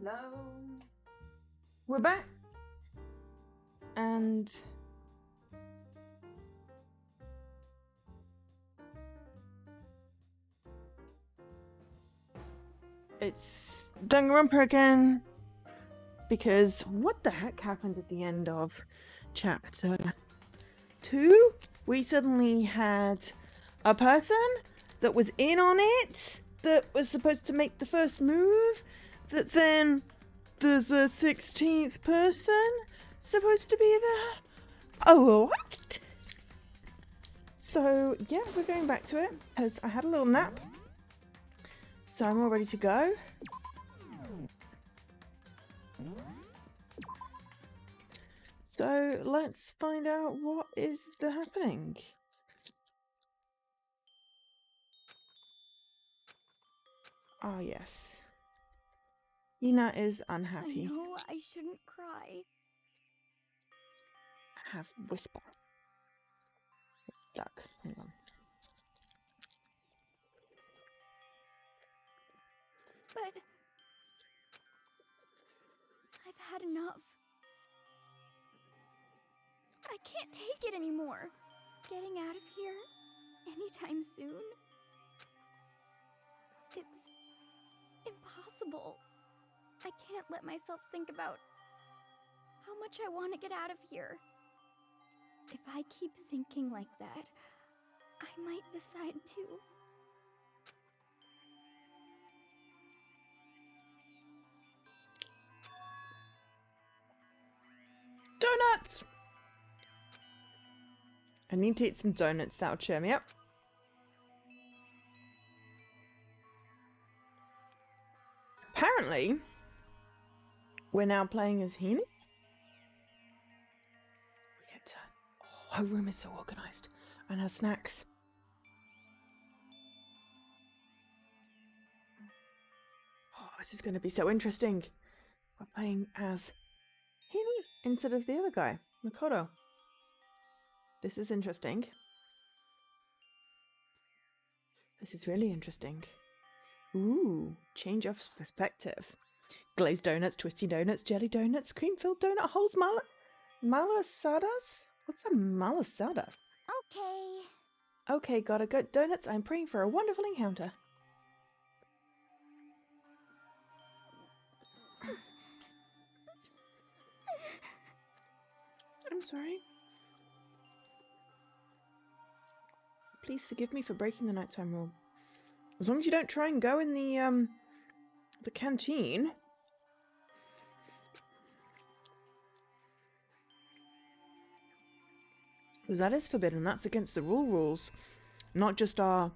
Hello. We're back. And it's Danganronpa again. Because what the heck happened at the end of chapter 2? We suddenly had a person that was in on it, that was supposed to make the first move, that then there's a 16th person supposed to be there. Oh, what? So, yeah, we're going back to it, because I had a little nap. So I'm all ready to go. So let's find out what is happening. Ah, yes. Ina is unhappy. I know I shouldn't cry. Have whisper. It's stuck. Hang on. But I've had enough. I can't take it anymore. Getting out of here anytime soon. It's impossible. I can't let myself think about how much I want to get out of here. If I keep thinking like that, I might decide to. Donuts! I need to eat some donuts. That'll cheer me up. Apparently, we're now playing as Hina. We get to... Oh, her room is so organised. And her snacks. Oh, this is going to be so interesting. We're playing as Hina instead of the other guy, Makoto. This is interesting. This is really interesting. Ooh, change of perspective. Glazed donuts, twisty donuts, jelly donuts, cream-filled donut holes, malasadas? What's a malasada? Okay. Okay, gotta go. Donuts, I'm praying for a wonderful encounter. I'm sorry. Please forgive me for breaking the nighttime rule. As long as you don't try and go in the canteen. Because that is forbidden. That's against the rules. Not just our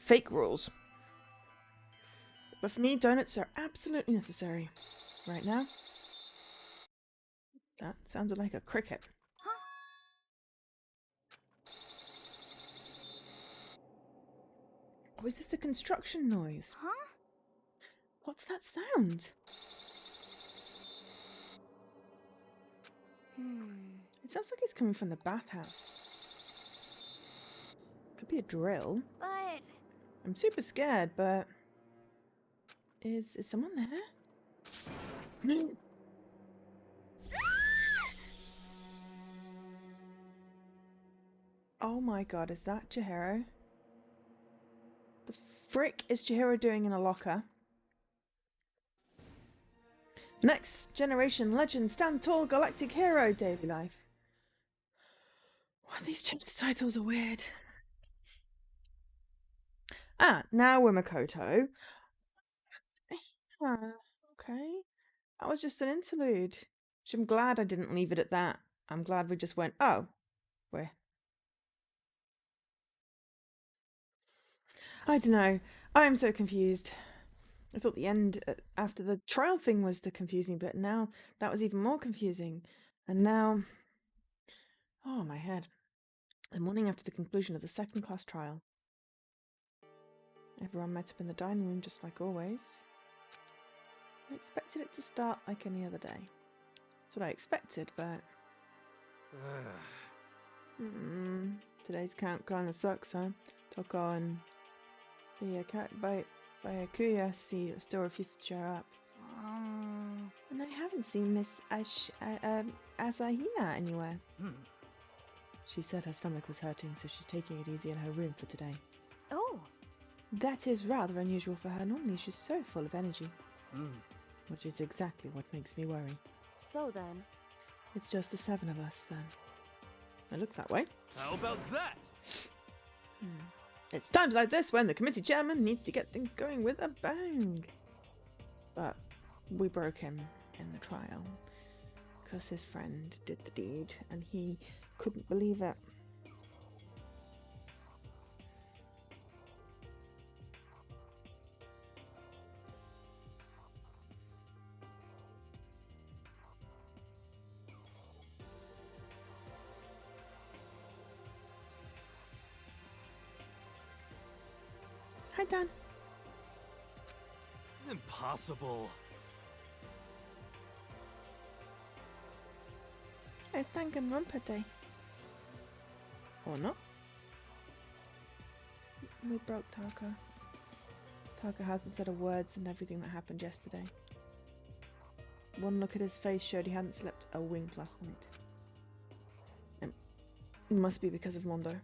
fake rules. But for me, donuts are absolutely necessary. Right now. That sounded like a cricket. Huh? Oh, is this the construction noise? Huh? What's that sound? It sounds like it's coming from the bathhouse. Could be a drill. But I'm super scared, but... Is someone there? Oh my god, is that Chihiro? The frick is Chihiro doing in a locker? Next generation legend, stand tall, galactic hero, daily life. Wow, these chapter titles are weird. Ah, now we're Makoto. Yeah, okay. That was just an interlude. Which I'm glad I didn't leave it at that. I'm glad we just went, oh, we're... I don't know. I'm so confused. I thought the end after the trial thing was the confusing bit. Now that was even more confusing. And now... Oh, my head. The morning after the conclusion of the second class trial. Everyone met up in the dining room just like always. I expected it to start like any other day. That's what I expected, but... Today's count kinda sucks, huh? Toko and the cat bite by a Kuya still refuse to cheer up. haven't seen Miss Asahina anywhere. She said her stomach was hurting, so she's taking it easy in her room for today. Oh. That is rather unusual for her. Normally she's so full of energy. Which is exactly what makes me worry. So then... It's just the 7 of us, then. It looks that way. How about that? It's times like this when the committee chairman needs to get things going with a bang. But we broke him in the trial because his friend did the deed and he couldn't believe it. Hi, Dan. Impossible. It's Danganronpa Day. Or not. We broke Taka. Taka hasn't said a word since everything that happened yesterday. One look at his face showed he hadn't slept a wink last night. It must be because of Mondo.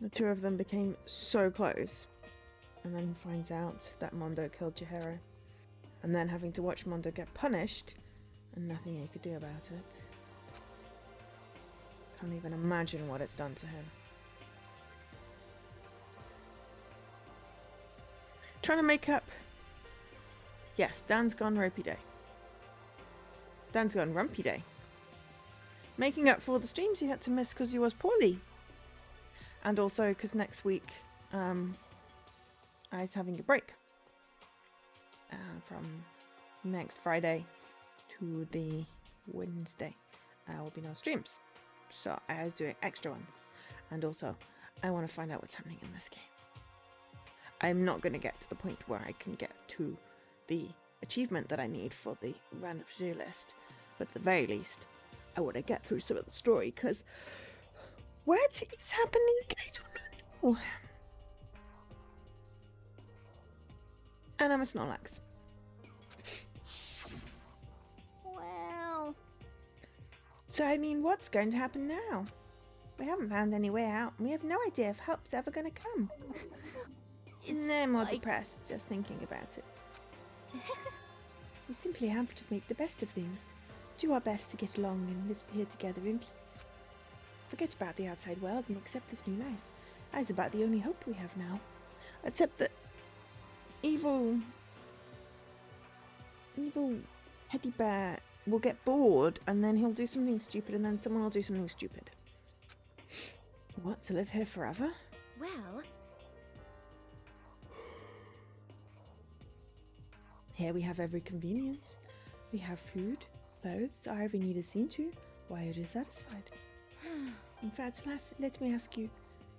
The two of them became so close, and then he finds out that Mondo killed Chihiro, and then having to watch Mondo get punished, and nothing he could do about it. Can't even imagine what it's done to him. Trying to make up. Yes, Dan's gone ropey day. Dan's gone rumpy day. Making up for the streams you had to miss because you was poorly. And also because next week I was having a break from next Friday to the Wednesday. Will be no streams, so I was doing extra ones. And also I want to find out what's happening in this game. I'm not going to get to the point where I can get to the achievement that I need for the random to-do list, but at the very least I want to get through some of the story, because what is happening? I don't know. And I'm a Snorlax. Well... So, I mean, what's going to happen now? We haven't found any way out, and we have no idea if help's ever going to come. No more depressed, just thinking about it. We simply have to make the best of things. Do our best to get along and live here together in peace. Forget about the outside world and accept this new life. That is about the only hope we have now. Except that evil Teddy Bear will get bored and then he'll do something stupid and then someone will do something stupid. What, to live here forever? Well... Here we have every convenience. We have food, clothes, our every need is seen to. Why are you satisfied? In fact, let me ask you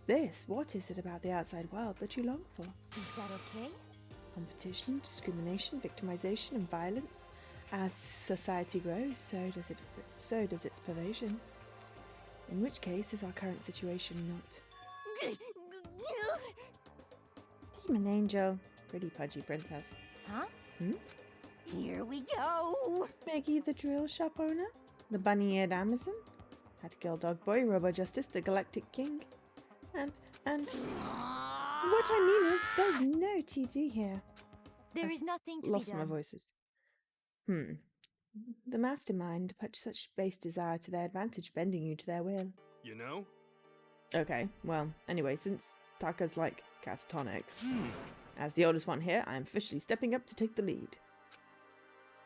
this. What is it about the outside world that you long for? Is that okay? Competition, discrimination, victimization, and violence. As society grows, so does its pervasion. In which case is our current situation not? Demon Angel. Pretty pudgy princess. Huh? Here we go! Maggie the drill shop owner? The bunny-eared Amazon? Hat-Girl Dog Boy, Robo-Justice, the Galactic King? And... What I mean is, there's no TD here. There is nothing to Lost be my done. voices. The mastermind put such base desire to their advantage, bending you to their will. You know? Okay, well, anyway, since Taka's like catatonic, as the oldest one here, I am officially stepping up to take the lead.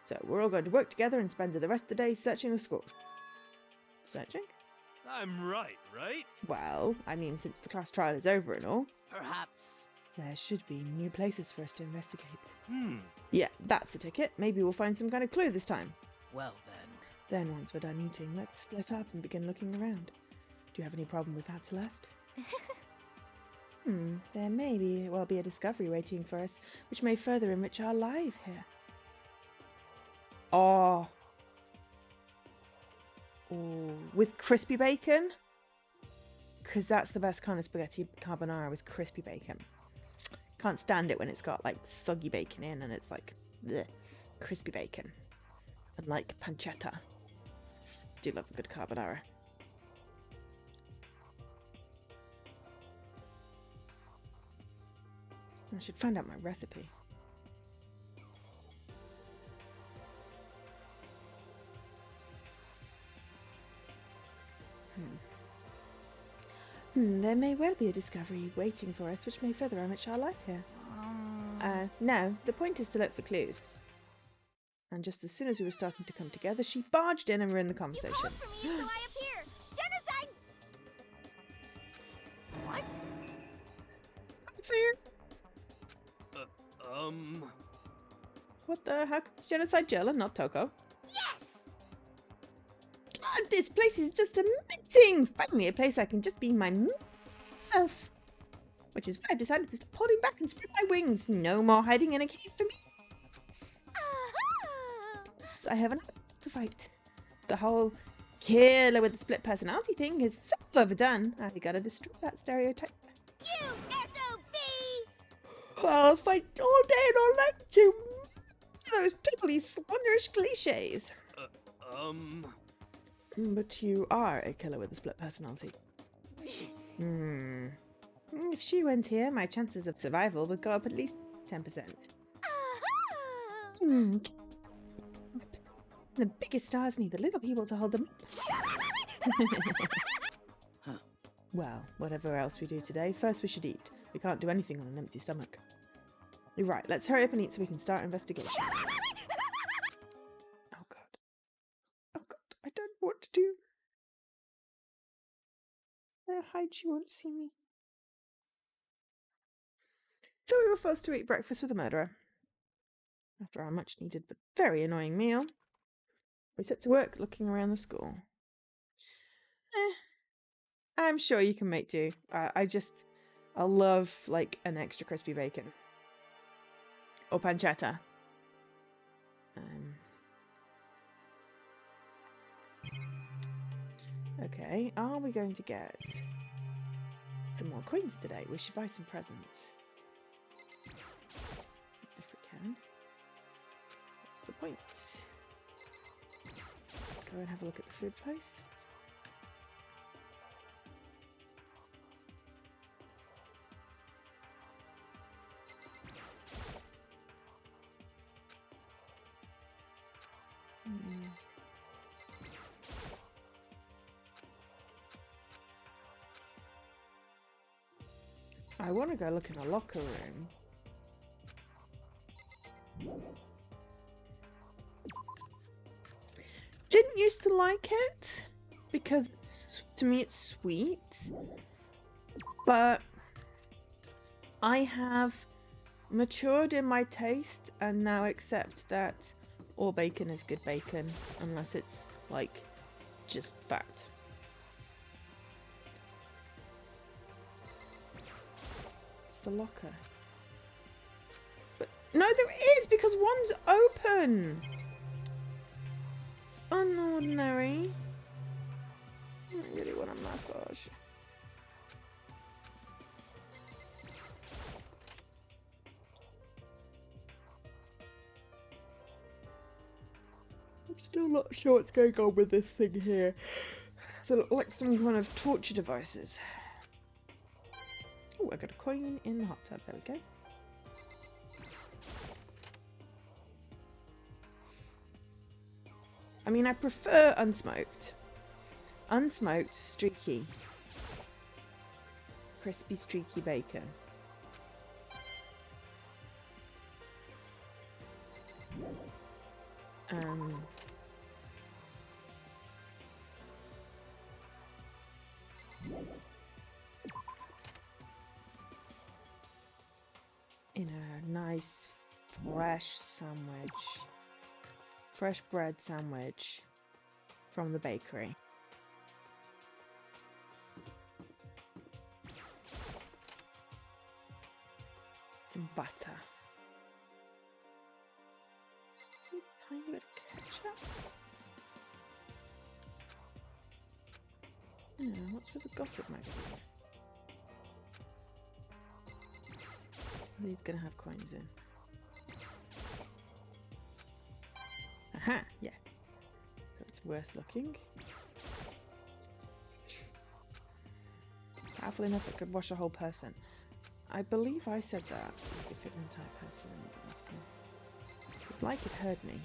So, we're all going to work together and spend the rest of the day searching the school. Searching? I'm right? Well, I mean, since the class trial is over and all, Perhaps. there should be new places for us to investigate. Yeah. Yeah, that's the ticket. Maybe we'll find some kind of clue this time. Well then. Then, once we're done eating, let's split up and begin looking around. Do you have any problem with that, Celeste? There may be a discovery waiting for us, which may further enrich our life here. Oh, with crispy bacon? Because that's the best kind of spaghetti carbonara, with crispy bacon. Can't stand it when it's got like soggy bacon in and it's like bleh, crispy bacon. Unlike pancetta. Do love a good carbonara. I should find out my recipe. There may well be a discovery waiting for us which may further enrich our life here. No, the point is to look for clues. And just as soon as we were starting to come together, she barged in and ruined the conversation. You called for me, so I appear. Genocide! What? For you? Uh, What the heck? It's genocide Jill and not Toko. Yes! God, this place is just amazing! Finally, a place I can just be myself. Which is why I've decided to stop holding back and spread my wings. No more hiding in a cave for me. Yes, I have an battle to fight. The whole killer with the split personality thing is so overdone. I gotta destroy that stereotype. You SOB! I'll fight all day and all night to those totally slanderous cliches. But you are a killer with a split personality. If she went here, my chances of survival would go up at least 10%. The biggest stars need the little people to hold them up. Well, whatever else we do today, first we should eat. We can't do anything on an empty stomach. Right, let's hurry up and eat so we can start investigation. Oh god. Oh god, I don't know what to do. Hide, she won't see me. So we were forced to eat breakfast with a murderer. After our much needed but very annoying meal, we set to work looking around the school. I'm sure you can make do. I love like an extra crispy bacon. Or pancetta. Okay, are we going to get some more coins today? We should buy some presents. If we can. What's the point? Let's go and have a look at the food place. I want to go look in the locker room. Didn't used to like it because to me it's sweet, but I have matured in my taste and now accept that all bacon is good bacon unless it's like just fat. It's the locker. But no, there is because one's open. It's unordinary. I really want a massage. I'm still not sure what's going on with this thing here. They look like some kind of torture devices. Oh, I got a coin in the hot tub. There we go. I mean, I prefer unsmoked. Unsmoked, streaky. Crispy, streaky bacon. In a nice fresh sandwich. Fresh bread sandwich from the bakery. Some butter. A tiny bit of ketchup. What's with the gossip magazine? These gonna have coins in. Aha, yeah. So it's worth looking. Powerful enough it could wash a whole person. I believe I said that. It fit an entire person. It's like it heard me.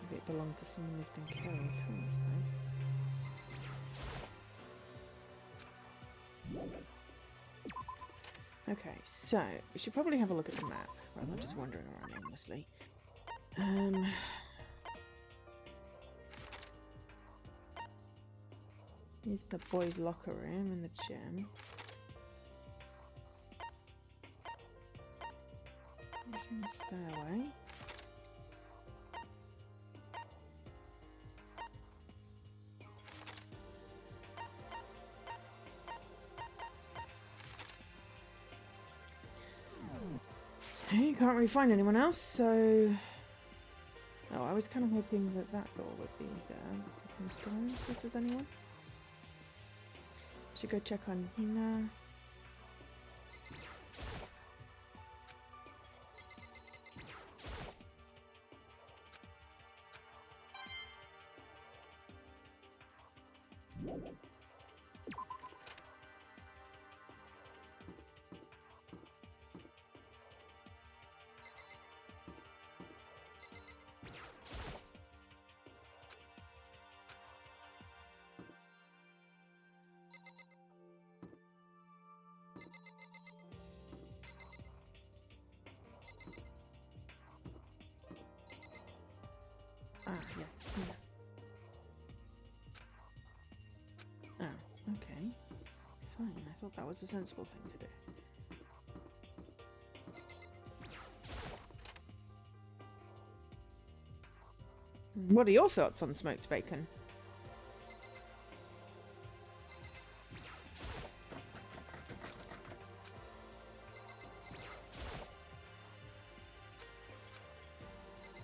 Maybe it belonged to someone who's been killed. Oh, that's nice. Okay, so we should probably have a look at the map rather than just wandering around aimlessly. Here's the boys' locker room and the gym. Using the stairway. Okay, can't really find anyone else, so... Oh, I was kind of hoping that that door would be there. In the storeroom, see if there's anyone. Should go check on Hina. Ah, yes. Hina. Oh, okay. Fine, I thought that was a sensible thing to do. What are your thoughts on smoked bacon?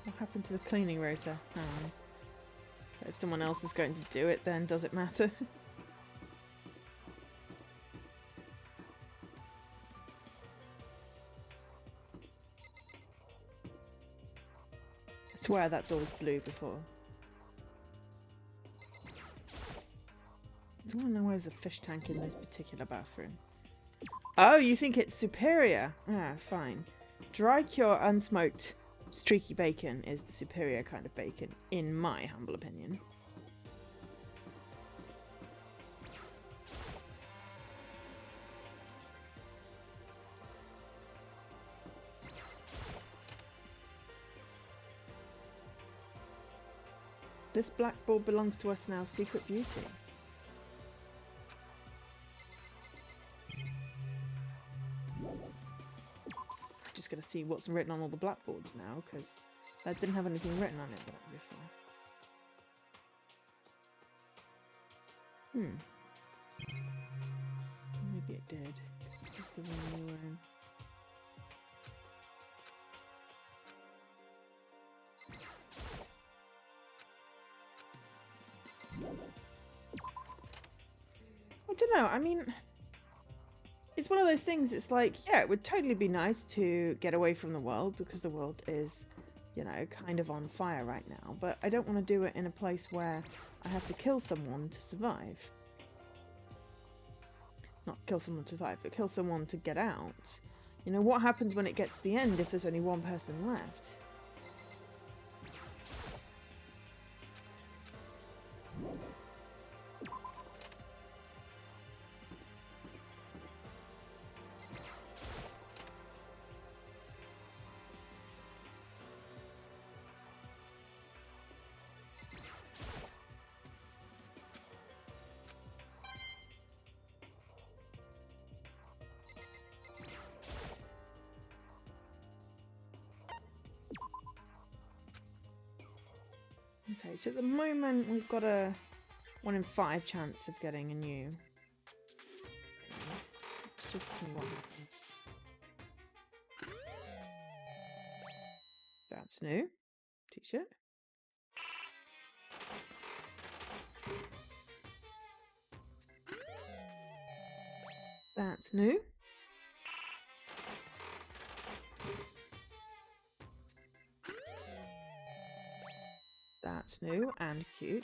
What happened to the cleaning rota? Oh. If someone else is going to do it, then does it matter? I swear that door was blue before. Does anyone know where's a fish tank in this particular bathroom? Oh, you think it's superior? Ah, fine. Dry cure unsmoked streaky bacon is the superior kind of bacon, in my humble opinion. This blackboard belongs to us now, Secret Beauty. Just gonna see what's written on all the blackboards now, because that didn't have anything written on it before. Maybe it did. This is the room we were in. I don't know, I mean, it's one of those things, it's like, yeah, it would totally be nice to get away from the world, because the world is, you know, kind of on fire right now, but I don't want to do it in a place where I have to kill someone to survive. Not kill someone to survive, but kill someone to get out. You know, what happens when it gets to the end if there's only one person left? Okay, so at the moment we've got a 1 in 5 chance of getting a new. Let's just see what happens. That's new. T-shirt. That's new. That's new and cute.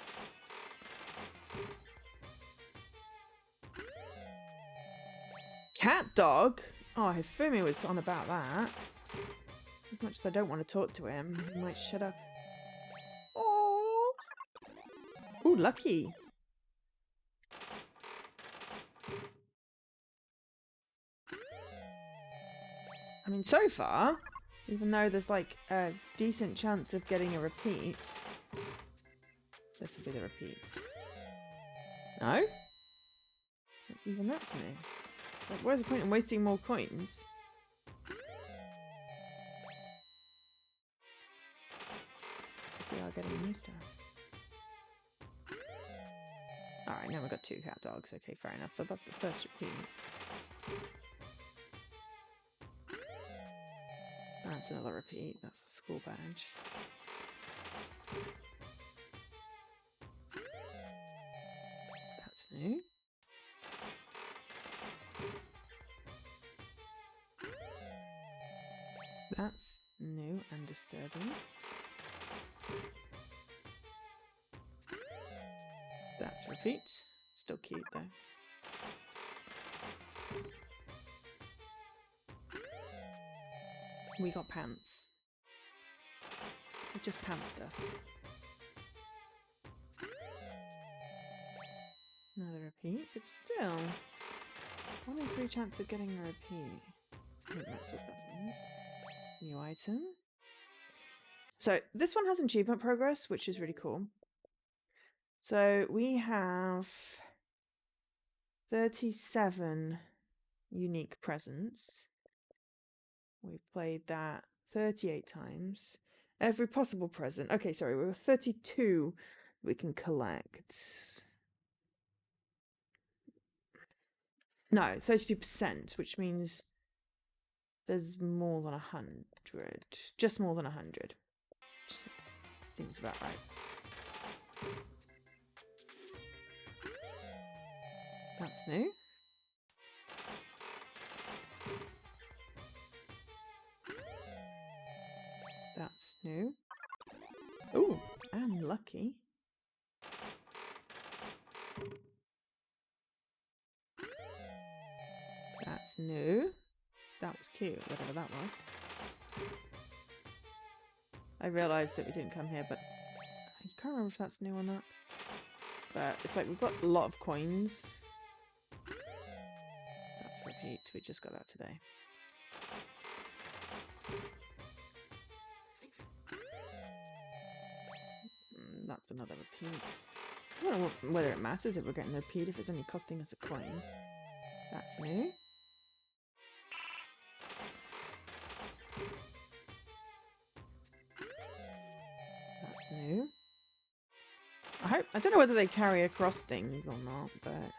Cat dog? Oh, Hifumi was on about that. As much as I don't want to talk to him, he might shut up. Oh, ooh, lucky. I mean, so far, even though there's like a decent chance of getting a repeat, this will be the repeats. No? Even that's new. Like, where's the point in wasting more coins? If we are getting new stuff. Alright, now we've got 2 cat dogs. Okay, fair enough. So that's the first repeat. That's another repeat. That's a school badge. That's new. That's new and disturbing. That's a repeat. Still cute though. We got pants. It just pantsed us. Another repeat, but still 1 in 3 chance of getting a repeat. I think that's what that means. New item. So this one has achievement progress, which is really cool. So we have 37 unique presents. We've played that 38 times. Every possible present. Okay, sorry, we have 32 we can collect. No, 32%, which means there's more than 100. Just more than 100. Just seems about right. That's new. That's new. Ooh, and lucky. That's new. That was cute, whatever that was. I realised that we didn't come here, but I can't remember if that's new or not. But it's like we've got a lot of coins. That's repeat. We just got that today. That's another repeat. I don't know whether it matters if we're getting a repeat if it's only costing us a coin. That's new. That's new. I don't know whether they carry across things or not, but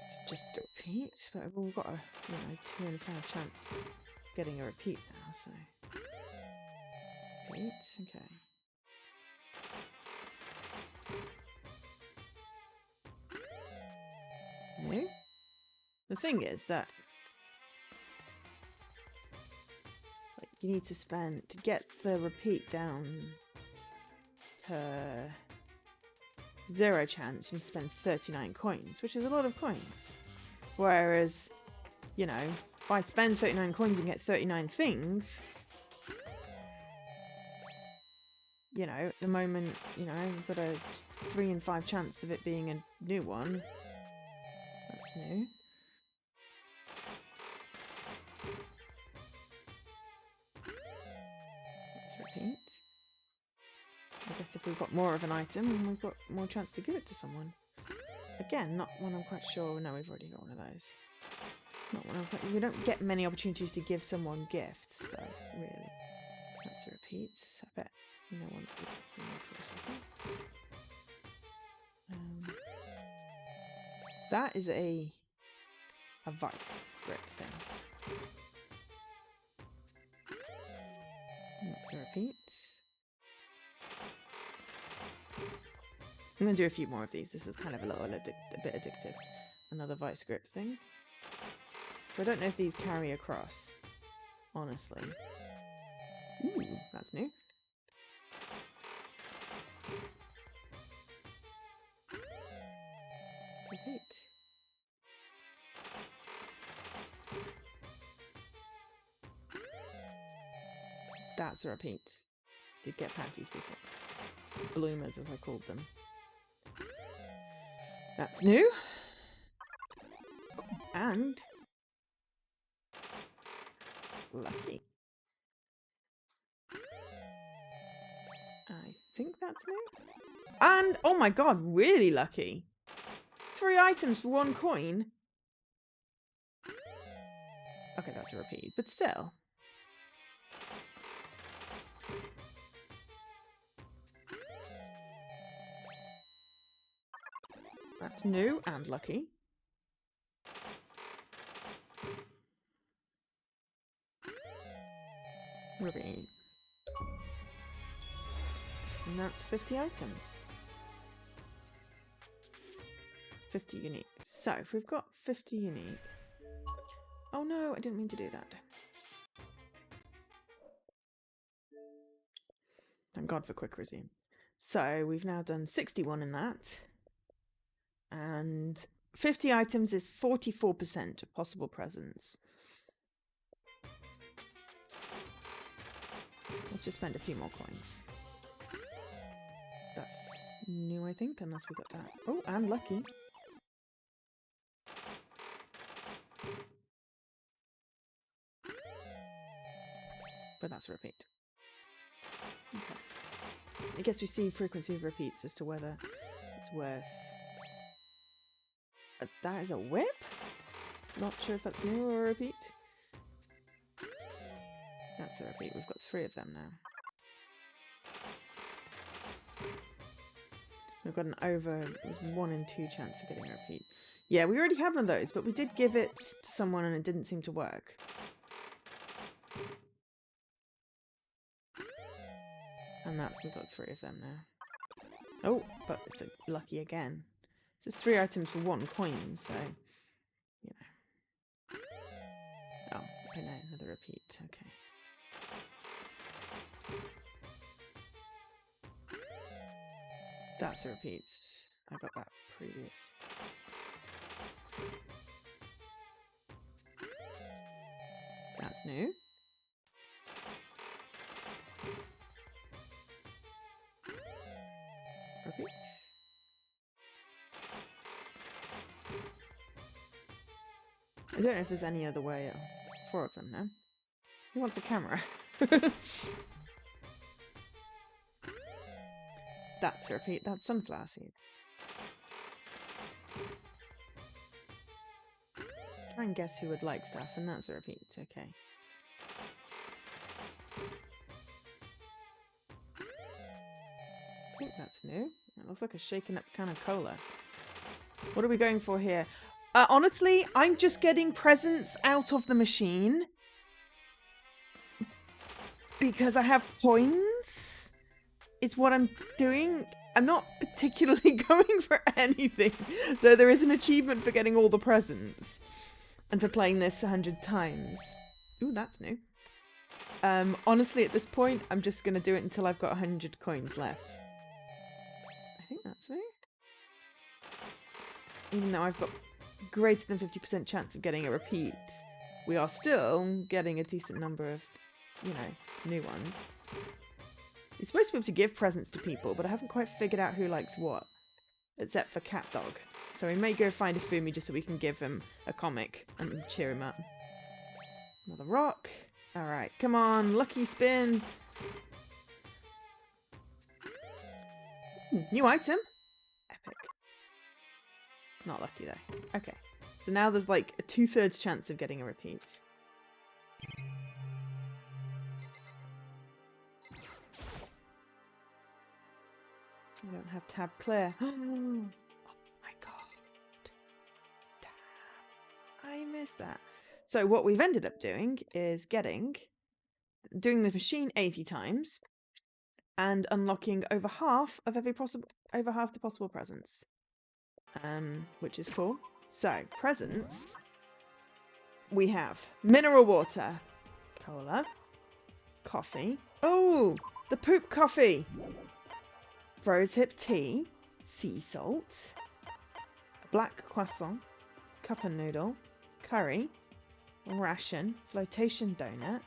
it's just a repeat. But we've got a 2 in 5 chance of getting a repeat now, so repeat, okay. New. The thing is that you need to spend to get the repeat down to 0 chance. You need to spend 39 coins, which is a lot of coins. Whereas, if I spend 39 coins and get 39 things, at the moment, I've got a 3 in 5 chance of it being a new one. That's new. Let's repeat. I guess if we've got more of an item, we've got more chance to give it to someone. Again, not one I'm quite sure. No, we've already got one of those. Not one I'm quite... We don't get many opportunities to give someone gifts, though, really. That's a repeat. I bet no one would get some more choice with that. That is a vice grip thing. That's a repeat. I'm going to do a few more of these. This is kind of a bit addictive. Another vice grip thing. So I don't know if these carry across, honestly. Ooh, that's new. Repeat. That's a repeat. Did get panties before. Bloomers, as I called them. That's new. And lucky. I think that's new. And, oh my god, really lucky. 3 items for 1 coin. Okay, that's a repeat, but still. That's new and lucky. Repeat. And that's 50 items. 50 unique. So, if we've got 50 unique... Oh no, I didn't mean to do that. Thank God for quick resume. So, we've now done 61 in that. And 50 items is 44% of possible presents. Let's just spend a few more coins. That's new, I think, unless we got that. Oh, and lucky. But that's a repeat. Okay. I guess we see frequency of repeats as to whether it's worth... that is a whip? Not sure if that's new or a repeat. That's a repeat. We've got 3 of them now. We've got an over 1 in 2 chance of getting a repeat. Yeah, we already have one of those, but we did give it to someone and it didn't seem to work. And that we've got 3 of them now. Oh, but it's lucky again. So it's 3 items for 1 coin, so you know. Oh, I know, another repeat. Okay. That's a repeat. I got that previous. That's new. Repeat. I don't know if there's any other way. 4 of them now. Who wants a camera? That's a repeat. That's sunflower seeds. Try and guess who would like stuff, and that's a repeat. Okay. I think that's new. It looks like a shaken up can of cola. What are we going for here? Honestly, I'm just getting presents out of the machine. Because I have coins. It's what I'm doing. I'm not particularly going for anything. Though there is an achievement for getting all the presents. And for playing this 100 times. Ooh, that's new. Honestly, at this point, I'm just going to do it until I've got 100 coins left. I think that's new. Even though I've got greater than 50% chance of getting a repeat, we are still getting a decent number of, you know, new ones. You're supposed to be able to give presents to people, but I haven't quite figured out who likes what. Except for Cat Dog. So we may go find a Fumi just so we can give him a comic and cheer him up. Another rock. Alright, come on, lucky spin. New item. Epic. Not lucky though. Okay. So now there's like a 2/3 chance of getting a repeat. I don't have tab clear. Oh my god. Tab. I missed that. So what we've ended up doing is doing the machine 80 times and unlocking over half the possible presents. Which is cool. So, presents. We have mineral water, cola, coffee. Oh, the poop coffee. Rosehip tea, sea salt, a black croissant, cup and noodle, curry, ration, flotation donut.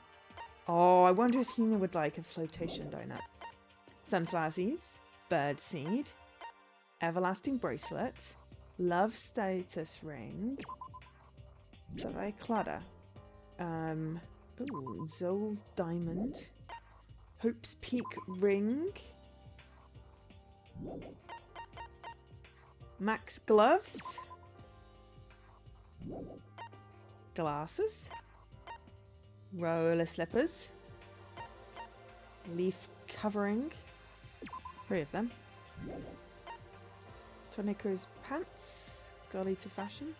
Oh, I wonder if Hina would like a flotation donut. Sunflower seeds, bird seed, everlasting bracelet, love status ring. Is that like clutter? Ooh, Zol's diamond, Hope's Peak ring, Max gloves, glasses, roller slippers, leaf covering, 3 of them, Toniko's pants, Golly to fashion,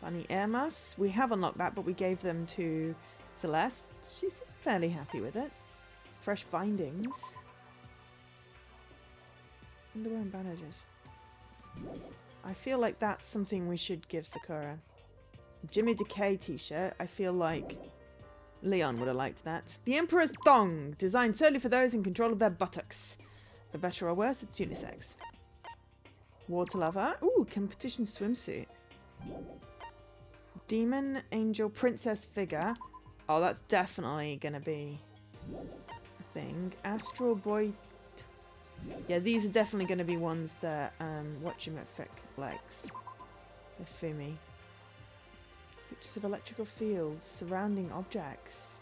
bunny earmuffs. We have unlocked that, but we gave them to Celeste. She's fairly happy with it. Fresh bindings, underwear and bandages. I feel like that's something we should give Sakura. Jimmy Decay t-shirt. I feel like Leon would have liked that. The Emperor's thong, designed solely for those in control of their buttocks. For better or worse, it's unisex. Water lover. Ooh, competition swimsuit. Demon angel princess figure. Oh, that's definitely gonna be a thing. Astral boy. Yeah, these are definitely gonna be ones that Whatchamafik likes. The Fumi. Pictures of electrical fields, surrounding objects.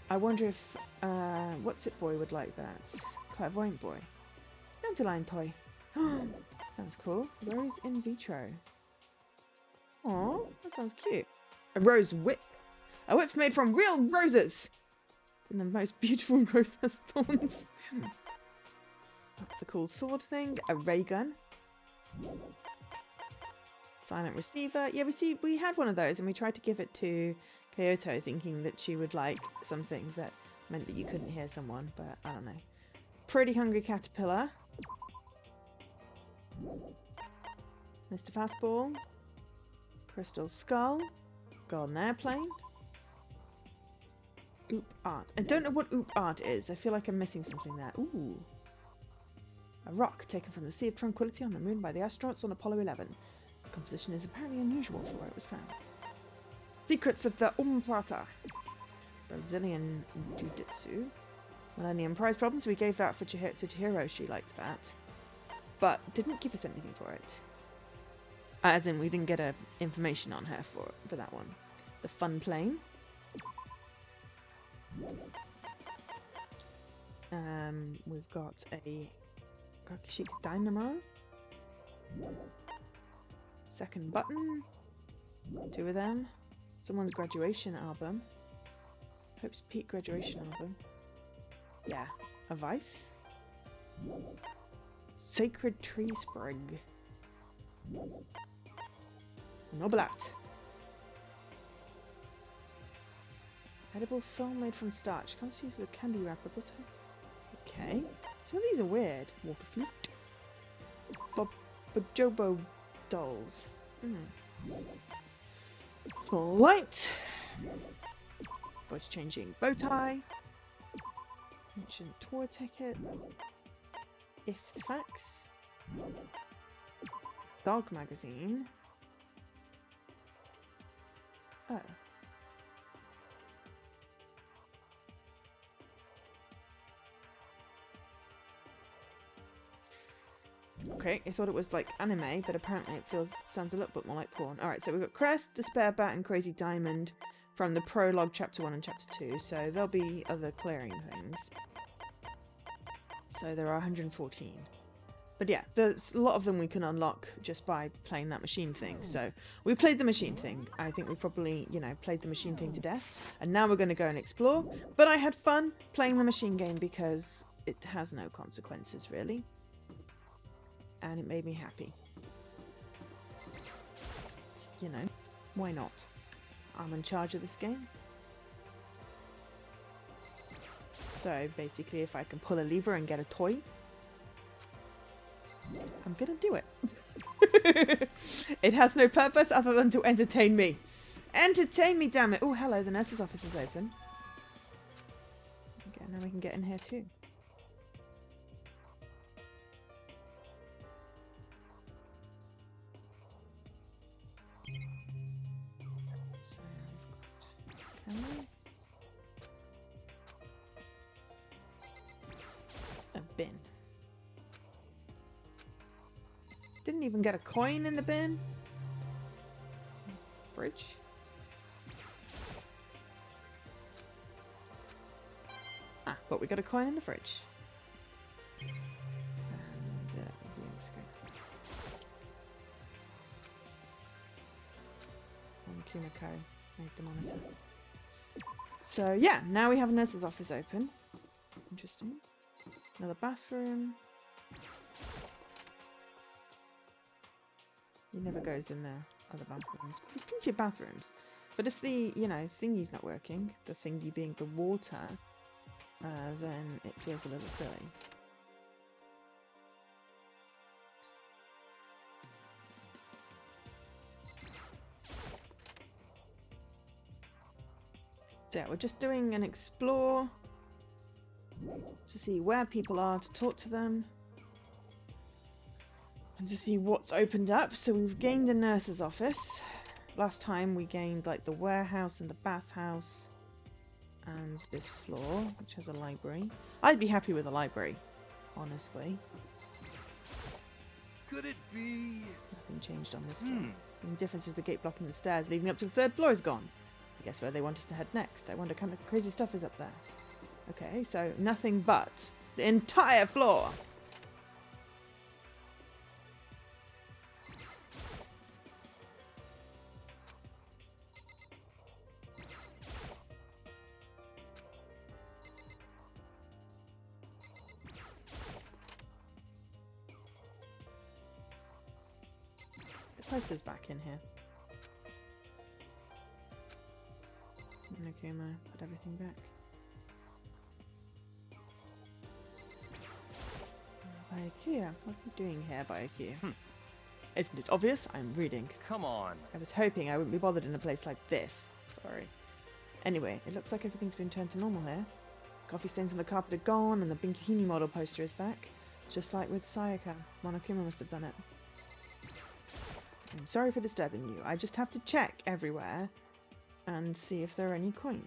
I wonder if What's It Boy would like that. Clairvoyant boy. Dandelion toy. Sounds cool. Rose in vitro. Oh, that sounds cute. A rose whip. A whip made from real roses. And the most beautiful rose has thorns. That's a cool sword thing. A ray gun. Silent receiver. Yeah, we had one of those and we tried to give it to Kyoto thinking that she would like something that meant that you couldn't hear someone, but I don't know. Pretty hungry caterpillar. Mr. Fastball. Crystal skull. Golden airplane. Oop art. I don't know what oop art is. I feel like I'm missing something there. Ooh. A rock taken from the Sea of Tranquility on the moon by the astronauts on Apollo 11. The composition is apparently unusual for where it was found. Secrets of the Plata. Brazilian Jiu-Jitsu. Millennium Prize problem, so we gave that to Chihiro. She liked that. But didn't give us anything for it. As in, we didn't get information on her for that one. The fun plane. We've got a Kakishik Dynamo. Second button. 2 of them. Someone's graduation album. Hope's Peak graduation album. Yeah. A vice. Sacred tree sprig. Noblat. Edible film made from starch. Can't use as a candy wrapper. Okay. Some of these are weird. Water flute. Bojobo dolls. Small light. Voice changing bow tie. Ancient tour ticket. If facts. Dog magazine. Oh. Okay, I thought it was like anime, but apparently it sounds a little bit more like porn. Alright, so we've got Crest, Despair Bat, and Crazy Diamond from the prologue chapter 1 and chapter 2, so there'll be other clearing things. So there are 114. But yeah, there's a lot of them we can unlock just by playing that machine thing. So we played the machine thing. I think we probably, played the machine thing to death. And now we're going to go and explore. But I had fun playing the machine game because it has no consequences, really. And it made me happy. Why not? I'm in charge of this game. So basically, if I can pull a lever and get a toy, I'm gonna do it. It has no purpose other than to entertain me. Entertain me, damn it. Oh, hello, the nurse's office is open. Okay, now we can get in here too. So we've got... Can we? A bin. Didn't even get a coin in the bin. Fridge. Ah, but we got a coin in the fridge. And viewing screen. On Kumiko, made the monitor. So yeah, now we have a nurse's office open. Interesting. Another bathroom. He never goes in there. Other bathrooms. There's plenty of bathrooms. But if the, you know, thingy's not working, the thingy being the water, then it feels a little silly. So yeah, we're just doing an explore to see where people are, to talk to them, and to see what's opened up. So we've gained a nurse's office. Last time we gained like the warehouse and the bathhouse and this floor, which has a library. I'd be happy with a library, honestly. Could it be? Nothing changed on this one. The only difference is the gate blocking the stairs leading up to the 3rd floor is gone. I guess where they want us to head next. I wonder what kind of crazy stuff is up there. Okay, so nothing but the entire floor. The poster's back in here. Okay, put everything back. By IKEA. What are you doing here by IKEA? Isn't it obvious? I'm reading. Come on. I was hoping I wouldn't be bothered in a place like this. Sorry. Anyway, it looks like everything's been turned to normal here. Coffee stains on the carpet are gone and the bikini model poster is back. Just like with Sayaka. Monokuma must have done it. I'm sorry for disturbing you. I just have to check everywhere and see if there are any coins.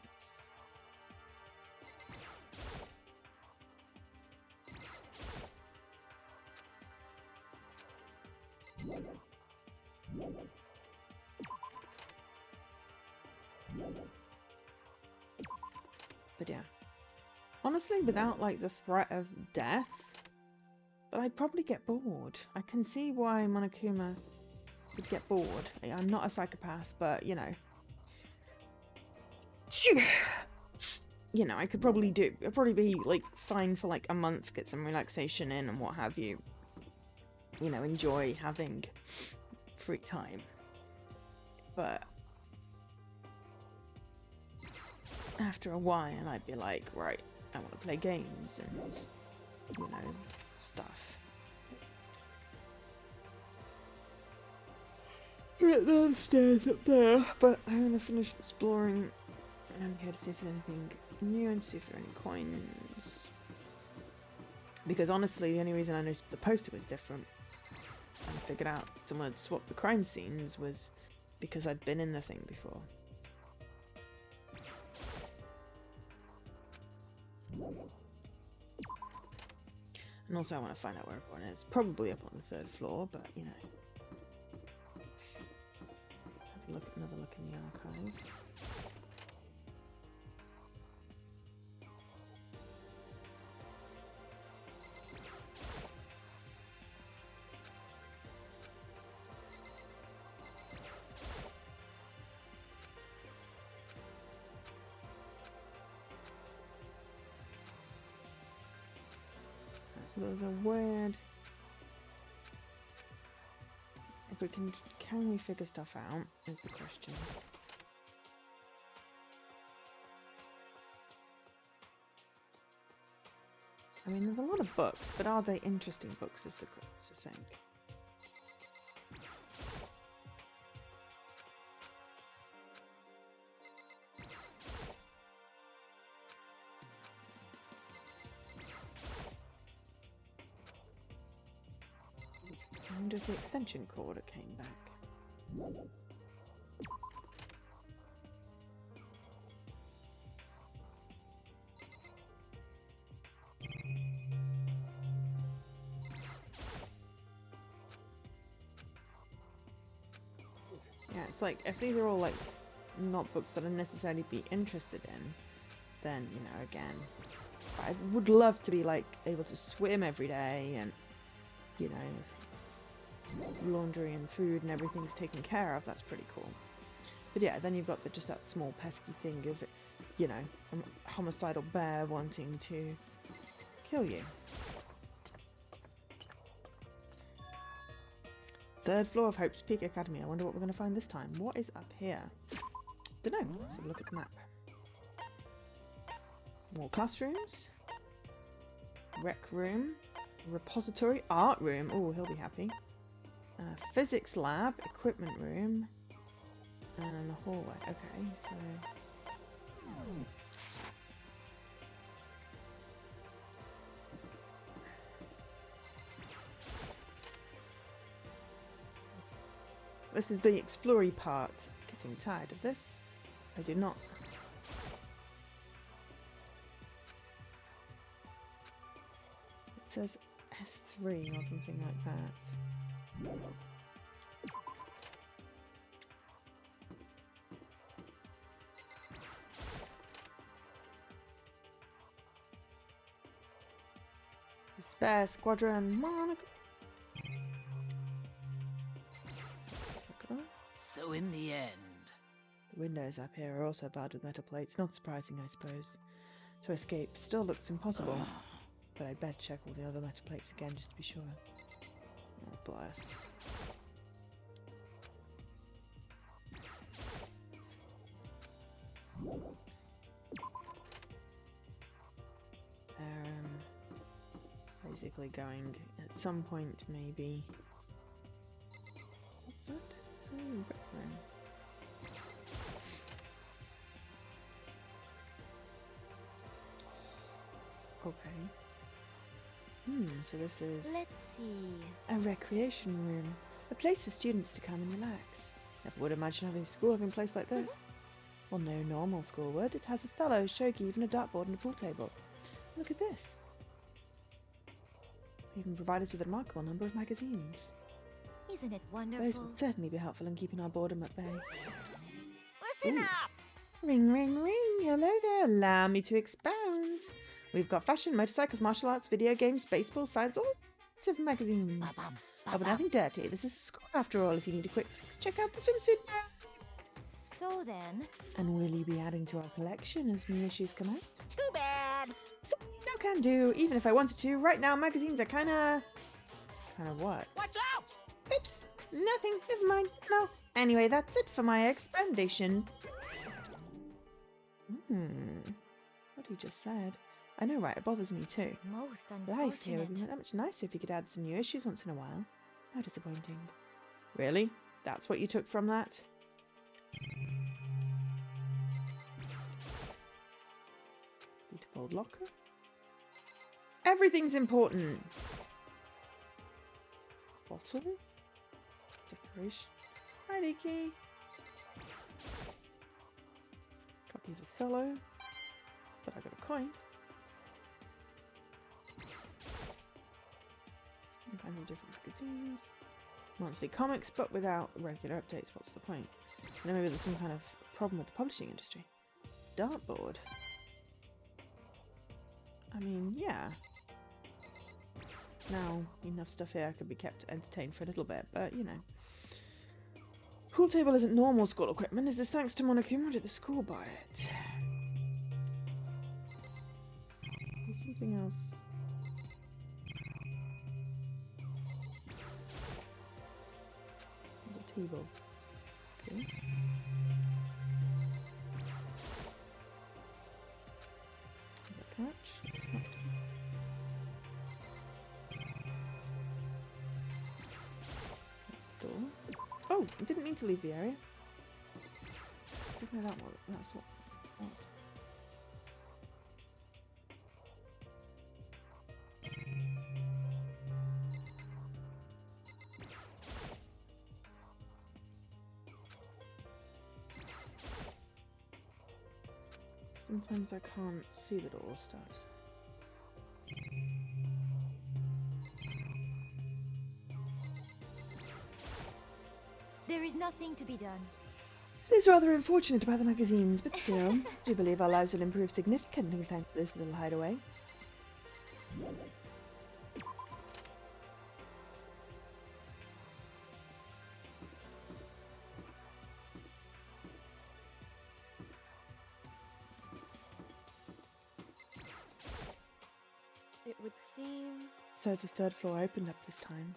But yeah, honestly, without like the threat of death, but I'd probably get bored. I can see why Monokuma would get bored. I'm not a psychopath, but you know, I could probably it'd probably be like fine for like a month, get some relaxation in and what have you. You know, enjoy having free time. But after a while, I'd be like, right, I want to play games and, you know, stuff. Right downstairs up there, but I'm going to finish exploring and here to see if there's anything new and see if there are any coins. Because honestly, the only reason I noticed the poster was different and figured out someone had swapped the crime scenes was because I'd been in the thing before. And also I want to find out where everyone is. Probably up on the 3rd floor, but you know. Have another look in the archive. So there's a weird... If we can we figure stuff out, is the question. I mean, there's a lot of books, but are they interesting books is the thing. I wonder if the extension cord came back. Yeah, it's like, if these are all, like, not books that I'd necessarily be interested in, then, you know, again, I would love to be, like, able to swim every day and, you know, laundry and food and everything's taken care of. That's pretty cool. But yeah, then you've got just that small pesky thing of, you know, a homicidal bear wanting to kill you. Third floor of Hope's Peak Academy. I wonder what we're going to find this time. What is up here? Don't know. Let's have a look at the map. More classrooms. Rec room. Repository. Art room. Oh, he'll be happy. Physics lab. Equipment room. And a hallway. Okay, so... This is the explory part. Getting tired of this. I do not. It says S3 or something like that. Spare Squadron Monaco. So in the end... The windows up here are also barred with metal plates. Not surprising, I suppose. To escape still looks impossible. But I'd better check all the other metal plates again just to be sure. Oh, blast. Basically going at some point, maybe. What's that? It's a rec room. Okay. So this is Let's see. a recreation room. A place for students to come and relax. Never would imagine having school in a place like this. Well, no normal school would. It has a fellow, shogi, even a dartboard and a pool table. Look at this. They even provide us with a remarkable number of magazines. Isn't it wonderful? Those will certainly be helpful in keeping our boredom at bay. Listen Ooh. up! Ring, ring, ring. Hello there. Allow me to expound. We've got fashion, motorcycles, martial arts, video games, baseball, science, all sorts of magazines. Oh, but nothing dirty. This is a school after all. If you need a quick fix, check out the swimsuit bags. So then... And will you be adding to our collection as new issues come out? Too bad! So, no can do. Even if I wanted to. Right now, magazines are kinda what? Watch out! Oops. Nothing. Never mind. No. Anyway, that's it for my expandation. What he just said. I know, right? It bothers me too. Most Life here would unfortunate. be that much nicer if you could add some new issues once in a while. How disappointing. Really? That's what you took from that? Old locker? Everything's important! Bottle? Decoration? Hi, Leaky. Copy of Othello. But I got a coin. All kinds of different magazines. Monthly comics, but without regular updates. What's the point? And then maybe there's some kind of problem with the publishing industry. Dartboard. I mean, yeah. Now, enough stuff here could be kept entertained for a little bit, but you know. Pool table isn't normal school equipment. Is this thanks to Monokuma, or did the school buy it? There's something else. There's a table. Okay. Couch. It's not. That's a door. Oh, I didn't mean to leave the area. Didn't know that one. That's what. That's... Sometimes I can't see the door stuff. There is There's nothing to be done. It is rather unfortunate about the magazines, but still, I do believe our lives will improve significantly thanks to this little hideaway. It would seem... So the third floor opened up this time.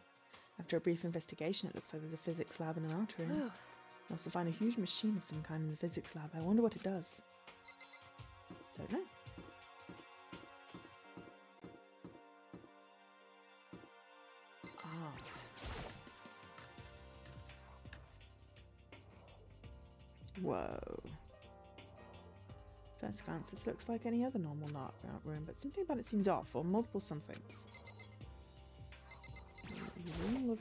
After a brief investigation, it looks like there's a physics lab and an art room. I also find a huge machine of some kind in the physics lab. I wonder what it does. Don't know. Art. Whoa. First glance, this looks like any other normal art room, but something about it seems off, or multiple somethings. A room of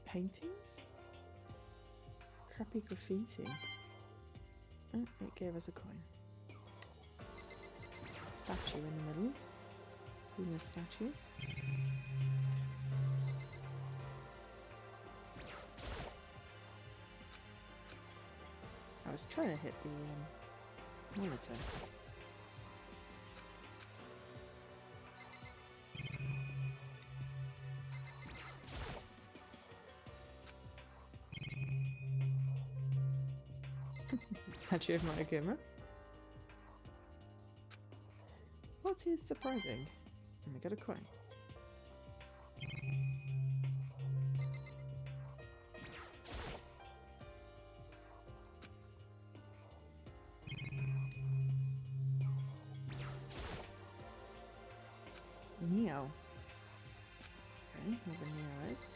paintings? Crappy graffiti. Oh, it gave us a coin. There's a statue in the middle. Luna's statue. I was trying to hit the monitor. Statue of Monokuma. What is surprising? And we got a coin. Neo. Okay, whoever Neo is.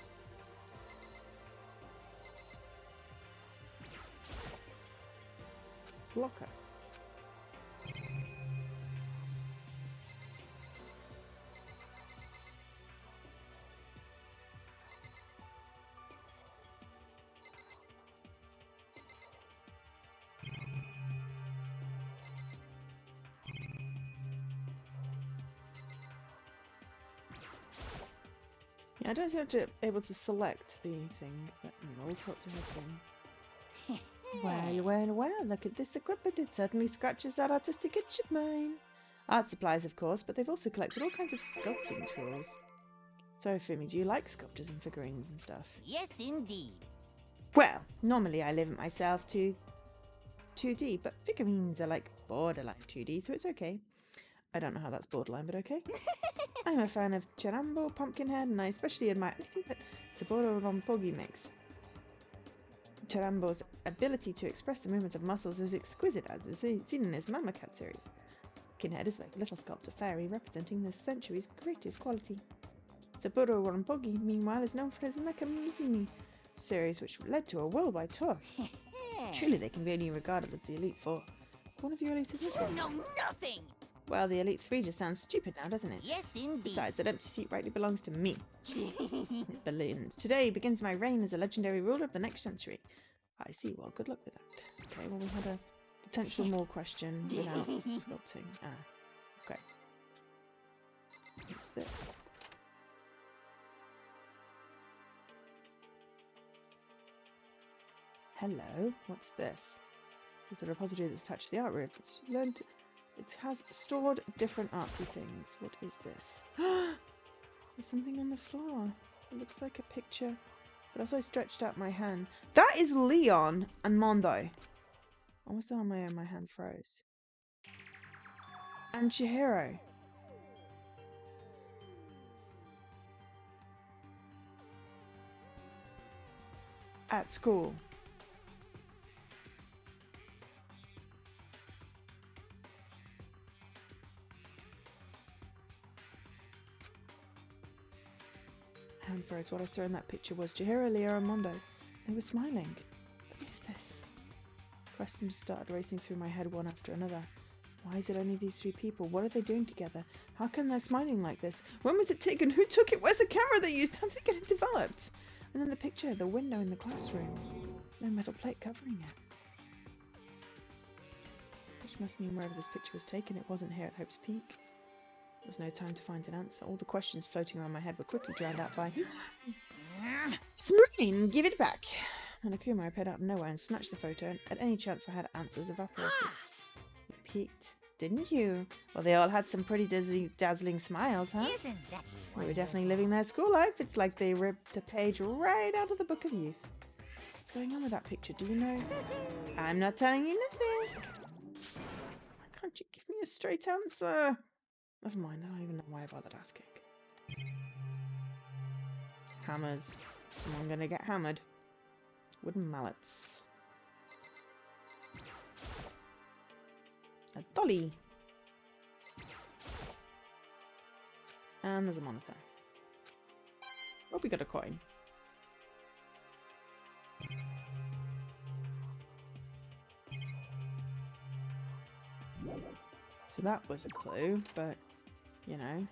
It's locker. Yeah, I don't think I'm able to select the thing, but we'll talk to her thing. Well, look at this equipment. It certainly scratches that artistic itch of mine. Art supplies, of course, but they've also collected all kinds of sculpting tools. So, Fumi, do you like sculptures and figurines and stuff? Yes, indeed. Well, normally I limit myself to 2D, but figurines are like borderline 2D, so it's okay. I don't know how that's borderline, but okay. I'm a fan of Chirambo, Pumpkinhead, and I especially admire anything that Saburo Rompogi makes. Chirambo's ability to express the movement of muscles is exquisite, as is seen in his Mama Cat series. Pumpkinhead is like a little sculptor fairy representing this century's greatest quality. Saburo Rompogi, meanwhile, is known for his Mecha Muzumi series, which led to a worldwide tour. Truly, they can be only regarded as the Elite Four. One of your elites is missing. No, nothing. Well, the Elite Three just sounds stupid now, doesn't it? Yes, indeed. Besides, that empty seat rightly belongs to me. Berlin. Today begins my reign as a legendary ruler of the next century. I see. Well, good luck with that. Okay, well, we had a potential more question without sculpting. Okay. What's this? Hello, what's this? It's a repository that's attached to the art room. It has stored different artsy things. What is this? There's something on the floor. It looks like a picture. But as I stretched out my hand... That is Leon and Mondo. I was there on my own, my hand froze. And Chihiro. At school. Hand froze. What I saw in that picture was Chihiro, Leo, and Mondo. They were smiling. What is this? Questions started racing through my head one after another. Why is it only these three people? What are they doing together? How come they're smiling like this? When was it taken? Who took it? Where's the camera they used? How did it get it developed? And then the picture, the window in the classroom. There's no metal plate covering it. Which must mean wherever this picture was taken, it wasn't here at Hope's Peak. There was no time to find an answer. All the questions floating around my head were quickly drowned out by it's mine! Give it back! And Akuma appeared out of nowhere and snatched the photo, and at any chance I had answers evaporated. You peeked, didn't you? Well, they all had some pretty dazzling smiles, huh? Isn't that They were definitely living their school life. It's like they ripped a page right out of the Book of Youth. What's going on with that picture? Do you know? I'm not telling you nothing. Why can't you give me a straight answer? Never mind, I don't even know why I bothered asking. Hammers. Someone gonna get hammered. Wooden mallets. A dolly. And there's a monitor. Oh, we got a coin. So that was a clue, but, you know.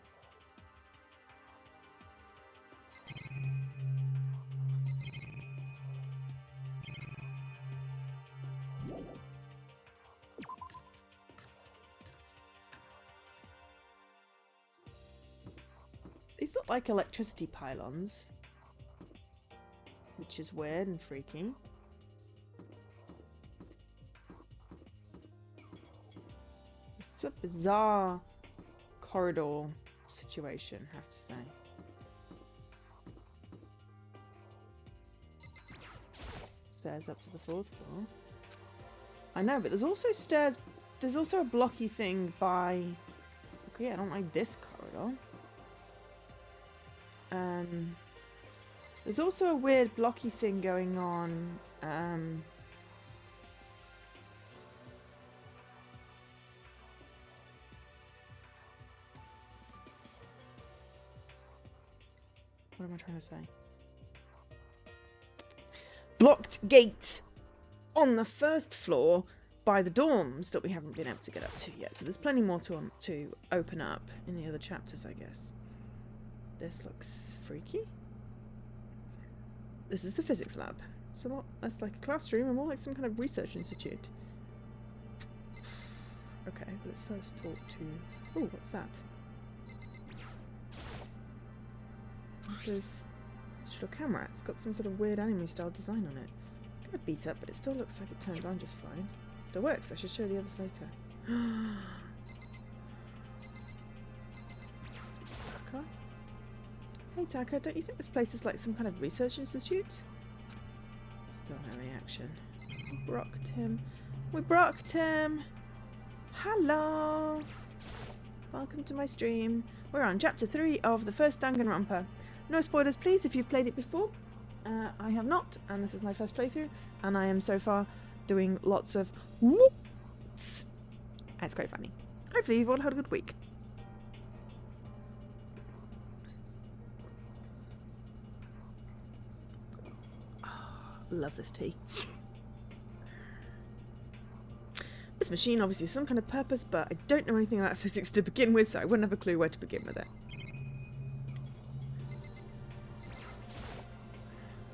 These look like electricity pylons, which is weird and freaky. It's a bizarre corridor situation, I have to say. Stairs up to the 4th floor. I know, but there's also stairs. There's also a blocky thing by. Okay, I don't like this corridor. There's also a weird blocky thing going on. What am I trying to say? Blocked gate on the 1st floor by the dorms that we haven't been able to get up to yet. So there's plenty more to open up in the other chapters, I guess. This looks freaky. This is the physics lab. It's a lot less like a classroom and more like some kind of research institute. Okay, let's first talk to... Oh, what's that? This is a digital camera. It's got some sort of weird anime style design on it. Kind of beat up, but it still looks like it turns on just fine. Still works. I should show the others later. Taka? Hey Taka, don't you think this place is like some kind of research institute? Still no reaction. We brocked him. We brocked him! Hello! Welcome to my stream. We're on chapter 3 of the first Danganronpa. No spoilers please if you've played it before. I have not, and this is my first playthrough, and I am so far doing lots of whoops. It's quite funny. Hopefully you've all had a good week. Love this tea. This machine obviously has some kind of purpose, but I don't know anything about physics to begin with, so I wouldn't have a clue where to begin with it.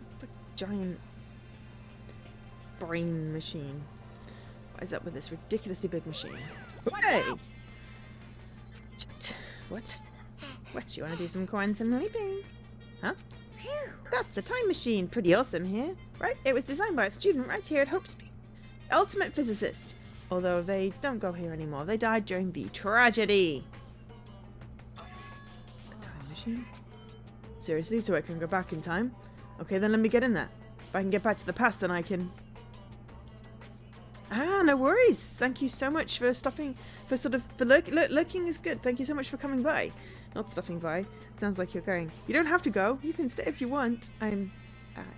It's like a giant brain machine. What is up with this ridiculously big machine? Hey! What? What, you want to do some quantum leaping? Huh? That's a time machine. Pretty awesome here, right? It was designed by a student right here at Hope Speed. Ultimate physicist. Although they don't go here anymore. They died during the tragedy. A time machine? Seriously? So I can go back in time? Okay, then let me get in there. If I can get back to the past, then I can... Ah, no worries. Thank you so much for stopping, for sort of, for lurking is good. Thank you so much for coming by. Not stopping by. It sounds like you're going. You don't have to go. You can stay if you want.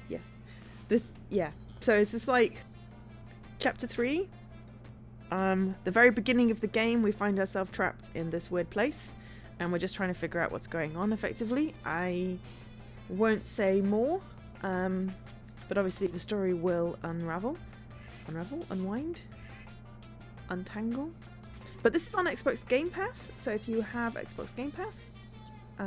Yes. This, yeah. So it's just like, chapter 3. The very beginning of the game, we find ourselves trapped in this weird place. And we're just trying to figure out what's going on effectively. I won't say more. But obviously the story will unravel. Unwind? Untangle? But this is on Xbox Game Pass, so if you have Xbox Game Pass,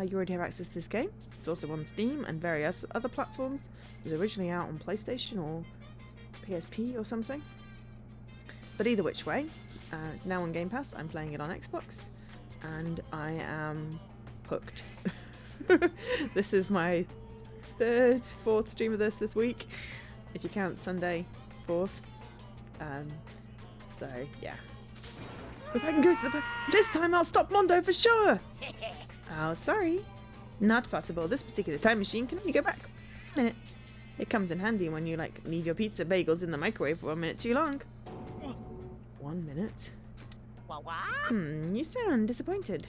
you already have access to this game. It's also on Steam and various other platforms. It was originally out on PlayStation or PSP or something. But either which way, it's now on Game Pass. I'm playing it on Xbox. and I am hooked. This is my fourth stream of this week, if you count Sunday, 4th. So yeah. If I can go to the back this time, I'll stop Mondo for sure. Oh, sorry. Not possible. This particular time machine can only go back 1 minute. It comes in handy when you, like, leave your pizza bagels in the microwave for 1 minute too long. 1 minute? You sound disappointed.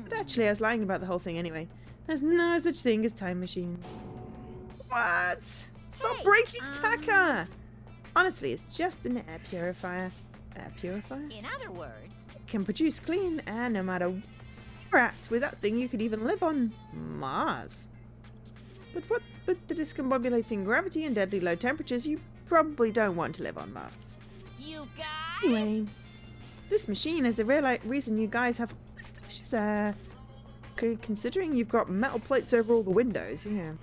But actually, I was lying about the whole thing anyway. There's no such thing as time machines. What? Stop breaking Taka! Honestly, it's just an air purifier. Air purifier? In other words, It can produce clean air no matter where you're at. With that thing, you could even live on Mars. But what with the discombobulating gravity and deadly low temperatures, you probably don't want to live on Mars. you guys. Anyway, this machine is the real reason you guys have this delicious air. Considering you've got metal plates over all the windows, yeah.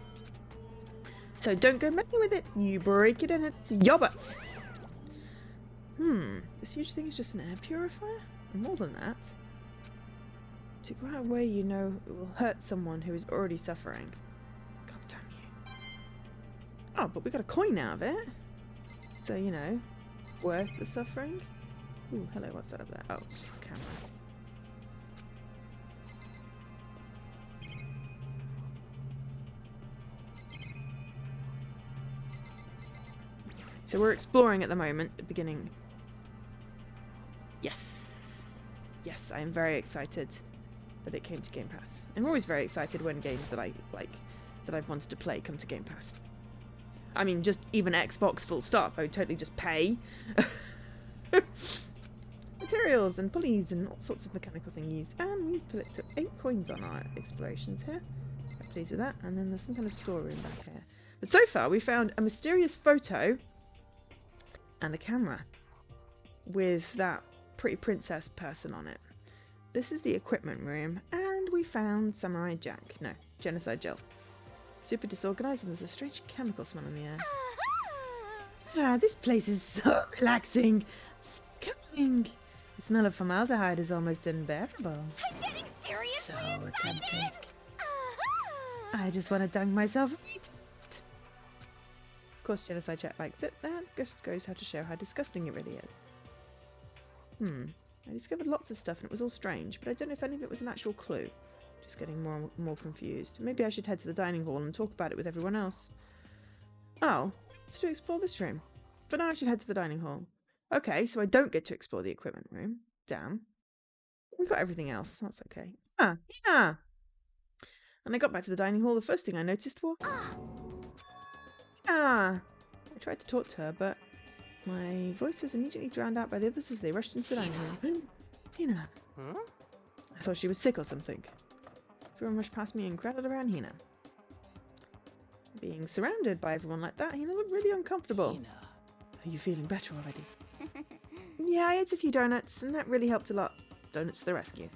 So don't go messing with it. You break it and it's your butt. This huge thing is just an air purifier? More than that. To go out where you know it will hurt someone who is already suffering. God damn you. Oh, but we got a coin out of it. So, you know, worth the suffering. Ooh, hello, what's that up there? Oh, it's just a camera. So we're exploring at the moment, the beginning. Yes! Yes, I am very excited that it came to Game Pass. I'm always very excited when games that I like, that I've wanted to play come to Game Pass. I mean, just even Xbox full stop. I would totally just pay. Materials and pulleys and all sorts of mechanical thingies. And we've picked up 8 coins on our explorations here. Quite pleased with that. And then there's some kind of storeroom back here. But so far, we found a mysterious photo and a camera with that pretty princess person on it. This is the equipment room, and we found Samurai Jack. No, Genocide Gel. Super disorganized, and there's a strange chemical smell in the air. Ah, this place is so relaxing. So calming. The smell of formaldehyde is almost unbearable. I'm getting seriously So excited. tempting. I just want to dunk myself right in it. Of course, Genocide Jack likes it, and just goes how to show how disgusting it really is. I discovered lots of stuff and it was all strange, but I don't know if any of it was an actual clue. Just getting more and more confused. Maybe I should head to the dining hall and talk about it with everyone else. Oh, to explore this room. For now I should head to the dining hall. Okay, so I don't get to explore the equipment room. Damn. We've got everything else. That's okay. Ah, yeah. When I got back to the dining hall, the first thing I noticed was... I tried to talk to her, but my voice was immediately drowned out by the others as they rushed into the dining room. Hina. Huh? I thought she was sick or something. Everyone rushed past me and crowded around Hina. Being surrounded by everyone like that, Hina looked really uncomfortable. Are you feeling better already? Yeah, I ate a few donuts, and that really helped a lot. Donuts to the rescue.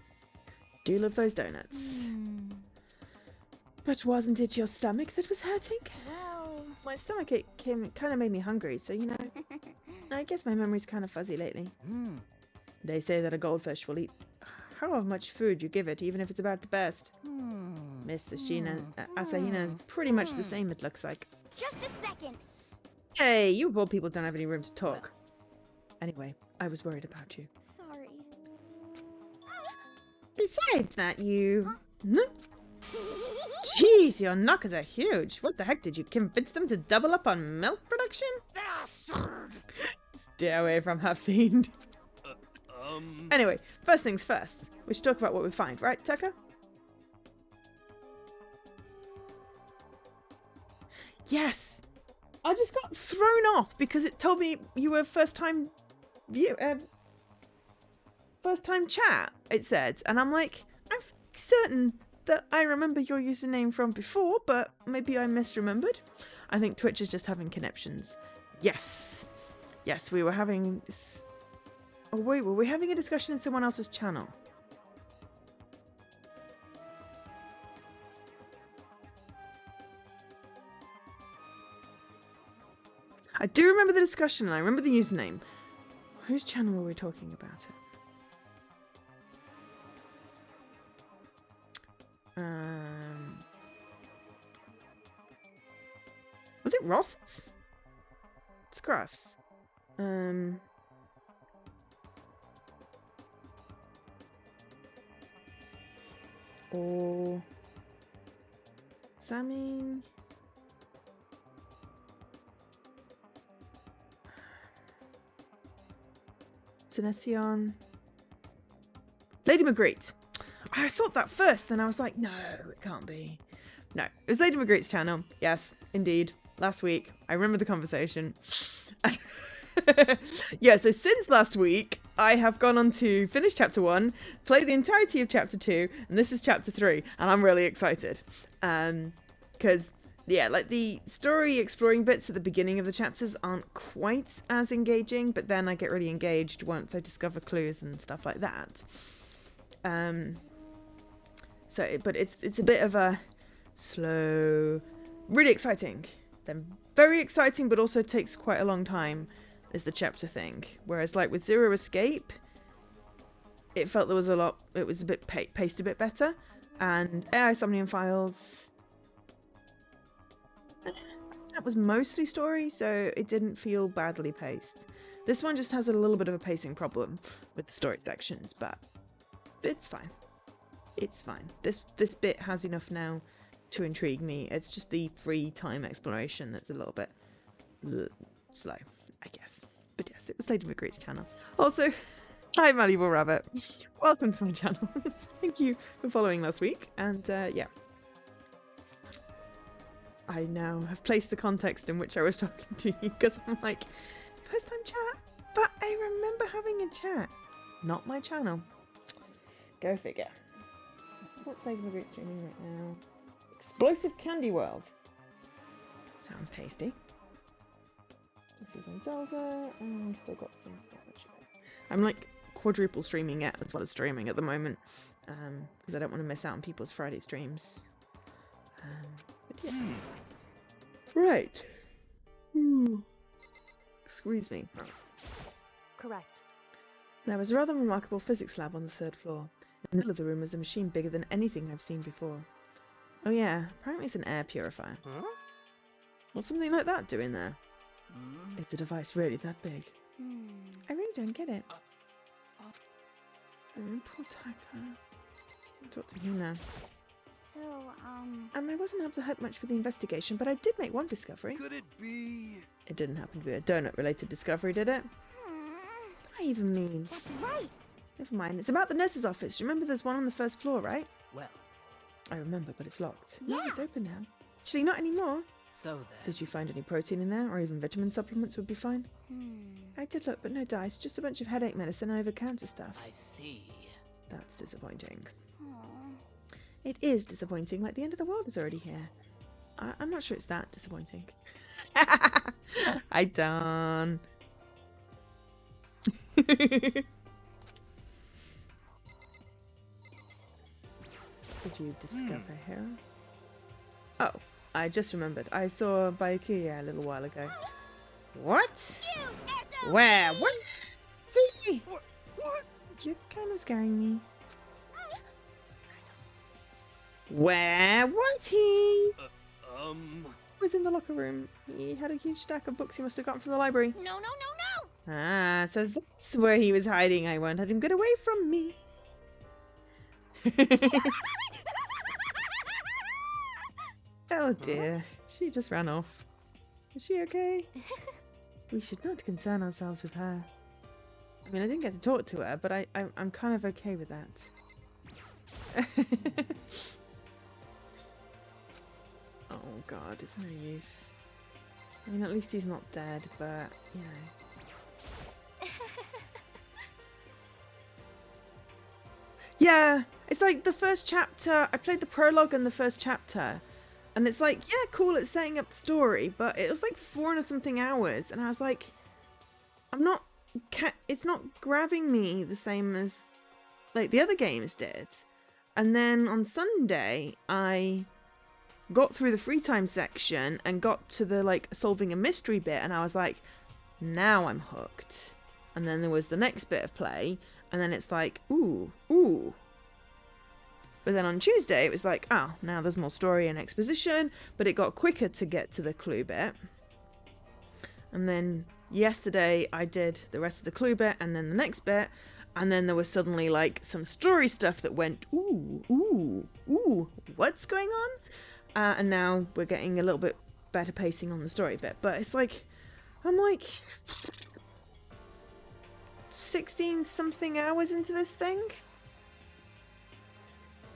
Do love those donuts. But wasn't it your stomach that was hurting? Well, My stomach ache kind of made me hungry, so you know, I guess my memory's kind of fuzzy lately. They say that a goldfish will eat however much food you give it, even if it's about to burst. Miss Asahina is pretty much the same, it looks like. just a second. Hey, you poor people don't have any room to talk. Anyway, I was worried about you. Sorry. Besides that, you... Jeez, your knockers are huge. What the heck, did you convince them to double up on milk production? Bastard! Stay away from her, fiend. Anyway, first things first. We should talk about what we find, right, Tucker? Yes! I just got thrown off because it told me you were first time chat, it said. And I'm like, I'm certain that I remember your username from before, but maybe I misremembered. I think Twitch is just having connections. Yes. Yes, we were having... Oh wait, were we having a discussion in someone else's channel? I do remember the discussion and I remember the username. Whose channel were we talking about it? Was it Ross's? Scruff's. Or Sammy. Tenesion. Lady Magritte. I thought that first, and I was like, no, it can't be. No, it was Lady Magritte's channel. Yes, indeed. Last week. I remember the conversation. Yeah, so since last week, I have gone on to finish chapter 1, play the entirety of chapter 2, and this is chapter 3, and I'm really excited. Because, yeah, like the story exploring bits at the beginning of the chapters aren't quite as engaging, but then I get really engaged once I discover clues and stuff like that. But it's a bit of a slow, really exciting, then very exciting, but also takes quite a long time, is the chapter thing. Whereas like with Zero Escape, it felt there was a lot, it was a bit paced a bit better, and AI Somnium Files, that was mostly story, so it didn't feel badly paced. This one just has a little bit of a pacing problem with the story sections, but it's fine. It's fine. This bit has enough now to intrigue me. It's just the free time exploration that's a little bit slow, I guess. But yes, it was Lady Magritte's channel. Also, hi Malleable Rabbit. Welcome to my channel. Thank you for following last week. And yeah. I now have placed the context in which I was talking to you, because I'm like, first time chat? But I remember having a chat. Not my channel. Go figure. That's what's Lady Magritte streaming right now. Explosive Candy World. Sounds tasty. This is on Zelda, and I've still got some stuff. I'm like quadruple streaming it as well as streaming at the moment, because I don't want to miss out on people's Friday streams. But yeah. Right. Excuse me. Correct. There was a rather remarkable physics lab on the 3rd floor. In the middle of the room was a machine bigger than anything I've seen before. Oh yeah, apparently it's an air purifier. Huh? What's something like that doing there? Is the device really that big? I really don't get it. Poor Taka. I'll talk to him now. So, I wasn't able to help much with the investigation, but I did make one discovery. Could it be? It didn't happen to be a donut-related discovery, did it? What's that even mean? That's right. Never mind. It's about the nurse's office. Remember there's one on the 1st floor, right? Well, I remember, but it's locked. Yeah. No, it's open now. Actually, not anymore. so then. Did you find any protein in there, or even vitamin supplements would be fine? I did look, but no dice. Just a bunch of headache medicine and over-counter stuff. I see. That's disappointing. Aw. It is disappointing. Like, the end of the world is already here. I'm not sure it's that disappointing. I done. Did you discover here? Oh, I just remembered. I saw Byakuya a little while ago. What? Where? What? See? What? You're kind of scaring me. Where was he? Was in the locker room. He had a huge stack of books he must have gotten from the library. No, no, no, no! Ah, so that's where he was hiding. I won't let him get away from me. Oh dear, she just ran off. Is she okay? We should not concern ourselves with her. I mean, I didn't get to talk to her, but I'm kind of okay with that. Oh god, it's no use. I mean, at least he's not dead, but, you know. Yeah, it's like the first chapter, I played the prologue and the first chapter, and it's like, yeah, cool, it's setting up the story, but it was like 4 and something hours, and I was like, it's not grabbing me the same as, like, the other games did. And then on Sunday, I got through the free time section and got to the, like, solving a mystery bit, and I was like, now I'm hooked. And then there was the next bit of play, and then it's like, ooh. But then on Tuesday, it was like, oh, now there's more story and exposition, but it got quicker to get to the clue bit. And then yesterday, I did the rest of the clue bit and then the next bit. And then there was suddenly like some story stuff that went, ooh, what's going on? And now we're getting a little bit better pacing on the story bit. But it's like, I'm like 16 something hours into this thing.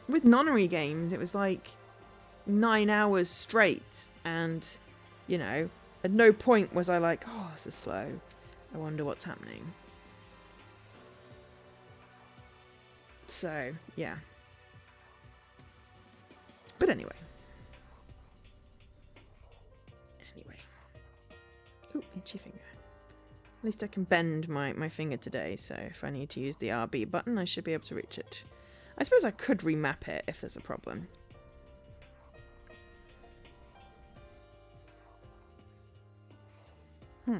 With nonary games, it was like 9 hours straight. And, you know, at no point was I like, oh, this is slow. I wonder what's happening. So, yeah. But anyway. Ooh, itchy finger. At least I can bend my finger today, so if I need to use the RB button, I should be able to reach it. I suppose I could remap it if there's a problem. Oh,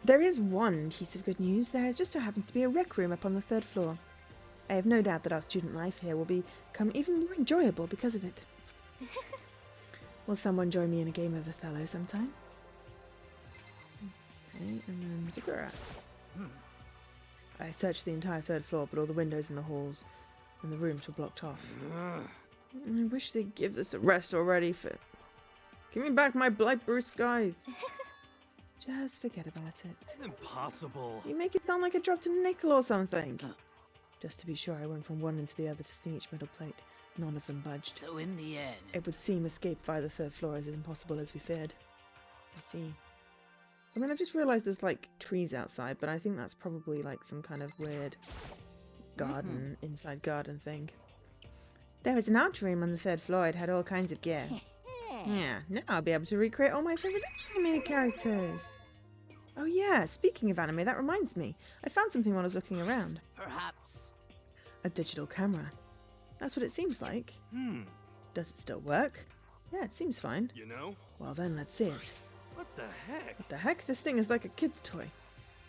there is one piece of good news. There just so happens to be a rec room up on the 3rd floor. I have no doubt that our student life here will become even more enjoyable because of it. Will someone join me in a game of Othello sometime? Okay, and then Zagura. I searched the entire 3rd floor, but all the windows in the halls and the rooms were blocked off. I wish they'd give this a rest already. Give me back my blight blue skies. Just forget about it. Impossible. You make it sound like I dropped a nickel or something. Just to be sure, I went from one into the other to steal each metal plate. None of them budged. So in the end... It would seem escape via the 3rd floor is as impossible as we feared. I see. I mean, I've just realised there's, like, trees outside, but I think that's probably, like, some kind of weird garden, inside garden thing. There was an art room on the 3rd floor. It had all kinds of gear. Yeah, now I'll be able to recreate all my favourite anime characters. Oh yeah, speaking of anime, that reminds me. I found something while I was looking around. Perhaps. A digital camera. That's what it seems like. Does it still work? Yeah, it seems fine. You know? Well then, let's see it. What the heck? What the heck? This thing is like a kid's toy.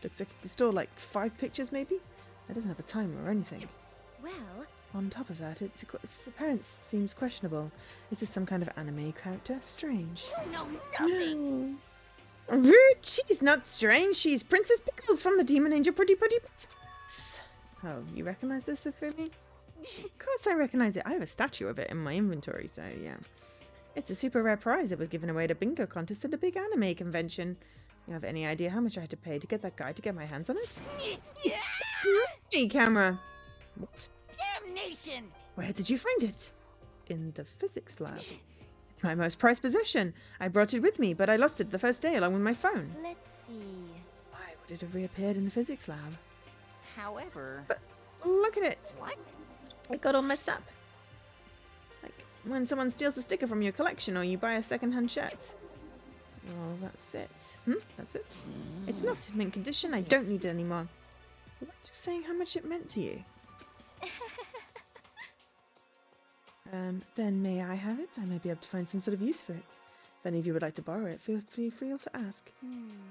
Looks like it can store like 5 pictures maybe? It doesn't have a timer or anything. Well, On top of that, its appearance seems questionable. Is this some kind of anime character? Strange. you know nothing. Rude! She's not strange. She's Princess Pickles from the Demon Angel Pretty Princess. Oh, you recognize this, Safumi? Of course I recognize it. I have a statue of it in my inventory, so yeah. It's a super rare prize that was given away at a bingo contest at a big anime convention. You have any idea how much I had to pay to get that guy to get my hands on it? It's my camera. What? Damnation! Where did you find it? In the physics lab. It's my most prized possession. I brought it with me, but I lost it the first day along with my phone. Let's see. Why would it have reappeared in the physics lab? However... But look at it. What? It got all messed up. Like when someone steals a sticker from your collection or you buy a second-hand shirt. Well, that's it. That's it? It's not in mint condition. I don't need it anymore. I'm just saying how much it meant to you. Then may I have it? I may be able to find some sort of use for it. If any of you would like to borrow it, feel free to ask.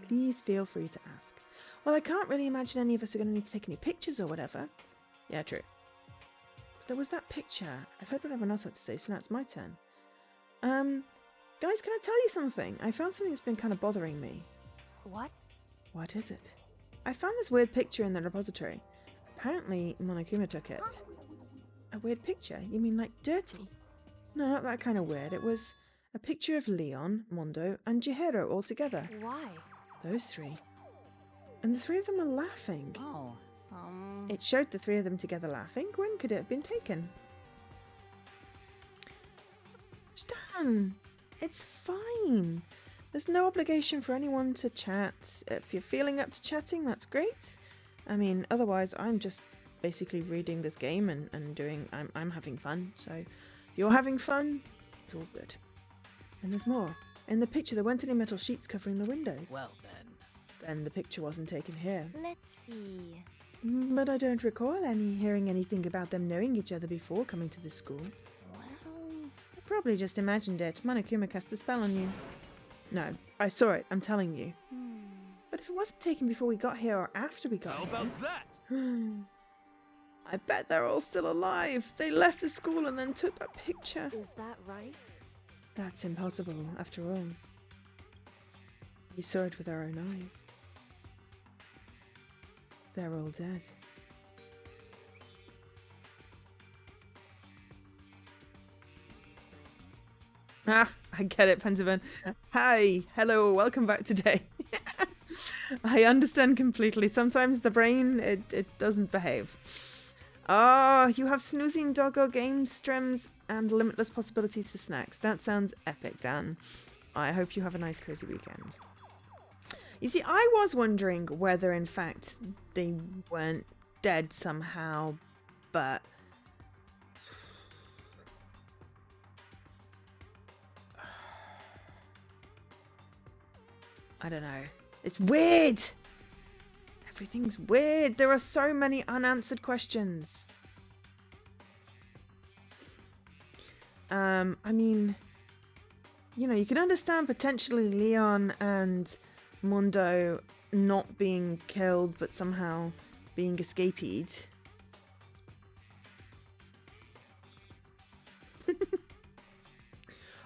Please feel free to ask. Well, I can't really imagine any of us are going to need to take any pictures or whatever. Yeah, true. But there was that picture. I've heard what everyone else had to say, so now it's my turn. Guys, can I tell you something? I found something that's been kind of bothering me. What? What is it? I found this weird picture in the repository. Apparently, Monokuma took it. A weird picture? You mean like dirty? No, not that kind of weird. It was a picture of Leon, Mondo, and Chihiro all together. Why? Those three. And the three of them are laughing. Oh, It showed the three of them together laughing. When could it have been taken? Stan! It's fine. There's no obligation for anyone to chat. If you're feeling up to chatting, that's great. I mean, otherwise, I'm just basically reading this game and doing... I'm having fun, so you're having fun, it's all good. And there's more. In the picture, there weren't any metal sheets covering the windows. well then. Then the picture wasn't taken here. Let's see. But I don't recall hearing anything about them knowing each other before coming to this school. Well, I probably just imagined it. Monokuma cast a spell on you. No, I saw it, I'm telling you. But if it wasn't taken before we got here or after we got How here... about that? I bet they're all still alive. They left the school and then took that picture. Is that right? That's impossible, after all. We saw it with our own eyes. They're all dead. Ah, I get it, Pensivan. Hi, hello, welcome back today. I understand completely. Sometimes the brain, it doesn't behave. Oh, you have snoozing doggo game streams and limitless possibilities for snacks. That sounds epic, Dan. I hope you have a nice cozy weekend. You see, I was wondering whether in fact they weren't dead somehow, but I don't know. It's weird. Everything's weird. There are so many unanswered questions. I mean, you know, you can understand potentially Leon and Mundo not being killed, but somehow being escapeed.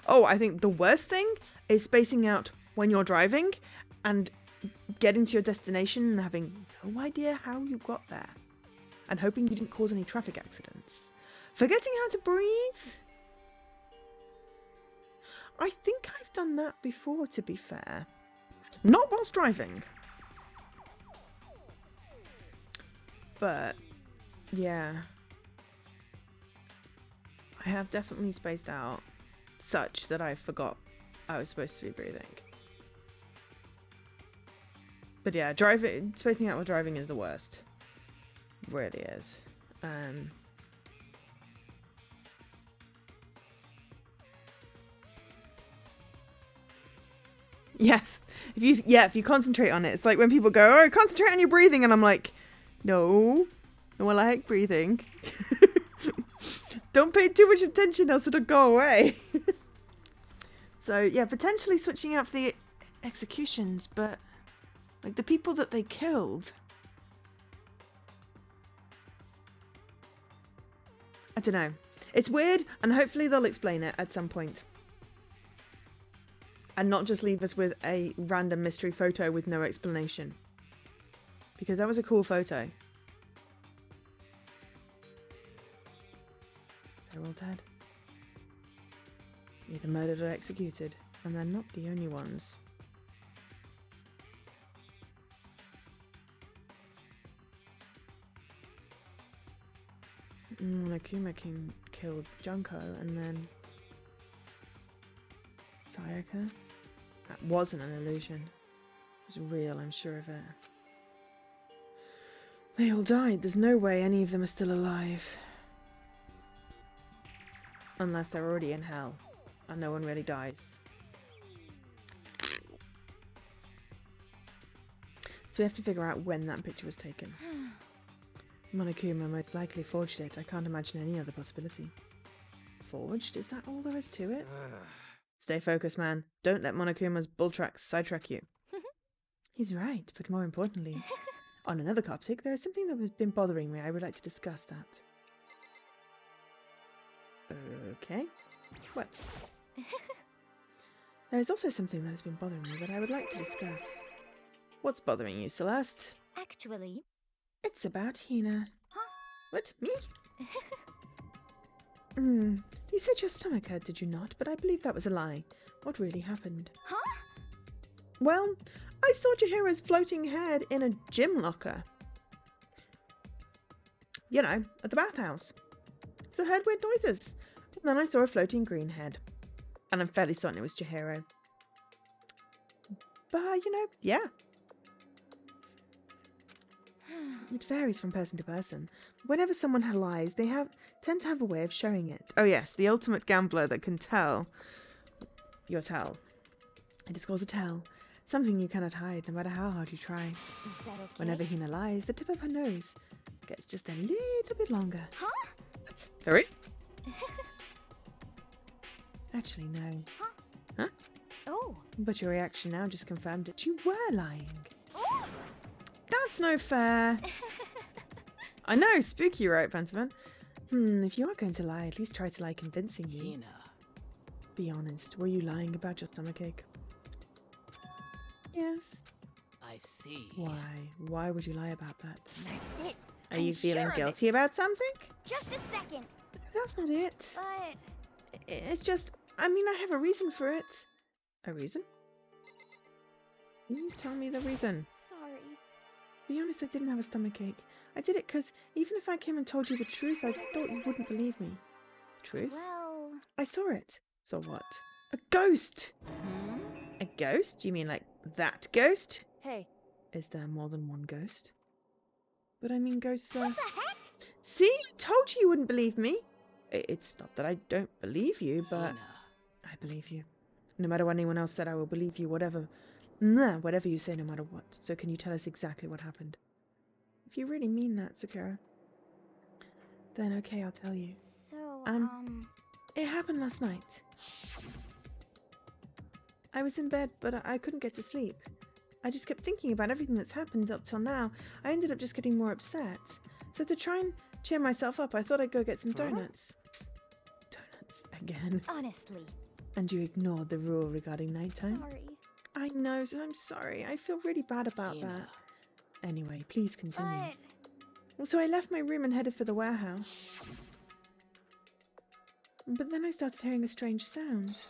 Oh, I think the worst thing is spacing out when you're driving and getting to your destination and having no idea how you got there. And hoping you didn't cause any traffic accidents. Forgetting how to breathe? I think I've done that before, to be fair. Not whilst driving. But, yeah. I have definitely spaced out such that I forgot I was supposed to be breathing. But yeah, spacing out while driving is the worst. Really is. Yes. If you concentrate on it, it's like when people go, "Oh, concentrate on your breathing," and I'm like, no, I like breathing. Don't pay too much attention, else it'll go away. So yeah, potentially switching out for the executions, but like the people that they killed, I don't know. It's weird, and hopefully they'll explain it at some point. And not just leave us with a random mystery photo with no explanation. Because that was a cool photo. They're all dead. Either murdered or executed. And they're not the only ones. Akuma killed Junko and then Sayaka. That wasn't an illusion. It was real, I'm sure of it. They all died. There's no way any of them are still alive. Unless they're already in hell. And no one really dies. So we have to figure out when that picture was taken. Monokuma most likely forged it. I can't imagine any other possibility. Forged? Is that all there is to it? Stay focused, man. Don't let Monokuma's bull tracks sidetrack you. He's right, but more importantly, on another Coptic, there is something that has been bothering me. I would like to discuss that. Okay. What? There is also something that has been bothering me that I would like to discuss. What's bothering you, Celeste? Actually, It's about Hina. Huh? What? Me? You said your stomach hurt, did you not? But I believe that was a lie. What really happened? Huh? Well, I saw Jahiro's floating head in a gym locker. You know, at the bathhouse. So I heard weird noises. And then I saw a floating green head. And I'm fairly certain it was Chihiro. But, you know, yeah. It varies from person to person. Whenever someone lies, they tend to have a way of showing it. Oh yes, the ultimate gambler that can tell your tell. It is called a tell. Something you cannot hide, no matter how hard you try. Is that okay? Whenever Hina lies, the tip of her nose gets just a little bit longer. Huh? What? For real? Actually, no. Huh? Oh. But your reaction now just confirmed that you were lying. Oh. That's no fair. I know, spooky, right, Phantom? If you are going to lie, at least try to lie convincingly. Hina. Be honest, were you lying about your stomachache? Yes. I see. Why? Why would you lie about that? That's it. Are I'm you feeling sure of guilty it. about something? Just a second. That's not it. But It's just, I mean, I have a reason for it. A reason? Please tell me the reason. sorry. Be honest, I didn't have a stomachache. I did it because even if I came and told you the truth, I thought you wouldn't believe me. Truth? Well, I saw it. Saw what? A ghost! Hmm? A ghost? You mean like that ghost? Hey, Is there more than one ghost? But I mean ghosts are... what the heck? See? I told you wouldn't believe me. It's not that I don't believe you, but... Hina. I believe you. No matter what anyone else said, I will believe you, whatever. Nah, whatever you say, no matter what. So can you tell us exactly what happened? If you really mean that, Sakura, then okay, I'll tell you. So, It happened last night. I was in bed, but I couldn't get to sleep. I just kept thinking about everything that's happened up till now. I ended up just getting more upset. So to try and cheer myself up, I thought I'd go get some donuts. Donuts again. honestly, And you ignored the rule regarding nighttime? sorry. I know, so I'm sorry. I feel really bad about Hina. that. Anyway, please continue. But Well, so I left my room and headed for the warehouse. But then I started hearing a strange sound.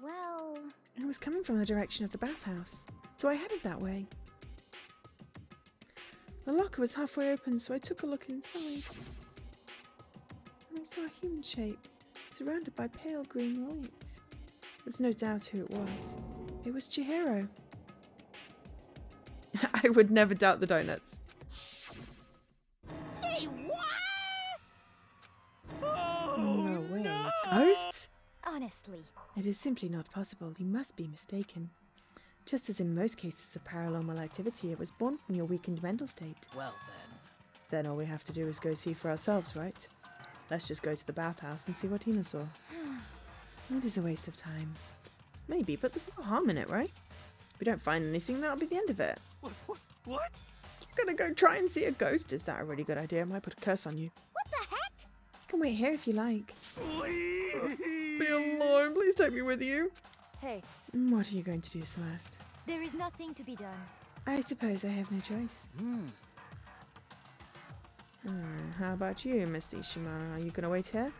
well, It was coming from the direction of the bathhouse, so I headed that way. The locker was halfway open, so I took a look inside. And I saw a human shape, surrounded by pale green light. There's no doubt who it was. It was Chihiro. I would never doubt the donuts. Say what? Oh, No way. no! Ghosts? honestly, It is simply not possible. You must be mistaken. Just as in most cases of paranormal activity, it was born from your weakened mental state. Well then. Then all we have to do is go see for ourselves, right? Let's just go to the bathhouse and see what Hina saw. It is a waste of time. Maybe, but there's no harm in it, right? If we don't find anything, that'll be the end of it. What? What? You're gonna go try and see a ghost? Is that a really good idea? I might put a curse on you. what the heck? You can wait here if you like. Please! Be alone. Please take me with you. hey, What are you going to do, Celeste? There is nothing to be done. I suppose I have no choice. Hmm. How about you, Mr. Ishimara? Are you gonna wait here?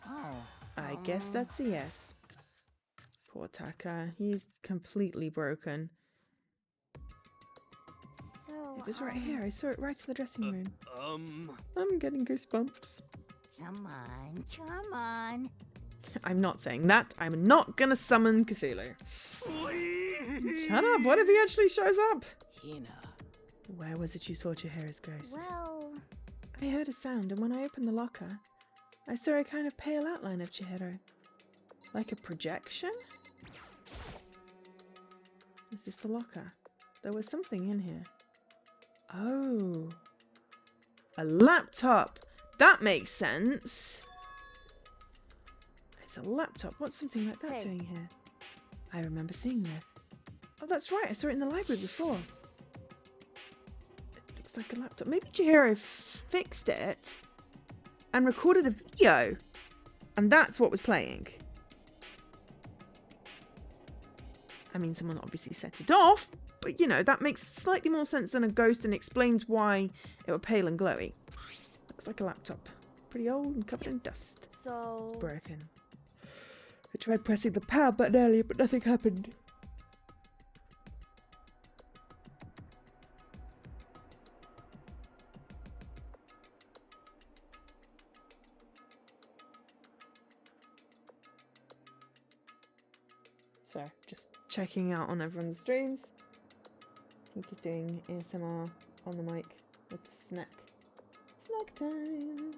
Oh. I guess that's a yes. Poor Taka. He's completely broken. So, It was right here. I saw it right in the dressing room. Um, I'm getting goosebumps. Come on. Come on. I'm not saying that. I'm not gonna summon Cthulhu. please! Shut up. What if he actually shows up? Hina. Where was it you saw Chihira's ghost? well, I heard a sound, and when I opened the locker, I saw a kind of pale outline of Chihiro. Like a projection? Is this the locker? There was something in here. Oh. A laptop! That makes sense! It's a laptop. What's something like that Hey. doing here? I remember seeing this. Oh, that's right. I saw it in the library before. It looks like a laptop. Maybe Chihiro fixed it and recorded a video. And that's what was playing. I mean, someone obviously set it off, but you know, that makes slightly more sense than a ghost and explains why it were pale and glowy. Looks like a laptop. Pretty old and covered in dust. so... It's broken. I tried pressing the power button earlier, but nothing happened. So, just checking out on everyone's streams. I think he's doing ASMR on the mic with Snack. Snack time!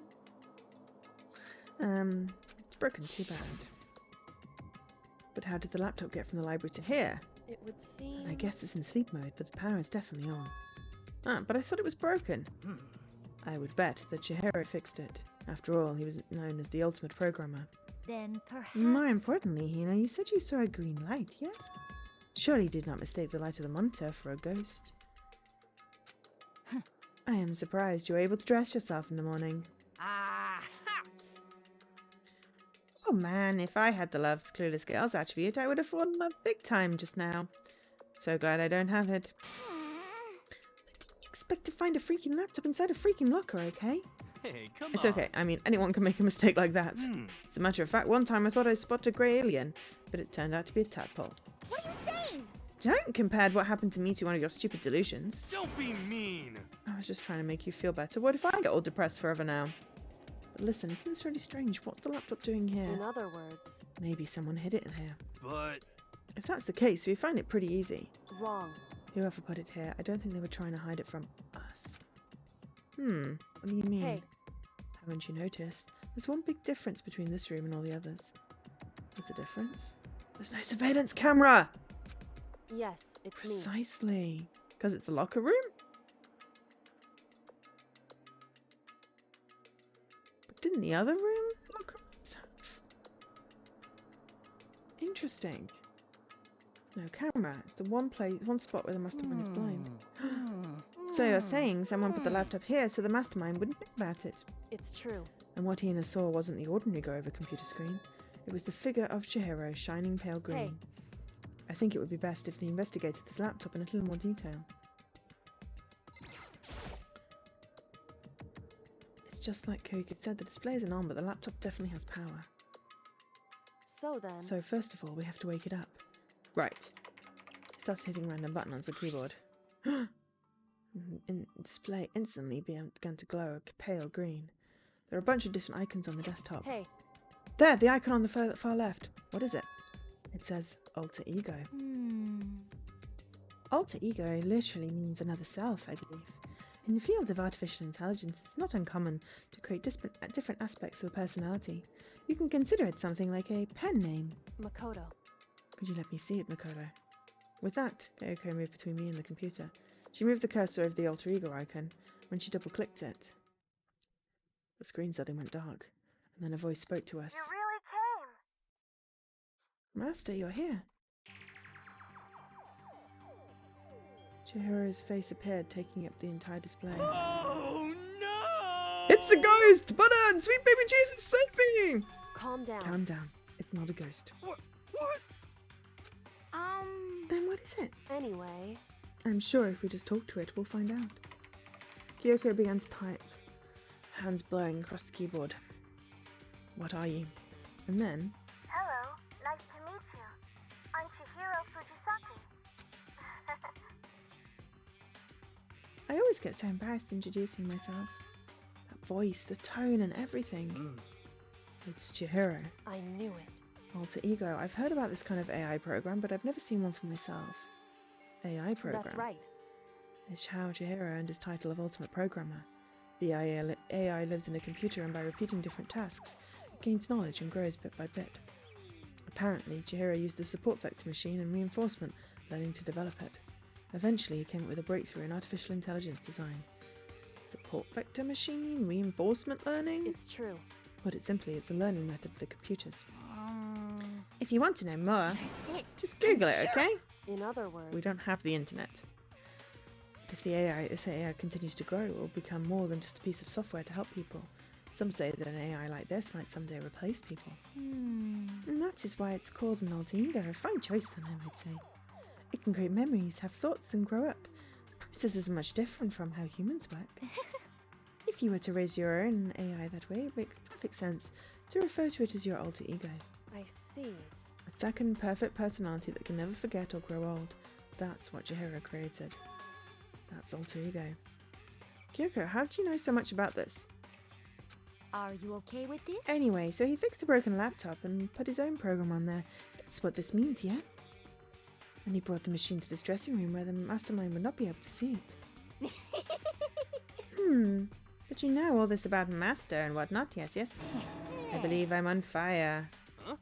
It's broken, too bad. But how did the laptop get from the library to here? It would seem... I guess it's in sleep mode, but the power is definitely on. Ah, but I thought it was broken. Hmm. I would bet that Chihiro fixed it. After all, he was known as the ultimate programmer. then perhaps. More importantly, Hina, you said you saw a green light, yes? Surely you did not mistake the light of the monitor for a ghost. I am surprised you were able to dress yourself in the morning. Ah! Oh man, if I had the love's clueless girls attribute, I would have fallen in love big time just now. So glad I don't have it. I didn't expect to find a freaking laptop inside a freaking locker, okay? Hey, come It's on. okay. I mean, anyone can make a mistake like that. Hmm. As a matter of fact, one time I thought I spotted a grey alien, but it turned out to be a tadpole. What are you saying? Don't compare what happened to me to one of your stupid delusions. Don't be mean. I was just trying to make you feel better. What if I get all depressed forever now? But listen, isn't this really strange? What's the laptop doing here? In other words, Maybe someone hid it in here. But If that's the case, we find it pretty easy. wrong. Whoever put it here, I don't think they were trying to hide it from us. What do you mean? Hey, Haven't you noticed? There's one big difference between this room and all the others. What's the difference? There's no surveillance camera! yes, it's me. Precisely. Because it's a locker room? But didn't the other locker rooms have? Interesting. There's no camera. It's the one spot where the mastermind is blind. So you're saying someone put the laptop here so the mastermind wouldn't know about it? It's true. And what Ina saw wasn't the ordinary go-over computer screen. It was the figure of Chihiro, shining pale green. Hey. I think it would be best if they investigated this laptop in a little more detail. It's just like Koki said, the display isn't on, but the laptop definitely has power. So then, So first of all, we have to wake it up. Right. He started hitting random buttons on the keyboard. The display instantly began to glow a pale green. There are a bunch of different icons on the desktop. hey, There, the icon on the far left. What is it? It says alter ego. Alter ego literally means another self, I believe. In the field of artificial intelligence, it's not uncommon to create different aspects of a personality. You can consider it something like a pen name. Makoto. Could you let me see it, Makoto? With that, Kyoko moved between me and the computer. She moved the cursor over the alter ego icon. When she double-clicked it, the screen suddenly went dark, and then a voice spoke to us. You really came! Master, you're here. Chihiro's face appeared, taking up the entire display. oh no! It's a ghost! Button! Sweet baby Jesus, save me! Calm down. Calm down. It's not a ghost. What? Then what is it? Anyway, I'm sure if we just talk to it, we'll find out. Kyoko began to type, hands blowing across the keyboard. What are you? And then, Hello, nice to meet you. I'm Chihiro Fujisaki. I always get so embarrassed introducing myself. That voice, the tone and everything. It's Chihiro. I knew it. Alter ego. I've heard about this kind of AI program, but I've never seen one for myself. AI program. That's right. It's how Chihiro earned his title of Ultimate Programmer. The AI lives in a computer, and by repeating different tasks, it gains knowledge and grows bit by bit. Apparently, Chihiro used the support vector machine and reinforcement learning to develop it. Eventually, he came up with a breakthrough in artificial intelligence design. Support vector machine? Reinforcement learning? It's true. Put it simply, it's a learning method for computers. If you want to know more, That's it. just Google it, okay? In other words, We don't have the internet. But if this AI continues to grow, it will become more than just a piece of software to help people. Some say that an AI like this might someday replace people. And that is why it's called an alter ego. A fine choice, then, I might say. It can create memories, have thoughts, and grow up. The process isn't much different from how humans work. If you were to raise your own AI that way, it would make perfect sense to refer to it as your alter ego. I see. A second perfect personality that can never forget or grow old. That's what Chihiro created. That's alter ego. Kyoko, how do you know so much about this? Are you okay with this? Anyway, so he fixed a broken laptop and put his own program on there. That's what this means, yes? And he brought the machine to this dressing room where the mastermind would not be able to see it. But you know all this about Master and whatnot, yes? I believe I'm on fire. Huh?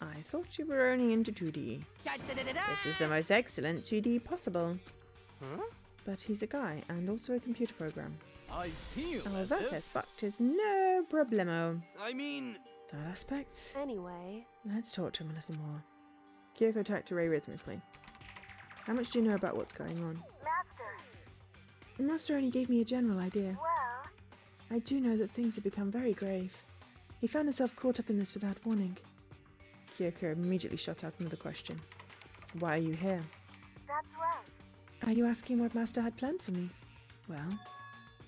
I thought you were only into 2D. This is the most excellent 2D possible. Huh? But he's a guy and also a computer program. I see you. Oh, that aspect is no problemo. I mean, That aspect? Anyway, Let's talk to him a little more. Kyoko talked to Ray rhythmically. How much do you know about what's going on? Master, The Master only gave me a general idea. well, I do know that things have become very grave. He found himself caught up in this without warning. Kyoko immediately shot out another question. Why are you here? that's right. Are you asking what Master had planned for me? Well,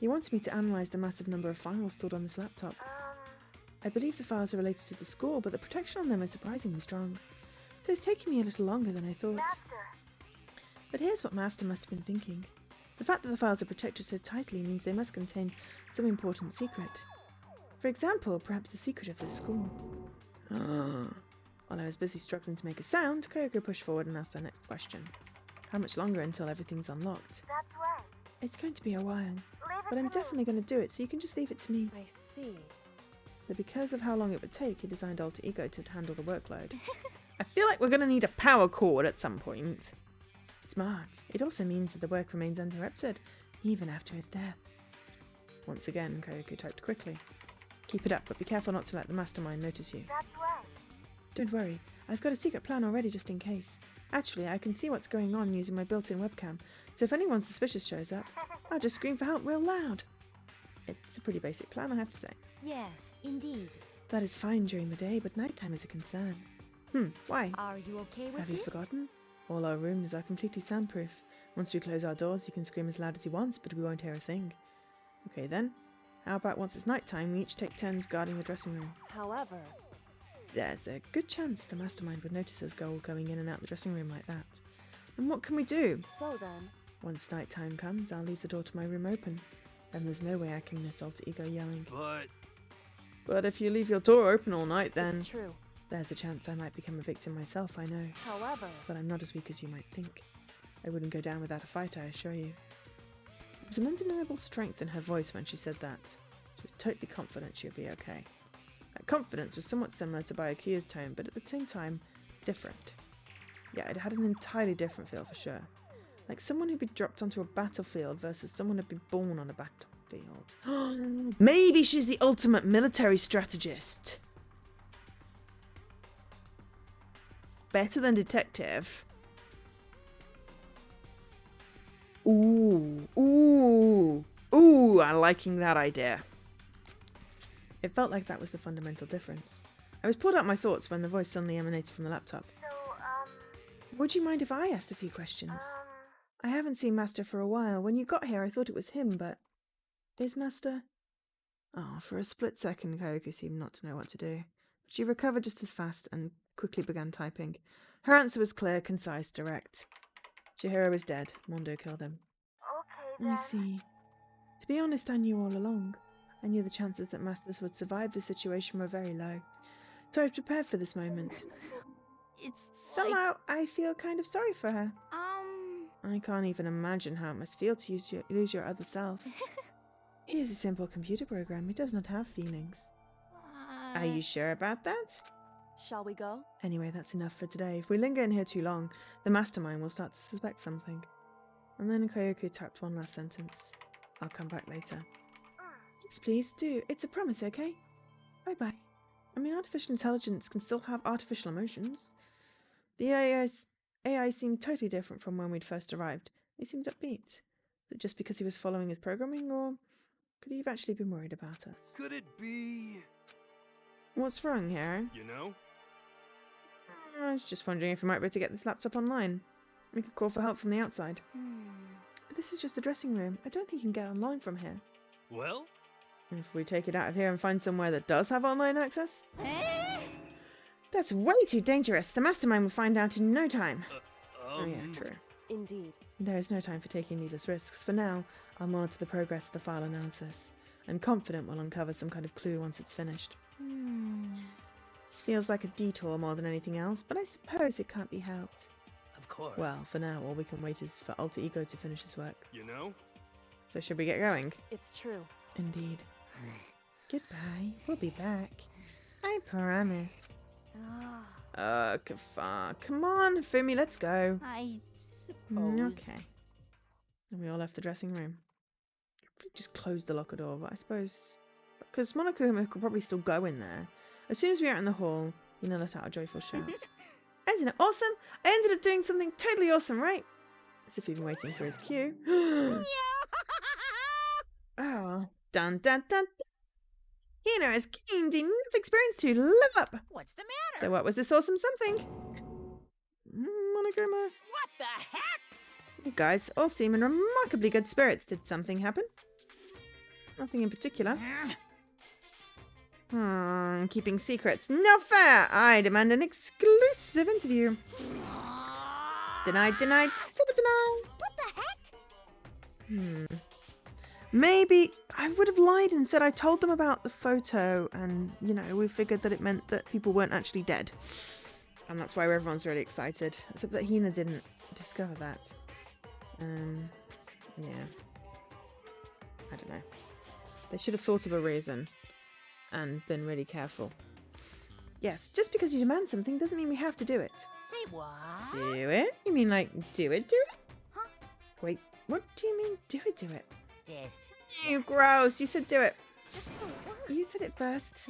he wanted me to analyze the massive number of files stored on this laptop. I believe the files are related to the school, but the protection on them is surprisingly strong. So it's taking me a little longer than I thought. Master, But here's what Master must have been thinking. The fact that the files are protected so tightly means they must contain some important secret. For example, perhaps the secret of the school. While I was busy struggling to make a sound, Kyoko pushed forward and asked our next question. How much longer until everything's unlocked? that's right. It's going to be a while, Leave it but I'm to me. definitely going to do it, so you can just leave it to me. I see. But because of how long it would take, he designed Alter Ego to handle the workload. I feel like we're going to need a power cord at some point. Smart. It also means that the work remains uninterrupted, even after his death. Once again, Kyoko typed quickly. Keep it up, but be careful not to let the mastermind notice you. That's right. Don't worry, I've got a secret plan already just in case. Actually, I can see what's going on using my built-in webcam, so if anyone suspicious shows up, I'll just scream for help real loud. It's a pretty basic plan, I have to say. Yes, indeed. That is fine during the day, but nighttime is a concern. Why? Are you okay with Have this? you forgotten? All our rooms are completely soundproof. Once we close our doors, you can scream as loud as you want, but we won't hear a thing. Okay then. How about once it's nighttime, we each take turns guarding the dressing room? However, There's a good chance the mastermind would notice us going in and out the dressing room like that. And what can we do? so then, Once nighttime comes, I'll leave the door to my room open. Then there's no way I can miss Alter Ego yelling. But if you leave your door open all night, then it's true. there's a chance I might become a victim myself, I know. However, But I'm not as weak as you might think. I wouldn't go down without a fight, I assure you. There was an undeniable strength in her voice when she said that. She was totally confident she'd be okay. That confidence was somewhat similar to Byakuya's tone, but at the same time, different. Yeah, it had an entirely different feel for sure. Like someone who'd be dropped onto a battlefield versus someone who'd be born on a battlefield. Maybe she's the ultimate military strategist. Better than detective. Ooh, I'm liking that idea. It felt like that was the fundamental difference. I was pulled out my thoughts when the voice suddenly emanated from the laptop. So, Would you mind if I asked a few questions? I haven't seen Master for a while. When you got here, I thought it was him, but... Is Master? Oh, for a split second, Kyoko seemed not to know what to do. But she recovered just as fast and quickly began typing. Her answer was clear, concise, direct. Chihiro is dead. Mondo killed him. okay then. I see. To be honest, I knew all along. I knew the chances that Masters would survive the situation were very low. So I was prepared for this moment. It's Somehow, I feel kind of sorry for her. I can't even imagine how it must feel to lose your other self. He is a simple computer program. He does not have feelings. Are you sure about that? shall we go? Anyway, that's enough for today. If we linger in here too long, the mastermind will start to suspect something. And then Kyoko tapped one last sentence. I'll come back later. Yes, please do. It's a promise, okay? Bye-bye. I mean, artificial intelligence can still have artificial emotions. The AI seemed totally different from when we'd first arrived. They seemed upbeat. Is it just because he was following his programming, or could he have actually been worried about us? Could it be, What's wrong here? you know? I was just wondering if we might be able to get this laptop online. We could call for help from the outside. But this is just a dressing room. I don't think you can get online from here. Well, If we take it out of here and find somewhere that does have online access? That's way too dangerous. The mastermind will find out in no time. Oh yeah, true. Indeed. There is no time for taking needless risks. For now, I'll monitor the progress of the file analysis. I'm confident we'll uncover some kind of clue once it's finished. This feels like a detour more than anything else, but I suppose it can't be helped. of course. Well, for now, all we can wait is for Alter Ego to finish his work. you know? So should we get going? It's true. Indeed. Goodbye. We'll be back. I promise. Kafar. Come on, Fumi, let's go. I suppose. Okay. And we all left the dressing room. We just closed the locker door, but I suppose... Because Monokuma could probably still go in there. As soon as we were out in the hall, Yuna let out a joyful shout. Isn't it awesome? I ended up doing something totally awesome, right? as if he'd been waiting for his cue. Oh, dun dun dun. Hina has gained enough experience to level up. What's the matter? So what was this awesome something? Monogramma. What the heck? You guys all seem in remarkably good spirits. Did something happen? Nothing in particular. Keeping secrets. No fair! I demand an exclusive interview. Denied, denied, super denied. What the heck? Maybe I would have lied and said I told them about the photo and, you know, we figured that it meant that people weren't actually dead. And that's why everyone's really excited. Except that Hina didn't discover that. Yeah. I don't know. They should have thought of a reason and been really careful. Yes, just because you demand something doesn't mean we have to do it. Say what? Do it? You mean like, do it, do it? Huh? Wait, what do you mean, do it, do it? This. You gross, you said do it. Just the worst. You said it first.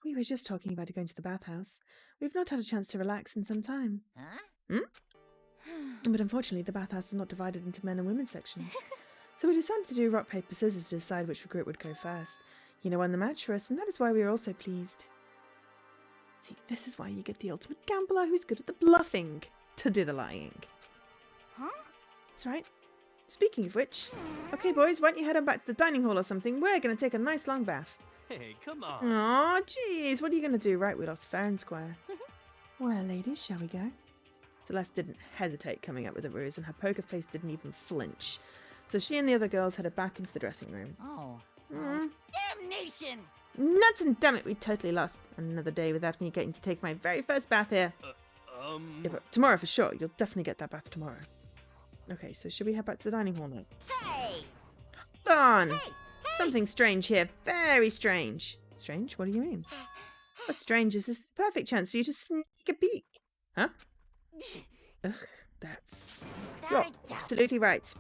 We were just talking about going to the bathhouse. We've not had a chance to relax in some time. Huh? But unfortunately, the bathhouse is not divided into men and women sections. So we decided to do rock, paper, scissors to decide which recruit would go first. You won the match for us, and that is why we are also pleased. See, this is why you get the ultimate gambler who's good at the bluffing to do the lying. Huh? That's right. Speaking of which, okay boys, why don't you head on back to the dining hall or something? We're going to take a nice long bath. Hey, come on. Aw, jeez, what are you going to do? Right, we lost fair and square. Well, ladies, shall we go? Celeste didn't hesitate coming up with a ruse, and her poker face didn't even flinch. So she and the other girls headed back into the dressing room. Oh. Mm. Damnation! Nuts and damn it, we totally lost. Another day without me getting to take my very first bath here. Yeah, but tomorrow for sure. You'll definitely get that bath tomorrow. Okay, so should we head back to the dining hall now? Hey! Hold on! Hey! Something strange here. Very strange. Strange? What do you mean? What's strange is this is the perfect chance for you to sneak a peek. Huh? Ugh, that's... You're absolutely right.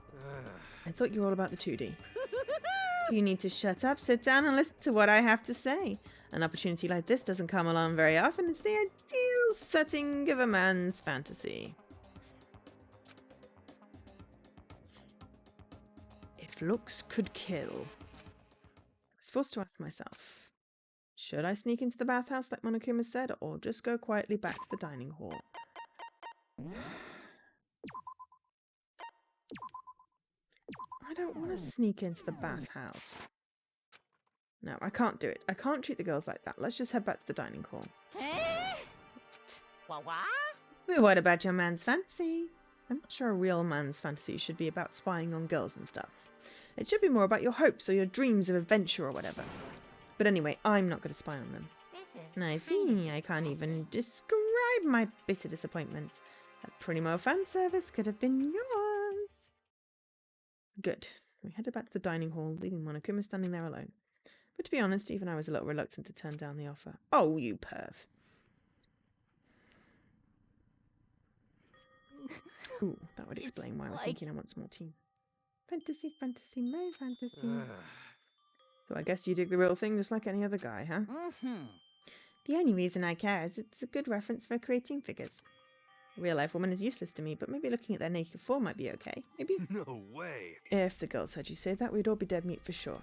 I thought you were all about the 2D. You need to shut up, sit down, and listen to what I have to say. An opportunity like this doesn't come along very often. It's the ideal setting of a man's fantasy. If looks could kill. I was forced to ask myself, should I sneak into the bathhouse like Monokuma said, or just go quietly back to the dining hall? I don't want to sneak into the bathhouse. No, I can't do it. I can't treat the girls like that. Let's just head back to the dining hall. What? Well, what about your man's fantasy? I'm not sure a real man's fantasy should be about spying on girls and stuff. It should be more about your hopes or your dreams of adventure or whatever. But anyway, I'm not going to spy on them. This is I see. I can't even describe my bitter disappointment. That primo fan service could have been yours. Good. We headed back to the dining hall, leaving Monokuma standing there alone. But to be honest, even I was a little reluctant to turn down the offer. Oh, you perv. Ooh, that would explain why I was thinking I want some more tea. Fantasy, fantasy, my fantasy. So I guess you dig the real thing just like any other guy, huh? The only reason I care is it's a good reference for creating figures. A real-life woman is useless to me, but maybe looking at their naked form might be okay. Maybe. No way. If the girls heard you say that, we'd all be dead meat for sure.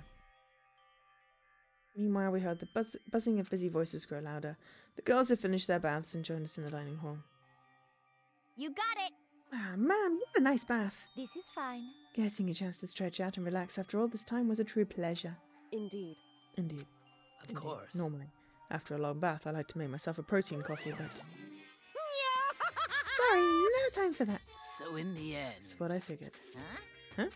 Meanwhile, we heard the buzzing of busy voices grow louder. The girls had finished their baths and joined us in the dining hall. You got it. Ah, man, what a nice bath. This is fine. Getting a chance to stretch out and relax after all this time was a true pleasure. Indeed. Indeed. Of Indeed. course. Normally, after a long bath, I like to make myself a protein coffee, but... Sorry, no time for that. So in the end. That's what I figured. Huh?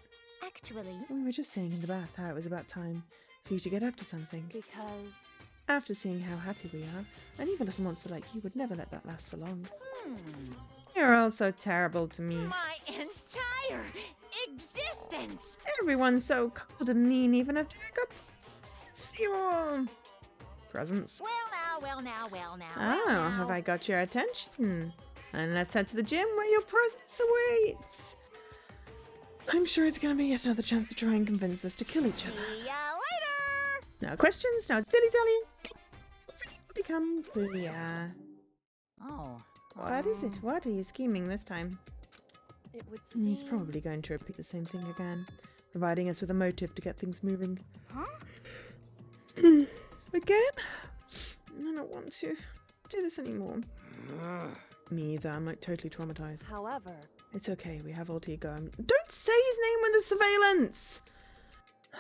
Actually, We were just saying in the bath how it was about time for you to get up to something. Because After seeing how happy we are, an evil little monster like you would never let that last for long. You're all so terrible to me. My entire existence! Everyone's so cold and mean, even after I got presents for you all. Presents? Well now. Oh, have I got your attention? And let's head to the gym where your presents await. I'm sure it's going to be yet another chance to try and convince us to kill each other. See ya later! No questions, no dilly-dally. Everything will become clear. Oh. What is it? What are you scheming this time? It would And he's seem... probably going to repeat the same thing again, providing us with a motive to get things moving. Huh? Again? I don't want to do this anymore. Ugh. Me either. I'm like totally traumatized. However, It's okay. We have Altigo. Don't say his name with the surveillance! I'm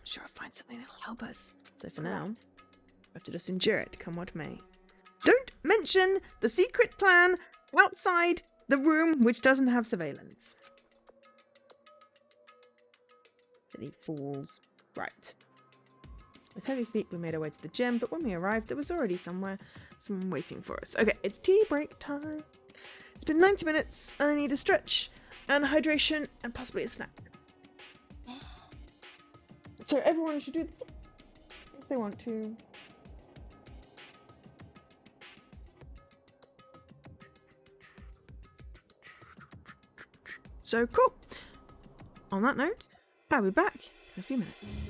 sure I'll find something that'll help us. So for now, correct. we have to just endure it, come what may. Don't mention the secret plan outside the room which doesn't have surveillance. Silly fools. Right. With heavy feet, we made our way to the gym, but when we arrived, there was already someone waiting for us. Okay, it's tea break time. It's been 90 minutes, and I need a stretch, and hydration, and possibly a snack. So everyone should do this if they want to. So cool. On that note, I'll be back in a few minutes.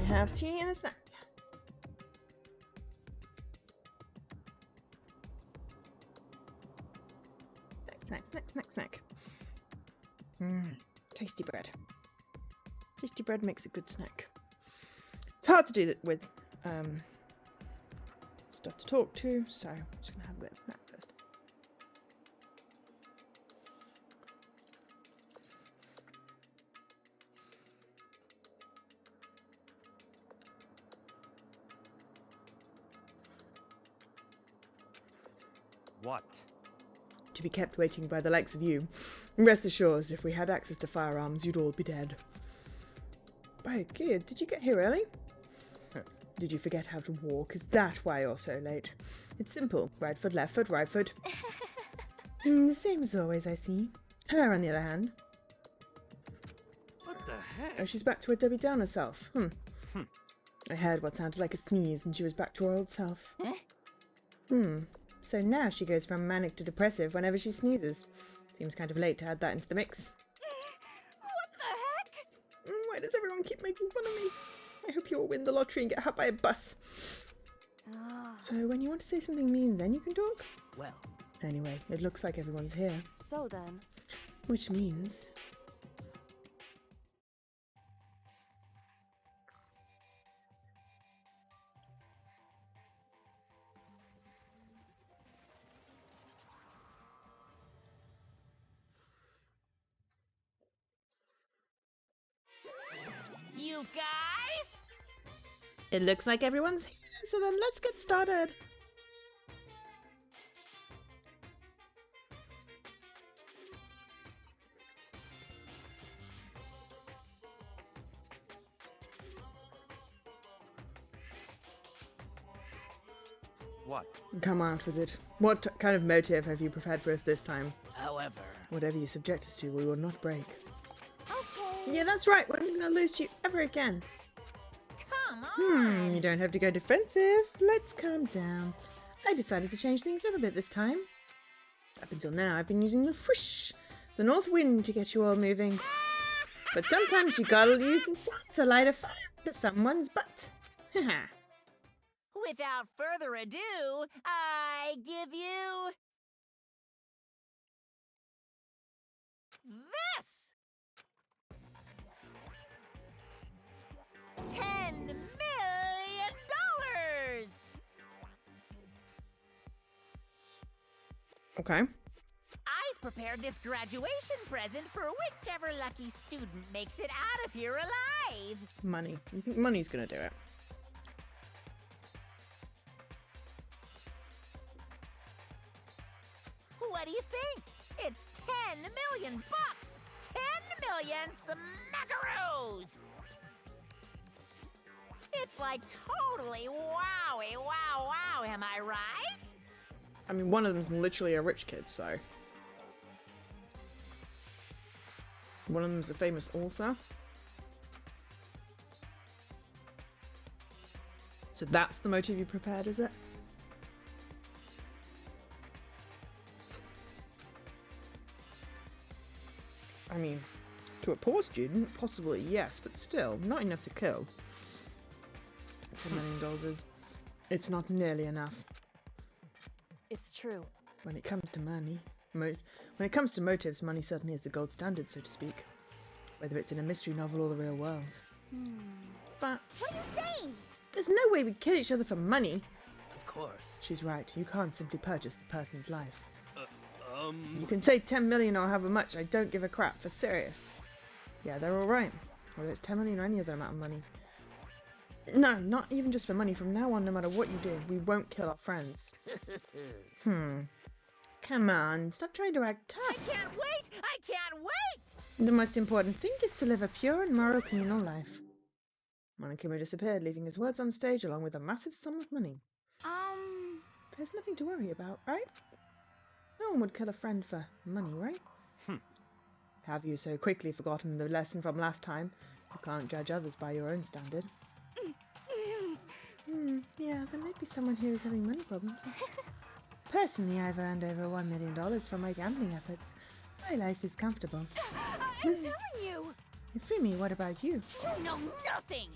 have tea and a snack. Snack. Tasty bread. Tasty bread makes a good snack. It's hard to do that with stuff to talk to, so I'm just gonna have a bit of snack first. What? To be kept waiting by the likes of you. Rest assured, if we had access to firearms, you'd all be dead. By kid, did you get here early? Did you forget how to walk? Is that why you're so late? It's simple. Right foot, left foot, right foot. The same as always, I see. Her, on the other hand. What the heck? Oh, she's back to her Debbie Downer self. I heard what sounded like a sneeze and she was back to her old self. So now she goes from manic to depressive whenever she sneezes. Seems kind of late to add that into the mix. What the heck? Why does everyone keep making fun of me? I hope you all win the lottery and get hit by a bus. So when you want to say something mean, then you can talk? Well, Anyway, it looks like everyone's here. So then, Which means... you guys? It looks like everyone's here, so then let's get started. What? Come out with it. What kind of motive have you prepared for us this time? However, Whatever you subject us to, we will not break. Okay. Yeah, that's right. We're not going to lose to you ever again. come on. You don't have to go defensive. Let's calm down. I decided to change things up a bit this time. Up until now, I've been using the whoosh, the north wind, to get you all moving. But sometimes you gotta use the sun to light a fire to someone's butt. Haha. Without further ado, I give you this. $10 million. Okay. I've prepared this graduation present for whichever lucky student makes it out of here alive. Money. You think money's gonna do it? What do you think? It's 10 million bucks. 10 million smackaroos. It's like totally wowie, wow, am I right? I mean, one of them's literally a rich kid, so... One of them's a famous author. So that's the motive you prepared, is it? I mean, to a poor student, possibly yes, but still, not enough to kill. $10 million is... It's not nearly enough. it's true. When it comes to money, when it comes to motives, money certainly is the gold standard, so to speak. Whether it's in a mystery novel or the real world. But What are you saying? there's no way we'd kill each other for money. Of course. She's right. You can't simply purchase the person's life. You You can say 10 million or however much. I don't give a crap. For serious. Yeah, they're all right. Whether it's 10 million or any other amount of money. No, not even just for money. From now on, no matter what you do, we won't kill our friends. Come on, stop trying to act I tough. can't wait! I can't wait! The most important thing is to live a pure and moral communal life. Monokuma disappeared, leaving his words on stage along with a massive sum of money. There's nothing to worry about, right? No one would kill a friend for money, right? Have you so quickly forgotten the lesson from last time? You can't judge others by your own standard. Yeah, there might be someone here who's having money problems. Personally, I've earned over $1 million from my gambling efforts. My life is comfortable. I'm telling you! Fumi, what about you? You know nothing!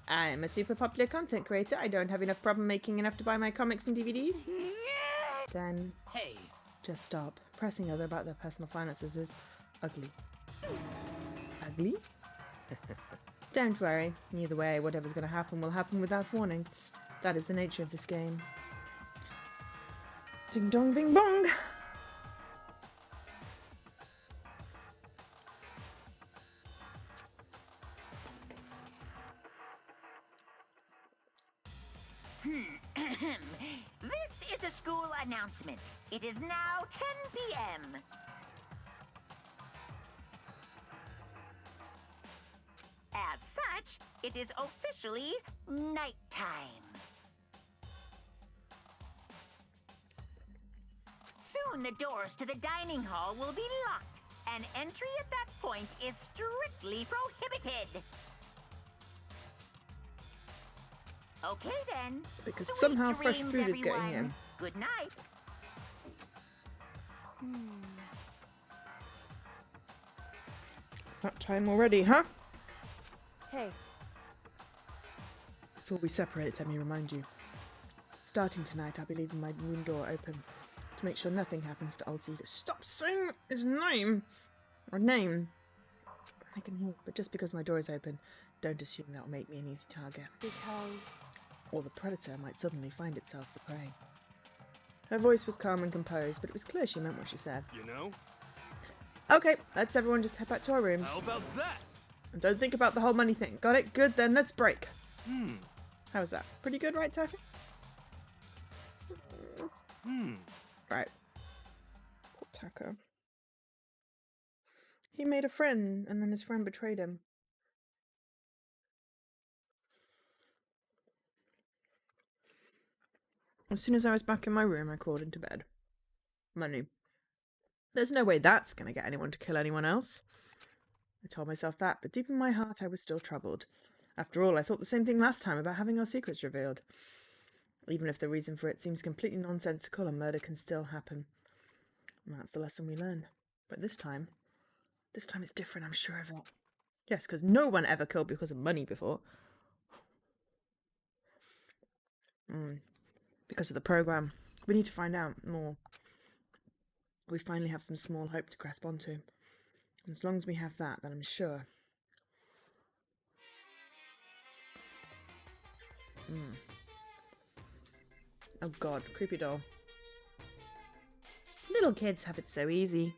I am a super popular content creator. I don't have enough problem making enough to buy my comics and DVDs. Then Hey, just stop. Pressing other about their personal finances is ugly. Ugly? Don't worry. Either way, whatever's going to happen will happen without warning. That is the nature of this game. Ding dong bing bong! This is a school announcement. It is now 10 p.m. As such, it is officially nighttime. Soon the doors to the dining hall will be locked, and entry at that point is strictly prohibited. Okay then. Because Sweet somehow fresh dreams, food is getting everyone. in. Good night. It's that time already, huh? Hey, Before we separate, let me remind you. Starting tonight, I'll be leaving my room door open to make sure nothing happens to Alti. Stop saying his name! Or name. I can hear, but just because my door is open, don't assume that'll make me an easy target. because... Or the predator might suddenly find itself the prey. Her voice was calm and composed, but it was clear she meant what she said. You know? Okay, let's everyone just head back to our rooms. How about that? And don't think about the whole money thing. Got it? Good, then let's break. Hmm. How was that? Pretty good, right, Taffy? Right. Poor Taco. He made a friend, and then his friend betrayed him. As soon as I was back in my room, I crawled into bed. Money. There's no way that's going to get anyone to kill anyone else. I told myself that, but deep in my heart I was still troubled. After all, I thought the same thing last time about having our secrets revealed. Even if the reason for it seems completely nonsensical, a murder can still happen. And that's the lesson we learn. But this time it's different, I'm sure of it. Yes, because no one ever killed because of money before. Because of the program. We need to find out more. We finally have some small hope to grasp onto. And as long as we have that, then I'm sure. Oh god, creepy doll. Little kids have it so easy.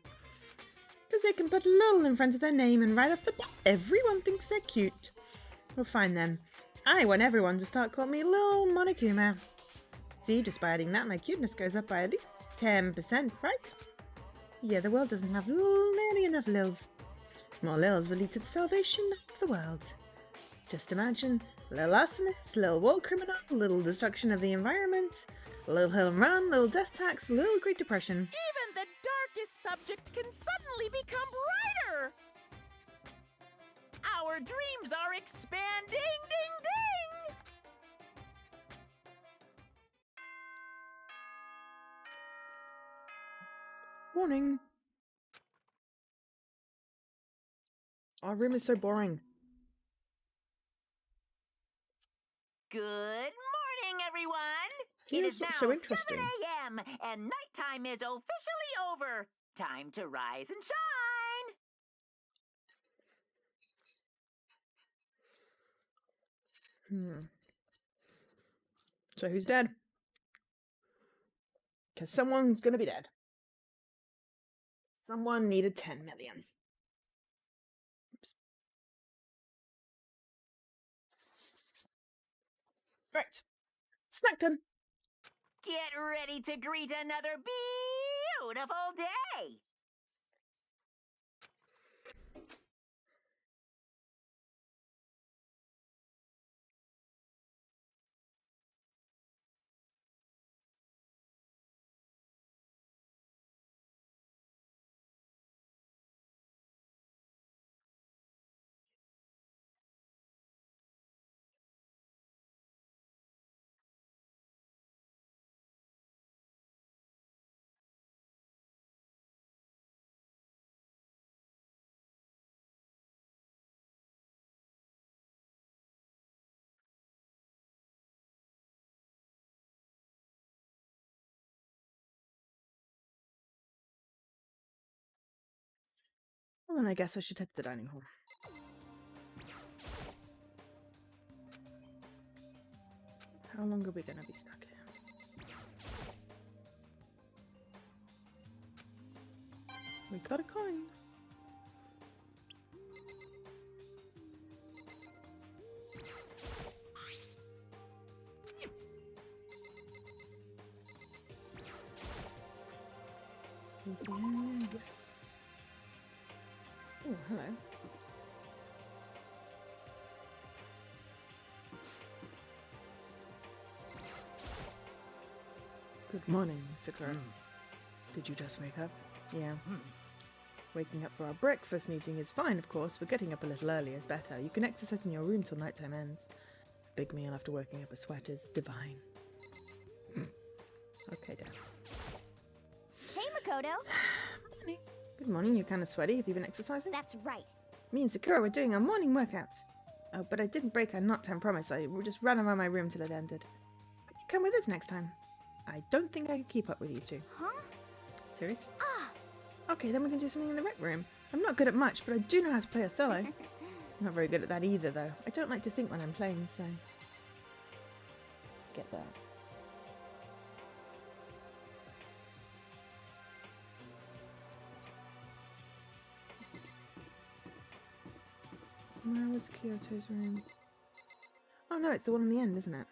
Because they can put "lol" in front of their name and right off the bat, everyone thinks they're cute. Well, fine then. I want everyone to start calling me Lil Monokuma. See, just by adding that, my cuteness goes up by at least 10%, right? Yeah, the world doesn't have nearly enough Lils. More Lils will lead to the salvation of the world. Just imagine Lil arsonist, Lil war criminal, little destruction of the environment, Lil hill and run, Lil death tax, Lil Great Depression. even the darkest subject can suddenly become brighter! Our dreams are expanding, ding ding! Warning. Our room is so boring. Good morning, everyone. It Here's is now what's so interesting. 7 a.m. and nighttime is officially over. Time to rise and shine. So who's dead? Because someone's gonna be dead. Someone needed 10 million. Oops. Right. Snack done. Get ready to greet another beautiful day. then I guess I should head to the dining hall. How long are we gonna be stuck here? We got a coin. Yes. Oh, hello. Good morning, Sakura. Did you just wake up? Yeah. Waking up for our breakfast meeting is fine, of course, but getting up a little early is better. You can exercise in your room till nighttime ends. A big meal after working up a sweat is divine. Okay, Dad. Hey, Makoto. Morning. Good morning. You're kind of sweaty. Have you been exercising? That's right. Me and Sakura were doing our morning workouts. Oh, but I didn't break our nap time promise. I just ran around my room till it ended. Come with us next time. I don't think I could keep up with you two. Huh? Seriously? Ah! Okay, then we can do something in the rec room. I'm not good at much, but I do know how to play Othello. I'm not very good at that either, though. I don't like to think when I'm playing, so... Get that. Where was Kyoto's room? Oh no, it's the one on the end, isn't it?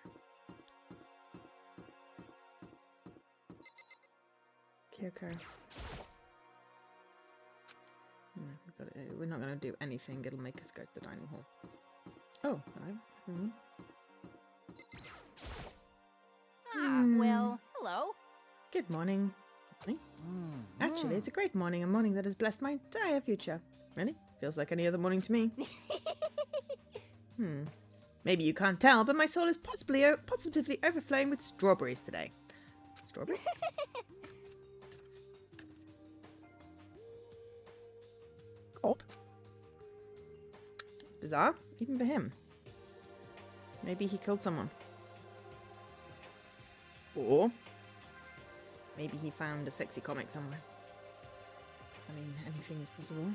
Kyoko. No, we're not going to do anything. It'll make us go to the dining hall. Oh, hello. Well, hello. Good morning. Actually, it's a great morning. A morning that has blessed my entire future. Really? Feels like any other morning to me. Maybe you can't tell, but my soul is positively overflowing with strawberries today. Strawberries? Odd. Bizarre, even for him. Maybe he killed someone. Or maybe he found a sexy comic somewhere. I mean, anything is possible.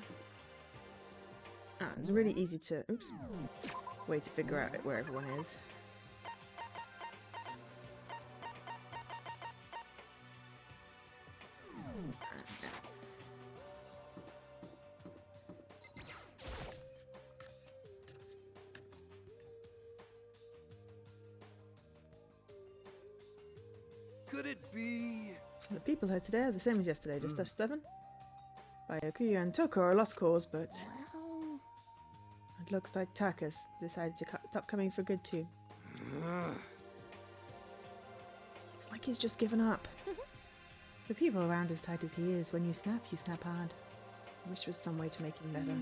It's really easy to... Oops. Way to figure out where everyone is. Could it be? So the people here today are the same as yesterday, just us 7. Byakuya and Toko are a lost cause, but... Well... It looks like Taka's decided to stop coming for good too. It's like he's just given up. For people around as tight as he is, when you snap hard. I wish there was some way to make him better.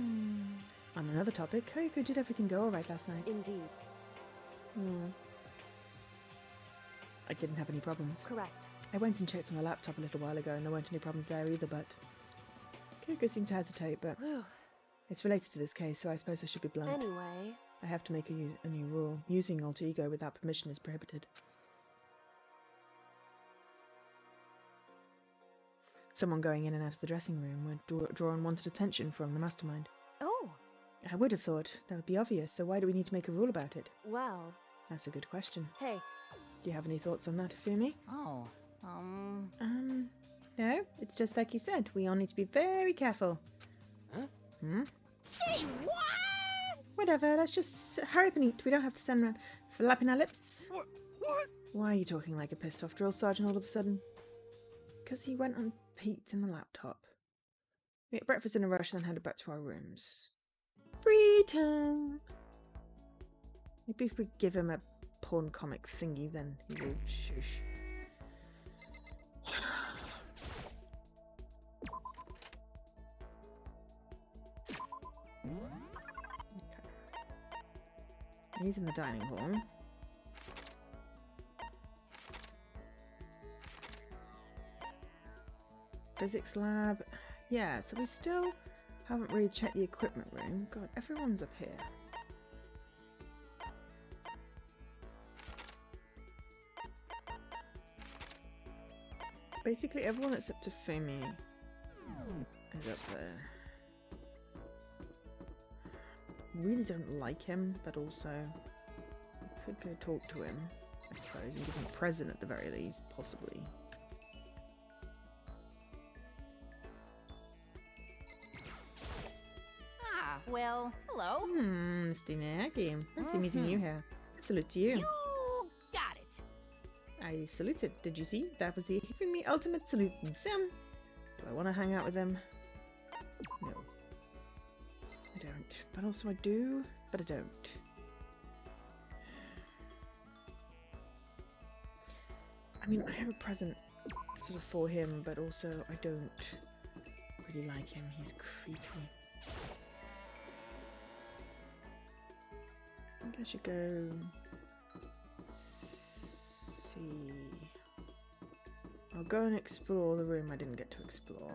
On another topic, Kyoko, did everything go alright last night? Indeed. I didn't have any problems. Correct. I went and checked on the laptop a little while ago and there weren't any problems there either, but... Kyoko seemed to hesitate, but... It's related to this case, so I suppose I should be blunt. Anyway... I have to make a new rule. Using alter ego without permission is prohibited. Someone going in and out of the dressing room would draw unwanted attention from the mastermind. Oh! I would have thought that would be obvious, so why do we need to make a rule about it? Well... That's a good question. Hey. Do you have any thoughts on that, Fumi? Oh, No, it's just like you said. We all need to be very careful. Huh? Say what? Whatever, let's just hurry up and eat. We don't have to stand around flapping our lips. What? Why are you talking like a pissed off drill sergeant all of a sudden? Because he went and peeked in the laptop. We ate breakfast in a rush and then headed back to our rooms. Free time! Maybe if we give him a porn comic thingy, then he will shush. He's in the dining hall. Physics lab. Yeah, so we still haven't really checked the equipment room. God, everyone's up here. Basically, everyone except for Fumi is up there. really don't like him, but also I could go talk to him, I suppose, and give him a present at the very least, possibly. Ah, well, hello. Mr. Nagi. Fancy meeting you here. Salute to you. You got it. I saluted. Did you see? That was the giving me ultimate salute. And Sam, do I want to hang out with him? No. I don't. But also I do, but I don't. I mean, I have a present sort of for him, but also I don't really like him. He's creepy. I think I should go see. I'll go and explore the room I didn't get to explore.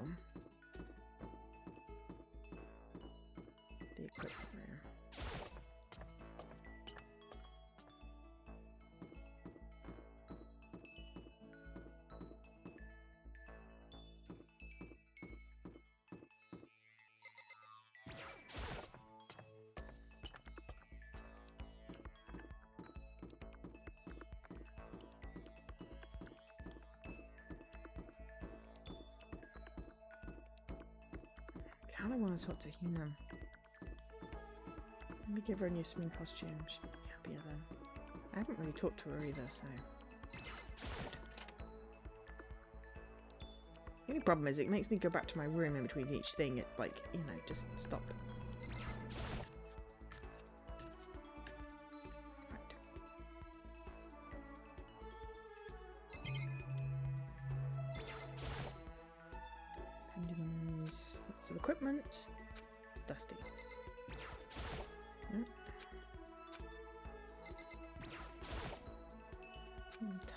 The equipment room. I kind of want to talk to Hina. Let me give her a new swimming costume. She'll be happier then. I haven't really talked to her either, so. The only problem is it makes me go back to my room in between each thing. It's like, you know, just stop. Right. Pendulums. Lots of equipment. Dusty.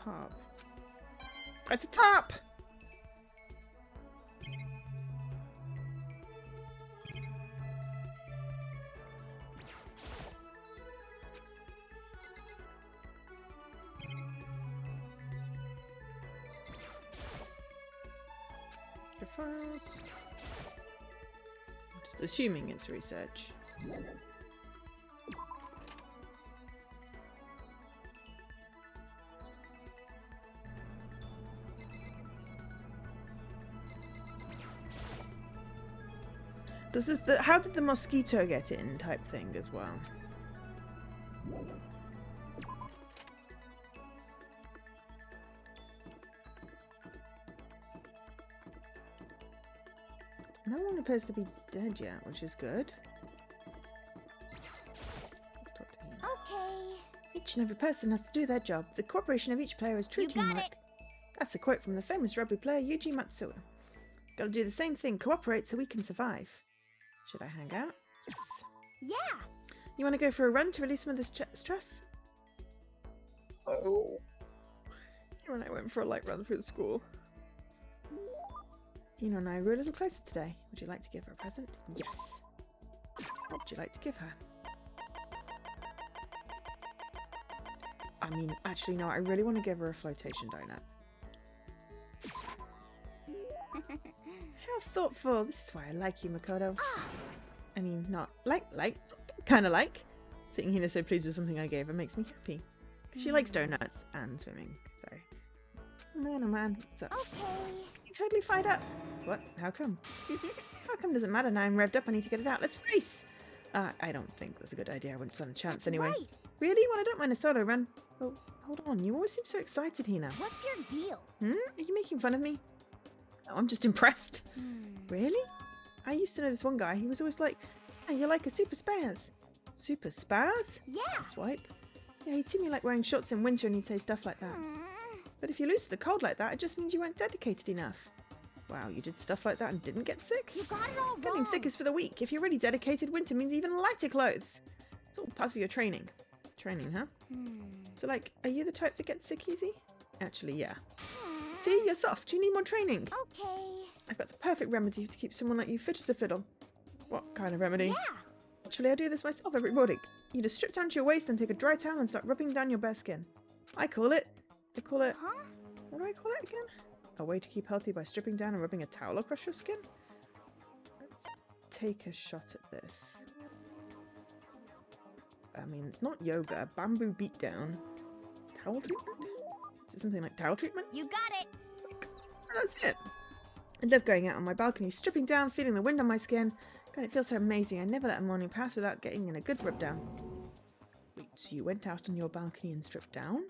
Top. It's a top! Your files. I'm just assuming it's research. Does this how did the mosquito get in type thing as well? No one appears to be dead yet, which is good. Let's talk to him. Okay. Each and every person has to do their job. The cooperation of each player is true You got teamwork. it. That's a quote from the famous rugby player Yuji Matsuo. Gotta do the same thing, cooperate so we can survive. Should I hang out? Yes. Yeah. You want to go for a run to release some of this stress? Oh. You and I went for a light run through the school. Hina and I grew a little closer today. Would you like to give her a present? Yes. What would you like to give her? I mean, actually, no, I really want to give her a flotation donut. How thoughtful. This is why I like you, Makoto. I mean, not kind of like. Seeing Hina so pleased with something I gave her makes me happy. Because she likes donuts and swimming, so. Man, oh man, what's up? Okay. You're totally fired up. What? How come? How come doesn't matter now I'm revved up, I need to get it out. Let's race! I don't think that's a good idea. I wouldn't stand a chance That's anyway. right. Really? Well, I don't mind a solo run. Well, hold on. You always seem so excited, Hina. What's your deal? Are you making fun of me? No, I'm just impressed. Really? I used to know this one guy. He was always like, "Hey, you're like a super spaz." Super spaz? Yeah. Swipe. Yeah, he'd see me like wearing shorts in winter and he'd say stuff like that. But if you lose to the cold like that, it just means you weren't dedicated enough. Wow, you did stuff like that and didn't get sick? You got it all wrong. Getting sick is for the weak. If you're really dedicated, winter means even lighter clothes. It's all part of your training. Training, huh? So, like, are you the type that gets sick easy? Actually, yeah. See, you're soft. You need more training. Okay. I've got the perfect remedy to keep someone like you fit as a fiddle. What kind of remedy? Yeah. Actually, I do this myself every morning. You just strip down to your waist and take a dry towel and start rubbing down your bare skin. I call it... Huh? What do I call it again? A way to keep healthy by stripping down and rubbing a towel across your skin? Let's take a shot at this. I mean, it's not yoga. Bamboo beatdown. Towel treatment? Is it something like towel treatment? You got it! That's it. I love going out on my balcony, stripping down, feeling the wind on my skin. God, it feels so amazing. I never let a morning pass without getting in a good rub down. Wait, so you went out on your balcony and stripped down?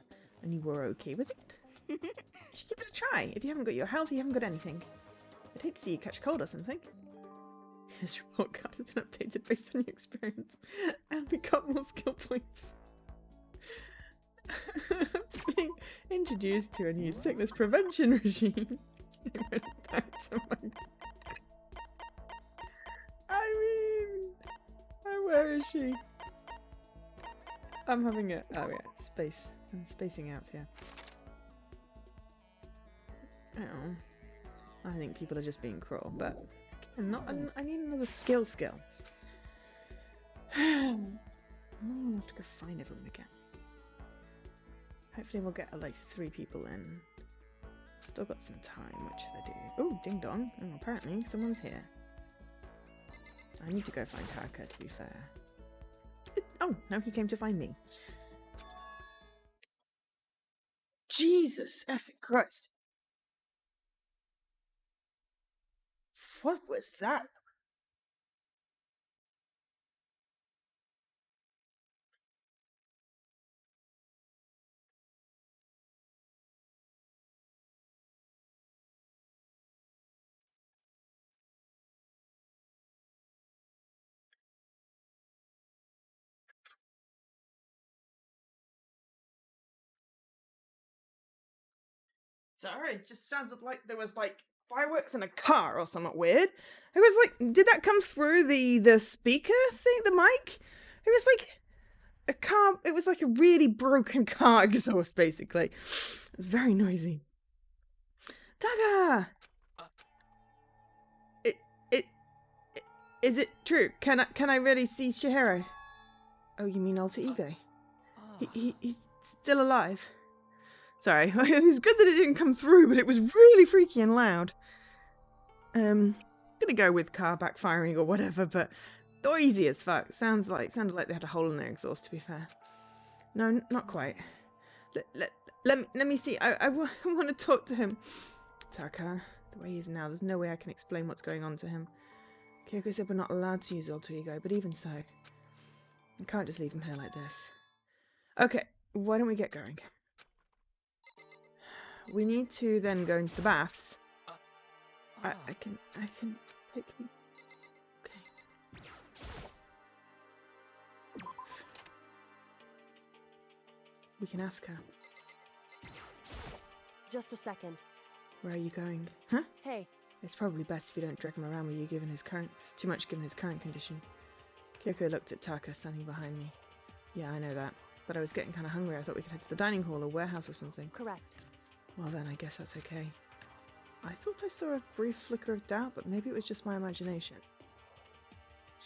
And you were okay with it? You should give it a try. If you haven't got your health, you haven't got anything. I'd hate to see you catch a cold or something. This report card has been updated based on your experience and we got more skill points. After being introduced to a new sickness prevention regime, I went back to my... where is she? I'm having a... Oh yeah, space. I'm spacing out here. Oh. I think people are just being cruel, but... I need another skill. I'm gonna have to go find everyone again. Hopefully we'll get at least 3 people in. Still got some time, what should I do? Oh, ding dong. Oh, apparently someone's here. I need to go find Taka, to be fair. Oh, now he came to find me. Jesus effing Christ. What was that? Sorry, it just sounded like there was like fireworks in a car or something weird. It was like, did that come through the speaker thing, the mic? It was like a car, it was like a really broken car exhaust basically. It's very noisy. Daga! Is it true? Can I really see Shihiro? Oh, you mean alter ego? He's still alive. Sorry, it was good that it didn't come through, but it was really freaky and loud. Gonna go with car backfiring or whatever, but noisy as fuck. Sounded like they had a hole in their exhaust, to be fair. No, not quite. Let me see. I want to talk to him. Taka, the way he is now, there's no way I can explain what's going on to him. Kyoko said we're not allowed to use alter ego, but even so, I can't just leave him here like this. Okay, why don't we get going? We need to then go into the baths. I can pick him. Okay. We can ask her. Just a second. Where are you going? Huh? Hey. It's probably best if you don't drag him around with you given his current condition. Kyoko looked at Taka standing behind me. Yeah, I know that. But I was getting kind of hungry. I thought we could head to the dining hall or warehouse or something. Correct. Well then, I guess that's okay. I thought I saw a brief flicker of doubt, but maybe it was just my imagination.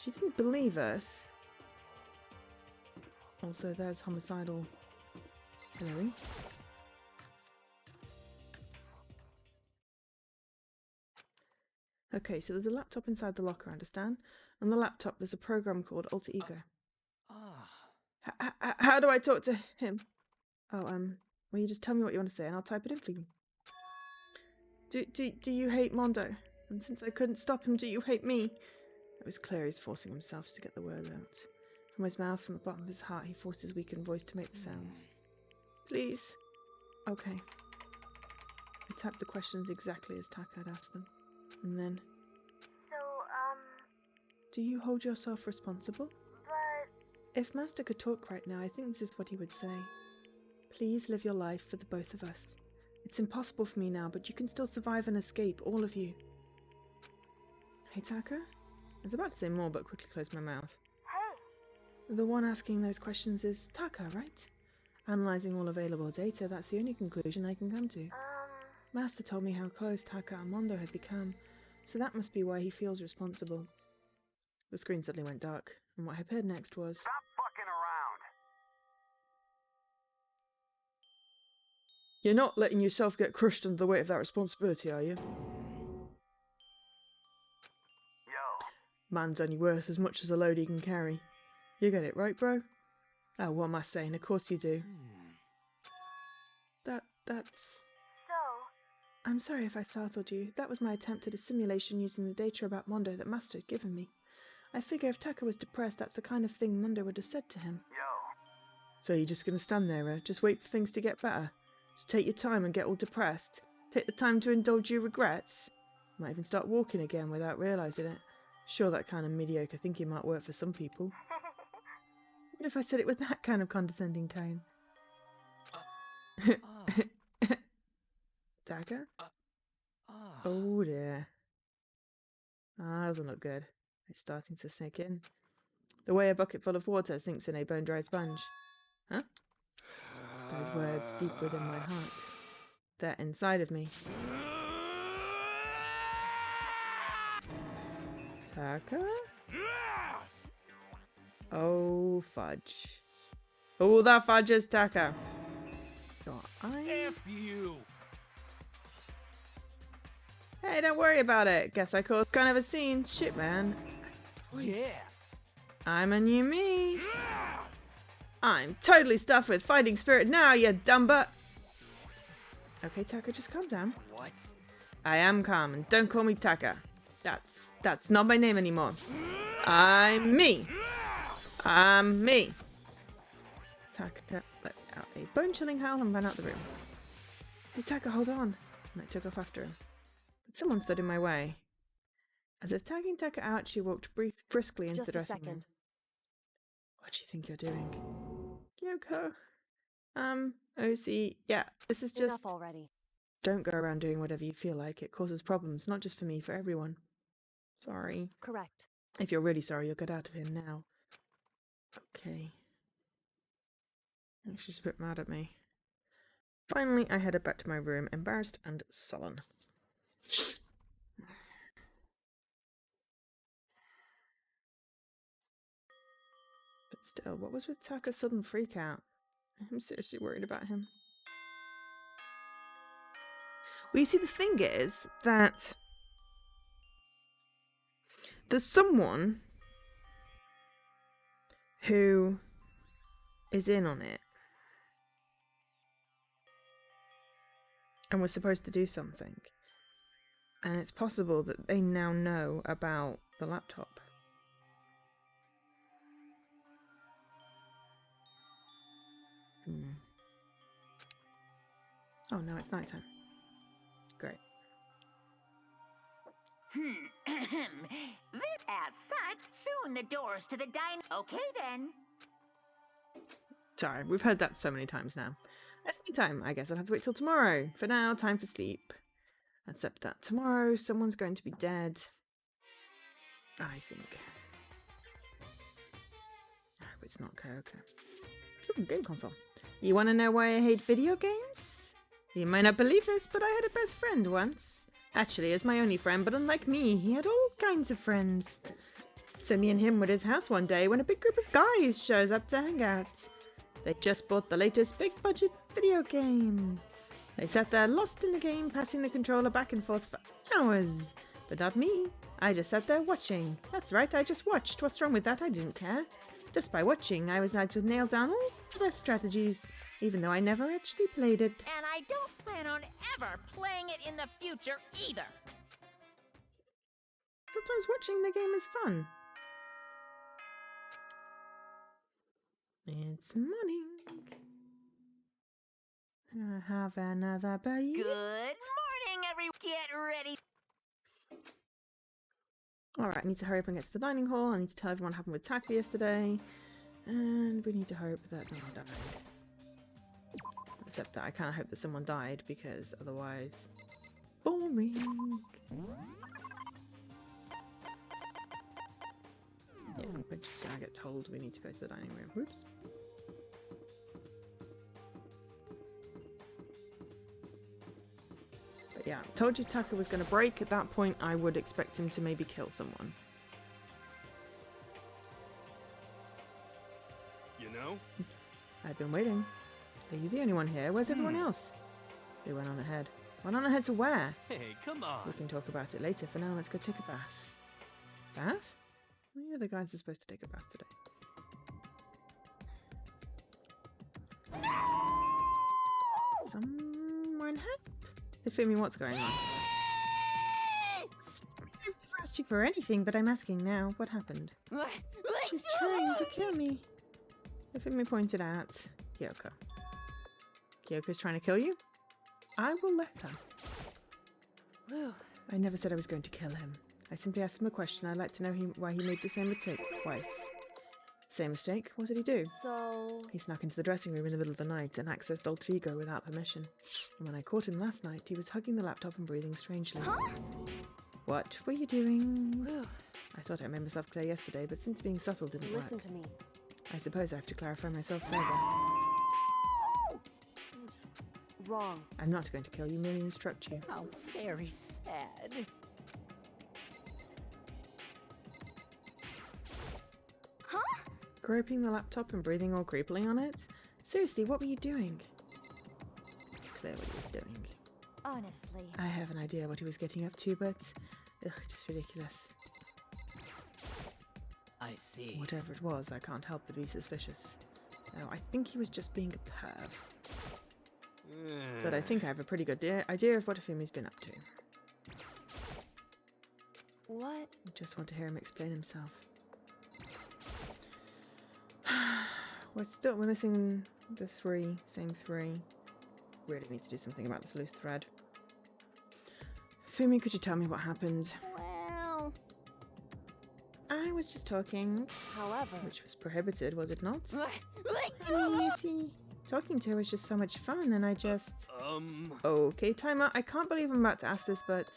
She didn't believe us. Also, there's homicidal Hillary. Okay, so there's a laptop inside the locker, I understand? On the laptop, there's a program called Alter Ego. How do I talk to him? Oh, well, you just tell me what you want to say and I'll type it in for you. Do you hate Mondo? And since I couldn't stop him, do you hate me? It was clear he's forcing himself to get the word out. From his mouth and the bottom of his heart, he forced his weakened voice to make the sounds. Please. Okay. I typed the questions exactly as Taka had asked them. And then... Do you hold yourself responsible? If Master could talk right now, I think this is what he would say. Please live your life for the both of us. It's impossible for me now, but you can still survive and escape, all of you. Hey, Taka? I was about to say more, but quickly closed my mouth. Hey! The one asking those questions is Taka, right? Analysing all available data, that's the only conclusion I can come to. Master told me how close Taka and Mondo had become, so that must be why he feels responsible. The screen suddenly went dark, and what I heard next was... Stop fucking around! You're not letting yourself get crushed under the weight of that responsibility, are you? Yo. Man's only worth as much as a load he can carry. You get it, right, bro? Oh, what am I saying? Of course you do. That's... So, I'm sorry if I startled you. That was my attempt at a simulation using the data about Mondo that Master had given me. I figure if Taka was depressed, that's the kind of thing Mondo would have said to him. So you're just going to stand there, just wait for things to get better? Just take your time and get all depressed? Take the time to indulge your regrets? Might even start walking again without realising it. Sure, that kind of mediocre thinking might work for some people. What if I said it with that kind of condescending tone? Dagger? Oh dear. That doesn't look good. It's starting to sink in. The way a bucket full of water sinks in a bone-dry sponge. Huh? Those words deep within my heart. They're inside of me. Taka? Oh, fudge. Oh, that fudge is Taka. Your eyes? F you! Hey, don't worry about it. Guess I caused kind of a scene. Shit, man. Yeah. I'm a new me. I'm totally stuffed with fighting spirit now, you dumb butt. Okay, Taka, just calm down. What? I am calm, and don't call me Taka. That's not my name anymore. I'm me. I'm me. Taka let out a bone-chilling howl and ran out the room. Hey, Taka, hold on. And I took off after him. But someone stood in my way. As if tagging Taka out, she walked briskly into the just a dressing room. second. What do you think you're doing? Kyoko. OC, yeah, this is just... Enough already. Don't go around doing whatever you feel like. It causes problems, not just for me, for everyone. Sorry. Correct. If you're really sorry, you'll get out of here now. Okay. I think she's a bit mad at me. Finally, I headed back to my room, embarrassed and sullen. But still, what was with Taka's sudden freak out? I'm seriously worried about him. Well, you see, the thing is that there's someone who is in on it and was supposed to do something. And it's possible that they now know about the laptop. Oh, no, it's nighttime. Great. This as such, soon the doors to the dine. Okay then. Sorry, we've heard that so many times now. It's nighttime. I guess I'll have to wait till tomorrow. For now, time for sleep. Except that tomorrow, someone's going to be dead. I think. I hope it's not Kyoko. Ooh, game console. You want to know why I hate video games? You might not believe this, but I had a best friend once. Actually, as my only friend, but unlike me, he had all kinds of friends. So me and him were at his house one day when a big group of guys shows up to hang out. They just bought the latest big-budget video game. They sat there lost in the game, passing the controller back and forth for hours. But not me. I just sat there watching. That's right, I just watched. What's wrong with that? I didn't care. Just by watching, I was able to nail down all the best strategies, even though I never actually played it. And I don't plan on ever playing it in the future either. Sometimes watching the game is fun. It's morning. I have another baby. Good morning, everyone. Get ready. Alright, I need to hurry up and get to the dining hall. I need to tell everyone what happened with Taka yesterday. And we need to hope that no one died. Except that I kind of hope that someone died, because otherwise... Boring! Yeah, we're just gonna get told we need to go to the dining room. Whoops. But yeah, told you Taka was going to break. At that point, I would expect him to maybe kill someone. You know? I've been waiting. Are you the only one here? Where's everyone else? They went on ahead. Went on ahead to where? Hey, come on. We can talk about it later. For now, let's go take a bath. Bath? Oh, yeah, the guys are supposed to take a bath today. Someone help? Hifumi, what's going on? I never asked you for anything, but I'm asking now. What happened? She's trying to kill me. Hifumi pointed at Kyoko. Kyoko's trying to kill you? I will let her. I never said I was going to kill him. I simply asked him a question. I'd like to know why he made the same mistake twice. Same mistake? What did he do? So... He snuck into the dressing room in the middle of the night and accessed Alter Ego without permission. And when I caught him last night, he was hugging the laptop and breathing strangely. Huh? What were you doing? I thought I made myself clear yesterday, but since being subtle didn't Listen work. to me. I suppose I have to clarify myself further. Wrong. I'm not going to kill you, merely instruct you. How very sad. Huh? Groping the laptop and breathing all creepily on it? Seriously, what were you doing? It's clear what you were doing. Honestly. I have an idea what he was getting up to, but... Ugh, just ridiculous. I see. Whatever it was, I can't help but be suspicious. No, I think he was just being a perv. But I think I have a pretty good idea of what Hifumi's been up to. What? I just want to hear him explain himself. We're missing the same three. Really need to do something about this loose thread. Fumi, could you tell me what happened? Well... I was just talking, However... which was prohibited, was it not? You see, talking to her was just so much fun, and I just... Okay, time out. I can't believe I'm about to ask this, but...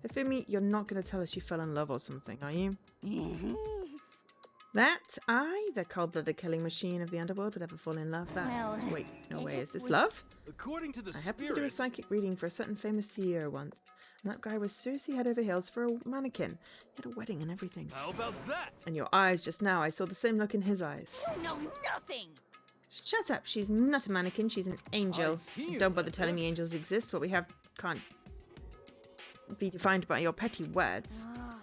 Hifumi, you're not going to tell us you fell in love or something, are you? That I, the cold-blooded killing machine of the underworld, would ever fall in love? That... Well, Wait, no way. Is this we- love? According to the I happened to do a spirits, psychic reading for a certain famous CEO once. And that guy was seriously head over heels for a mannequin. He had a wedding and everything. how about that? And your eyes just now, I saw the same look in his eyes. You know nothing. Shut up, she's not a mannequin, she's an angel. feel Don't bother as telling me if- angels exist. What we have can't be defined by your petty words. Ah.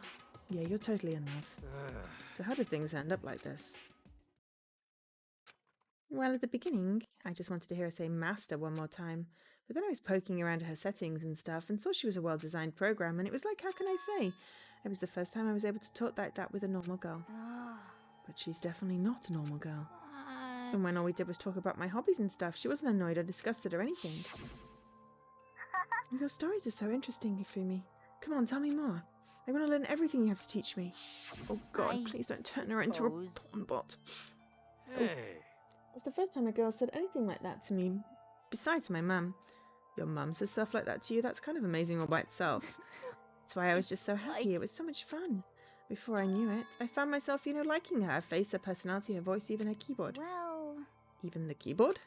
Yeah, you're totally in love. So how did things end up like this? Well, at the beginning, I just wanted to hear her say master one more time. But then I was poking around her settings and stuff and saw she was a well-designed program, and it was like, how can I say? It was the first time I was able to talk like that with a normal girl. Ah. But she's definitely not a normal girl. And when all we did was talk about my hobbies and stuff, she wasn't annoyed or disgusted or anything. Your stories are so interesting, Hifumi. Come on, tell me more. I want to learn everything you have to teach me. Oh god, I please don't turn her into a suppose- porn bot. Hey, It's the first time a girl said anything like that to me. Besides my mum. Your mum says stuff like that to you? That's kind of amazing all by itself. That's why I was just so happy. like- It was so much fun. Before I knew it, I found myself, liking her face, her personality, her voice, even her keyboard. Well... Even the keyboard?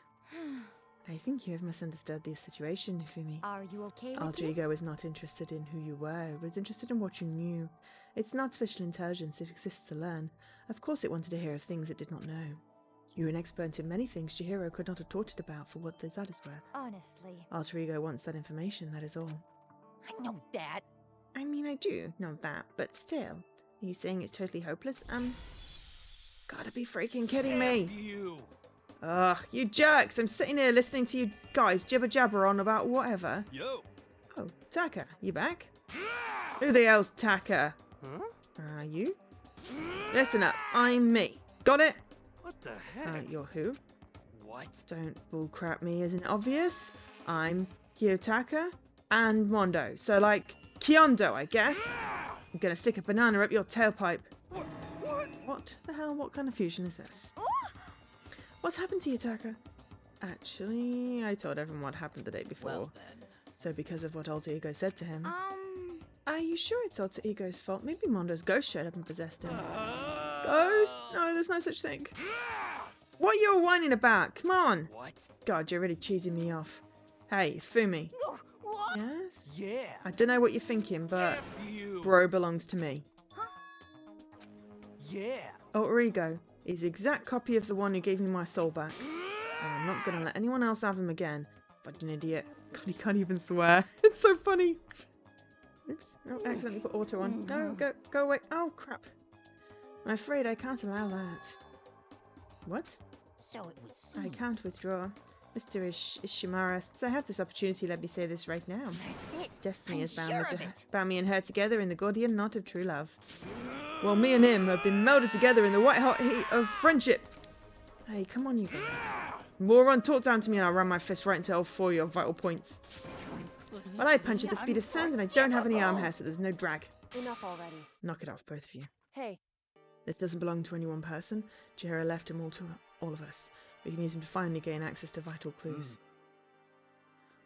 I think you have misunderstood the situation, Hifumi. Are you okay with Alter this? Ego was not interested in who you were, it was interested in what you knew. It's not artificial intelligence, it exists to learn. Of course it wanted to hear of things it did not know. You were an expert in many things Chihiro could not have taught it about for what that is worth. Honestly. Alter Ego wants that information, that is all. I know that. I mean, I do know that, but still. Are you saying it's totally hopeless? Gotta be freaking kidding me! you. Ugh, you jerks! I'm sitting here listening to you guys jibber jabber on about whatever. Yo. Oh, Taka, you back? Who the hell's Taka? Huh? You? Listen up, I'm me. Got it? What the heck? You're who? What? Don't bullcrap me, isn't it obvious? I'm Kiyotaka and Mondo. So, like, Kyondo, I guess. I'm gonna stick a banana up your tailpipe. What? What the hell? What kind of fusion is this? What's happened to you, Taka? Actually, I told everyone what happened the day before. Well then. So because of what Alter Ego said to him... Are you sure it's Alter Ego's fault? Maybe Mondo's ghost showed up and possessed him. Ghost? No, there's no such thing. What are you all whining about? Come on. What? God, you're really cheesing me off. Hey, Fumi. What? Yes? Yeah. I don't know what you're thinking, but F you. bro belongs to me. Yeah. Alter Ego is the exact copy of the one who gave me my soul back. And I'm not going to let anyone else have him again. Fucking idiot. God, he can't even swear. It's so funny. Oops. Oh, I accidentally put auto on. No, go away. Oh, crap. I'm afraid I can't allow that. What? So it would I seem. can't withdraw. Mr. Ishimara, since I have this opportunity, let me say this right now. That's it. Destiny I'm has bound, sure me of to, it. bound me and her together in the Gordian knot of true love. Well, me and him have been melded together in the white-hot heat of friendship. Hey, come on, you guys. Moron, talk down to me and I'll run my fist right into all 4 of your vital points. But I punch at the speed of sound and I don't have any arm hair, so there's no drag. Enough already. Knock it off, both of you. Hey, This doesn't belong to any one person. Chihiro left him all to all of us. We can use him to finally gain access to vital clues.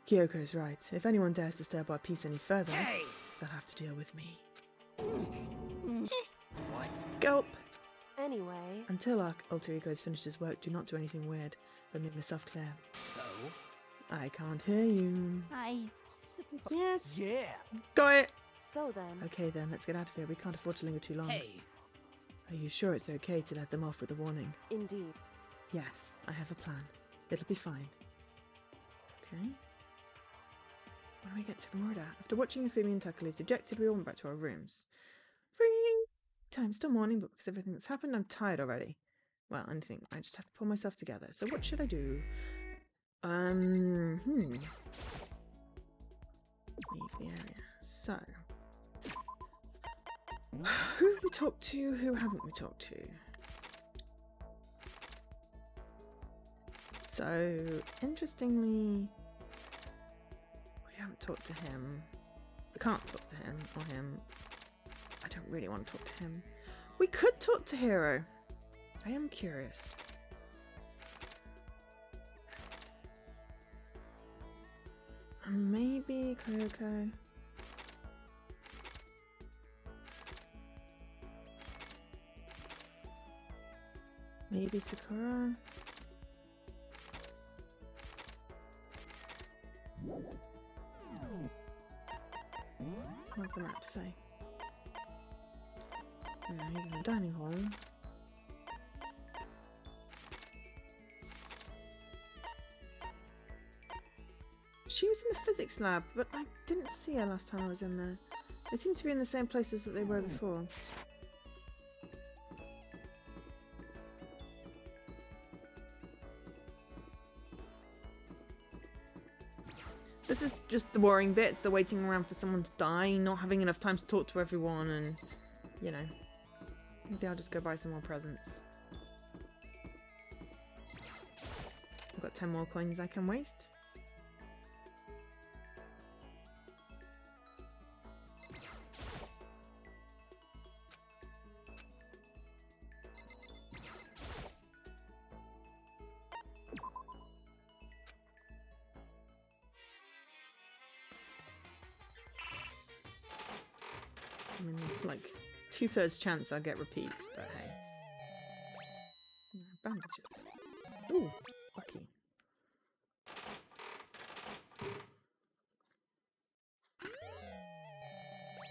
Kyoko's right. If anyone dares disturb our peace any further, they'll have to deal with me. What? Gulp! anyway, Until our alter ego has finished his work, do not do anything weird, but make myself clear. So? I can't hear you. Yes. Yeah. Got it! so then, Okay then, let's get out of here. We can't afford to linger too long. Hey. Are you sure it's okay to let them off with a warning? indeed. Yes, I have a plan. It'll be fine. Okay. When do we get to the murder? After watching Ifumi and Taka leave dejected, we all went back to our rooms. Free! Time, still morning, but because of everything that's happened, I'm tired already. Well, anything. I just have to pull myself together. So what should I do? Leave the area. So. Who have we talked to? Who haven't we talked to? So, interestingly, we haven't talked to him. We can't talk to him or him. I don't really want to talk to him. We could talk to Hero. I am curious. Maybe Kyoko. Maybe Sakura. What's the map say? No, he's in the dining hall. She was in the physics lab, but I didn't see her last time I was in there. They seem to be in the same places that they were before. This is just the worrying bits, the waiting around for someone to die, not having enough time to talk to everyone, and, you know, maybe I'll just go buy some more presents. I've got 10 more coins I can waste. I mean, there's like 2/3 chance I'll get repeats, but hey. No, bandages. Ooh, lucky.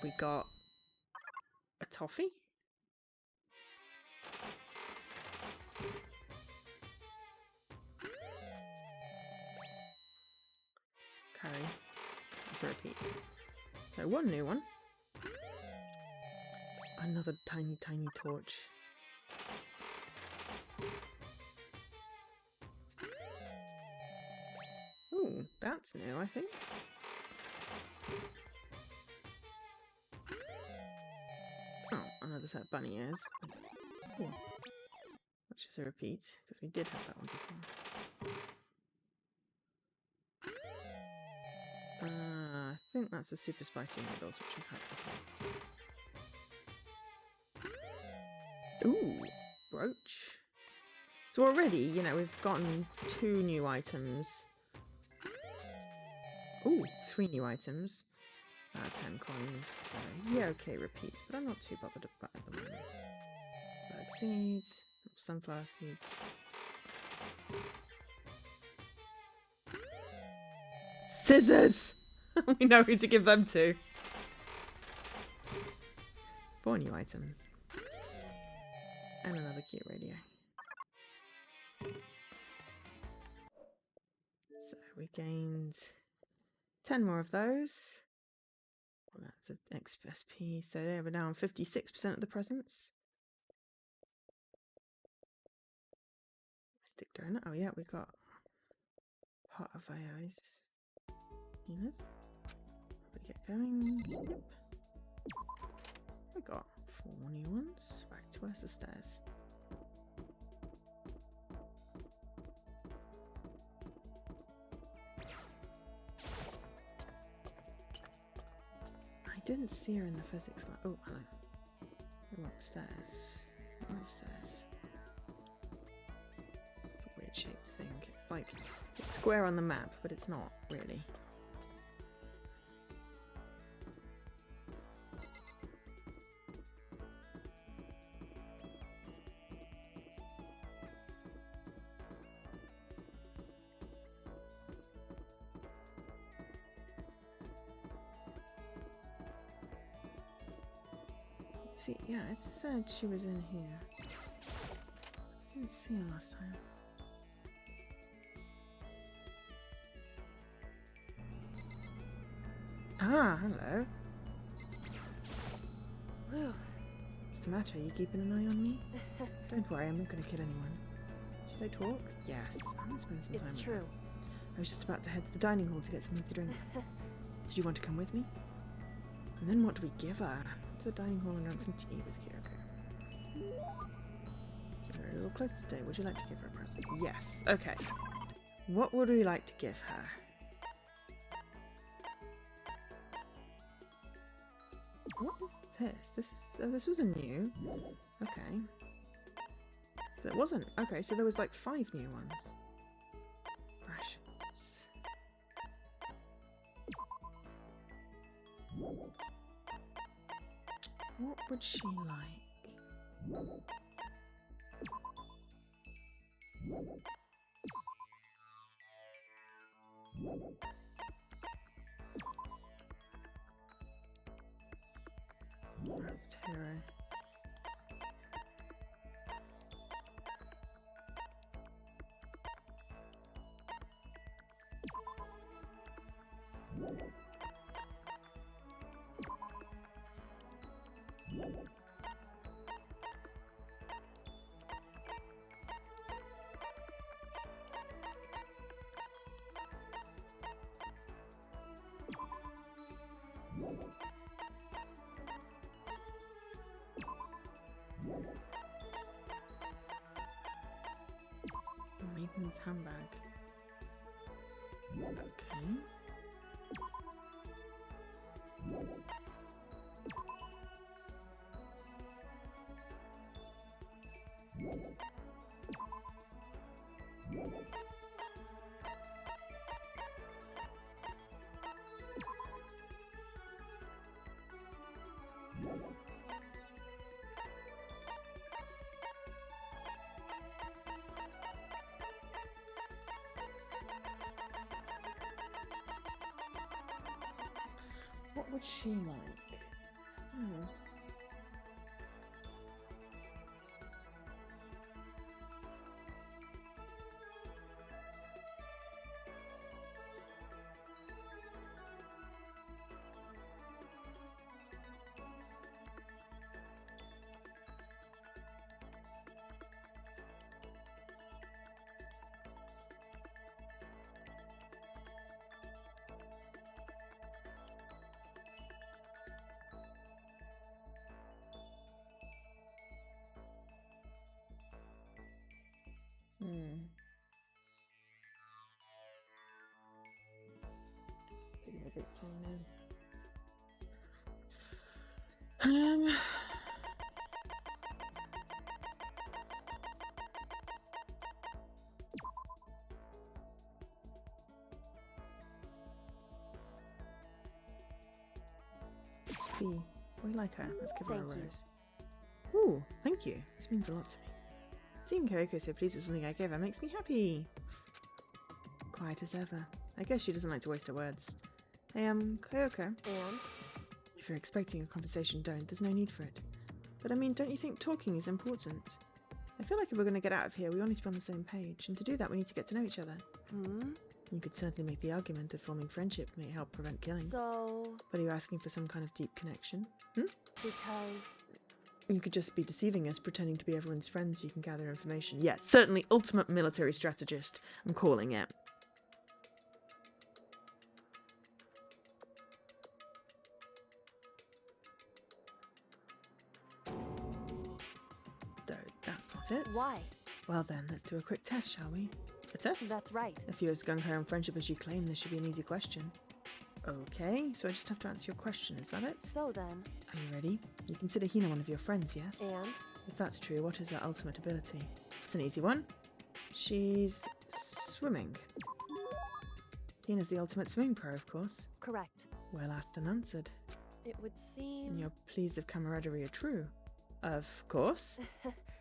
We got a toffee. Curry. It's a repeat. So one new one. Another tiny, tiny torch. Ooh, that's new, I think. Oh, another set of bunny ears. Cool. Which is a repeat, because we did have that one before. I think that's the super spicy noodles, which we've had before. Ooh, brooch. So already, you know, we've gotten 2 new items. Ooh, 3 new items. 10 coins. So, yeah, okay, repeats, but I'm not too bothered about it at the moment. Bird seeds, sunflower seeds. Scissors! We know who to give them to. 4 new items. And another cute radio. So we gained 10 more of those. Well, that's an XP. So there we're now on 56% of the presents. Stick donut. Oh yeah, we got Pot of ice. Yes. We get going. Yep. We got 4 new ones. Right, where's the stairs? I didn't see her in the physics lab. Oh, hello. We want stairs. Where are the stairs? It's a weird shaped thing. It's like, it's square on the map, but it's not really. See, yeah, it said she was in here. I didn't see her last time. Ah, hello. Whew. What's the matter? Are you keeping an eye on me? Don't worry, I'm not going to kill anyone. Should I talk? Yes. I'm going to spend some time It's with true. her. I was just about to head to the dining hall to get something to drink. Did you want to come with me? And then what do we give her? To the dining hall and grant some tea with Kyoko. We're a little close today. Would you like to give her a present? Yes. Okay. What would we like to give her? What is this? This was a new. Okay. There wasn't. Okay, so there was like 5 new ones. Rations. What would she like? That's Taro. Maiden's handbag. Okay. What would she like? Taking a bit time now. B. We like her. Let's give her a Thank you. rose. Ooh, thank you. This means a lot to me. Seeing Kyoko so pleased with something I gave her makes me happy. Quiet as ever. I guess she doesn't like to waste her words. Hey, Kyoko. And? If you're expecting a conversation, don't. There's no need for it. But I mean, don't you think talking is important? I feel like if we're going to get out of here, we all need to be on the same page. And to do that, we need to get to know each other. You could certainly make the argument that forming friendship may help prevent killings. So, But are you asking for some kind of deep connection? because You could just be deceiving us, pretending to be everyone's friends so you can gather information. Yeah, certainly ultimate military strategist. I'm calling it. not it? Why? Well then, let's do a quick test, shall we? A test? That's right. If you're as gung-ho on friendship as you claim, this should be an easy question. Okay, so I just have to answer your question, is that it? So then, Are you ready? You consider Hina one of your friends, yes? and? If that's true, what is her ultimate ability? It's an easy one. She's swimming. Hina's the ultimate swimming pro, of course. Correct. Well asked and answered. It would And seem... your pleas of camaraderie are true. Of course.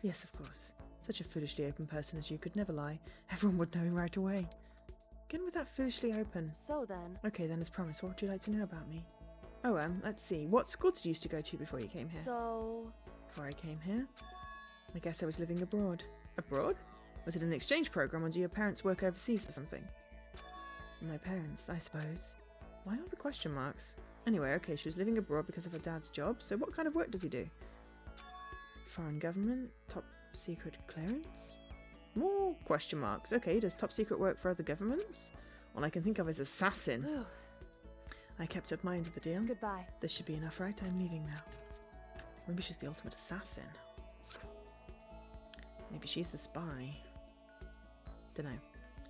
Yes, of course. Such a foolishly open person as you could never lie. Everyone would know right away. Again with that foolishly open. So then, Okay, then as promised, what would you like to know about me? Oh, let's see. What school did you used to go to before you came here? so... Before I came here? I guess I was living abroad. Abroad? Was it an exchange program or do your parents work overseas or something? My parents, I suppose. Why all the question marks? Anyway, okay, she was living abroad because of her dad's job, so what kind of work does he do? Foreign government? Top secret clearance? More question marks. Okay, does top secret work for other governments? All I can think of is assassin. Whew. I kept up my end of the deal. Goodbye. This should be enough, right? I'm leaving now. Maybe she's the ultimate assassin. Maybe she's the spy. Dunno.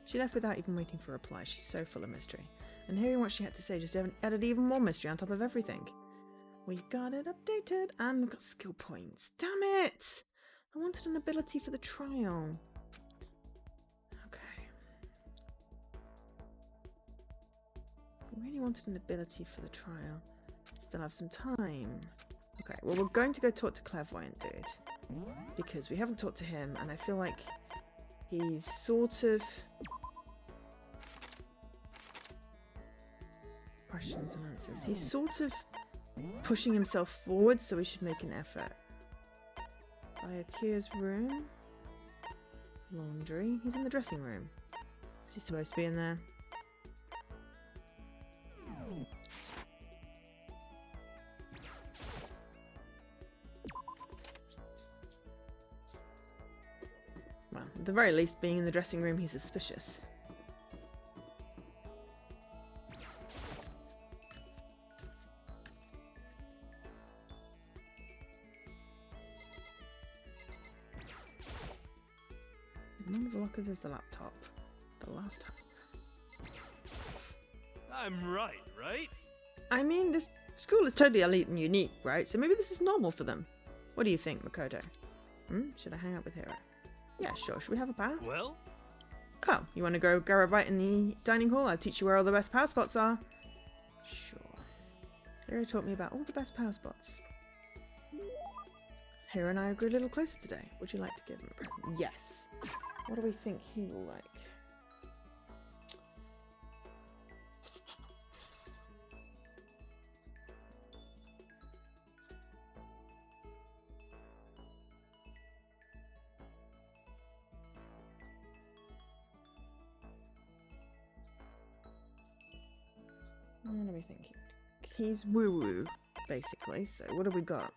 She left without even waiting for a reply. She's so full of mystery. And hearing what she had to say just added even more mystery on top of everything. We got it updated and we've got skill points. Damn it! I wanted an ability for the trial. Okay. I really wanted an ability for the trial. Still have some time. Okay, well we're going to go talk to Clairvoyant Dude. Because we haven't talked to him and I feel like he's sort of... Questions and answers. He's sort of pushing himself forward, so we should make an effort. By Akia's room. Laundry. He's in the dressing room. Is he supposed to be in there? Well, at the very least, being in the dressing room, he's suspicious. One of the lockers is the laptop. The last time. I'm right, right? I mean, this school is totally elite and unique, right? So maybe this is normal for them. What do you think, Makoto? Should I hang out with Hiro? Yeah, sure. Should we have a bath? Well, Oh, you want to go grab a bite in the dining hall? I'll teach you where all the best power spots are. Sure. Hiro taught me about all the best power spots. Hiro and I grew a little closer today. Would you like to give him a present? Yes. What do we think he will like? What do we think? He's woo-woo, basically. So what have we got?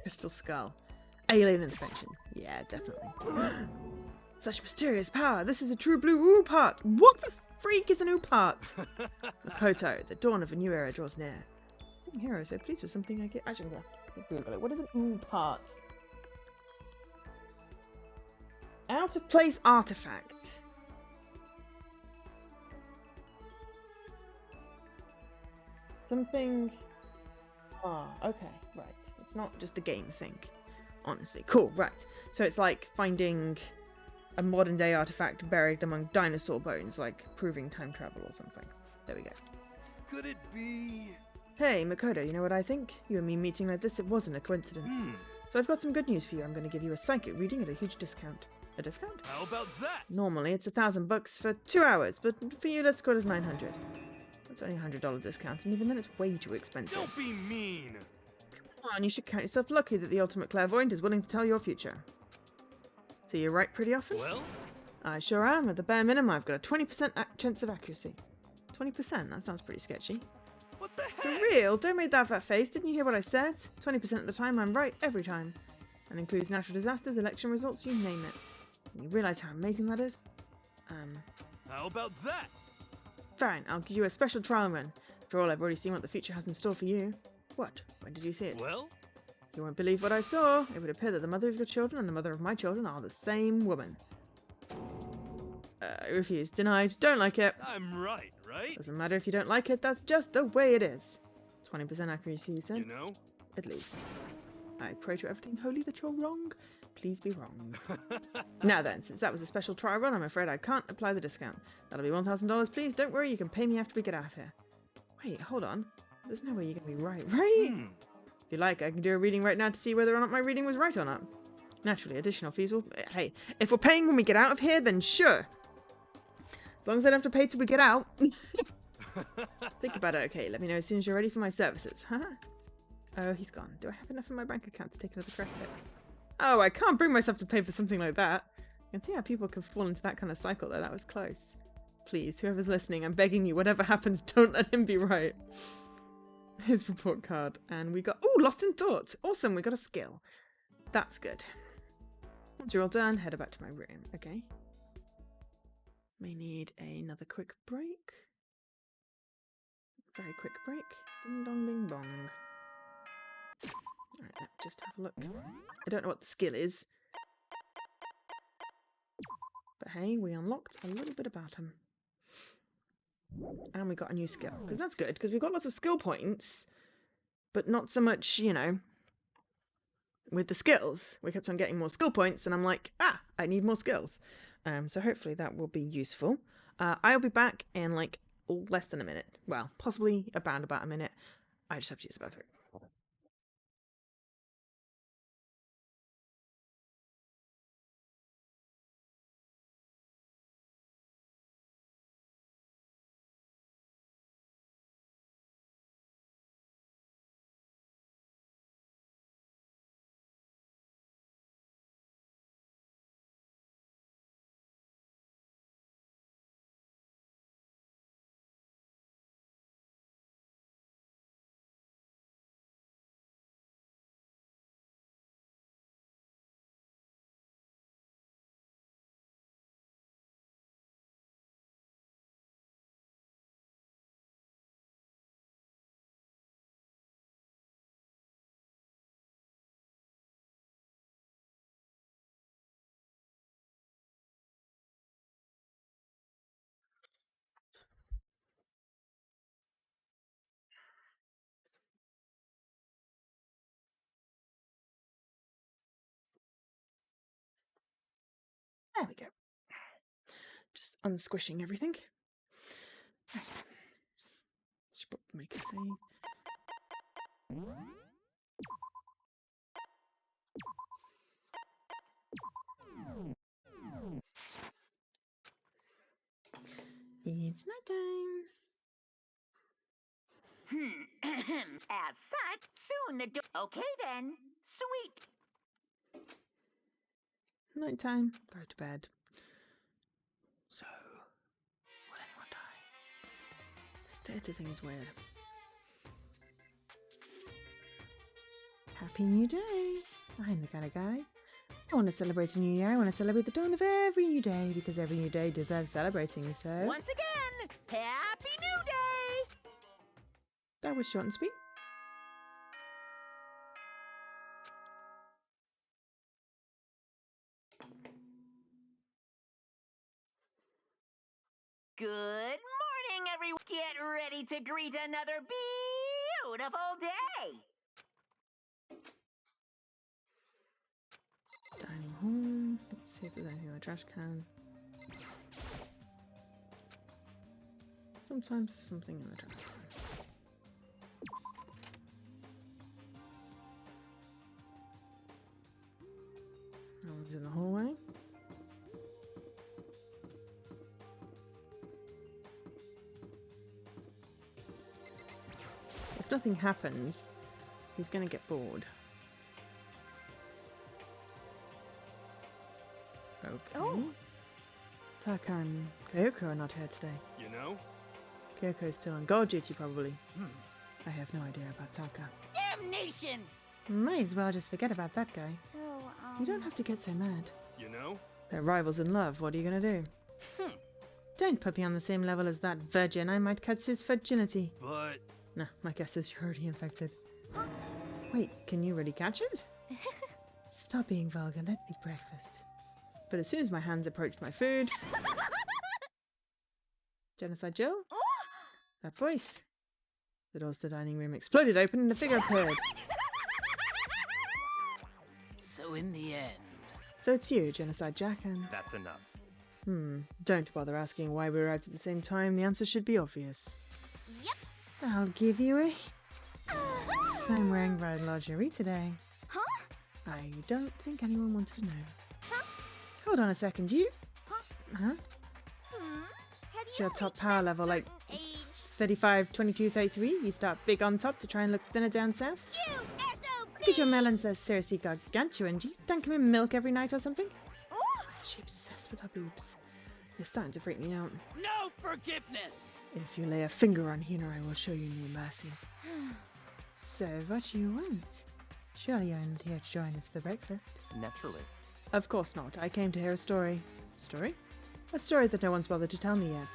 Crystal Skull. Alien infection. Yeah, definitely. Such mysterious power. This is a true blue oo-part. What the freak is an oo-part? Makoto, the dawn of a new era draws near. Hero, so pleased with something I get. Actually, I'm gonna Google it. What is an oo-part? Out of place artifact. Something. Ah, okay, right. It's not just a game thing. Honestly, cool, right. So it's like finding a modern day artifact buried among dinosaur bones, like proving time travel or something. There we go. could it be? Hey, Makoto, you know what I think? You and me meeting like this, it wasn't a coincidence. So I've got some good news for you. I'm going to give you a psychic reading at a huge discount. A discount? How about that? Normally it's $1,000 for 2 hours, but for you, let's call it $900. That's only a $100 discount, and even then it's way too expensive. Don't be mean. Come on, you should count yourself lucky that the ultimate clairvoyant is willing to tell your future. So you're right pretty often? Well, I sure am. At the bare minimum, I've got a 20% chance of accuracy. 20%? That sounds pretty sketchy. what the For heck? real? Don't make that fat face. Didn't you hear what I said? 20% of the time, I'm right every time. And includes natural disasters, election results, you name it. You realise how amazing that is? How about that? Fine, I'll give you a special trial run. After all, I've already seen what the future has in store for you. What? When did you see it? Well, You won't believe what I saw. It would appear that the mother of your children and the mother of my children are the same woman. I refuse. Denied. Don't like it. I'm right, right? Doesn't matter if you don't like it, that's just the way it is. 20% accuracy, you said? You know? At least. I pray to everything holy that you're wrong. Please be wrong. Now then, since that was a special trial run, I'm afraid I can't apply the discount. That'll be $1,000, please. Don't worry, you can pay me after we get out of here. Wait, hold on. There's no way you're going to be right, right? If you like, I can do a reading right now to see whether or not my reading was right or not. Naturally, additional fees will... Hey, if we're paying when we get out of here, then sure. As long as I don't have to pay till we get out. Think about it, okay? Let me know as soon as you're ready for my services. Huh? Oh, he's gone. Do I have enough in my bank account to take another crack at it? Oh, I can't bring myself to pay for something like that. I can see how people can fall into that kind of cycle, though. That was close. Please, whoever's listening, I'm begging you, whatever happens, don't let him be right. His report card. And we got... Oh, Lost in Thought. Awesome, we got a skill. That's good. Once you're all done, head back to my room. Okay. May need another quick break. Very quick break. Ding dong ding bong. Alright, let's just have a look. I don't know what the skill is. But hey, we unlocked a little bit about him. And we got a new skill. Because that's good, because we've got lots of skill points. But not so much, you know, with the skills. We kept on getting more skill points, and I'm like, I need more skills. So hopefully that will be useful. I'll be back in like less than a minute. Well, possibly about a minute. I just have to use the bathroom. There we go. Just unsquishing everything. Right. Should probably make a save. It's nighttime. As such, soon the Okay then. Sweet. Nighttime. Go to bed. So, will anyone die? This theatre thing is weird. Happy New Day! I'm the kind of guy. I want to celebrate a new year. I want to celebrate the dawn of every new day because every new day deserves celebrating. So Once again, Happy New Day! that was short and sweet. Good morning, everyone. Get ready to greet another beautiful day. Dining hall. Let's see if there's anything in the trash can. Sometimes there's something in the trash can. No one's in the hallway. If nothing happens, he's gonna get bored. Okay. Oh. Taka and Kyoko are not here today. You know? Kyoko's still on guard duty, probably. I have no idea about Taka. Damnation! Might as well just forget about that guy. So, You don't have to get so mad. You know? They're rivals in love. What are you gonna do? Don't put me on the same level as that virgin. I might catch his virginity. But No, my guess is you're already infected. Wait, can you really catch it? Stop being vulgar. Let's eat breakfast. But as soon as my hands approached my food... Genocide Jill? That voice. The doors to the dining room exploded open and a figure appeared. So in the end... So it's you, Genocide Jack, and... that's enough. Don't bother asking why we arrived at the same time. The answer should be obvious. Yep. I'll give you a... I'm wearing bride lingerie today. Huh? I don't think anyone wanted to know. Hold on a second, you... Huh? Have It's you your top reached power that level, like certain age? 35, 22, 33. You start big on top to try and look thinner down south. You SOB! Look at your melons, they're seriously gargantuan. Do you dunk them in milk every night or something? Ooh. She's obsessed with her boobs. You're starting to freak me out. No forgiveness! If you lay a finger on Hina, I will show you no mercy. So, what do you want? Surely you're not here to join us for breakfast. Naturally. Of course not. I came to hear a story. Story? A story that no one's bothered to tell me yet.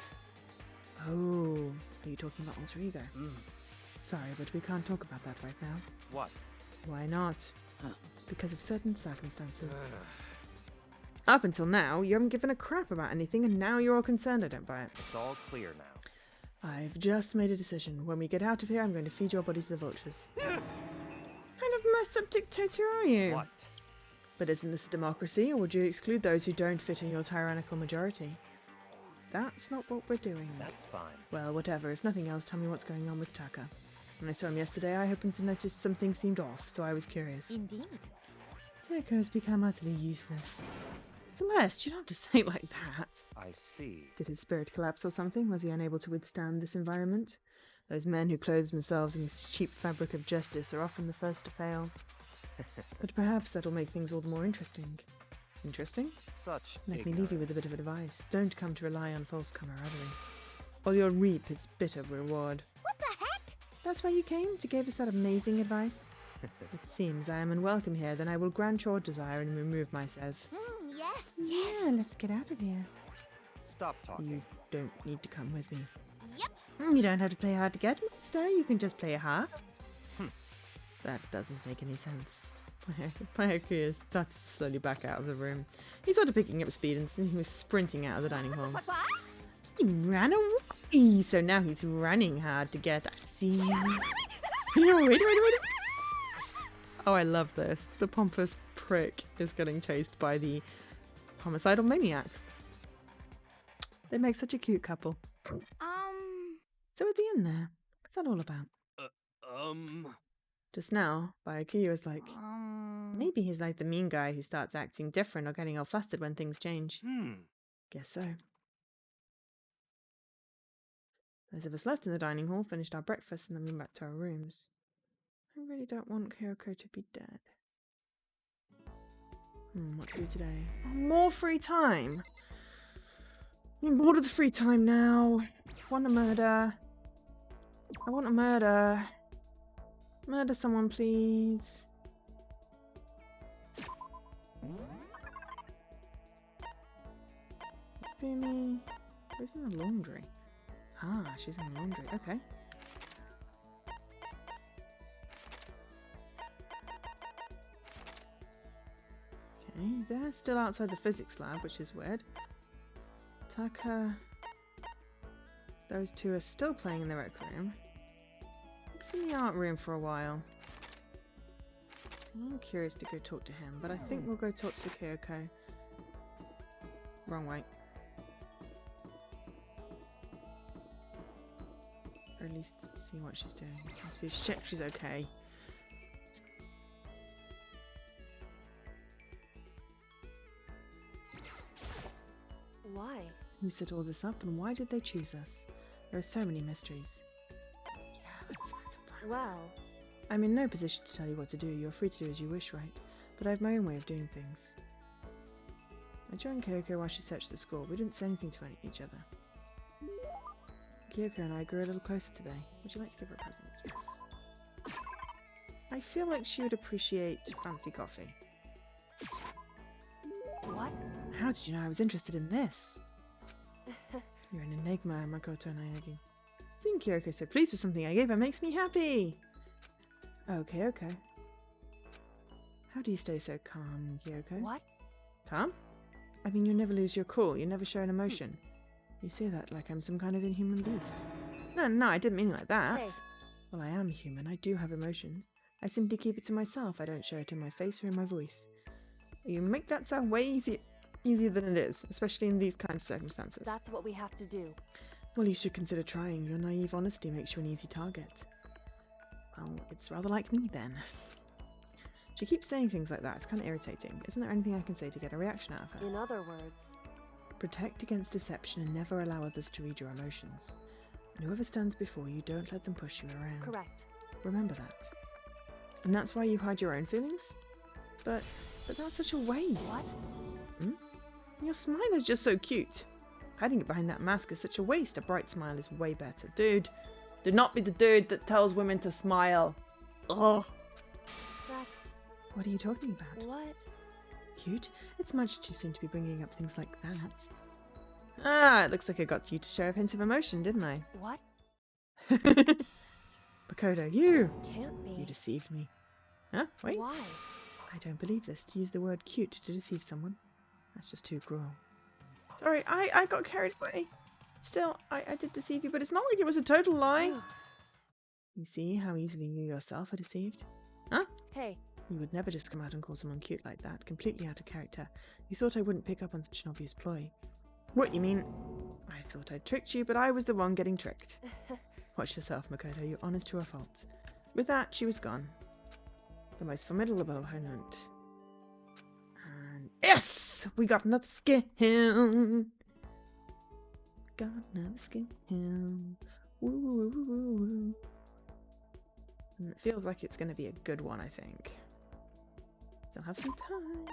Oh, are you talking about alter ego? Sorry, but we can't talk about that right now. What? Why not? Because of certain circumstances. Up until now, you haven't given a crap about anything, and now you're all concerned I don't buy it. It's all clear now. I've just made a decision. When we get out of here, I'm going to feed your body to the vultures. Kind of messed up dictator are you? What? But isn't this a democracy, or would you exclude those who don't fit in your tyrannical majority? That's not what we're doing. That's fine. Well, whatever. If nothing else, tell me what's going on with Taka. When I saw him yesterday, I happened to notice something seemed off, so I was curious. Indeed. Taka has become utterly useless. Celeste, you don't have to say it like that. I see. Did his spirit collapse or something? Was he unable to withstand this environment? Those men who clothe themselves in this cheap fabric of justice are often the first to fail. But perhaps that'll make things all the more interesting. Interesting? Such Let me leave you with a bit of advice. Don't come to rely on false camaraderie, or you'll reap its bitter reward. What the heck? That's why you came? To give us that amazing advice? It seems I am unwelcome here, then I will grant your desire and remove myself. Yes. Yeah, let's get out of here. Stop talking. You don't need to come with me. Yep. You don't have to play hard to get, mister. You can just play hard. That doesn't make any sense. Payakuya started to slowly back out of the room. He started picking up speed and soon he was sprinting out of the dining hall. What? He ran away, so now he's running hard to get. I see. Wait. Oh, I love this. The pompous prick is getting chased by the homicidal maniac. They make such a cute couple. So at the end there, what's that all about? Just now, Byakuya was like, maybe he's like the mean guy who starts acting different or getting all flustered when things change. Guess so. Those of us left in the dining hall finished our breakfast and then went back to our rooms. I really don't want Kyoko to be dead. What to do today? More free time! I'm bored of the free time now. I want a murder. I want a murder. Murder someone, please. Boomy. Who's in the laundry? Ah, she's in the laundry. Okay. Okay, they're still outside the physics lab, which is weird. Taka. Those two are still playing in the rec room. Looks in the art room for a while. I'm curious to go talk to him, but I think we'll go talk to Kyoko. Wrong way. Or at least see what she's doing. So check she's okay. Why? Who set all this up and why did they choose us? There are so many mysteries. Yeah, let's spend some time. Well, I'm in no position to tell you what to do. You're free to do as you wish, right? But I have my own way of doing things. I joined Kyoko while she searched the school. We didn't say anything to each other. Kyoko and I grew a little closer today. Would you like to give her a present? Yes. I feel like she would appreciate fancy coffee. what? How did you know I was interested in this? You're an enigma, Makoto Naegi. Seeing Kyoko so pleased with something I gave her makes me happy. Okay, okay. How do you stay so calm, Kyoko? What? Calm? I mean, you never lose your cool. You never show an emotion. You say that like I'm some kind of inhuman beast. No, I didn't mean it like that. Hey. Well, I am human. I do have emotions. I simply keep it to myself. I don't show it in my face or in my voice. You make that sound way easier than it is, especially in these kinds of circumstances. That's what we have to do. Well, you should consider trying. Your naive honesty makes you an easy target. Well, it's rather like me then. She keeps saying things like that. It's kind of irritating. Isn't there anything I can say to get a reaction out of her? In other words, Protect against deception and never allow others to read your emotions. And whoever stands before you, don't let them push you around. correct. Remember that. And that's why you hide your own feelings? But that's such a waste. What? Your smile is just so cute. Hiding it behind that mask is such a waste. A bright smile is way better. Dude, do not be the dude that tells women to smile. Ugh. That's... What are you talking about? What? Cute? It's much too soon to be bringing up things like that. Ah, it looks like I got you to show a hint of emotion, didn't I? What? Makoto, you Can't be. deceived me. Huh? Wait. Why? I don't believe this. To use the word cute to deceive someone. That's just too cruel. Sorry, I got carried away. Still, I did deceive you, but it's not like it was a total lie. You see how easily you yourself are deceived? Huh? Hey, You would never just come out and call someone cute like that, completely out of character. You thought I wouldn't pick up on such an obvious ploy. What you mean? I thought I'd tricked you, but I was the one getting tricked. Watch yourself, Makoto. You're honest to a fault. With that, she was gone. The most formidable opponent. And yes! We got another skill! Got another skill. Woo, woo, woo, woo, woo. And it feels like it's going to be a good one, I think. Still have some time.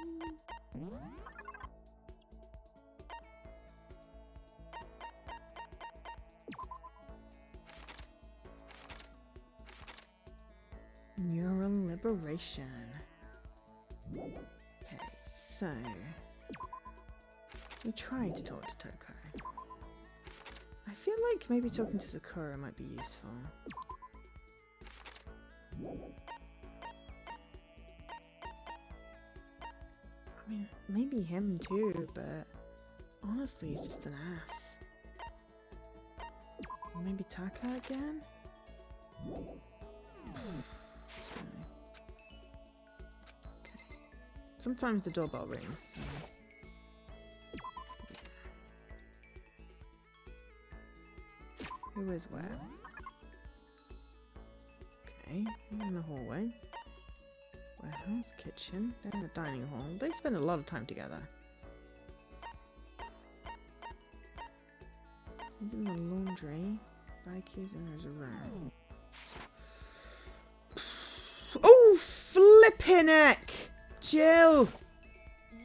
Neural liberation. Okay, so we tried to talk to Toko. I feel like maybe talking to Sakura might be useful. I mean, maybe him too, but honestly, he's just an ass. Maybe Taka again? Sometimes the doorbell rings. So. Who is where? Okay, in the hallway. Warehouse, kitchen, then the dining hall. They spend a lot of time together. He's in the laundry. Bike is in his room. Oh, flippin' heck! Jill!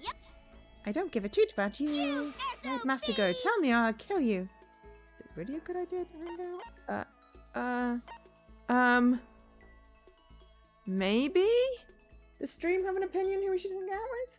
Yep. I don't give a toot about you. Where'd Master go? Tell me or I'll kill you. Is it really a good idea to hang out? Maybe? Does Stream have an opinion who we should hang out with?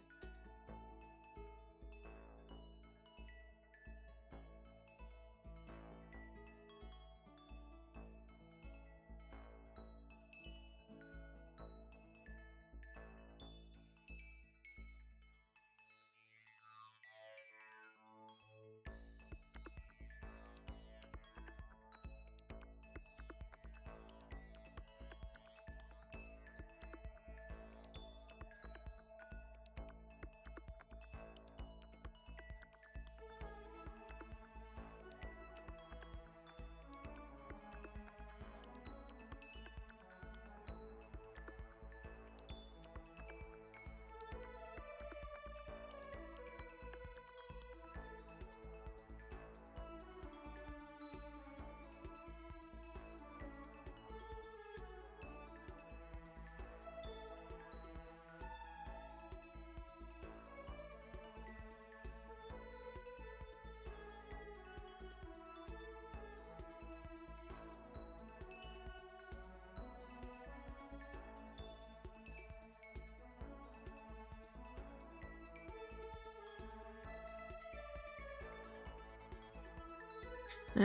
Freak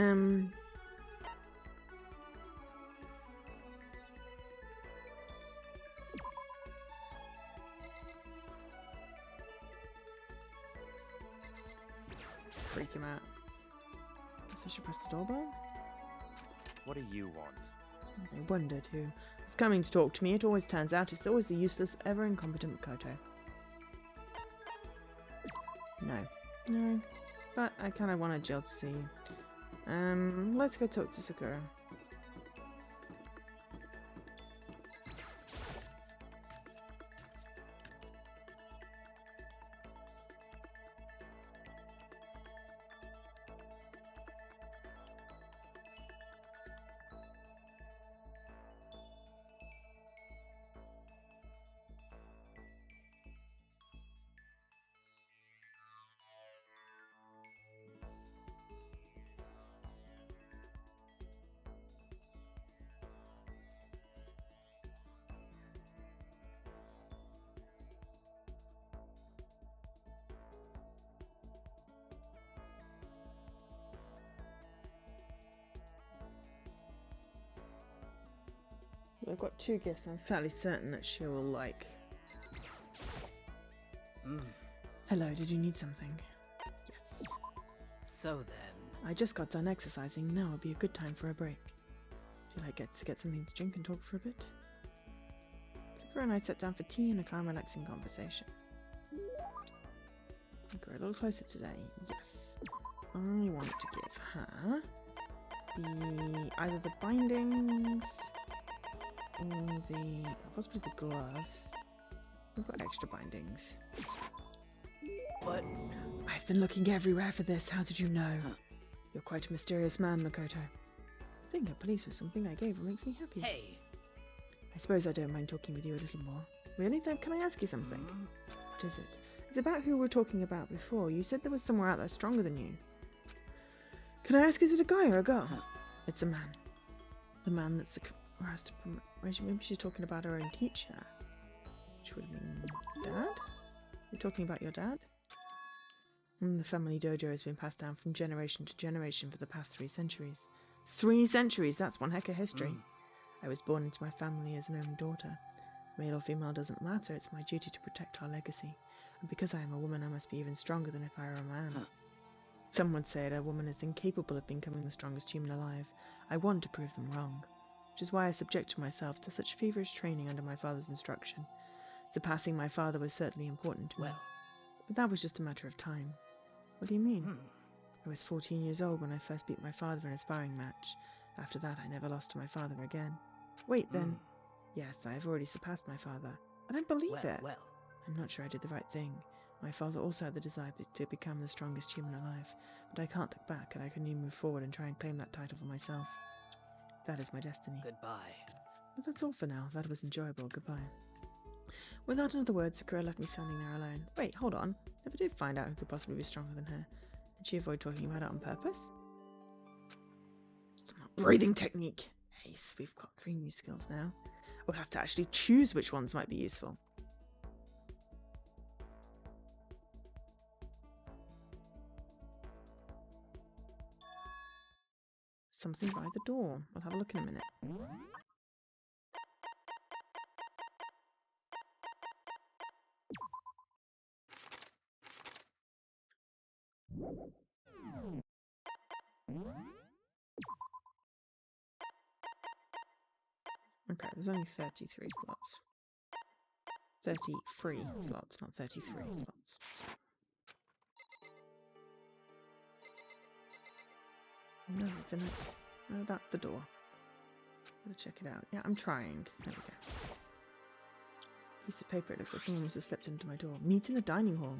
him out. Guess I should press the doorbell. What do you want? I wondered who was coming to talk to me. It always turns out it's always the useless, ever incompetent Makoto. No. But I kind of wanted Jill to see you. Let's go talk to Sakura. So I've got 2 gifts I'm fairly certain that she will like. Hello, did you need something? Yes. So then... I just got done exercising. Now would be a good time for a break. Would you like to get something to drink and talk for a bit? Sakura and I sat down for tea and a calm, relaxing conversation. We grew a little closer today. Yes. I wanted to give her either the bindings or possibly the gloves. We've got extra bindings. But... I've been looking everywhere for this. How did you know? You're quite a mysterious man, Makoto. I think a police was something I gave her makes me happy. Hey! I suppose I don't mind talking with you a little more. Really? Then can I ask you something? What is it? It's about who we were talking about before. You said there was somewhere out there stronger than you. Can I ask, is it a guy or a girl? It's a man. The man that's maybe she's talking about her own teacher. Which would mean Dad? You're talking about your dad? The family dojo has been passed down from generation to generation for the past 3 centuries. 3 centuries? That's one heck of history. I was born into my family as an only daughter. Male or female doesn't matter, it's my duty to protect our legacy. And because I am a woman, I must be even stronger than if I were a man. Some would say that a woman is incapable of becoming the strongest human alive. I want to prove them wrong. Which is why I subjected myself to such feverish training under my father's instruction. Surpassing my father was certainly important to me. But that was just a matter of time. What do you mean? I was 14 years old when I first beat my father in a sparring match. After that, I never lost to my father again. Wait, then. Yes, I have already surpassed my father. I don't believe it. I'm not sure I did the right thing. My father also had the desire to become the strongest human alive, but I can't look back and I can only move forward and try and claim that title for myself. That is my destiny. Goodbye. But that's all for now. That was enjoyable. Goodbye. Without another word, Sakura left me standing there alone. Wait, hold on. Never did find out who could possibly be stronger than her. Did she avoid talking about it on purpose? Just a breathing technique. Ace, we've got 3 new skills now. We'll have to actually choose which ones might be useful. Something by the door. We'll have a look in a minute. Okay, there's only 33 slots. 33 slots, not 33 slots. No, it's in it. No, that's the door. Gotta check it out. Yeah, I'm trying. There we go. Piece of paper. It looks like someone must have slipped into my door. Meet in the dining hall.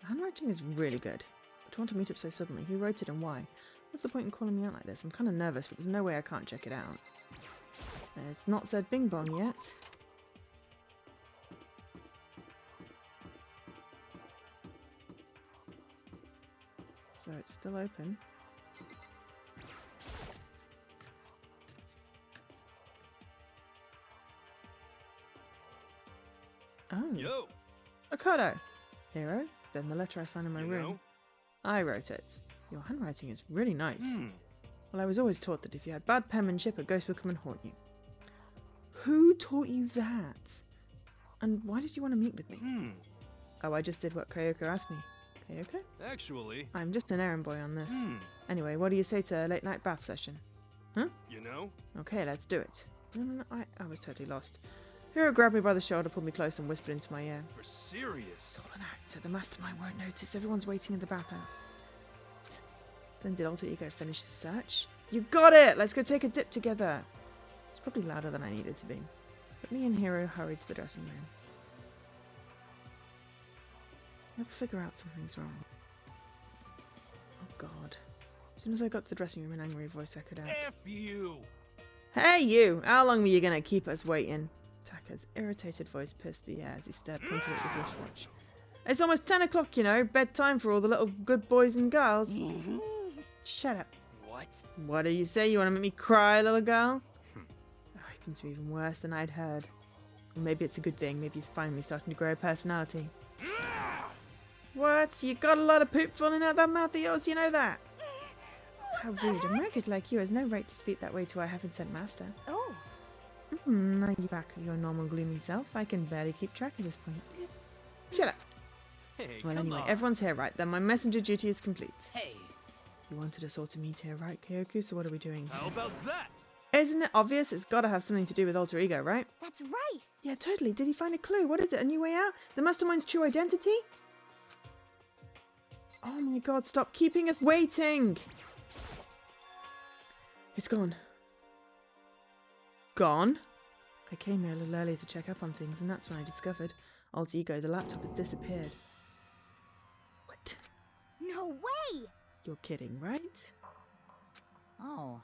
The handwriting is really good. I don't want to meet up so suddenly. Who wrote it and why? What's the point in calling me out like this? I'm kind of nervous, but there's no way I can't check it out. It's not said bing bong yet. So it's still open. Oh. Yo. Okado. Hero. Then the letter I found in my room. Know? I wrote it. Your handwriting is really nice. Well, I was always taught that if you had bad penmanship, a ghost would come and haunt you. Who taught you that? And why did you want to meet with me? Oh, I just did what Kyoko asked me. Kyoko? Actually... I'm just an errand boy on this. Anyway, what do you say to a late night bath session? Huh? You know? Okay, let's do it. No, I was totally lost. Hiro grabbed me by the shoulder, pulled me close, and whispered into my ear. We're serious. It's all an act, so the mastermind won't notice. Everyone's waiting in the bathhouse. Then did Alter Ego finish his search? You got it! Let's go take a dip together. It's probably louder than I needed to be. But me and Hiro hurried to the dressing room. I'll figure out something's wrong. Oh god. As soon as I got to the dressing room, an angry voice echoed out. F you! Hey you! How long were you gonna keep us waiting? Taka's irritated voice pierced the air as he stared pointedly at his wristwatch. It's almost 10 o'clock, you know. Bedtime for all the little good boys and girls. Shut up. What? What do you say? You want to make me cry, little girl? Oh, he thinks you're even worse than I'd heard. Or maybe it's a good thing. Maybe he's finally starting to grow a personality. What? You got a lot of poop falling out that mouth of yours, you know that? How rude. A maggot like you has no right to speak that way to our heaven-sent master. Oh. Are you back with your normal gloomy self? I can barely keep track at this point. Shut up. Hey, Well, come anyway, on. everyone's here, right? Then my messenger duty is complete. Hey. You wanted us all to meet here, right, Kyoku? So what are we doing? How about that? Isn't it obvious? It's got to have something to do with Alter Ego, right? That's right. Yeah, totally. Did he find a clue? What is it? A new way out? The Mastermind's true identity? Oh my god, stop keeping us waiting! It's gone. Gone? I came here a little earlier to check up on things, and that's when I discovered Alter Ego, the laptop, had disappeared. What? No way. You're kidding, right? Oh,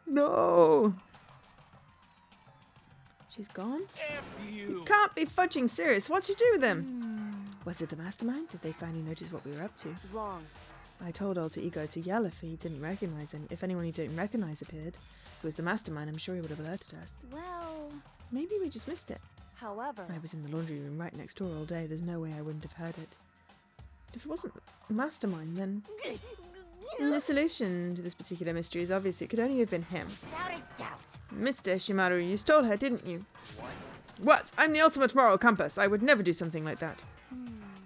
No! She's gone? F you! Can't be fudging serious. What'd you do with him? Was it the Mastermind? Did they finally notice what we were up to? Wrong. I told Alter Ego to yell if he didn't recognize him. If anyone he didn't recognize appeared, if it was the Mastermind, I'm sure he would have alerted us. Well, Maybe we just missed it. However, I was in the laundry room right next door all day. There's no way I wouldn't have heard it. If it wasn't the Mastermind, then the solution to this particular mystery is obvious. It could only have been him. without a doubt. Mr. Shimaru, you stole her, didn't you? What? What? I'm the ultimate moral compass. I would never do something like that.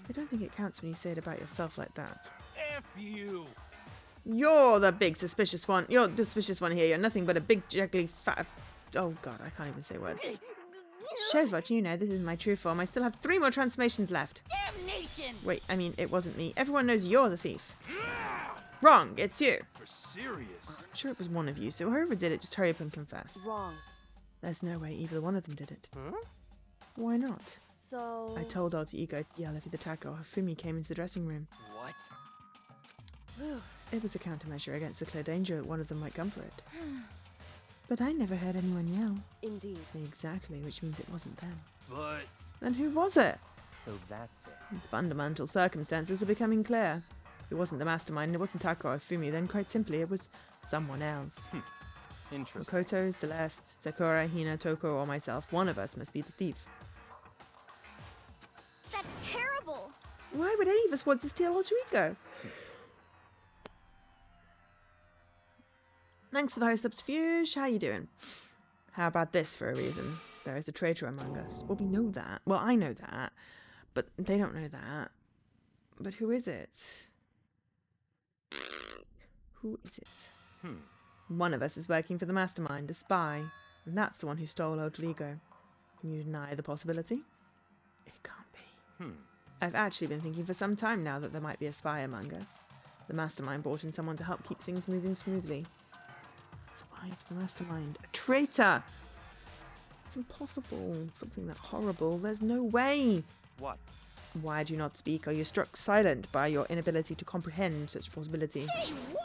I don't think it counts when you say it about yourself like that. F you! You're the big suspicious one. You're the suspicious one here. You're nothing but a big, juggly, fat... Oh, God, I can't even say words. Shows what you know. This is my true form. I still have 3 more transformations left. Damnation! Wait, I mean, it wasn't me. Everyone knows you're the thief. Wrong. It's you. We're serious. I'm sure it was one of you, so whoever did it, just hurry up and confess. wrong. There's no way either one of them did it. Huh? Why not? So I told Alter Ego to yell if either Taka or Hifumi came into the dressing room. What? It was a countermeasure against the clear danger that one of them might come for it. But I never heard anyone yell. indeed. Exactly, which means it wasn't them. But... Then who was it? So that's it. Fundamental circumstances are becoming clear. It wasn't the Mastermind, it wasn't Taka or Hifumi, then quite simply it was someone else. Interesting. Makoto, Celeste, Sakura, Hina, Toko, or myself, one of us must be the thief. that's terrible. Why would any of us want to steal Alter Ego? Thanks for the host subterfuge. How you doing? How about this for a reason? There is a traitor among us. Well, we know that. Well, I know that. But they don't know that. But who is it? Who is it? One of us is working for the Mastermind, a spy. And that's the one who stole Alter Ego. Can you deny the possibility? It can't be. I've actually been thinking for some time now that there might be a spy among us. The Mastermind brought in someone to help keep things moving smoothly. Spy for the Mastermind. A traitor! It's impossible. Something that horrible. There's no way. What? Why do you not speak? Are you struck silent by your inability to comprehend such possibility? Say what?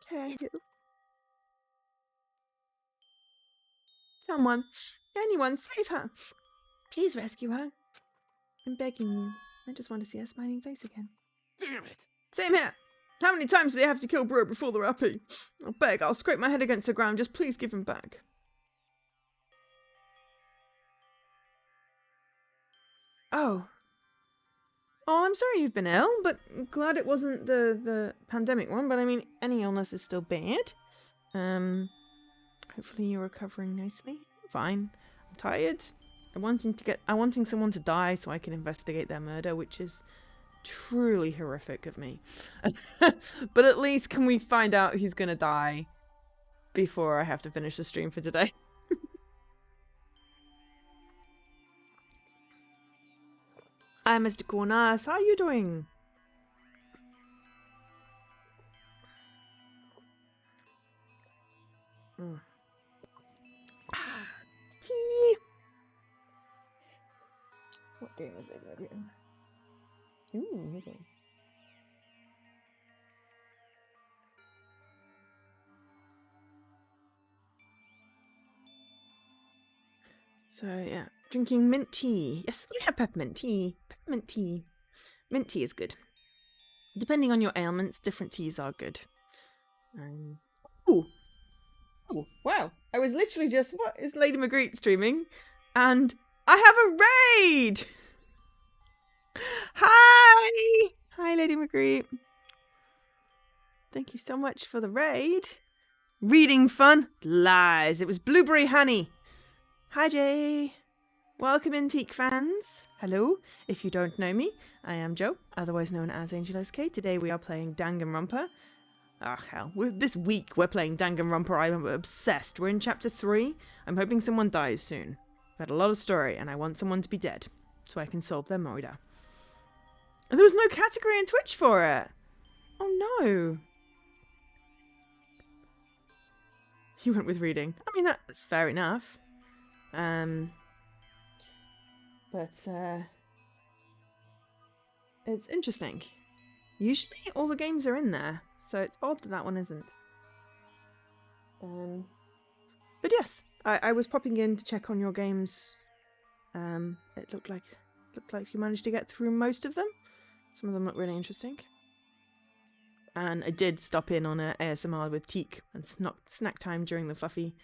Can you? Someone, anyone, save her. Please rescue her. I'm begging you. I just want to see her smiling face again. Damn it! Same here. How many times do they have to kill Bro before they're happy? I'll beg. I'll scrape my head against the ground. Just please give him back. Oh. Oh, I'm sorry you've been ill, but glad it wasn't the pandemic one. But I mean, any illness is still bad. Hopefully you're recovering nicely. I'm fine. I'm tired. I'm wanting someone to die so I can investigate their murder, which is truly horrific of me. But at least can we find out who's gonna die before I have to finish the stream for today? Hi, Mr. Cornas. How are you doing? Tea. What game is it again? Ooh, okay. So yeah, drinking mint tea. Yes, I have peppermint tea. Peppermint tea. Mint tea is good. Depending on your ailments, different teas are good. Ooh. Oh, wow. I was literally just, what is Lady Magritte streaming? And I have a raid! Hi! Hi, Lady Magritte. Thank you so much for the raid. Reading fun? Lies. It was blueberry honey. Hi, Jay. Welcome in, Teak fans. Hello. If you don't know me, I am Joe, otherwise known as Angel SK. Today we are playing Danganronpa. Ah, hell. This week we're playing Danganronpa. I'm obsessed. We're in chapter 3. I'm hoping someone dies soon. I've had a lot of story, and I want someone to be dead, so I can solve their murder. And there was no category in Twitch for it. Oh, no. You went with reading. I mean, that's fair enough. But it's interesting. Usually all the games are in there, so it's odd that that one isn't. But yes, I was popping in to check on your games. It looked like you managed to get through most of them. Some of them look really interesting. And I did stop in on a ASMR with Teak and snack time during the Fluffy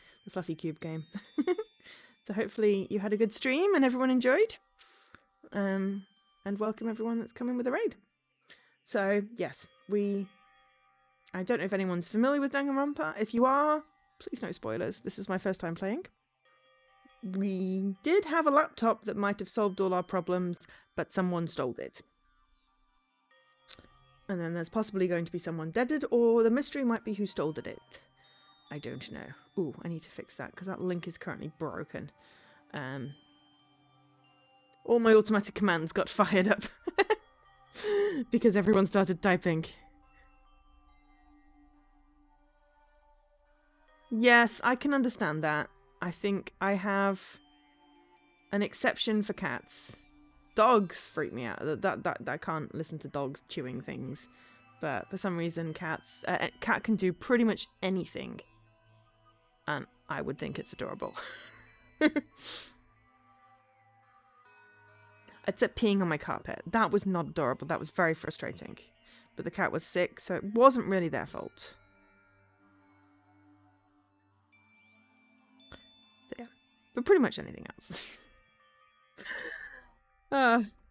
Cube game. So hopefully you had a good stream and everyone enjoyed. And welcome everyone that's coming with a raid. So yes, I don't know if anyone's familiar with Danganronpa. If you are, please no spoilers. This is my first time playing. We did have a laptop that might have solved all our problems, but someone stole it. And then there's possibly going to be someone deaded, or the mystery might be who stole it. I don't know. Ooh, I need to fix that because that link is currently broken. All my automatic commands got fired up because everyone started typing. Yes, I can understand that. I think I have an exception for cats. Dogs freak me out. That I can't listen to dogs chewing things. But for some reason, a cat can do pretty much anything. And I would think it's adorable. Except peeing on my carpet. That was not adorable. That was very frustrating. But the cat was sick, so it wasn't really their fault. So yeah. But pretty much anything else.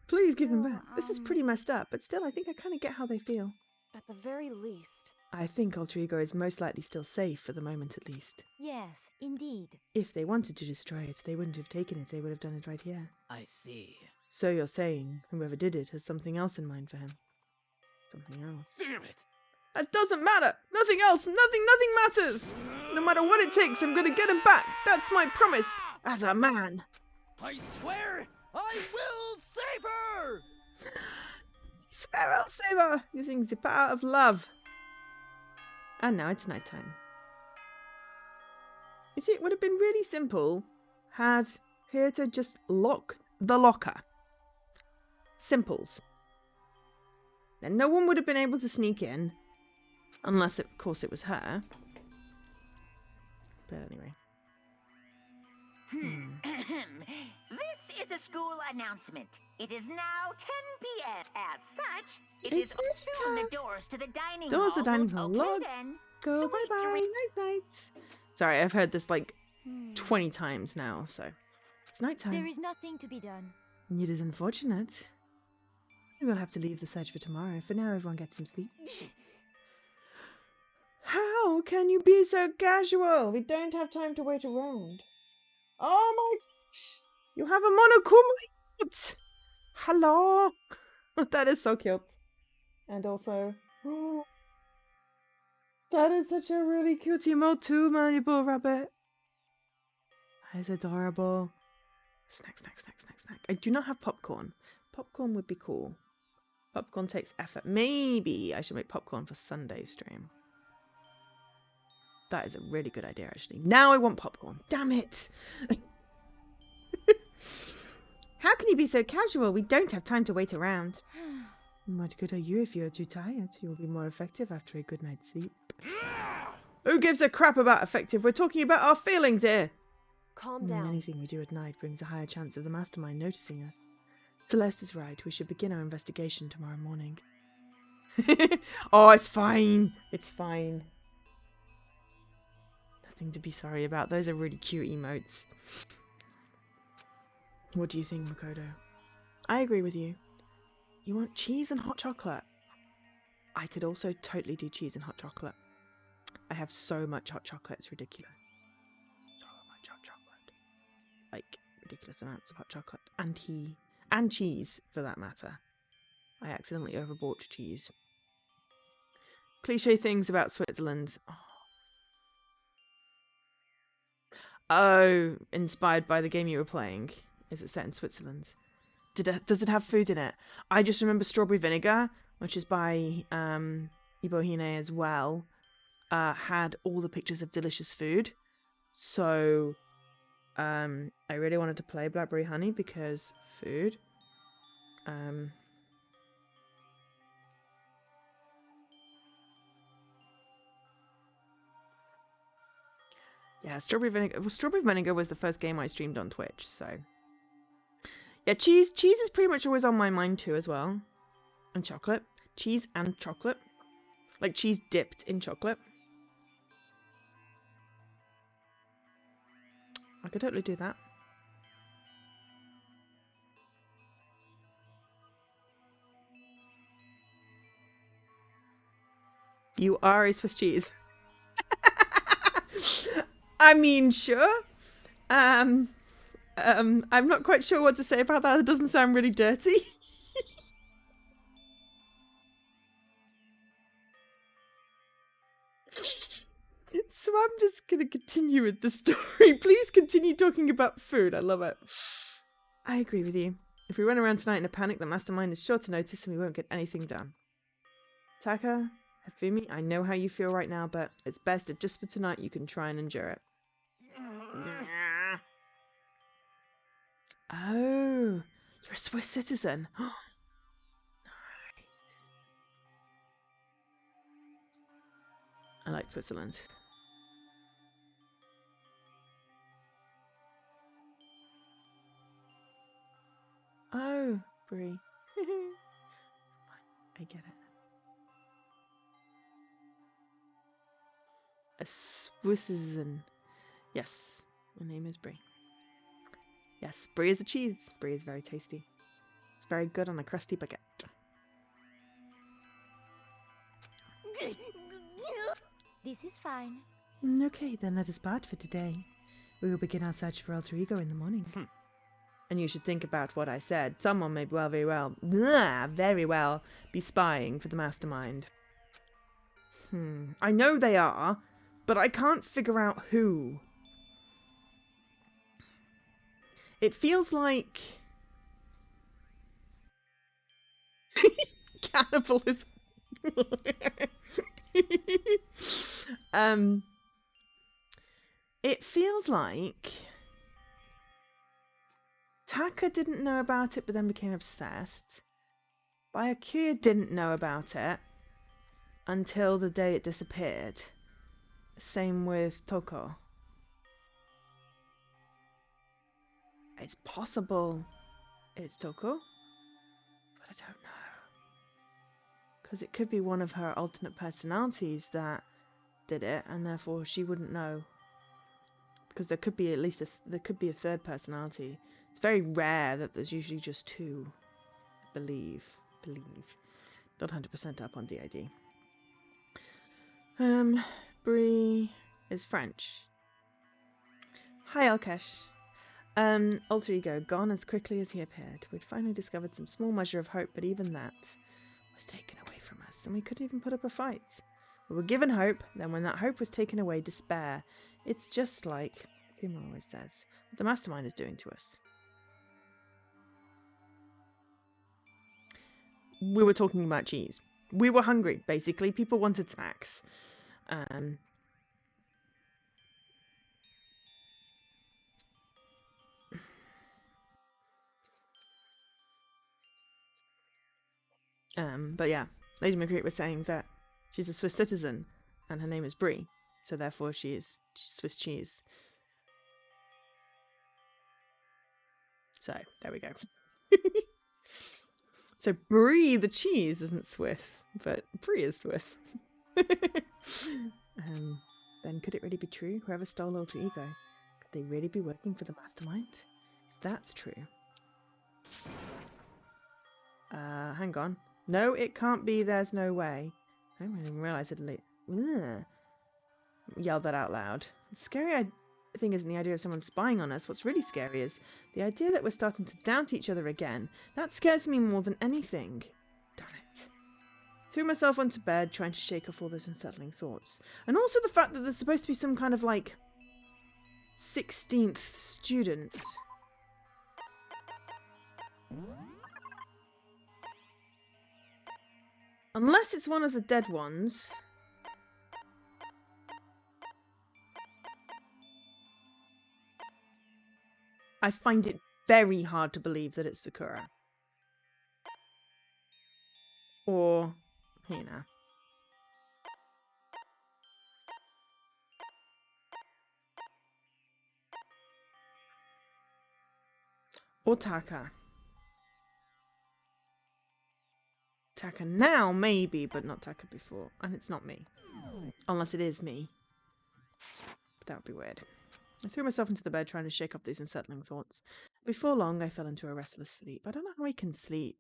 Please give them back. This is pretty messed up, but still I think I kind of get how they feel. At the very least. I think Alter Ego is most likely still safe for the moment at least. Yes, indeed. If they wanted to destroy it, they wouldn't have taken it. They would have done it right here. I see. So you're saying whoever did it has something else in mind for him? Something else. Damn it! That doesn't matter! Nothing else! Nothing matters! No matter what it takes, I'm gonna get him back! That's my promise! As a man! I swear I will save her! Swear I'll save her! Using the power of love. And now it's nighttime. You see, it would have been really simple had Hirta just locked the locker. Simples. Then no one would have been able to sneak in. Unless, of course, it was her. But anyway. This is a school announcement. It is now 10 p.m. As such, it is soon the doors to the dining hall. Doors to the dining hall Okay, locked. then. Go Sweet bye-bye. dreams. Night-night. Sorry, I've heard this like 20 times now, so it's nighttime. There is nothing to be done. It is unfortunate. Maybe we'll have to leave the search for tomorrow. For now, everyone gets some sleep. How can you be so casual? We don't have time to wait around. Oh my gosh! You have a monokuma! Hello! That is so cute. And also... that is such a really cute emote too, malleable rabbit. That is adorable. Snack, snack, snack, snack, snack. I do not have popcorn. Popcorn would be cool. Popcorn takes effort. Maybe I should make popcorn for Sunday's stream. That is a really good idea, actually. Now I want popcorn. Damn it! How can you be so casual? We don't have time to wait around. What good are you if you're too tired? You'll be more effective after a good night's sleep. Who gives a crap about effective? We're talking about our feelings here. Calm down. Anything we do at night brings a higher chance of the mastermind noticing us. Celeste is right. We should begin our investigation tomorrow morning. Oh, it's fine. It's fine. Nothing to be sorry about. Those are really cute emotes. What do you think, Makoto? I agree with you. You want cheese and hot chocolate? I could also totally do cheese and hot chocolate. I have so much hot chocolate, it's ridiculous. So much hot chocolate. Like, ridiculous amounts of hot chocolate. And tea. And cheese, for that matter. I accidentally overbought cheese. Cliche things about Switzerland. Oh, inspired by the game you were playing. Is it set in Switzerland? Does it have food in it? I just remember Strawberry Vinegar, which is by Ibohine as well, had all the pictures of delicious food. So I really wanted to play Blackberry Honey because food. Yeah, Strawberry Vinegar. Well, Strawberry Vinegar was the first game I streamed on Twitch, so... Yeah, cheese is pretty much always on my mind too as well. And chocolate. Cheese and chocolate. Like cheese dipped in chocolate. I could totally do that. You are a Swiss cheese. I mean, sure. I'm not quite sure what to say about that. It doesn't sound really dirty. So I'm just gonna continue with the story. Please continue talking about food. I love it. I agree with you. If we run around tonight in a panic, the mastermind is sure to notice and we won't get anything done. Taka, Hifumi, I know how you feel right now, but it's best if just for tonight you can try and endure it. Oh, you're a Swiss citizen. Nice. I like Switzerland. Oh, Brie. I get it. A Swiss citizen. Yes, my name is Brie. Yes, Brie is a cheese. Brie is very tasty. It's very good on a crusty baguette. This is fine. Okay, then let us part for today. We will begin our search for Alter Ego in the morning. And you should think about what I said. Someone may very well be spying for the mastermind. I know they are, but I can't figure out who. It feels like... cannibalism. It feels like... Taka didn't know about it, but then became obsessed. Byakuya didn't know about it until the day it disappeared. Same with Toko. It's possible it's Toko, but I don't know. Because it could be one of her alternate personalities that did it, and therefore she wouldn't know. Because there could be at least there could be a third personality. It's very rare that there's usually just two, I believe. believe. Not 100% up on DID. Brie is French. Hi, Alkesh. Alter ego, gone as quickly as he appeared. We'd finally discovered some small measure of hope, but even that was taken away from us, and we couldn't even put up a fight. We were given hope, then when that hope was taken away, despair. It's just like Kuma always says, what the mastermind is doing to us. We were talking about cheese. We were hungry, basically. People wanted snacks. But yeah, Lady Marguerite was saying that she's a Swiss citizen and her name is Brie, so therefore she is Swiss cheese. So, there we go. So Brie the cheese isn't Swiss, but Brie is Swiss. Then could it really be true? Whoever stole Alter Ego, could they really be working for the mastermind? If that's true. Hang on. No, it can't be. There's no way. I didn't even realise it. Yelled that out loud. The scary thing isn't the idea of someone spying on us. What's really scary is the idea that we're starting to doubt each other again. That scares me more than anything. Damn it. Threw myself onto bed, trying to shake off all those unsettling thoughts. And also the fact that there's supposed to be some kind of, like, 16th student. Unless it's one of the dead ones. I find it very hard to believe that it's Sakura. Or Hina. Or Taka. Taka now, maybe, but not Taka before. And it's not me. Unless it is me. But that would be weird. I threw myself into the bed trying to shake off these unsettling thoughts. Before long, I fell into a restless sleep. I don't know how I can sleep.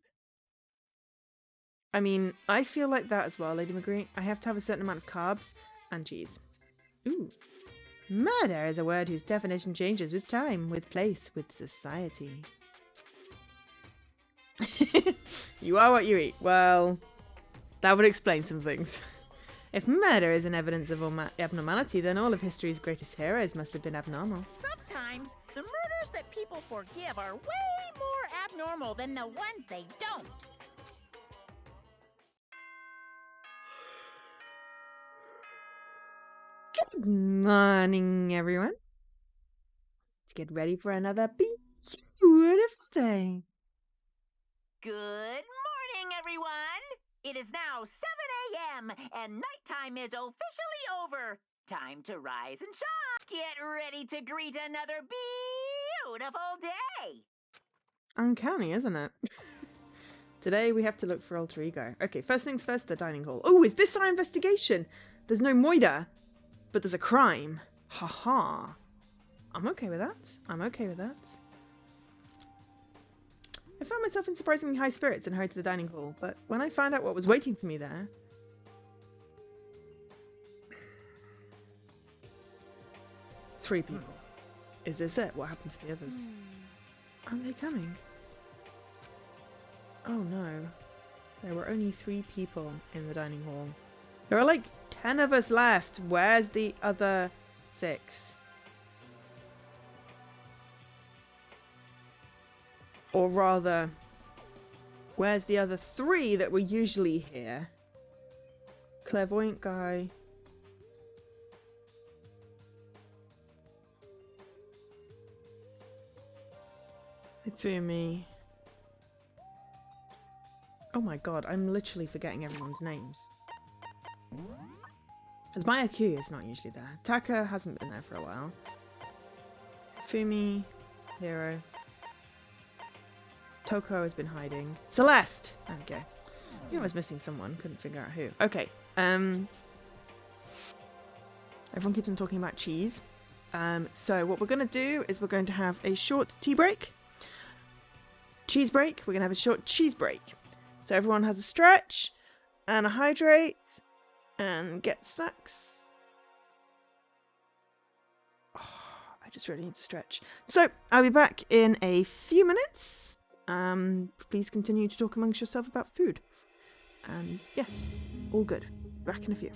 I mean, I feel like that as well, Lady Marguerite. I have to have a certain amount of carbs and cheese. Ooh. Murder is a word whose definition changes with time, with place, with society. You are what you eat. Well, that would explain some things. If murder is an evidence of abnormality, then all of history's greatest heroes must have been abnormal. Sometimes the murders that people forgive are way more abnormal than the ones they don't. Good morning, everyone. Let's get ready for another beautiful day. Good morning, everyone. It is now 7 a.m. and nighttime is officially over. Time to rise and shine. Get ready to greet another beautiful day. Uncanny, isn't it? Today we have to look for Alter Ego. Okay, first things first, the dining hall. Oh, is this our investigation? There's no Moida, but there's a crime. Haha. I'm okay with that. I'm okay with that. I found myself in surprisingly high spirits and hurried to the dining hall, but when I found out what was waiting for me there... Three people. Is this it? What happened to the others? Aren't they coming? Oh no. There were only 3 people in the dining hall. There are like 10 of us left. Where's the other 6? Or rather, where's the other 3 that were usually here? Clairvoyant guy. Fumi. Oh my god, I'm literally forgetting everyone's names. Because my IQ is not usually there. Taka hasn't been there for a while. Fumi. Hero. Toko has been hiding. Celeste! There we go. I knew I was missing someone. Couldn't figure out who. Okay. Everyone keeps on talking about cheese. So what we're going to do is we're going to have a short tea break. Cheese break. We're going to have a short cheese break. So everyone has a stretch and a hydrate and get snacks. Oh, I just really need to stretch. So I'll be back in a few minutes. Please continue to talk amongst yourself about food. And yes, all good. Back in a few.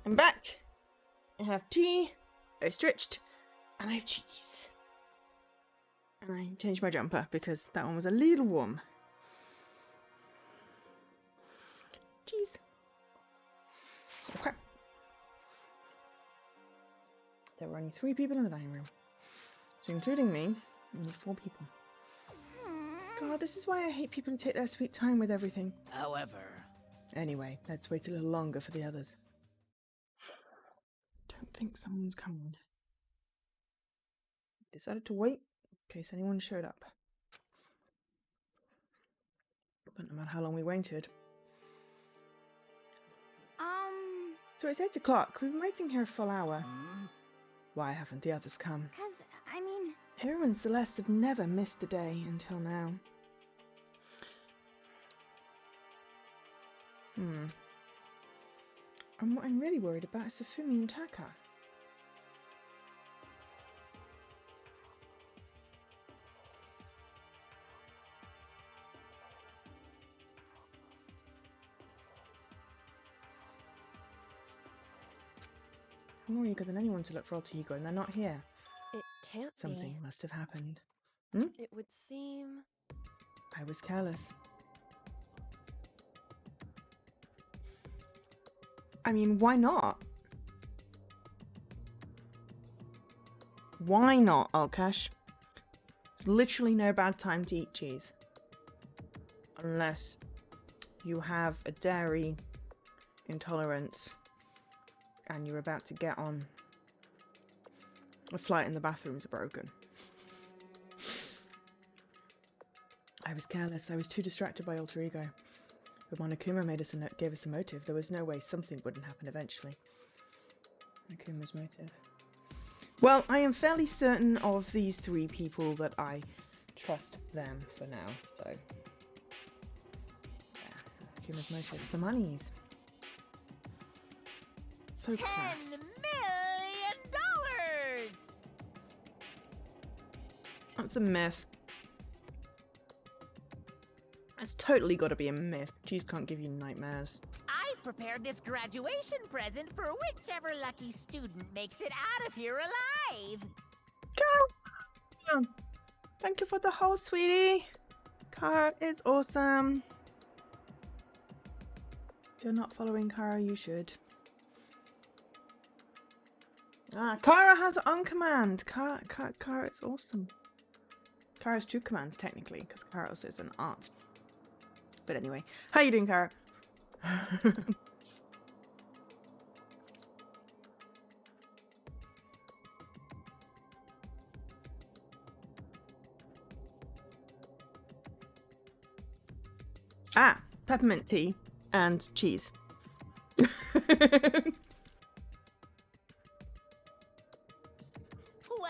I'm back. I have tea, ostrich, and I have cheese. And I changed my jumper because that one was a little warm. Cheese. Okay. There were only 3 people in the dining room. So including me, only 4 people. God, this is why I hate people who take their sweet time with everything. However, Anyway, let's wait a little longer for the others. Don't think someone's coming. Decided to wait in case anyone showed up. But no matter how long we waited. So it's 8 o'clock. We've been waiting here a full hour. Why haven't the others come? 'Cause, I mean, Hero and Celeste have never missed a day until now. And what I'm really worried about is Safumi and Taka. I'm more eager than anyone to look for Alter Ego, and they're not here. It can't Something must have happened. be. It would seem... I was careless. I mean, why not? Why not, Alkash? There's literally no bad time to eat cheese. Unless you have a dairy intolerance and you're about to get on a flight and the bathrooms are broken. I was careless. I was too distracted by Alter Ego. When Monokuma gave us a motive, there was no way something wouldn't happen eventually. Monokuma's motive. Well, I am fairly certain of these 3 people that I trust them for now, so... Yeah, Monokuma's motive. The monies. So $10 close. million! That's a myth. That's totally got to be a myth. Cheese can't give you nightmares. I've prepared this graduation present for whichever lucky student makes it out of here alive. Kara! Thank you for the whole, sweetie. Kara is awesome. If you're not following Kara, you should. Kara has her own command. Kara is awesome. Kara has 2 commands, technically, because Kara also is an art. But anyway, how you doing, Kara? Peppermint tea and cheese. What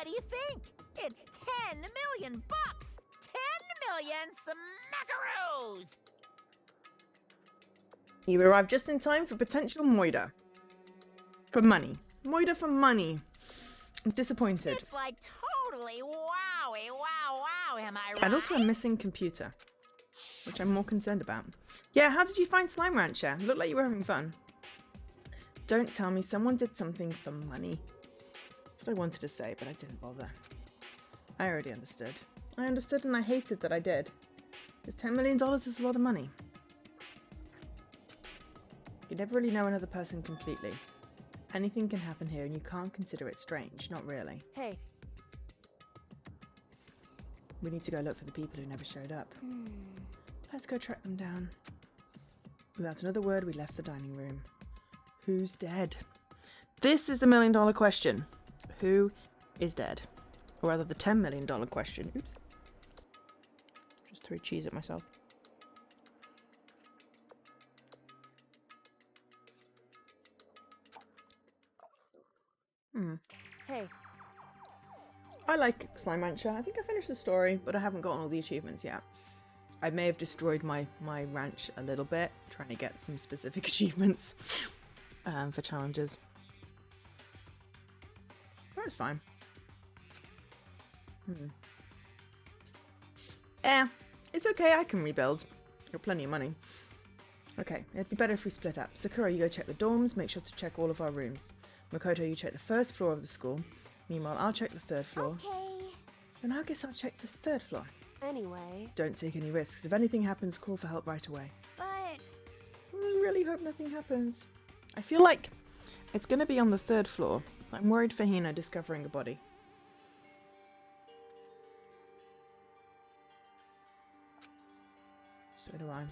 do you think? It's 10 million bucks! 10 million smackaroos! You arrived just in time for potential Moida. For money. Moida for money. I'm disappointed. It's like totally wowie, wow, am I right? And also a missing computer, which I'm more concerned about. Yeah, how did you find Slime Rancher? Looked like you were having fun. Don't tell me someone did something for money. That's what I wanted to say, but I didn't bother. I already understood. I understood and I hated that I did. Because $10 million is a lot of money. You never really know another person completely. Anything can happen here and you can't consider it strange. Not really. Hey. We need to go look for the people who never showed up. Let's go track them down. Without another word, we left the dining room. Who's dead? This is the $1 million question. Who is dead? Or rather, the $10 million question. Oops. Just threw cheese at myself. Hey. I like Slime Rancher. I think I finished the story, but I haven't gotten all the achievements yet. I may have destroyed my ranch a little bit, trying to get some specific achievements for challenges. But it's fine. It's okay, I can rebuild. Got plenty of money. Okay, it'd be better if we split up. Sakura, you go check the dorms, make sure to check all of our rooms. Makoto, you check the first floor of the school. Meanwhile, I'll check the third floor. Okay. Then I guess I'll check the third floor. Anyway, Don't take any risks. If anything happens, call for help right away. But I really hope nothing happens. I feel like it's going to be on the third floor. I'm worried for Hina discovering a body. So do I.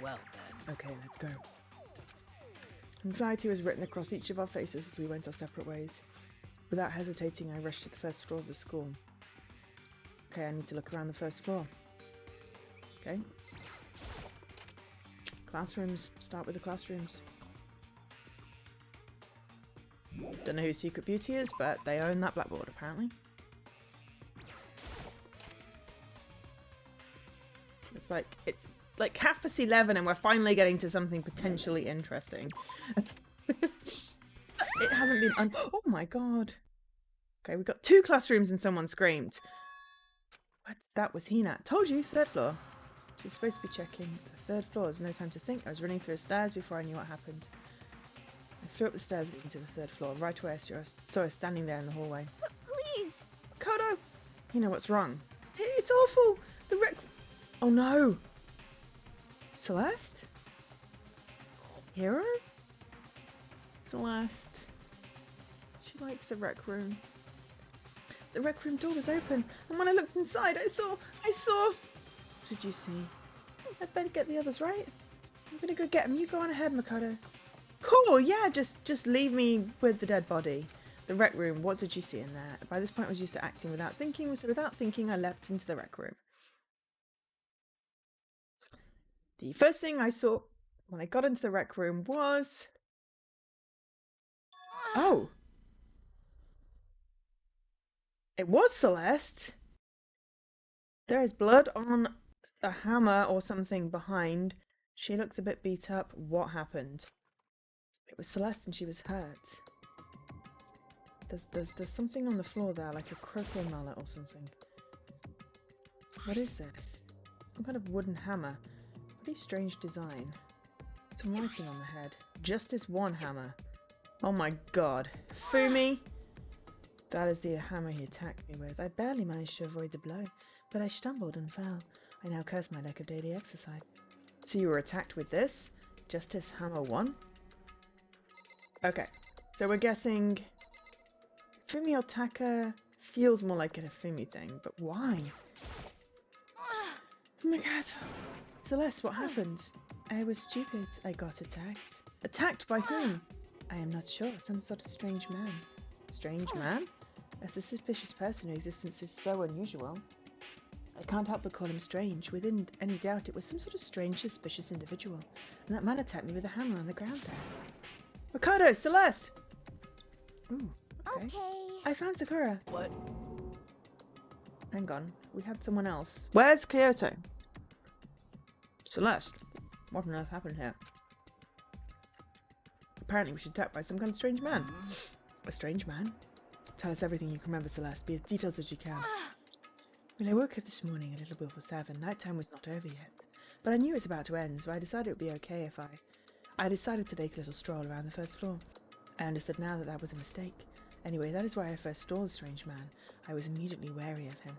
Well then. Okay, let's go. Anxiety was written across each of our faces as we went our separate ways. Without hesitating, I rushed to the first floor of the school. Okay, I need to look around the first floor. Okay. Classrooms. Start with the classrooms. Don't know who Secret Beauty is, but they own that blackboard, apparently. It's like 11:30 and we're finally getting to something potentially interesting. It hasn't been oh my god. Okay, we've got 2 classrooms and someone screamed. What? That was Hina. Told you, third floor. She's supposed to be checking the third floor. There's no time to think. I was running through the stairs before I knew what happened. I flew up the stairs leading to the third floor. Right away I saw her standing there in the hallway. please. Kodo! Hina, what's wrong? It's awful! The wreck... Oh no! Celeste? Hero? Celeste. She likes the rec room. The rec room door was open, and when I looked inside, I saw... What did you see? I'd better get the others, right? I'm gonna go get them. You go on ahead, Makoto. Cool, yeah, just leave me with the dead body. The rec room, what did you see in there? By this point I was used to acting without thinking, so without thinking I leapt into the rec room. The first thing I saw when I got into the rec room was... Oh! It was Celeste! There is blood on a hammer or something behind. She looks a bit beat up. What happened? It was Celeste and she was hurt. There's something on the floor there, like a croquet mallet or something. What is this? Some kind of wooden hammer. Pretty strange design. Some writing on the head. Justice 1 hammer. Oh my god. Fumi! That is the hammer he attacked me with. I barely managed to avoid the blow, but I stumbled and fell. I now curse my lack of daily exercise. So you were attacked with this? Justice Hammer 1? Okay, so we're guessing Fumi Otaka feels more like an Fumi thing, but why? Oh my god. Celeste, what happened? I was stupid. I got attacked. Attacked by whom? I am not sure. Some sort of strange man. Strange man? As a suspicious person whose existence is so unusual. I can't help but call him strange. Within any doubt, it was some sort of strange, suspicious individual. And that man attacked me with a hammer on the ground there. Ricardo! Celeste! Ooh, okay. I found Sakura. What? Hang on. We had someone else. Where's Kyoto? Celeste. What on earth happened here? Apparently we should attacked by some kind of strange man. A strange man? Tell us everything you can remember, Celeste. Be as detailed as you can. Well, I woke up this morning a little before 7. Nighttime was not over yet. But I knew it was about to end, so I decided it would be okay if I decided to take a little stroll around the first floor. I understood now that that was a mistake. Anyway, that is where I first saw the strange man. I was immediately wary of him.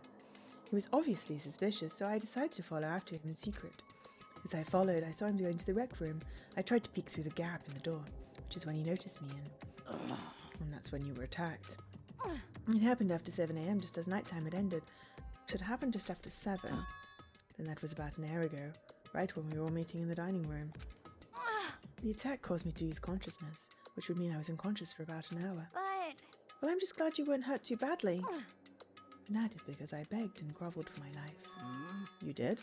He was obviously suspicious, so I decided to follow after him in secret. As I followed, I saw him go into the rec room. I tried to peek through the gap in the door, which is when he noticed me, and that's when you were attacked. It happened after 7 AM, just as nighttime had ended. So it happened just after 7. Then that was about an hour ago, right when we were all meeting in the dining room. The attack caused me to lose consciousness, which would mean I was unconscious for about an hour. But... Well, I'm just glad you weren't hurt too badly. That is because I begged and grovelled for my life. You did?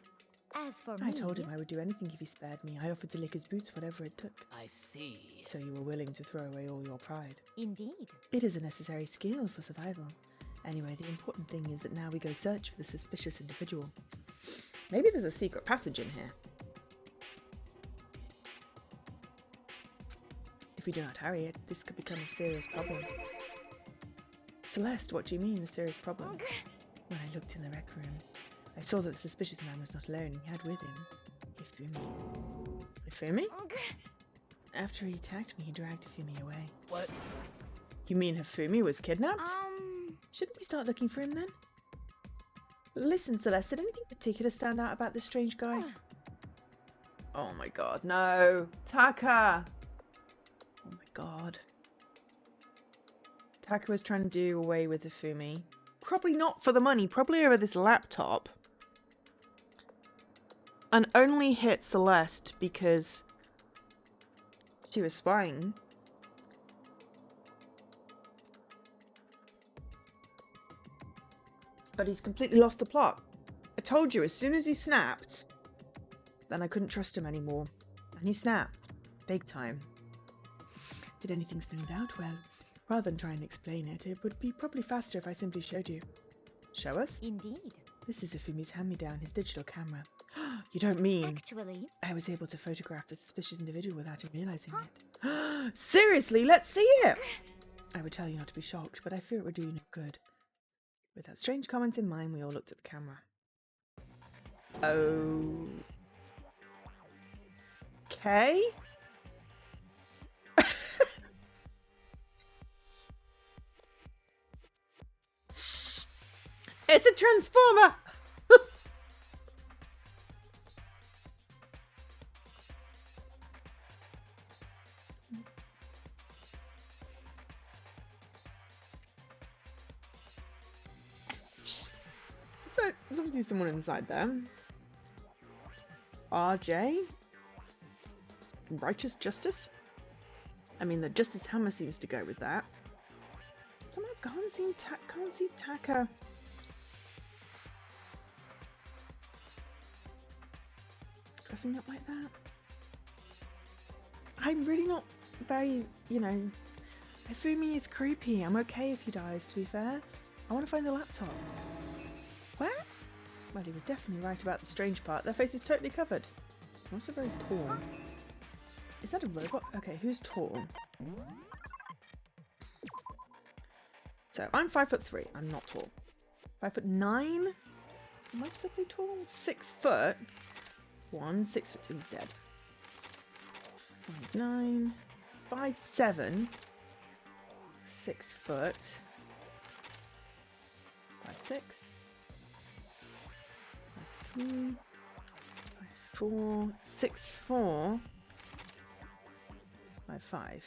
As for me... I told him I would do anything if he spared me. I offered to lick his boots, whatever it took. I see. So you were willing to throw away all your pride. Indeed. It is a necessary skill for survival. Anyway, the important thing is that now we go search for the suspicious individual. Maybe there's a secret passage in here. If we do not hurry it, this could become a serious problem. Celeste, what do you mean, a serious problem? When I looked in the rec room, I saw that the suspicious man was not alone. He had with him Ifumi. Hifumi? After he attacked me, he dragged Hifumi away. What? You mean Hifumi was kidnapped? Shouldn't we start looking for him then? Listen, Celeste, did anything particular stand out about this strange guy? Oh my god, no! Taka! Oh my god. Taka was trying to do away with Hifumi. Probably not for the money, probably over this laptop. And only hit Celeste because she was spying. But he's completely lost the plot. I told you, as soon as he snapped, then I couldn't trust him anymore. And he snapped. Big time. Did anything stand out? Well, rather than try and explain it, it would be probably faster if I simply showed you. Show us? Indeed. This is Ifumi's hand-me-down, his digital camera. You don't mean... Actually, I was able to photograph the suspicious individual without him realizing it. Seriously, let's see it! I would tell you not to be shocked, but I fear it would do you no good. With that strange comment in mind, we all looked at the camera. Oh... Okay? It's a transformer! So, there's obviously someone inside there. RJ? Righteous Justice? I mean, the Justice Hammer seems to go with that. Somehow can't see Taka. Dressing up like that? I'm really not very, you know... Hifumi is creepy. I'm okay if he dies, to be fair. I want to find the laptop. Where? Well, you were definitely right about the strange part. Their face is totally covered. I'm also very tall. Is that a robot? Okay, who's tall? So, I'm 5'3". I'm not tall. 5'9". Am I simply tall? 6 foot. 6 foot 2 dead. 5'9". 5'7". 6 foot. 5'6". 5'3". 5'4". 6'4". 5'5".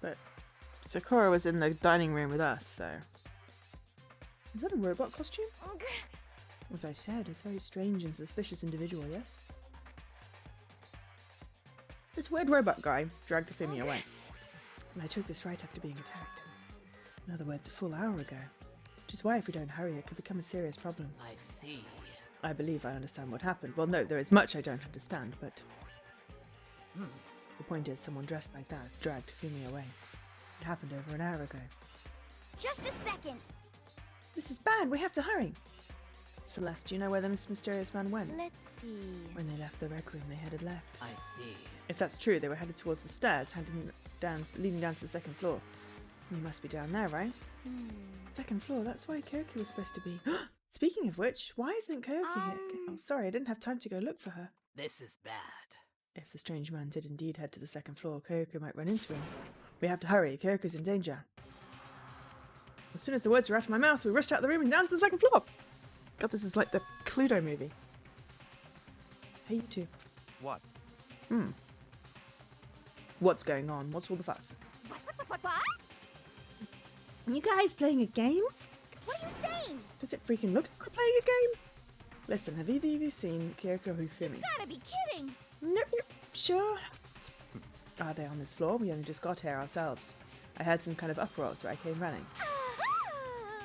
But Sakura was in the dining room with us, so... Is that a robot costume? As I said, it's a very strange and suspicious individual, yes? This weird robot guy dragged Hifumi away. And I took this right after being attacked. In other words, a full hour ago. Which is why if we don't hurry, it could become a serious problem. I see. I believe I understand what happened. Well, no, there is much I don't understand, but... The point is, someone dressed like that dragged Hifumi away. It happened over an hour ago. just a second. This is bad. We have to hurry. Celeste, do you know where this mysterious man went? Let's see. When they left the rec room, they headed left. I see. If that's true, they were headed towards the stairs, leading down to the second floor. You must be down there, right? Second floor, that's where Kyoki was supposed to be. Speaking of which, why isn't Kyoki here? Oh, sorry, I didn't have time to go look for her. This is bad. If the strange man did indeed head to the second floor, Kyoko might run into him. We have to hurry, Kyoko's in danger. As soon as the words were out of my mouth, we rushed out of the room and down to the second floor. God, this is like the Cluedo movie. Hey, you two. What? What's going on? What's all the fuss? What? You guys playing a game? What are you saying? Does it freaking look like we're playing a game? Listen, have either of you seen Kyoko Hifumi? Gotta be kidding. Nope. Sure. Are they on this floor? We only just got here ourselves. I heard some kind of uproar, so I came running.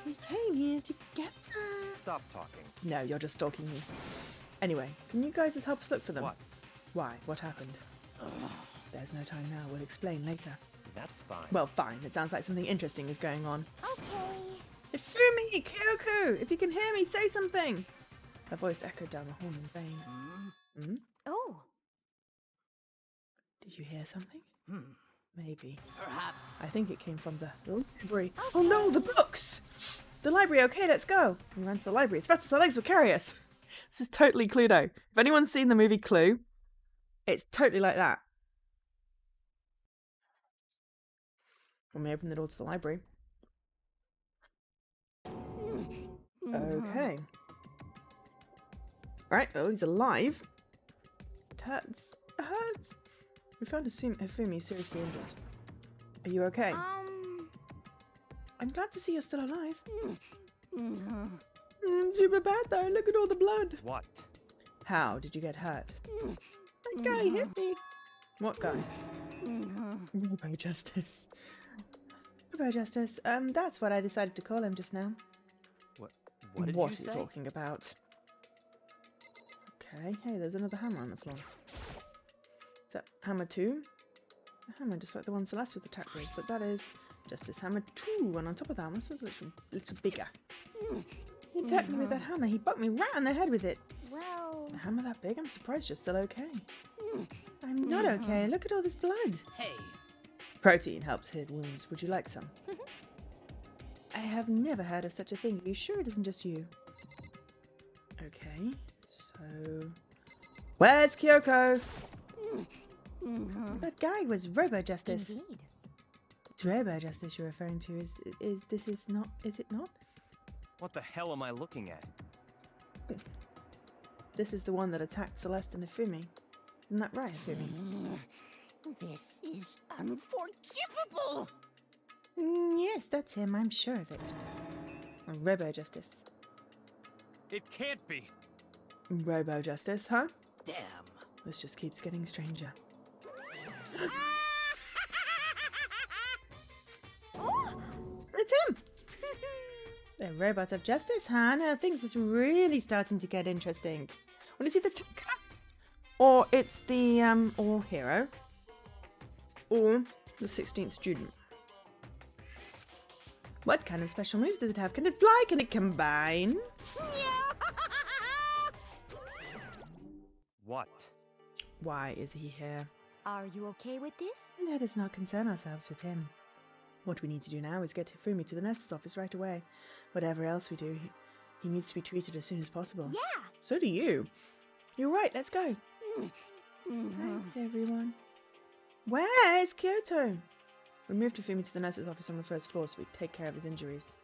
We came here to get her. Stop talking. No, you're just stalking me. Anyway, can you guys just help us look for them? What? Why? What happened? There's no time now. We'll explain later. That's fine. Well, fine. It sounds like something interesting is going on. Okay. Ifumi! Kyoko! If you can hear me, say something! Her voice echoed down the hall in vain. Oh. Did you hear something? Maybe. Perhaps. I think it came from the library. Oh no, the books! The library, okay, let's go. We ran to the library as fast as our legs will carry us. This is totally Cluedo. If anyone's seen the movie Clue, it's totally like that. When we open the door to the library. Okay. Right, oh, he's alive. It hurts. It hurts. We found Hifumi seriously injured. Are you okay? I'm glad to see you're still alive. Super bad though. Look at all the blood. What? How did you get hurt? That guy hit me. What guy? Robo Justice. Robo Justice. That's what I decided to call him just now. What did What you are say? you talking about? Okay. Hey, there's another hammer on the floor. Is that hammer 2? A hammer just like the one Celeste was attacked with, but that is Justice Hammer 2, and on top of that, this one's a little bigger. He attacked me with that hammer. He bucked me right on the head with it. Well... A hammer that big? I'm surprised you're still okay. I'm not okay. Look at all this blood. Hey, Protein helps heal wounds. Would you like some? I have never heard of such a thing. Are you sure it isn't just you? Okay, so... Where's Kyoko? That guy was Robo Justice. Indeed. It's Robo Justice you're referring to. Is it not? What the hell am I looking at? This is the one that attacked Celeste and Hifumi. Isn't that right, Hifumi? This is unforgivable! Yes, that's him. I'm sure of it. Robo Justice. It can't be. Robo Justice, huh? damn. This just keeps getting stranger. It's him! The robot of justice, huh? Now things is really starting to get interesting. Well, is he the attacker? Or it's the, or hero? Or the 16th student? What kind of special moves does it have? Can it fly? Can it combine? What? Why is he here? Are you okay with this? Let us not concern ourselves with him. What we need to do now is get Hifumi to the nurse's office right away. Whatever else we do, he needs to be treated as soon as possible. Yeah! So do you. You're right, let's go. Thanks, everyone. Where is Kyoto? We moved Hifumi to the nurse's office on the first floor so we take care of his injuries.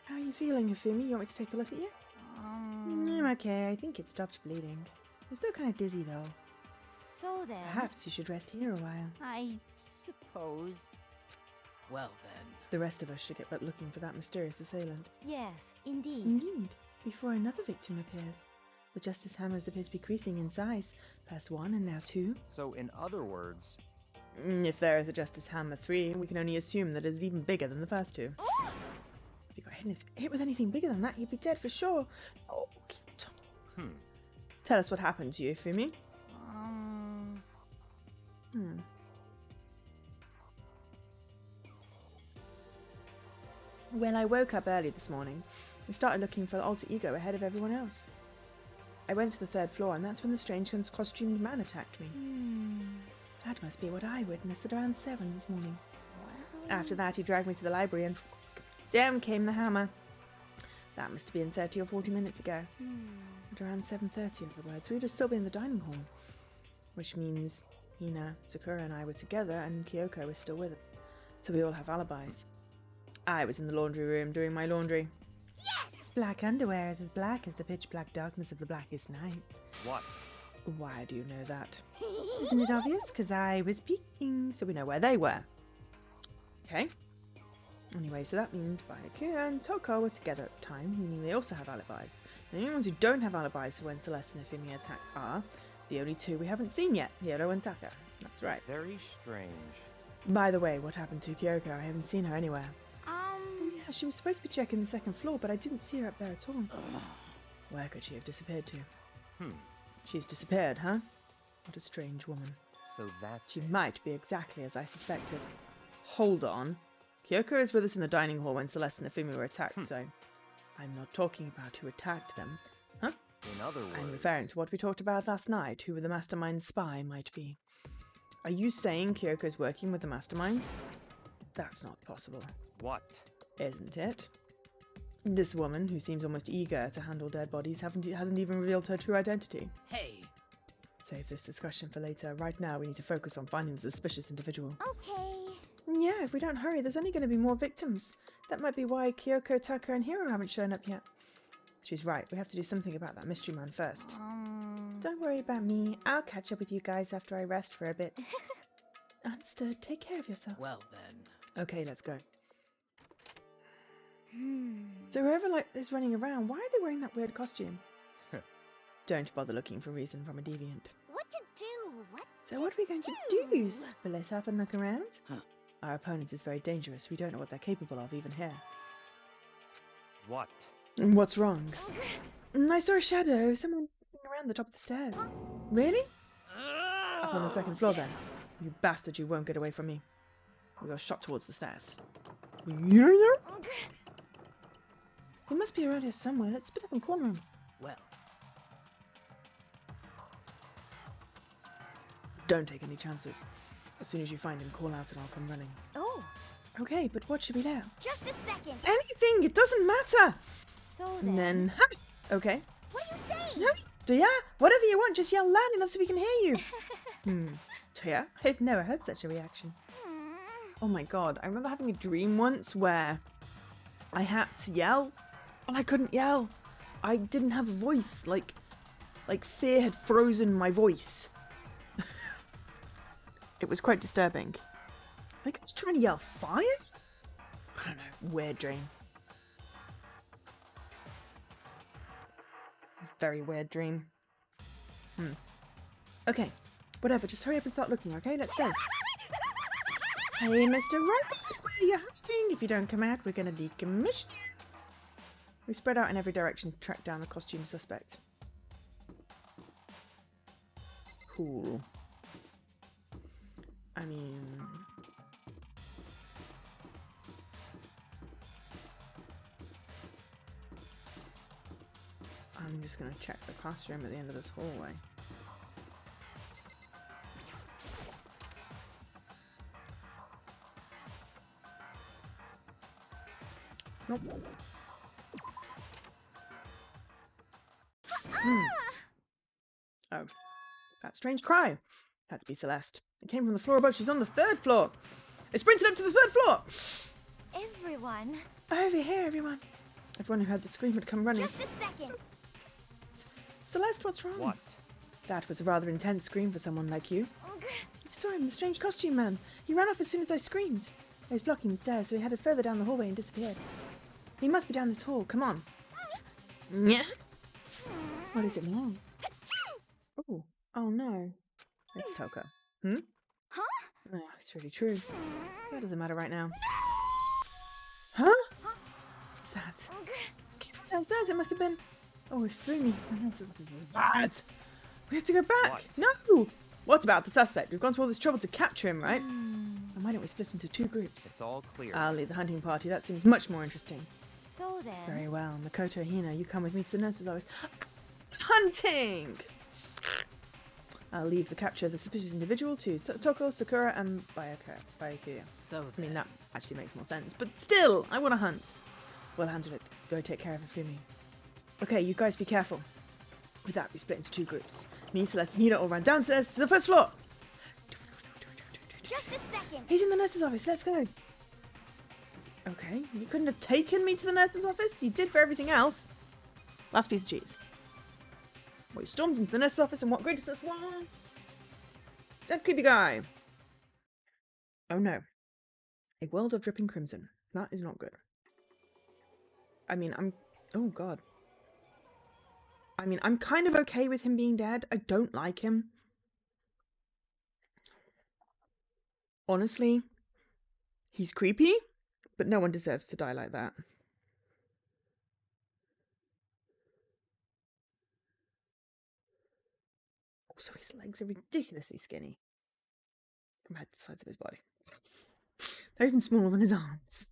How are you feeling, Hifumi? You want me to take a look at you? I'm okay. I think it stopped bleeding. I'm still kind of dizzy, though. So then... Perhaps you should rest here a while. I suppose. Well then. The rest of us should get but looking for that mysterious assailant. Yes, indeed. Indeed. Before another victim appears. The Justice Hammers appear to be increasing in size. First 1 and now 2. So, in other words, If there is a Justice Hammer 3, we can only assume that it is even bigger than the first 2. If you got hit with anything bigger than that, you'd be dead for sure. Oh, Kyoto. Tell us what happened to you, Hifumi. Well, I woke up early this morning and started looking for the alter ego ahead of everyone else. I went to the 3rd floor and that's when the strange costumed man attacked me. That must be what I witnessed at around 7 this morning. After that, he dragged me to the library and down came the hammer. That must have been 30 or 40 minutes ago. At around 7:30, in other words, we would have still been in the dining hall. Which means Hina, Sakura and I were together and Kyoko was still with us. So we all have alibis. I was in the laundry room doing my laundry. Yes! His black underwear is as black as the pitch black darkness of the blackest night. what? Why do you know that? Isn't it obvious? Because I was peeking, so we know where they were. Okay. Anyway, so that means Bayaki and Toko were together at the time, meaning they also have alibis. The only ones who don't have alibis for when Celeste and Hifumi attack are the only 2 we haven't seen yet, Hiro and Taka. That's right. Very strange. By the way, what happened to Kyoko? I haven't seen her anywhere. Yeah, she was supposed to be checking the 2nd floor, but I didn't see her up there at all. Where could she have disappeared to? She's disappeared, huh? What a strange woman. So that's She it. might be exactly as I suspected. Hold on. Kyoko is with us in the dining hall when Celeste and Hifumi were attacked, so I'm not talking about who attacked them. Huh? In other words, I'm referring to what we talked about last night, who the mastermind spy might be. Are you saying Kyoko's working with the mastermind? That's not possible, What? isn't it? This woman, who seems almost eager to handle dead bodies, hasn't even revealed her true identity. Hey, Save this discussion for later. Right now, we need to focus on finding the suspicious individual. Okay. Yeah, if we don't hurry, there's only going to be more victims. That might be why Kyoko, Tucker, and Hiro haven't shown up yet. She's right. We have to do something about that mystery man first. Don't worry about me. I'll catch up with you guys after I rest for a bit. Understood. Take care of yourself. well then. Okay, let's go. So whoever is running around, why are they wearing that weird costume? Don't bother looking for reason from a deviant. What to do? So what are we going to do? Split up and look around? Huh. Our opponent is very dangerous. We don't know what they're capable of even here. What? What's wrong? I saw a shadow. Someone around the top of the stairs. Really? Up on the second floor then. You bastard, you won't get away from me. We got shot towards the stairs. You must be around here somewhere. Let's split up and corner him. Well, Don't take any chances. As soon as you find him, call out and I'll come running. Oh, Okay, but what should we do? just a second. Anything! It doesn't matter! So And then, ha! Okay. what are you saying? Do ya? Whatever you want, just yell loud enough so we can hear you. Do ya? I've never heard such a reaction. Oh my god, I remember having a dream once where I had to yell, and I couldn't yell. I didn't have a voice, like fear had frozen my voice. It was quite disturbing. Like I was trying to yell fire? I don't know, weird dream. Very weird dream. Okay, whatever, just hurry up and start looking, okay? Let's go. Hey, Mr. Robot, where are you hiding? If you don't come out, we're going to decommission you. We spread out in every direction to track down the costume suspect. Cool. I mean... I'm just going to check the classroom at the end of this hallway. Nope. Oh, that strange cry. Had to be Celeste. It came from the floor above. She's on the 3rd floor. It sprinted up to the 3rd floor. Everyone, Over here, everyone. Everyone who heard the scream had come running. just a second. Celeste, what's wrong? What? That was a rather intense scream for someone like you. I saw him, the strange costume man. He ran off as soon as I screamed. I was blocking the stairs, so he headed further down the hallway and disappeared. He must be down this hall. Come on. Yeah. What is it now? Oh. Oh no. It's Toka. Huh? No, it's really true. That doesn't matter right now. Huh? What's that? Came from downstairs. It must have been... Oh, if Fumi's the nurse's office is bad. We have to go back. What? No. What about the suspect? We've gone to all this trouble to capture him, right? And why don't we split into 2 groups? It's all clear. I'll lead the hunting party. That seems much more interesting. So then, Very well. Makoto, Hina, you come with me to the nurse's office. Hunting! I'll leave the capture of the suspicious individual to Toko, Sakura, and Byakuya. so I mean, then. that actually makes more sense. But still, I want to hunt. We'll handle it. Go take care of Ifumi. Okay, you guys be careful. With that, we split into 2 groups. Me, Celeste, and Hina all run downstairs to the 1st floor. just a second. He's in the nurse's office. Let's go. Okay, you couldn't have taken me to the nurse's office? You did for everything else. Last piece of cheese. Well, you stormed into the nurse's office and what greatest this one? That creepy guy. Oh no. A world of dripping crimson. That is not good. I mean, oh god. I mean, I'm kind of okay with him being dead. I don't like him. Honestly, he's creepy, but no one deserves to die like that. Also, his legs are ridiculously skinny compared to the size of his body. They're even smaller than his arms.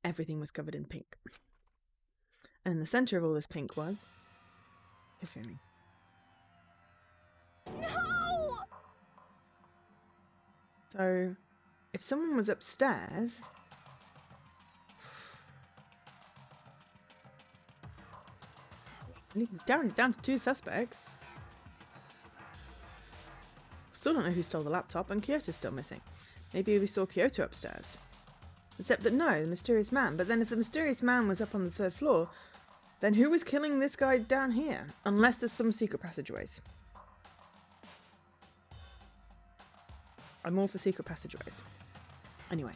Everything was covered in pink. And in the center of all this pink was Ifumi. No! So, If someone was upstairs... Down to 2 suspects. Still don't know who stole the laptop, and Kyoto's still missing. Maybe we saw Kyoto upstairs. Except that no, the mysterious man. But then if the mysterious man was up on the 3rd floor, then who was killing this guy down here? Unless there's some secret passageways. I'm all for secret passageways. Anyway,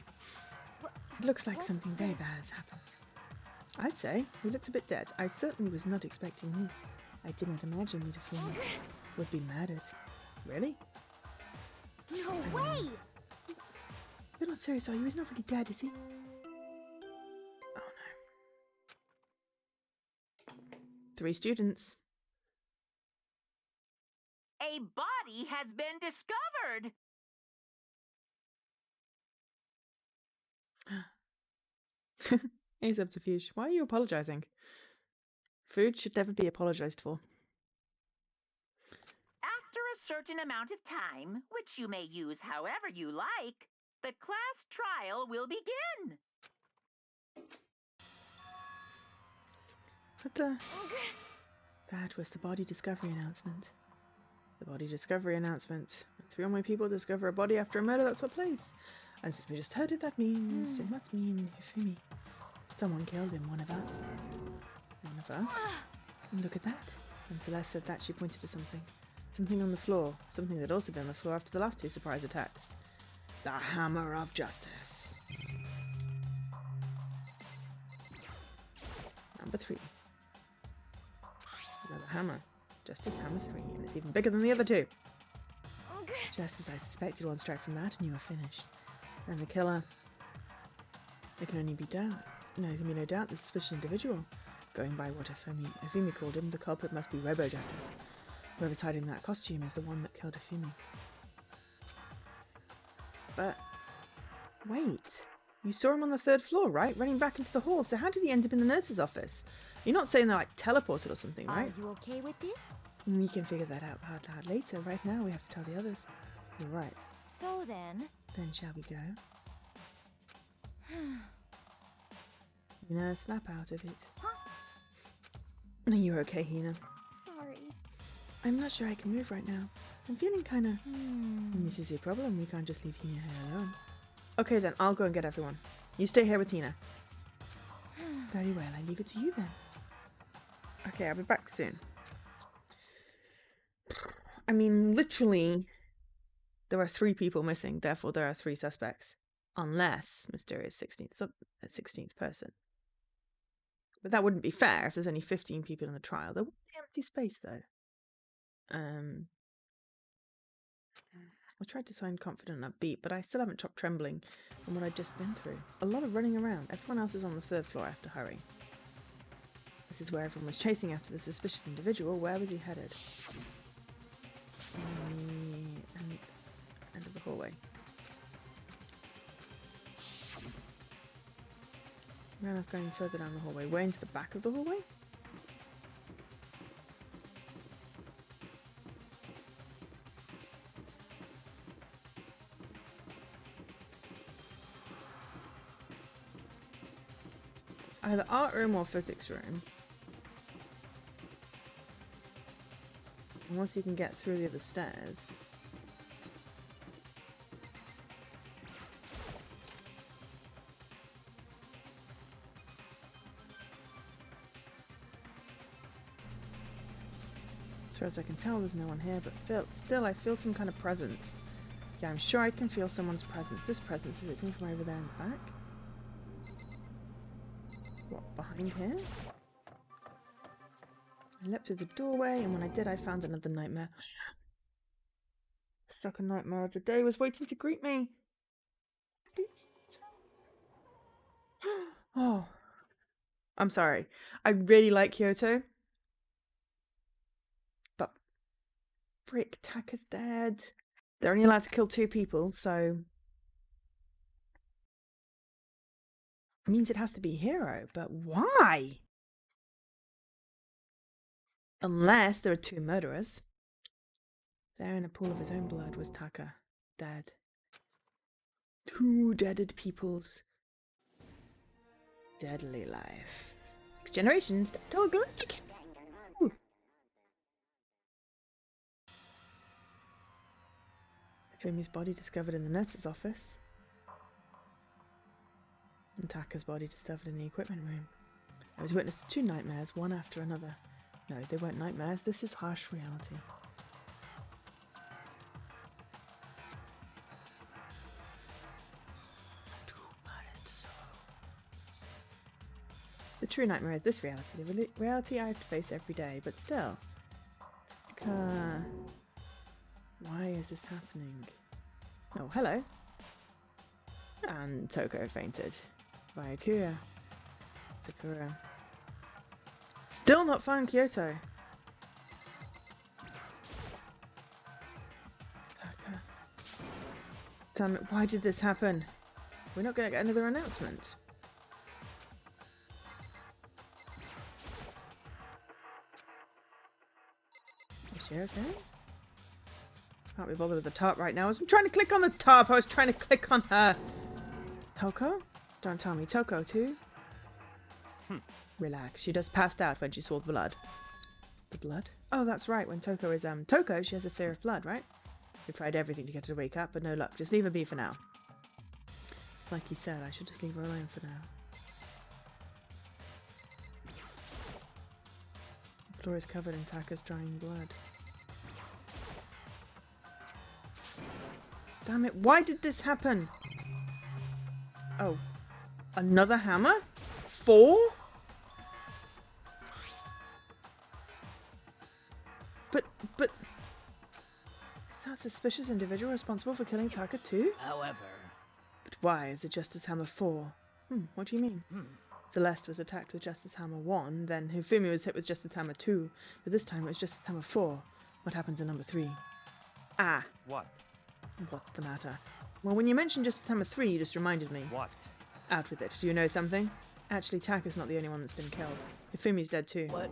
it looks like something very bad has happened. I'd say he looks a bit dead. I certainly was not expecting this. I didn't imagine Mitofumi would be murdered. Really? No way! You're not serious, are you? He's not really dead, is he? Oh no. 3 students. A body has been discovered. Hey, Subterfuge, why are you apologizing? Food should never be apologized for. After a certain amount of time, which you may use however you like, the class trial will begin. But that was the body discovery announcement. The body discovery announcement. When 3 or more people discover a body after a murder, that's what plays. And since we just heard it, that means it must mean Hifumi. Someone killed him, one of us. One of us. And look at that. When Celeste said that, she pointed to something. Something on the floor. Something that had also been on the floor after the last 2 surprise attacks. The Hammer of Justice. Number 3. Another hammer. Justice Hammer 3. And it's even bigger than the other 2. Just as I suspected, 1 strike from that and you were finished. And the killer... There can only be doubt. No, there can be no doubt the suspicious individual. Going by what Hifumi called him, the culprit must be Robo-Justice. Whoever's hiding that costume is the one that killed Hifumi. But... Wait. You saw him on the 3rd floor, right? Running back into the hall. So how did he end up in the nurse's office? You're not saying they're like teleported or something, right? Are you okay with this? We can figure that out later. Right now we have to tell the others. You're right. So then... Then shall we go? Hina, snap out of it. Huh? Are you okay, Hina? Sorry. I'm not sure I can move right now. I'm feeling kinda... This is your problem. We can't just leave Hina here alone. Okay then, I'll go and get everyone. You stay here with Hina. Very well, I leave it to you then. Okay, I'll be back soon. I mean, literally, there are 3 people missing, therefore there are 3 suspects. Unless mysterious 16th person. But that wouldn't be fair if there's only 15 people in the trial. There would be empty space though. I tried to sound confident and upbeat, but I still haven't stopped trembling from what I'd just been through. A lot of running around. Everyone else is on the 3rd floor. I have to hurry. This is where everyone was chasing after the suspicious individual. Where was he headed? End of the hallway. Ran off going further down the hallway. Way into the back of the hallway? Either art room or physics room. Unless you can get through the other stairs. As far as I can tell, there's no one here, but still I feel some kind of presence. Yeah, I'm sure I can feel someone's presence. This presence, is it coming from over there in the back? What, behind here? I leapt through the doorway, and when I did, I found another nightmare. Stuck a nightmare of the day was waiting to greet me. Oh. I'm sorry. I really like Kyoto. But frick, Taka's dead. They're only allowed to kill 2 people, so it means it has to be Hero, but why? Unless there are 2 murderers. There in a pool of his own blood was Taka, dead. Two deaded peoples. Deadly life. Next generations. Galactic. Ooh. Fumi's body discovered in the nurse's office. And Taka's body discovered in the equipment room. I was witness to 2 nightmares, one after another. No, they weren't nightmares. This is harsh reality. The true nightmare is this reality, the reality I have to face every day, but still. Why is this happening? Oh, hello. And Toko fainted. By Akira. Sakura. Still not found Kyoto. Taka. Damn it, why did this happen? We're not going to get another announcement. Is she okay? Can't be bothered with the top right now. I wasn't trying to click on the top. I was trying to click on her. Toko? Don't tell me. Toko too? Relax. She just passed out when she saw the blood. The blood? Oh, that's right. When Toko is, Toko, she has a fear of blood, right? We tried everything to get her to wake up, but no luck. Just leave her be for now. Like he said, I should just leave her alone for now. The floor is covered in Taka's drying blood. Damn it, why did this happen? Oh. Another hammer? 4? But... Is that suspicious individual responsible for killing Taka too? However... But why is it Justice Hammer 4? What do you mean? Celeste was attacked with Justice Hammer 1, then Hifumi was hit with Justice Hammer 2, but this time it was Justice Hammer 4. What happened to number 3? Ah. What? What's the matter? Well, when you mentioned Justice Hammer 3, you just reminded me. What? Out with it. Do you know something? Actually, Taka's not the only one that's been killed. Hifumi's dead too. What?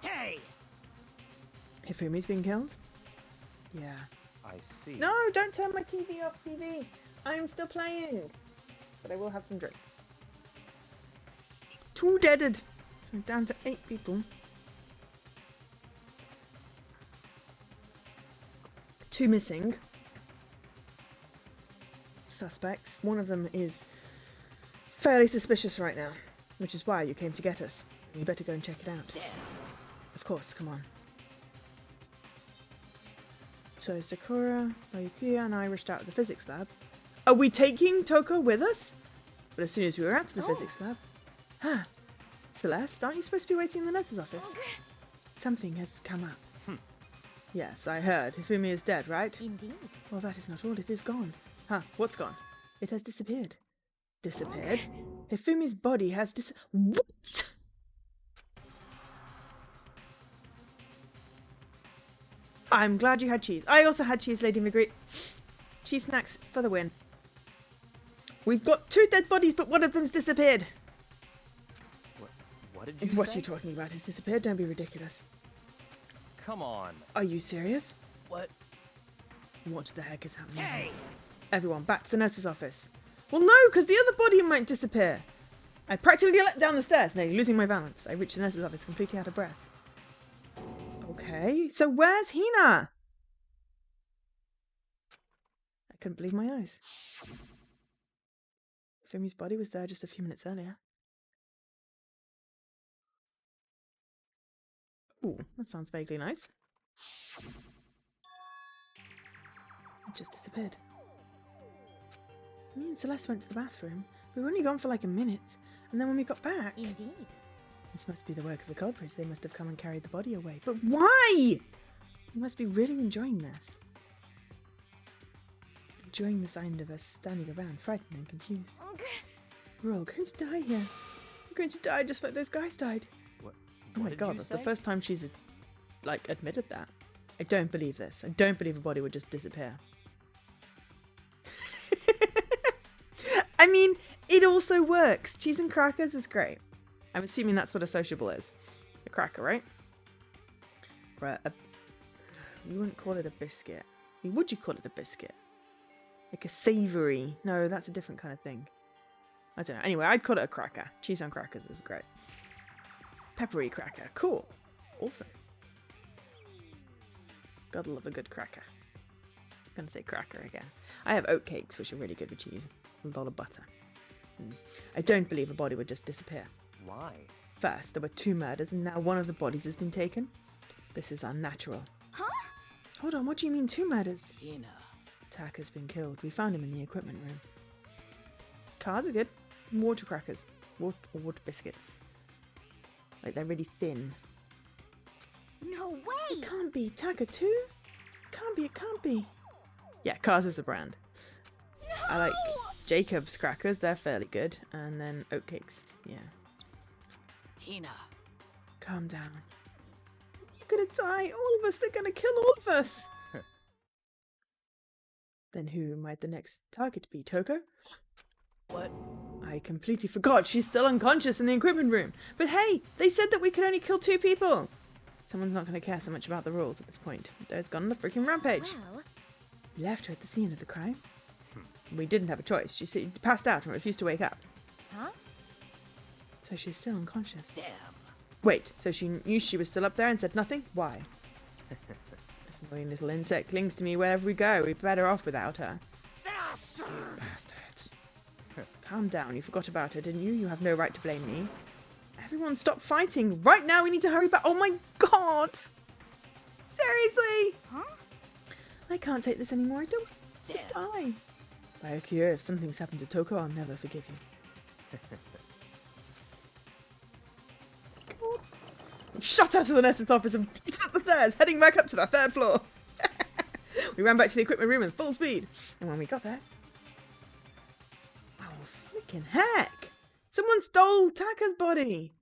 Hey! Hifumi's been killed? Yeah. I see. No, don't turn my TV off, TV. I'm still playing. But I will have some drink. 2 deaded. So down to 8 people. 2 missing. Suspects. One of them is fairly suspicious right now, which is why you came to get us. You better go and check it out. Damn. Of course, come on. So Sakura, Ryukiya, and I rushed out of the physics lab. Are we taking Toko with us? But as soon as we were out of the physics lab... Huh. Celeste, aren't you supposed to be waiting in the nurse's office? Something has come up. Yes, I heard. Hifumi is dead, right? Indeed. Well, that is not all. It is gone. Huh, what's gone? It has disappeared. Disappeared? Hifumi's body has What? I'm glad you had cheese. I also had cheese, Lady Magritte. Cheese snacks for the win. We've got 2 dead bodies, but one of them's disappeared. What did you say? What are you talking about? It's disappeared? Don't be ridiculous. Come on. Are you serious? What? What the heck is happening? Hey! Everyone, back to the nurse's office. Well, no, because the other body might disappear. I practically leapt down the stairs, nearly losing my balance. I reached the nurse's office completely out of breath. Okay, so where's Hina? I couldn't believe my eyes. Fumi's body was there just a few minutes earlier. Ooh, that sounds vaguely nice. It just disappeared. Me and Celeste went to the bathroom. We were only gone for like a minute, and then when we got back... Indeed. This must be the work of the culprit. They must have come and carried the body away. But why? You must be really enjoying this. Enjoying the sound of us standing around, frightened and confused. We're all going to die here. We're going to die just like those guys died. Oh my god, that's the first time she's, like, admitted that. I don't believe this. I don't believe a body would just disappear. I mean, it also works. Cheese and crackers is great. I'm assuming that's what a sociable is. A cracker, right? Right. You wouldn't call it a biscuit. Would you call it a biscuit? Like a savoury. No, that's a different kind of thing. I don't know. Anyway, I'd call it a cracker. Cheese on crackers was great. Peppery cracker. Cool. Awesome. Gotta love a good cracker. I'm gonna say cracker again. I have oatcakes, which are really good with cheese. A lot of butter. I don't believe a body would just disappear. Why? First, there were 2 murders, and now one of the bodies has been taken. This is unnatural. Huh? Hold on, what do you mean 2 murders? Hina. Tak has been killed. We found him in the equipment room. Cars are good. Water crackers. Water biscuits. Like, they're really thin. No way! It can't be. Taka too? It can't be. Yeah, Cars is a brand. No! I like Jacob's crackers. They're fairly good. And then oatcakes. Yeah. Hina. Calm down. You're gonna die. All of us. They're gonna kill all of us. Then who might the next target be? Toko? What? I completely forgot. She's still unconscious in the equipment room. But hey, they said that we could only kill 2 people. Someone's not going to care so much about the rules at this point. There's gone on a freaking rampage. Well, We left her at the scene of the crime. We didn't have a choice. She passed out and refused to wake up. huh? So she's still unconscious. Damn. Wait, so she knew she was still up there and said nothing? Why? This annoying little insect clings to me wherever we go. We're better off without her. Bastard! Bastard. Calm down. You forgot about her, didn't you? You have no right to blame me. Everyone stop fighting. Right now we need to hurry back. Oh my god! Seriously? Huh? I can't take this anymore. I don't want to die. Byakuya, if something's happened to Toko, I'll never forgive you. Shot out of the nurse's office and up the stairs, heading back up to the 3rd floor. We ran back to the equipment room at full speed. And when we got there... Oh, freaking heck! Someone stole Taka's body!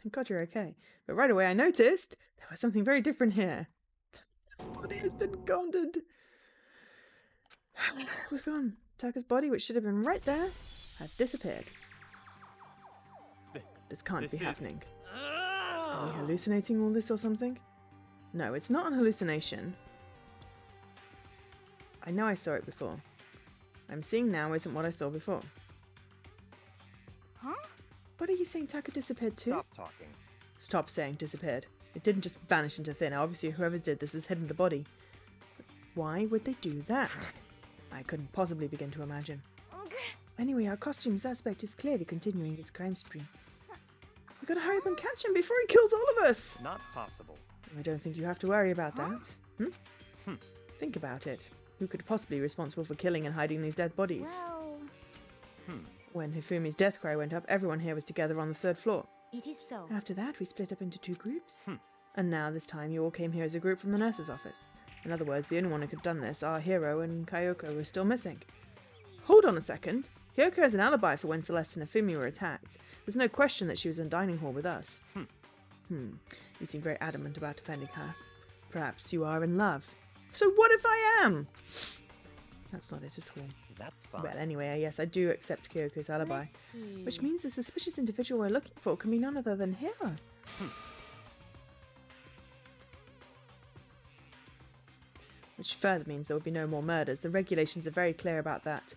Thank God you're okay. But right away I noticed there was something very different here. This body has been gonded. It was gone. Taka's body, which should have been right there, had disappeared. This can't be happening. Are we hallucinating all this or something? No, it's not an hallucination. I know I saw it before. What I'm seeing now isn't what I saw before. Huh? What are you saying Taka disappeared too? Stop talking. Stop saying disappeared. It didn't just vanish into thin air. Obviously whoever did this has hidden the body. But why would they do that? I couldn't possibly begin to imagine. Anyway, our costume suspect is clearly continuing his crime spree. We gotta hurry up and catch him before he kills all of us! Not possible. I don't think you have to worry about that. Think about it. Who could possibly be responsible for killing and hiding these dead bodies? Well, When Hifumi's death cry went up, everyone here was together on the 3rd floor. it is so. After that, we split up into 2 groups. And now this time you all came here as a group from the nurse's office. In other words, the only one who could have done this, our hero and Kyoko, were still missing. Hold on a second. Kyoko has an alibi for when Celeste and Hifumi were attacked. There's no question that she was in the dining hall with us. You seem very adamant about defending her. Perhaps you are in love. So what if I am? That's not it at all. That's fine. Well, anyway, yes, I do accept Kyoko's alibi. Let's see. Which means the suspicious individual we're looking for can be none other than Hiro. Which further means there will be no more murders. The regulations are very clear about that.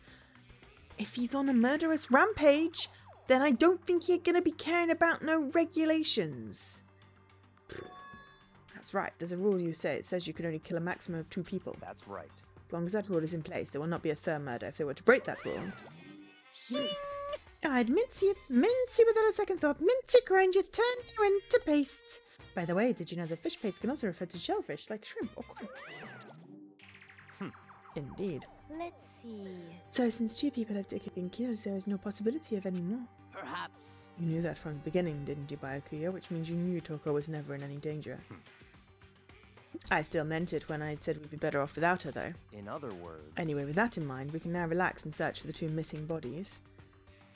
If he's on a murderous rampage, then I don't think you're going to be caring about no regulations. That's right. There's a rule you say. It says you can only kill a maximum of 2 people. That's right. As long as that rule is in place, there will not be a 3rd murder. If they were to break that rule... I'd mince you without a second thought. Mince you, grind you, turn you into paste. By the way, did you know that fish paste can also refer to shellfish, like shrimp or crab? Indeed. Let's see. So since 2 people have been killed, there is no possibility of any more. Perhaps. You knew that from the beginning, didn't you, Byakuya? Which means you knew Toko was never in any danger. I still meant it when I said we'd be better off without her, though. In other words... Anyway, with that in mind, we can now relax and search for the 2 missing bodies.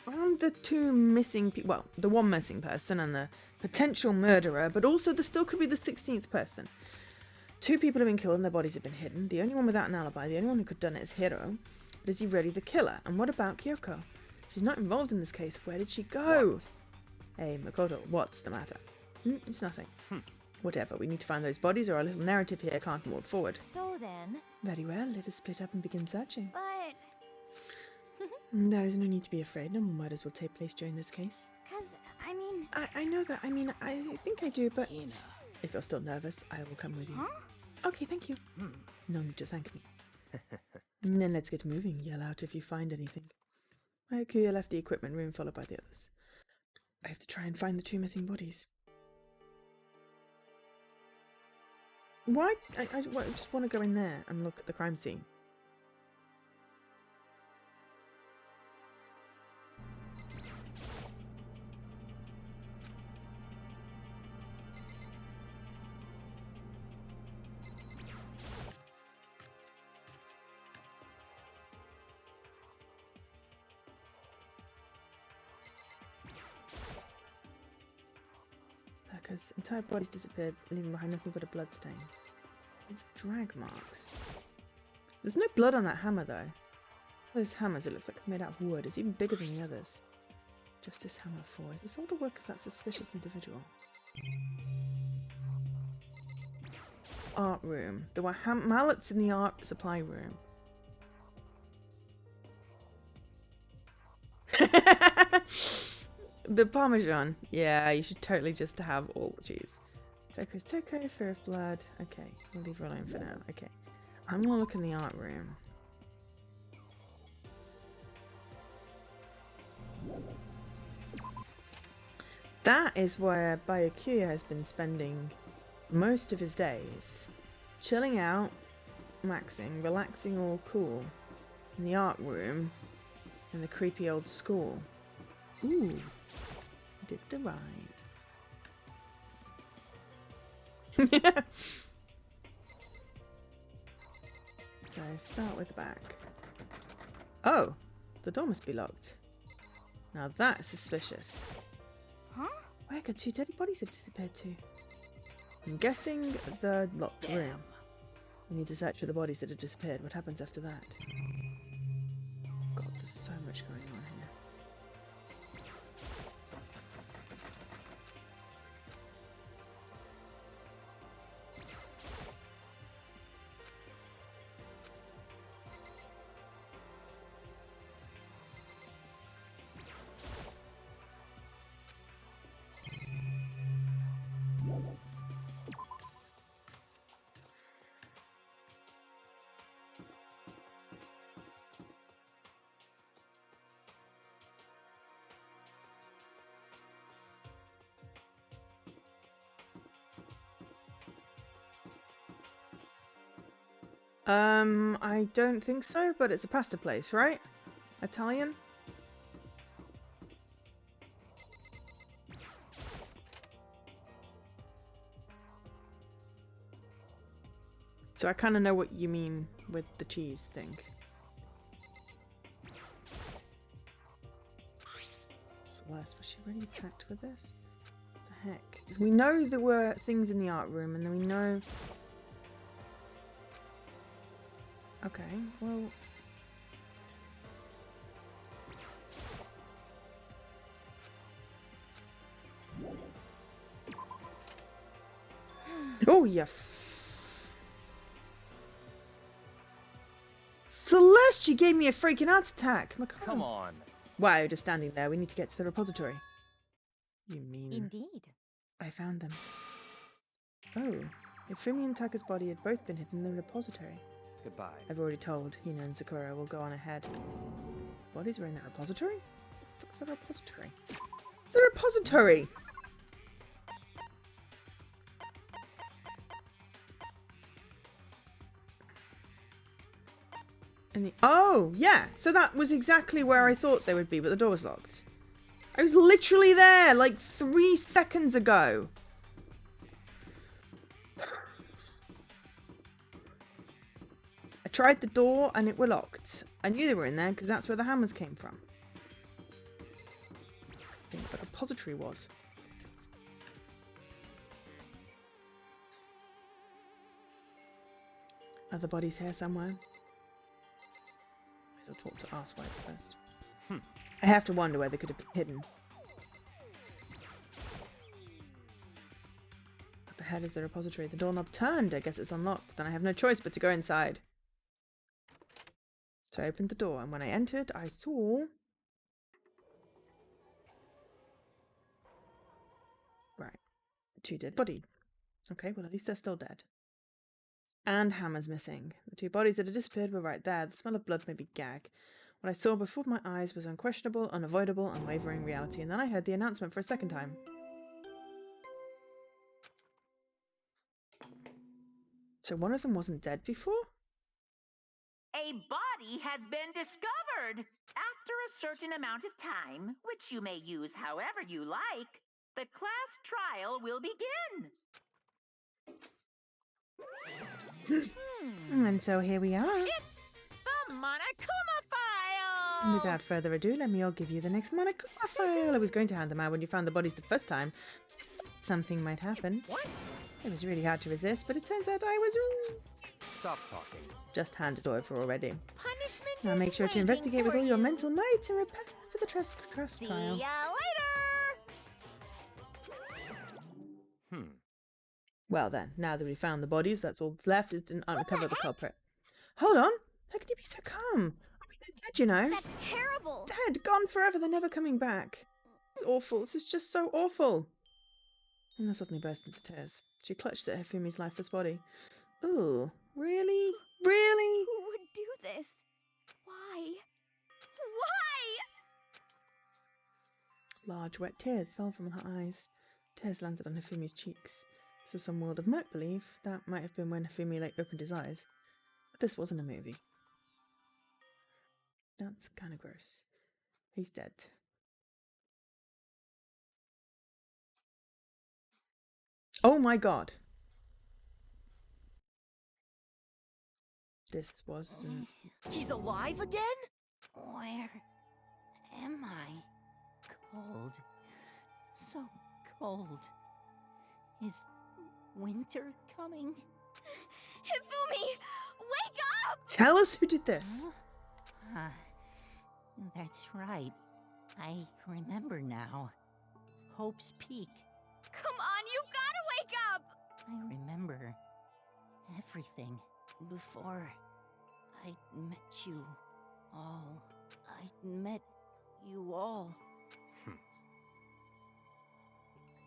And the 2 missing people... Well, the 1 missing person and the potential murderer, but also there still could be the 16th person. 2 people have been killed and their bodies have been hidden. The only one without an alibi, the only one who could have done it is Hiro. But is he really the killer? And what about Kyoko? She's not involved in this case. Where did she go? What? Hey, Makoto, what's the matter? It's nothing. Whatever, we need to find those bodies or our little narrative here can't move forward. So then... Very well, let us split up and begin searching. But... There is no need to be afraid. No more murders will take place during this case. 'Cause, I mean... I know that. I mean, I think I do, but Hina. if you're still nervous, I will come with you. Huh? Okay, thank you. No need to thank me. Then let's get moving. Yell out if you find anything. Akuya left the equipment room followed by the others. I have to try and find the 2 missing bodies. Why? I just want to go in there and look at the crime scene. Because entire bodies disappeared, leaving behind nothing but a blood stain. It's drag marks. There's no blood on that hammer though. Those hammers, it looks like it's made out of wood. It's even bigger than the others. Justice Hammer 4. Is this all the work of that suspicious individual? Art room. There were mallets in the art supply room. The Parmesan. Yeah, you should totally just have all the cheese. Toko's Toko, Fear of Blood. Okay, we'll leave her alone for now. Okay. I'm gonna look in the art room. That is where Byakuya has been spending most of his days. Chilling out, maxing, relaxing all cool. In the art room. In the creepy old school. Ooh. Did the rhyme. So start with the back. Oh, the door must be locked. Now that's suspicious. Huh? Where could 2 dead bodies have disappeared to? I'm guessing the locked room. We need to search for the bodies that have disappeared. What happens after that? God, there's so much going on here. I don't think so, but it's a pasta place, right? Italian? So I kind of know what you mean with the cheese thing. Celeste, was she really attacked with this? What the heck? We know there were things in the art room, and then we know... Okay, well... Oh, yeah. Celeste, she gave me a freaking heart attack. Come on. Wow, just standing there. We need to get to the repository. You mean... Indeed. I found them. Oh, if Fumi and Taka's body had both been hidden in the repository. Goodbye. I've already told Hina and Sakura will go on ahead. Bodies were in that repository? What's the repository? It's the repository! And the... Oh, yeah! So that was exactly where I thought they would be, but the door was locked. I was literally there, like 3 seconds ago! I tried the door and it were locked. I knew they were in there because that's where the hammers came from. I think the repository was. Are the bodies here somewhere? Might as well talk to Arswipe first. I have to wonder where they could have been hidden. Up ahead is the repository. The doorknob turned. I guess it's unlocked. Then I have no choice but to go inside. So I opened the door, and when I entered, I saw... Right. 2 dead bodies. Okay, well, at least they're still dead. And Hammer's missing. The 2 bodies that had disappeared were right there. The smell of blood made me gag. What I saw before my eyes was unquestionable, unavoidable, unwavering reality, and then I heard the announcement for a second time. So one of them wasn't dead before? A body has been discovered. After a certain amount of time, which you may use however you like, the class trial will begin. And so here we are. It's the Monokuma file! Without further ado, let me all give you the next Monokuma file. I was going to hand them out when you found the bodies the first time. I thought something might happen. What? It was really hard to resist, but it turns out I was wrong. Stop talking. Just handed over already. Punishment Now is make sure to waiting investigate with for all your you. mental might and prepare for the trust See trial. ya later! Well then, now that we've found the bodies, that's all that's left is to uncover the culprit. Hold on! How can you be so calm? I mean, they're dead, you know. That's terrible. Dead, gone forever, they're never coming back. It's awful, this is just so awful. And I suddenly burst into tears. She clutched at Hifumi's lifeless body. Ooh, really? Really? Who would do this? Why? Why? Large wet tears fell from her eyes. Tears landed on Hifumi's cheeks. So some world of make-believe, that might have been when Hifumi opened his eyes. But this wasn't a movie. That's kind of gross. He's dead. Oh my god! This wasn't... He's alive again? Where am I? Cold. So cold. Is winter coming? Hifumi, wake up! Tell us who did this! Huh? That's right. I remember now. Hope's Peak. Come on, you gotta wake up! I remember everything before I met you all. I met you all.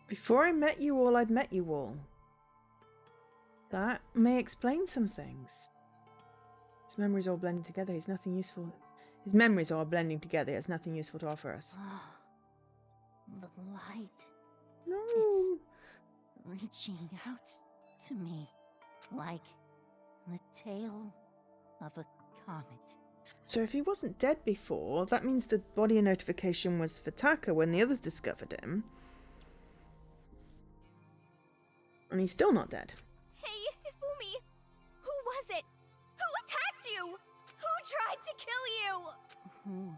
Before I met you all, I'd met you all. That may explain some things. His memories all blending together, he's nothing useful. His memories are all blending together, he has nothing useful to offer us. The light. No! It's reaching out to me like the tail of a comet. So if he wasn't dead before, that means the body notification was for Taka when the others discovered him. And he's still not dead. Hey, Hifumi! Who was it? Who attacked you? Who tried to kill you? Who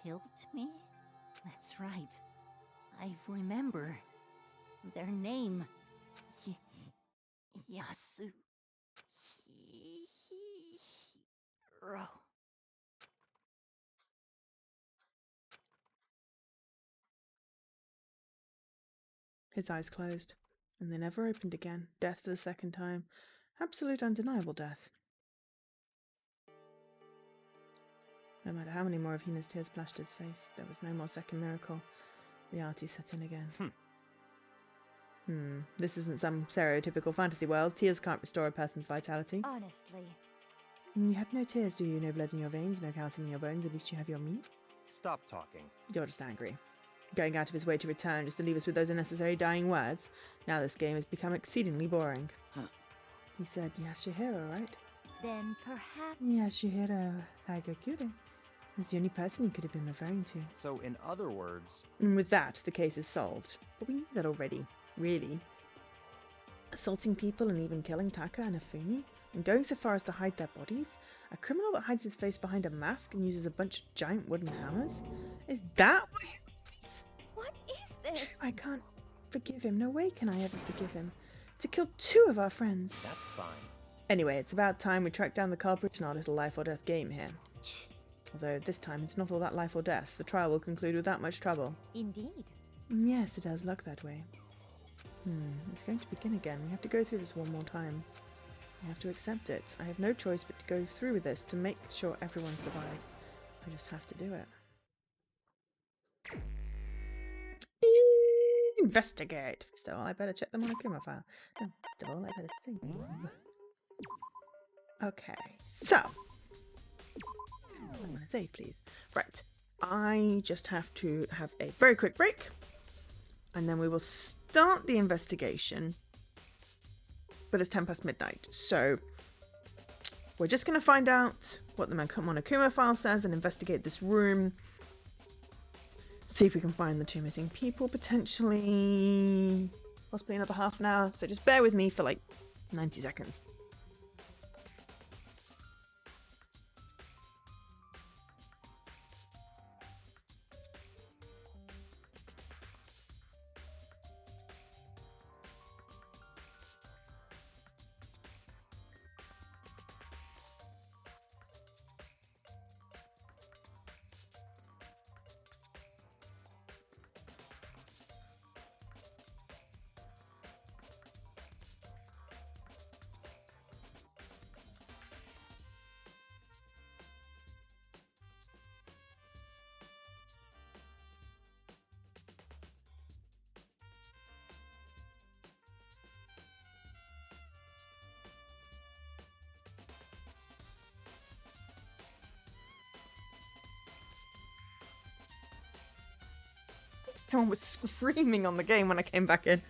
killed me? That's right. I remember their name. Yasuhiro. His eyes closed, and they never opened again. Death for the second time. Absolute undeniable death. No matter how many more of Hina's tears splashed his face, there was no more second miracle. Reality set in again. This isn't some stereotypical fantasy world. Tears can't restore a person's vitality. Honestly. You have no tears, do you? No blood in your veins, no calcium in your bones. At least you have your meat. Stop talking. You're just angry. Going out of his way to return just to leave us with those unnecessary dying words. Now this game has become exceedingly boring. He said Yasuhiro, right? Then perhaps... Yasuhiro Hagakure is the only person he could have been referring to. So, in other words, And with that, the case is solved. But we knew that already, really. Assaulting people and even killing Taka and Hifumi, and going so far as to hide their bodies? A criminal that hides his face behind a mask and uses a bunch of giant wooden hammers? Is that what he was? What is this? I can't forgive him. No way can I ever forgive him. To kill 2 of our friends. that's fine. Anyway, it's about time we track down the culprit in our little life or death game here. Although this time it's not all that life or death. The trial will conclude without much trouble. Indeed. Yes, it does look that way. It's going to begin again. We have to go through this one more time. I have to accept it. I have no choice but to go through with this to make sure everyone survives. I just have to do it. Investigate. First of all, I better check the Monokuma file. No, first of all, I better save. Okay, so. What do I want to say, please? Right. I just have to have a very quick break. And then we will start the investigation. But it's 10 past midnight. So we're just going to find out what the Monokuma file says and investigate this room. See if we can find the 2 missing people, potentially. Possibly another half an hour. So just bear with me for like 90 seconds. Someone was screaming on the game when I came back in.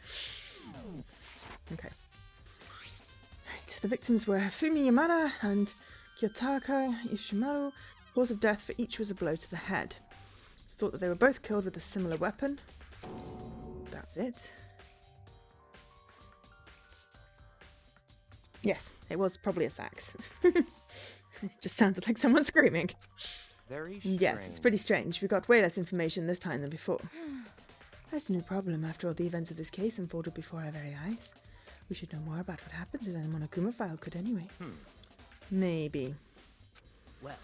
Okay. Right. The victims were Fumi Yamada and Kyotaka Ishimaru. Cause of death for each was a blow to the head. It's thought that they were both killed with a similar weapon. That's it. Yes, it was probably a sax. It just sounded like someone screaming. Very strange. Yes, it's pretty strange. We got way less information this time than before. That's no problem. After all, the events of this case unfolded before our very eyes. We should know more about what happened than the Monokuma file could anyway. Maybe. Well.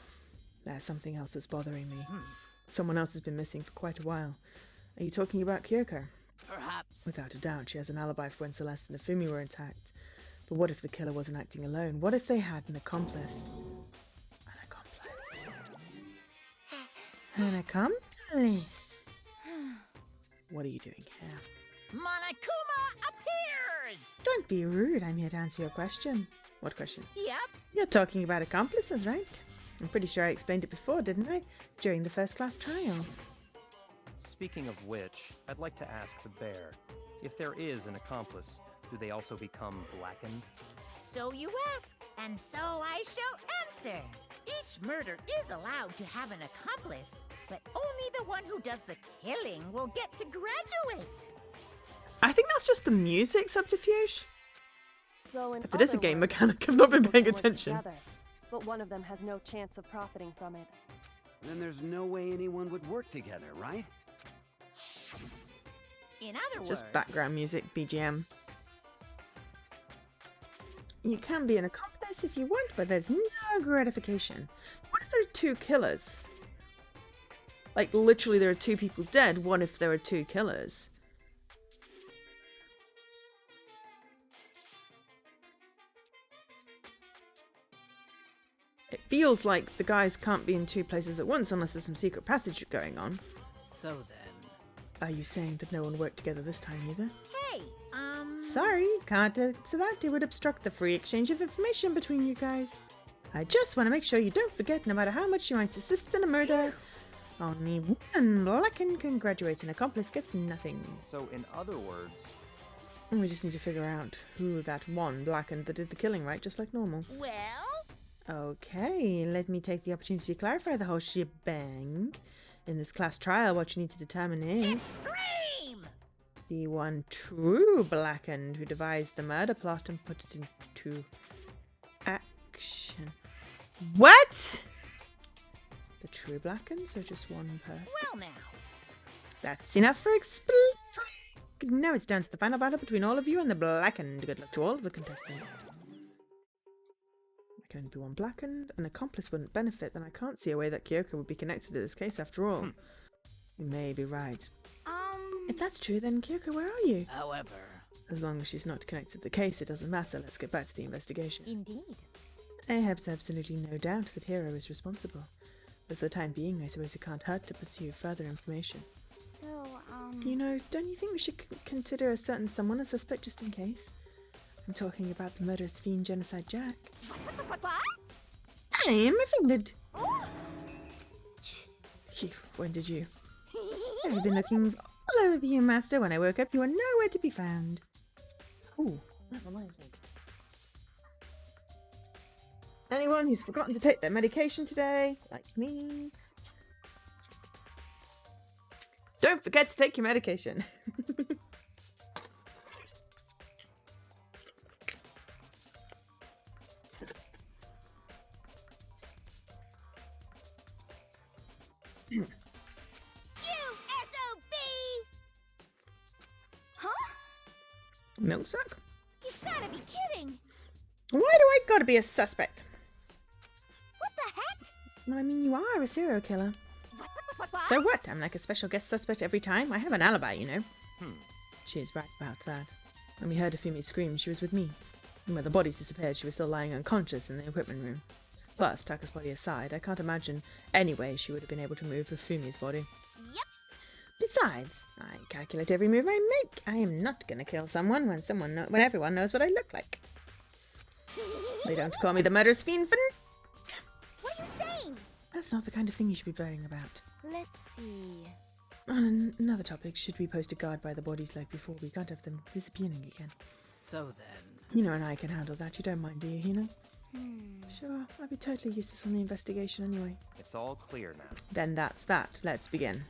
There's something else that's bothering me. Someone else has been missing for quite a while. Are you talking about Kyoko? Perhaps. Without a doubt, she has an alibi for when Celeste and Ifumi were intact. But what if the killer wasn't acting alone? What if they had an accomplice? An accomplice? What are you doing here? Monokuma appears! Don't be rude. I'm here to answer your question. What question? Yep. You're talking about accomplices, right? I'm pretty sure I explained it before, didn't I? During the first class trial. Speaking of which, I'd like to ask the bear, if there is an accomplice, do they also become blackened? So you ask, and so I shall answer. Each murder is allowed to have an accomplice, but only the one who does the killing will get to graduate. I think that's just the music subterfuge. So in If it is a other game words, mechanic, I've not been people paying can work attention. together, but one of them has no chance of profiting from it. Then there's no way anyone would work together, right? In other words, Just background music, BGM. You can be an accomplice if you want, but there's no gratification. What if there are 2 killers? Like, literally there are 2 people dead. What if there are 2 killers? It feels like the guys can't be in 2 places at once unless there's some secret passage going on. So then. Are you saying that no one worked together this time either? hey, Sorry, can't answer that. It would obstruct the free exchange of information between you guys. I just want to make sure you don't forget, no matter how much you might assist in a murder, only one blackened can graduate. An accomplice gets nothing. So, in other words, We just need to figure out who that one blackened that did the killing, right? Just like normal. well, Okay, let me take the opportunity to clarify the whole shebang. In this class trial, what you need to determine is extreme! the one true blackened who devised the murder plot and put it into action. What? The true blackened, so just one person? Well now, That's enough for now it's down to the final battle between all of you and the blackened. Good luck to all of the contestants. There can only be one blackened. An accomplice wouldn't benefit, then I can't see a way that Kyoko would be connected to this case after all. You may be right. If that's true, then Kyoko, where are you? However, As long as she's not connected to the case, it doesn't matter. Let's get back to the investigation. Indeed. I have absolutely no doubt that Hero is responsible. But for the time being, I suppose it can't hurt to pursue further information. So, You know, don't you think we should consider a certain someone a suspect just in case? I'm talking about the murderous fiend Genocide Jack. What? I am offended. Oh! Phew, when did you? I've been looking all over you, Master. When I woke up, you were nowhere to be found. Ooh, that reminds me. Anyone who's forgotten to take their medication today, like me, don't forget to take your medication. Huh? Milk sack? You've gotta be kidding! Why do I gotta be a suspect? What the heck? Well, I mean, you are a serial killer. What? So what? I'm like a special guest suspect every time? I have an alibi, you know. Hmm. She's right about that. When we heard Afumi scream, she was with me. And when the bodies disappeared, she was still lying unconscious in the equipment room. Plus, Taka's body aside, I can't imagine any way she would have been able to move Afumi's body. Yep. Besides, I calculate every move I make. I am not gonna kill someone when everyone knows what I look like. They don't call me the murderous fiend for... What are you saying? That's not the kind of thing you should be worrying about. Let's see. On another topic, should we post a guard by the bodies like before? We can't have them disappearing again. So then. Hino and I can handle that. You don't mind, do you, Hino? Sure, I'd be totally useless on the investigation anyway. It's all clear now. Then that's that. Let's begin.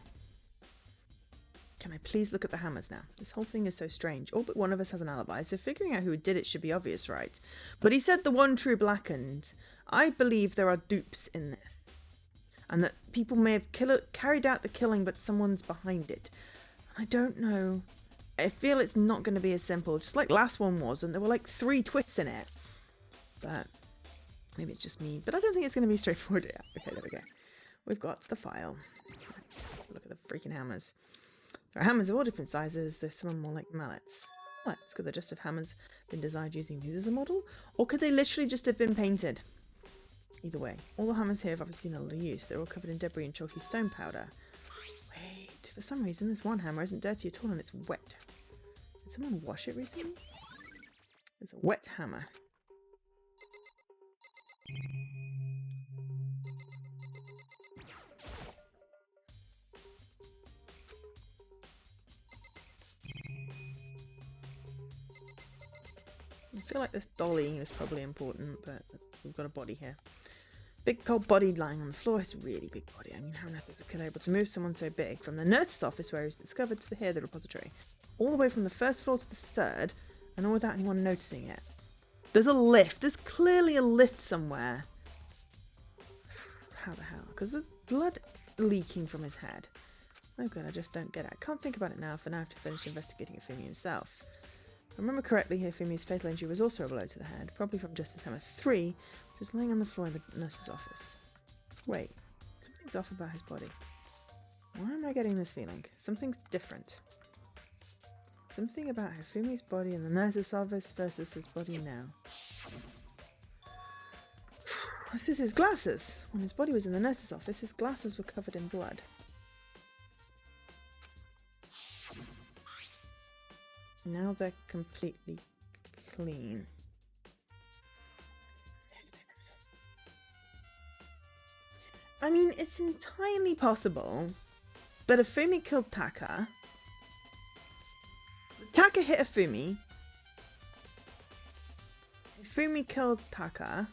Can I please look at the hammers now? This whole thing is so strange. All but one of us has an alibi, so figuring out who did it should be obvious, right? But he said the one true blackened. I believe there are dupes in this. And that people may have carried out the killing, but someone's behind it. I don't know. I feel it's not going to be as simple, just like last one was, and there were like 3 twists in it. But maybe it's just me. But I don't think it's going to be straightforward. Yeah, okay, there we go. We've got the file. Let's look at the freaking hammers. There are hammers of all different sizes. There's some more like mallets. Mallets, could the just have hammers been designed using these as a model? Or could they literally just have been painted? Either way, all the hammers here have obviously seen a lot of use. They're all covered in debris and chalky stone powder. Wait, for some reason this one hammer isn't dirty at all and it's wet. Did someone wash it recently? It's a wet hammer. I feel like this dolly is probably important, but we've got a body here. Big cold body lying on the floor. It's a really big body. I mean, how on earth was the killer able to move someone so big from the nurse's office where he was discovered to the repository, all the way from the first floor to the third, and all without anyone noticing it? There's a lift. There's clearly a lift somewhere. How the hell? Because there's blood leaking from his head. Oh god, I just don't get it. I can't think about it now. For now, I have to finish investigating Afumi himself. If I remember correctly, Afumi's fatal injury was also a blow to the head, probably from Justice Hammer 3, which was laying on the floor in the nurse's office. Wait, something's off about his body. Why am I getting this feeling? Something's different. Something about Afumi's body in the nurse's office versus his body now. This is his glasses. When his body was in the nurse's office, his glasses were covered in blood. Now they're completely clean. I mean, it's entirely possible that Afumi killed Taka. Taka hit Afumi. Afumi killed Taka.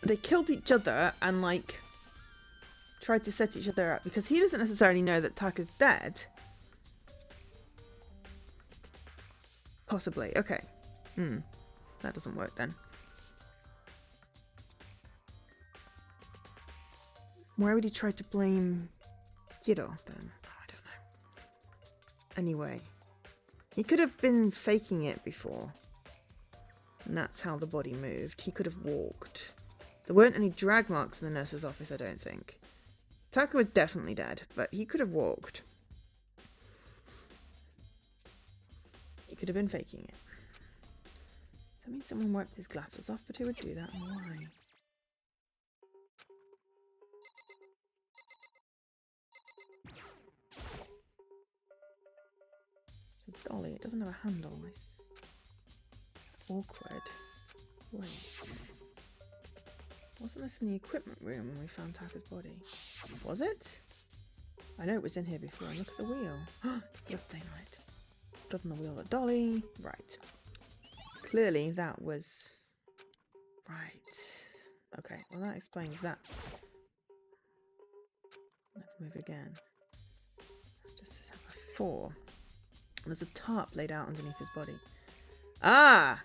They killed each other and, like, tried to set each other up because he doesn't necessarily know that Taka's dead. Possibly. Okay. That doesn't work then. Why would he try to blame Hiro then? I don't know. Anyway. He could have been faking it before. And that's how the body moved. He could have walked. There weren't any drag marks in the nurse's office, I don't think. Taka was definitely dead, but he could have walked. could have been faking it. That means someone wiped his glasses off, but who would do that and why? It's a dolly. It doesn't have a handle. Nice. Awkward. Wait. Wasn't this in the equipment room when we found Taka's body? Was it? I know it was in here before. Look at the wheel. Bloodstain on it. Blood on the wheel of the dolly. Right. Clearly that was... Right. Okay, well that explains that. Let's move again. Just as before. There's a tarp laid out underneath his body. Ah!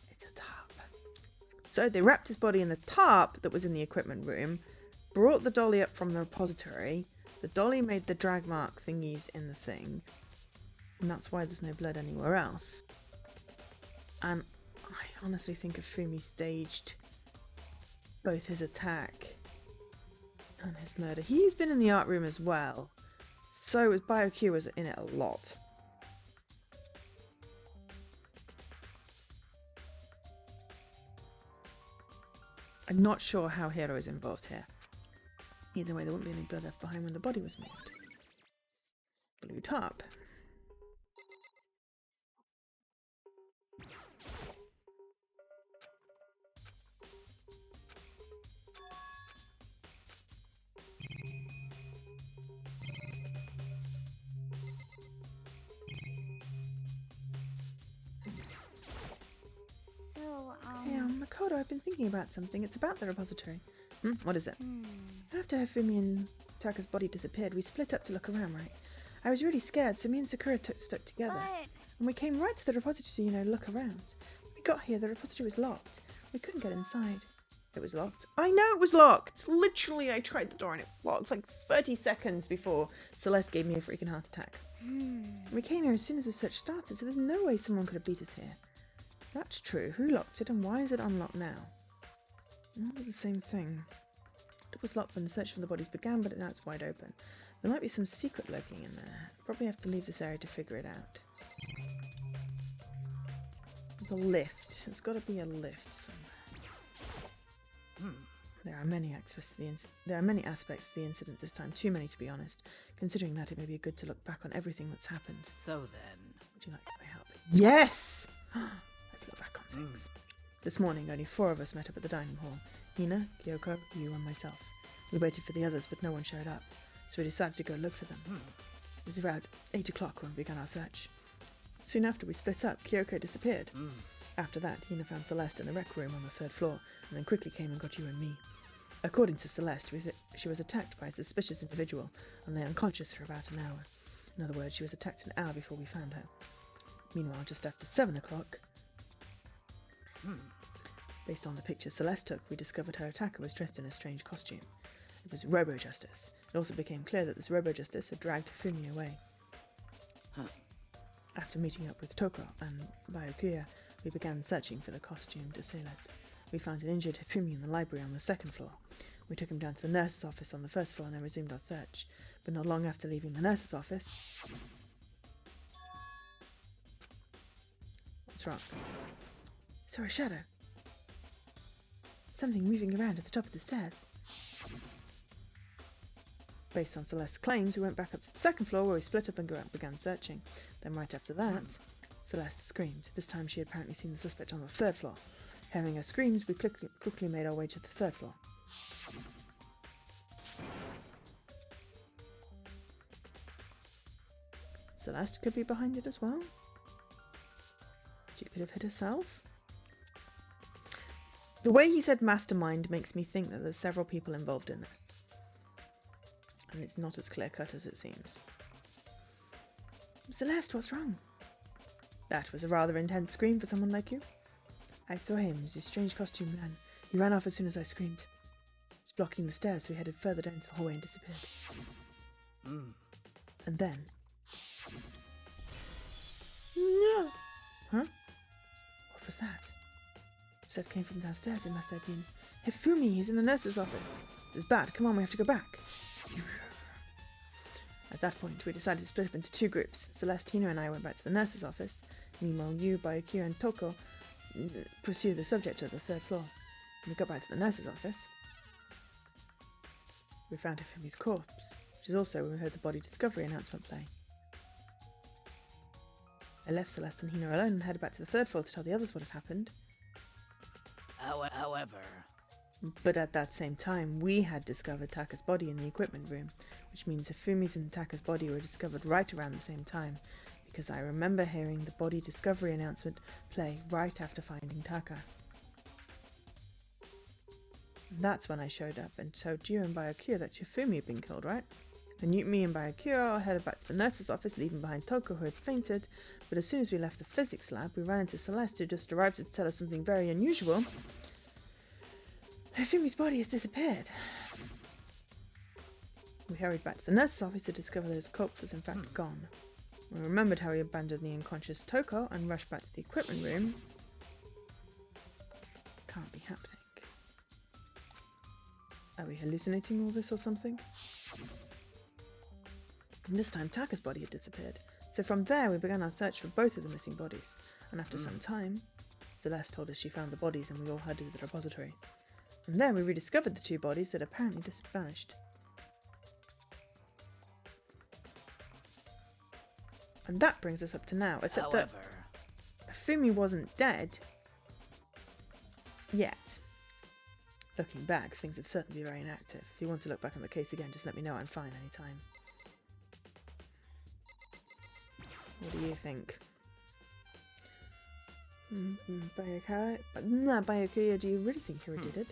It's a tarp. So they wrapped his body in the tarp that was in the equipment room, brought the dolly up from the repository. The dolly made the drag mark thingies in the thing. And that's why there's no blood anywhere else. And I honestly think Ifumi staged both his attack and his murder. He's been in the art room as well. So BioQ was in it a lot. I'm not sure how Hero is involved here. Either way, there wouldn't be any blood left behind when the body was moved. Blue tarp. Hey, Makoto, I've been thinking about something. It's about the repository. What is it? After Hifumi and Taka's body disappeared, we split up to look around, right? I was really scared, so me and Sakura stuck together. And we came right to the repository, look around. We got here, the repository was locked. We couldn't get inside. It was locked. I know it was locked! Literally, I tried the door and it was locked like 30 seconds before Celeste gave me a freaking heart attack. We came here as soon as the search started, so there's no way someone could have beat us here. That's true. Who locked it and why is it unlocked now? Not the same thing. It was locked when the search for the bodies began, but now it's wide open. There might be some secret lurking in there. Probably have to leave this area to figure it out. There's a lift. There's got to be a lift somewhere. There are many aspects to the incident this time. Too many, to be honest. Considering that, it may be good to look back on everything that's happened. So then... Would you like my help? Yes! Let's look back on things. This morning, only 4 of us met up at the dining hall. Hina, Kyoko, you and myself. We waited for the others, but no one showed up. So we decided to go look for them. It was around 8 o'clock when we began our search. Soon after we split up, Kyoko disappeared. After that, Hina found Celeste in the rec room on the 3rd floor, and then quickly came and got you and me. According to Celeste, she was attacked by a suspicious individual and lay unconscious for about an hour. In other words, she was attacked an hour before we found her. Meanwhile, just after 7 o'clock, based on the pictures Celeste took, we discovered her attacker was dressed in a strange costume. It was Robo-Justice. It also became clear that this Robo-Justice had dragged Hifumi away. After meeting up with Toko and Byakuya, we began searching for the costumed assailant. We found an injured Hifumi in the library on the 2nd floor. We took him down to the nurse's office on the 1st floor and then resumed our search. But not long after leaving the nurse's office... What's wrong? Saw a shadow. Something moving around at the top of the stairs. Based on Celeste's claims, we went back up to the 2nd floor where we split up and began searching. Then right after that, Celeste screamed. This time she had apparently seen the suspect on the 3rd floor. Hearing her screams, we quickly made our way to the 3rd floor. Celeste could be behind it as well. She could have hit herself. The way he said mastermind makes me think that there's several people involved in this. And it's not as clear-cut as it seems. Celeste, what's wrong? That was a rather intense scream for someone like you. I saw him, he was a strange costume man. He ran off as soon as I screamed. He was blocking the stairs, so he headed further down the hallway and disappeared. And then... No! Huh? What was that? Said came from downstairs. It must have been Hifumi. He's in the nurse's office. This is bad. Come on, we have to go back. At that point, we decided to split up into two groups. Celeste, Hina, and I went back to the nurse's office. Meanwhile, you, Bayakira, and Toko pursued the subject to the third floor. When we got back to the nurse's office, we found Hifumi's corpse, which is also when we heard the body discovery announcement play. I left Celeste and Hina alone and headed back to the third floor to tell the others what had happened. However, But at that same time, we had discovered Taka's body in the equipment room, which means Hifumi's and Taka's body were discovered right around the same time, because I remember hearing the body discovery announcement play right after finding Taka. And that's when I showed up and told you and Bayakira that Hifumi had been killed, right? Then me and Bayakira headed back to the nurse's office, leaving behind Toko, who had fainted, but as soon as we left the physics lab, we ran into Celeste, who just arrived to tell us something very unusual. Hifumi's body has disappeared. We hurried back to the nurse's office to discover that his corpse was in fact gone. We remembered how he abandoned the unconscious Toko and rushed back to the equipment room. Can't be happening. Are we hallucinating all this or something? And this time Taka's body had disappeared. So from there we began our search for both of the missing bodies. And after some time, Celeste told us she found the bodies and we all headed to the repository. And then we rediscovered the two bodies that apparently just vanished. And that brings us up to now, except that Hifumi wasn't dead yet. Looking back, things have certainly been very inactive. If you want to look back on the case again, just let me know. I'm fine anytime. What do you think? Bayakira, do you really think Hiro did it?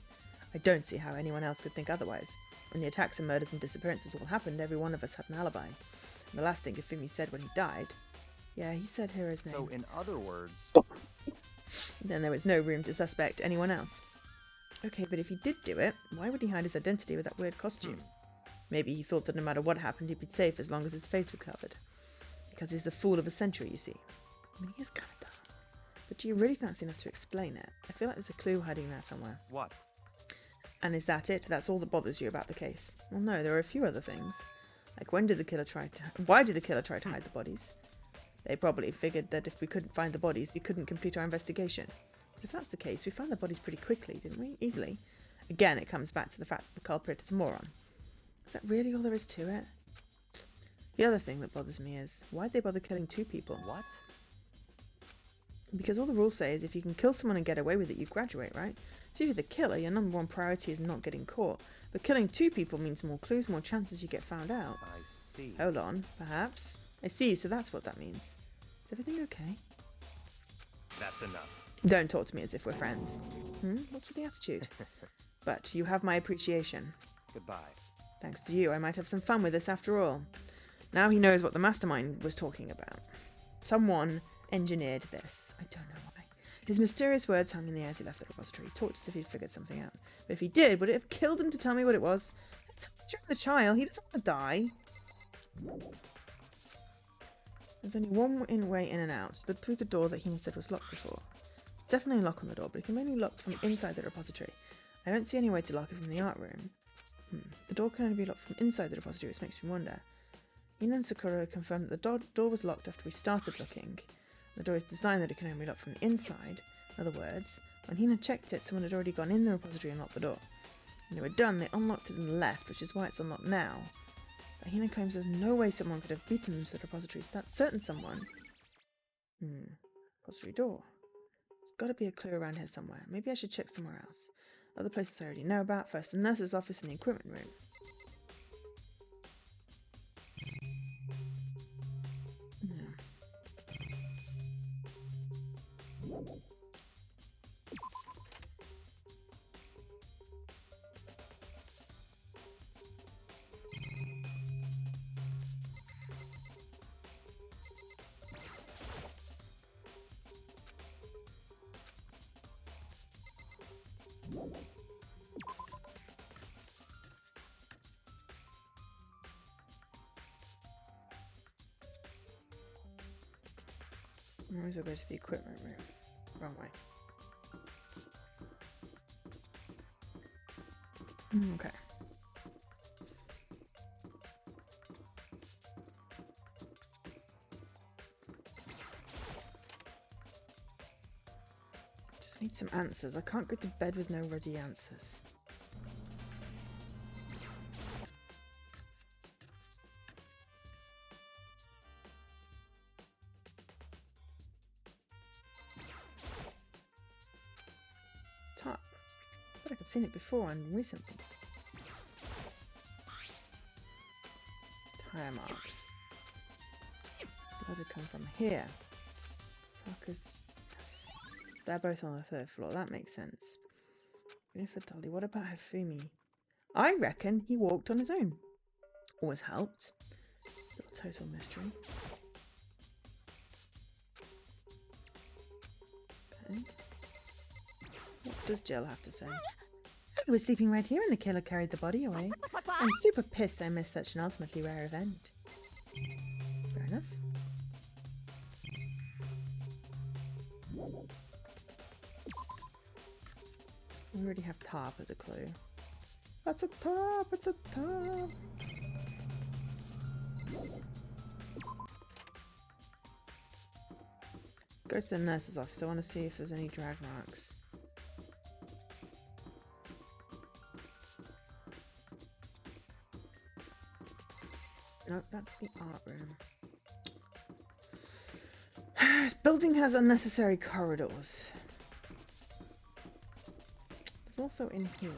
I don't see how anyone else could think otherwise. When the attacks and murders and disappearances all happened, every one of us had an alibi. And the last thing Hifumi said when he died... Yeah, he said Hiro's name. So, in other words... Then there was no room to suspect anyone else. Okay, but if he did do it, why would he hide his identity with that weird costume? Maybe he thought that no matter what happened, he'd be safe as long as his face was covered. Because he's the fool of a century, you see. I mean, he is kind of dumb. But do you really fancy enough to explain it? I feel like there's a clue hiding there somewhere. What? And is that it? That's all that bothers you about the case? Well, no, there are a few other things. Like, why did the killer try to hide the bodies? They probably figured that if we couldn't find the bodies, we couldn't complete our investigation. But if that's the case, we found the bodies pretty quickly, didn't we? Easily. Again, it comes back to the fact that the culprit is a moron. Is that really all there is to it? The other thing that bothers me is, why'd they bother killing two people? What? Because all the rules say is if you can kill someone and get away with it, you graduate, right? So if you're the killer, your number one priority is not getting caught. But killing two people means more clues, more chances you get found out. I see. Hold on, perhaps. I see, so that's what that means. Is everything okay? That's enough. Don't talk to me as if we're friends. What's with the attitude? But you have my appreciation. Goodbye. Thanks to you, I might have some fun with this after all. Now he knows what the mastermind was talking about. Someone engineered this. I don't know why. His mysterious words hung in the air as he left the repository. He talked as if he'd figured something out. But if he did, would it have killed him to tell me what it was? During the trial, he doesn't want to die. There's only one way in and out. Through the door that he said was locked before. Definitely a lock on the door, but it can only be locked from inside the repository. I don't see any way to lock it from the art room. The door can only be locked from inside the repository, which makes me wonder. Ina and Sakura confirmed that the door was locked after we started looking. The door is designed that it can only be locked from the inside. In other words, when Hina checked it, someone had already gone in the repository and locked the door. When they were done, they unlocked it and left, which is why it's unlocked now. But Hina claims there's no way someone could have beaten them to the repository, so that's certain someone. Repository door. There's got to be a clue around here somewhere. Maybe I should check somewhere else. Other places I already know about. First, the nurse's office and the equipment room. I might as well go to the equipment room. Wrong way. Okay. I need some answers. I can't go to bed with no ready answers. It's top. I feel like I've seen it before and recently. Tire marks. Blood would come from here. Tucker's. They're both on the 3rd floor. That makes sense. Even if the dolly, what about Hifumi? I reckon he walked on his own. Always helped. Little total mystery. Okay. What does Jill have to say? He was sleeping right here and the killer carried the body away. I'm super pissed I missed such an ultimately rare event. Fair enough. We already have top as a clue. That's a top! It's a top! Go to the nurse's office. I want to see if there's any drag marks. Nope, that's the art room. This building has unnecessary corridors. There's also in here.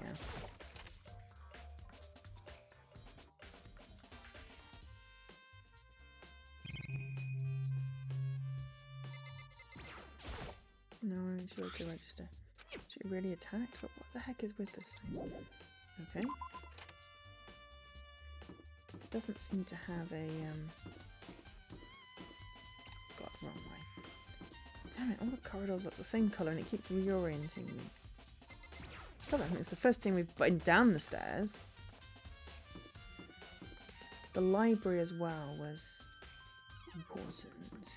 No, it's really to register. She really attacked? But what the heck is with this thing? Okay. It doesn't seem to have a got it wrong way. Damn it, all the corridors look the same colour and it keeps reorienting me. God, I think it's the first thing we've been down the stairs. The library as well was important.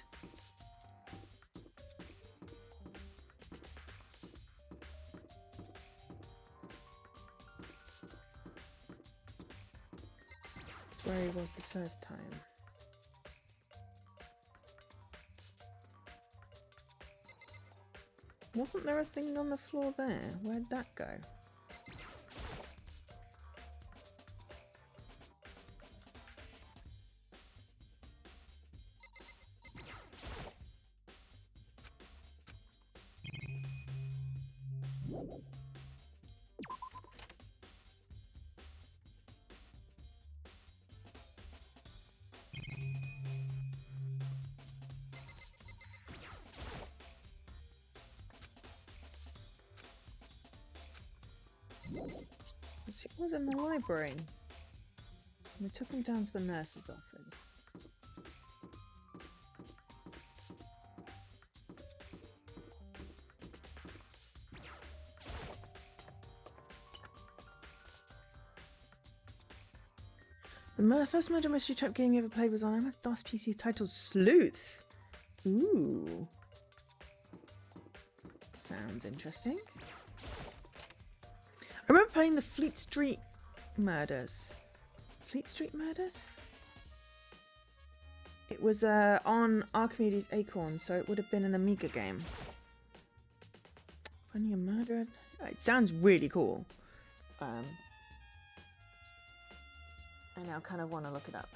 It's where he was the first time. Wasn't there a thing on the floor there? Where'd that go? It was in the library. We took him down to the nurse's office. The first murder mystery trap game you ever played was on MS-DOS PC titled Sleuth. Ooh. Sounds interesting. I remember playing the Fleet Street Murders. Fleet Street Murders? It was on Archimedes Acorn, so it would have been an Amiga game. Finding a murderer? It sounds really cool. I now kind of want to look it up.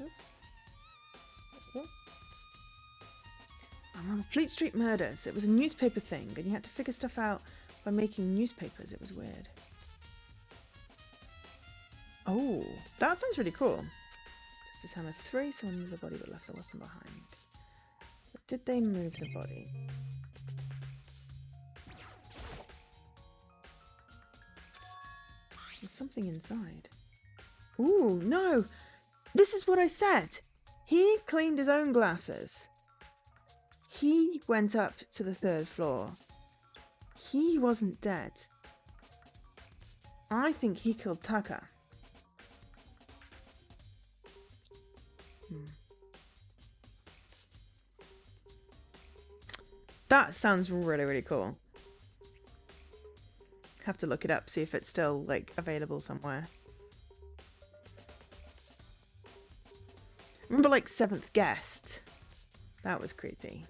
Oops. Yeah. I'm on Fleet Street Murders. It was a newspaper thing, and you had to figure stuff out by making newspapers. It was weird. Oh, that sounds really cool. Justice Hammer 3, someone moved the body but left the weapon behind. But did they move the body? There's something inside. Ooh, no! This is what I said! He cleaned his own glasses. He went up to the 3rd floor. He wasn't dead. I think he killed Tucker. That sounds really, really cool. Have to look it up, see if it's still, like, available somewhere. Remember, like, 7th Guest? That was creepy.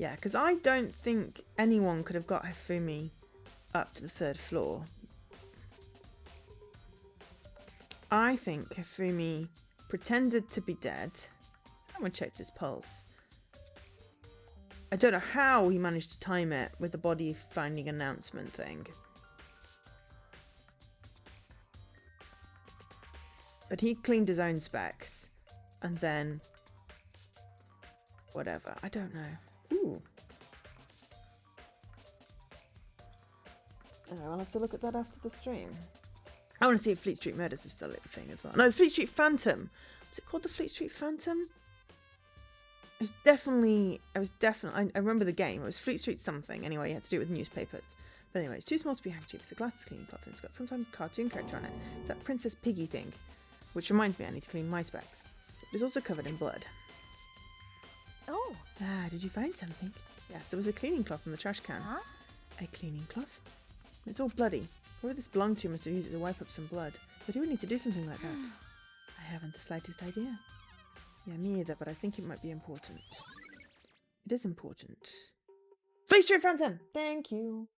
Yeah, because I don't think anyone could have got Hifumi up to the 3rd floor. I think Hifumi pretended to be dead. Someone checked his pulse. I don't know how he managed to time it with the body finding announcement thing. But he cleaned his own specs. And then... whatever. I don't know. Ooh. Oh, I'll have to look at that after the stream. I want to see if Fleet Street Murders is still a thing as well. No, the Fleet Street Phantom. Was it called the Fleet Street Phantom? I remember the game. It was Fleet Street something. Anyway, you had to do it with newspapers. But anyway, it's too small to be handkerchiefs. The glass is cleaning cloth and it's got some type of cartoon character on it. It's that Princess Piggy thing. Which reminds me, I need to clean my specs. It's also covered in blood. Oh. Ah, did you find something? Yes, there was a cleaning cloth in the trash can. Huh? A cleaning cloth? It's all bloody. Whoever this belonged to must have used it to wipe up some blood. But who would need to do something like that? I haven't the slightest idea. Yeah, me either, but I think it might be important. It is important. Fleet Street Phantom! Thank you.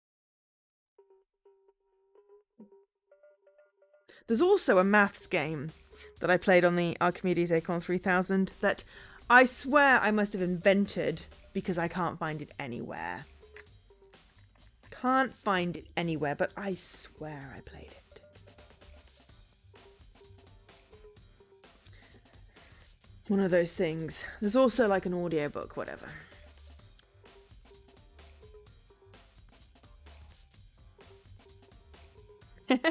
There's also a maths game that I played on the Archimedes Acorn 3000 that I swear I must have invented because I can't find it anywhere. Can't find it anywhere, but I swear I played it. One of those things. There's also like an audiobook, whatever. Anything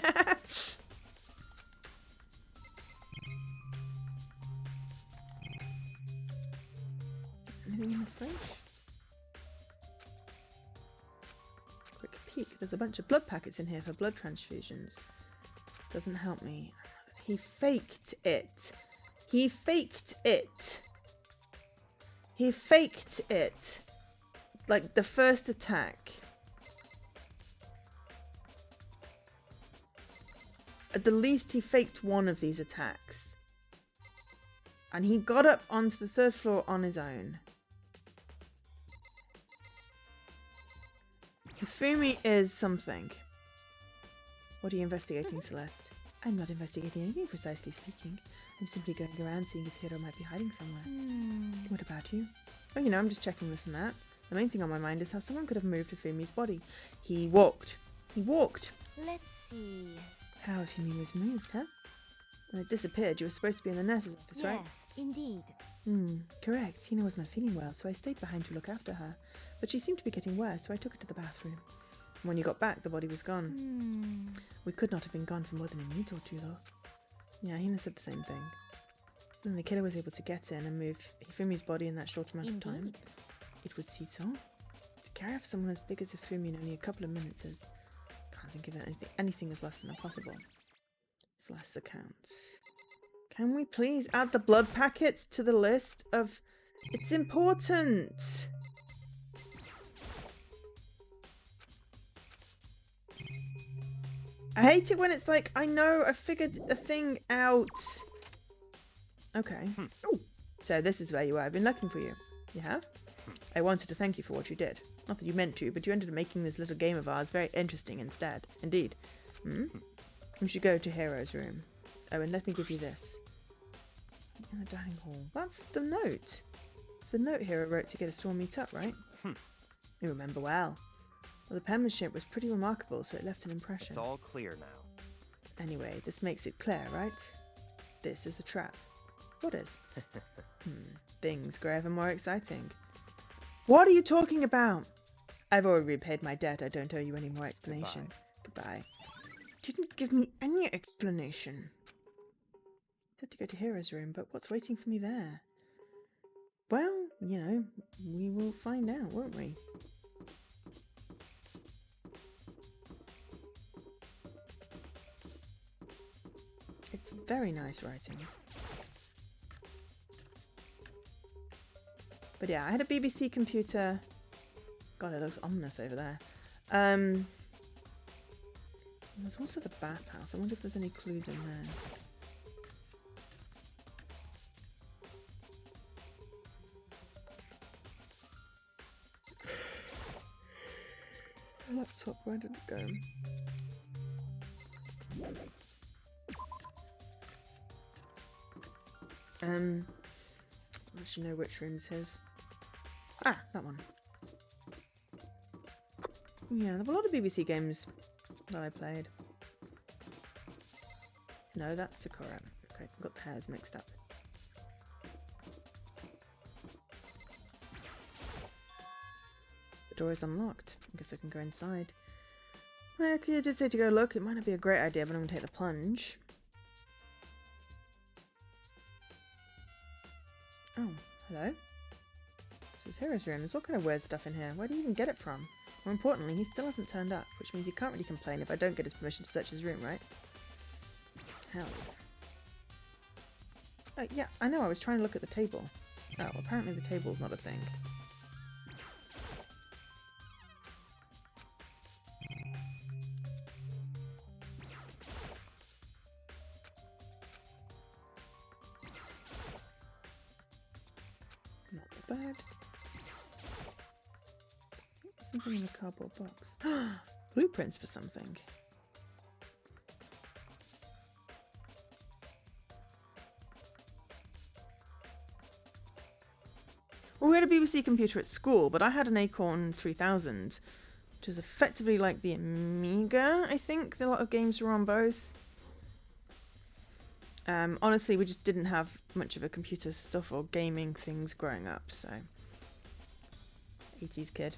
in the fridge? Quick peek. There's a bunch of blood packets in here for blood transfusions. Doesn't help me. He faked it. He faked it. He faked it. Like the first attack. At the least, he faked one of these attacks. And he got up onto the 3rd floor on his own. Hifumi is something. What are you investigating, Celeste? I'm not investigating anything, precisely speaking. I'm simply going around seeing if Hiro might be hiding somewhere. What about you? Oh, you know, I'm just checking this and that. The main thing on my mind is how someone could have moved Hifumi's body. He walked. He walked. Let's see. How Hifumi was moved, huh? When it disappeared, you were supposed to be in the nurse's office, right? Yes, indeed. Correct. Hina was not feeling well, so I stayed behind to look after her. But she seemed to be getting worse, so I took her to the bathroom. When you got back, the body was gone. We could not have been gone for more than a minute or two, though. Yeah, Hina said the same thing. Then the killer was able to get in and move Hifumi's body in that short amount of time. It would seem so. To carry off someone as big as Hifumi in only a couple of minutes is... Can't think of anything as less than impossible. Celeste's accounts. Can we please add the blood packets to the list of... It's important! I hate it when it's like, I know, I figured a thing out. Okay. Ooh. So this is where you are. I've been looking for you. You have? I wanted to thank you for what you did. Not that you meant to, but you ended up making this little game of ours very interesting instead. Indeed. We should go to Hero's room. Oh, and let me give you this. In the dining hall. That's the note. It's the note Hero wrote to get us to all meet up, right? You remember well. Well, the penmanship was pretty remarkable, so it left an impression. It's all clear now. Anyway, this makes it clear, right? This is a trap. What is? Things grow ever more exciting. What are you talking about? I've already repaid my debt. I don't owe you any more explanation. Goodbye. Didn't give me any explanation. Had to go to Hero's room, but what's waiting for me there? Well, you know, we will find out, won't we? It's very nice writing. But yeah, I had a BBC computer. God, it looks ominous over there. There's also the bathhouse. I wonder if there's any clues in there. Laptop, where did it go? Let you know which room's his. Ah, that one. Yeah, there were a lot of BBC games that I played. No, that's Sakura. Okay, got the hairs mixed up. The door is unlocked. I guess I can go inside. Well, okay, I did say to go look. It might not be a great idea, but I'm going to take the plunge. Oh, hello. This is Hero's room. There's all kind of weird stuff in here. Where do you even get it from? More importantly, he still hasn't turned up, which means he can't really complain if I don't get his permission to search his room, right? Hell. Oh, yeah, I know, I was trying to look at the table. Oh, apparently the table's not a thing. Not bad. Something in the cardboard box. Blueprints for something. Well, we had a BBC computer at school, but I had an Acorn 3000, which is effectively like the Amiga, I think. A lot of games were on both. Honestly, we just didn't have much of a computer stuff or gaming things growing up, so... 80s kid.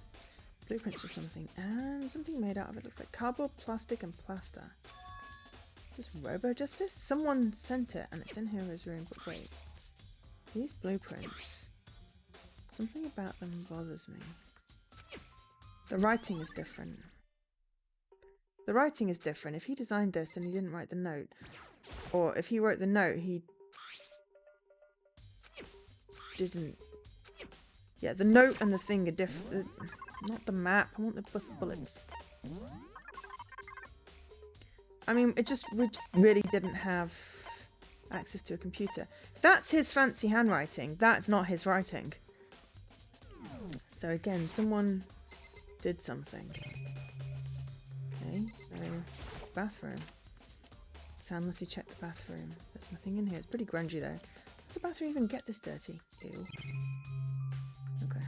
Blueprints for something, and something made out of it. Looks like cardboard, plastic, and plaster. Is this Robo Justice? Someone sent it, and it's in Hero's room, but wait. These blueprints... Something about them bothers me. The writing is different. The writing is different. If he designed this and he didn't write the note, or if he wrote the note, he didn't... Yeah, the note and the thing are different. Not the map. I want the bullets. I mean, it just really didn't have access to a computer. That's his fancy handwriting. That's not his writing. So again, someone did something. Okay, so bathroom. Soundlessly check the bathroom. There's nothing in here. It's pretty grungy though. Does the bathroom even get this dirty? Ew. Okay.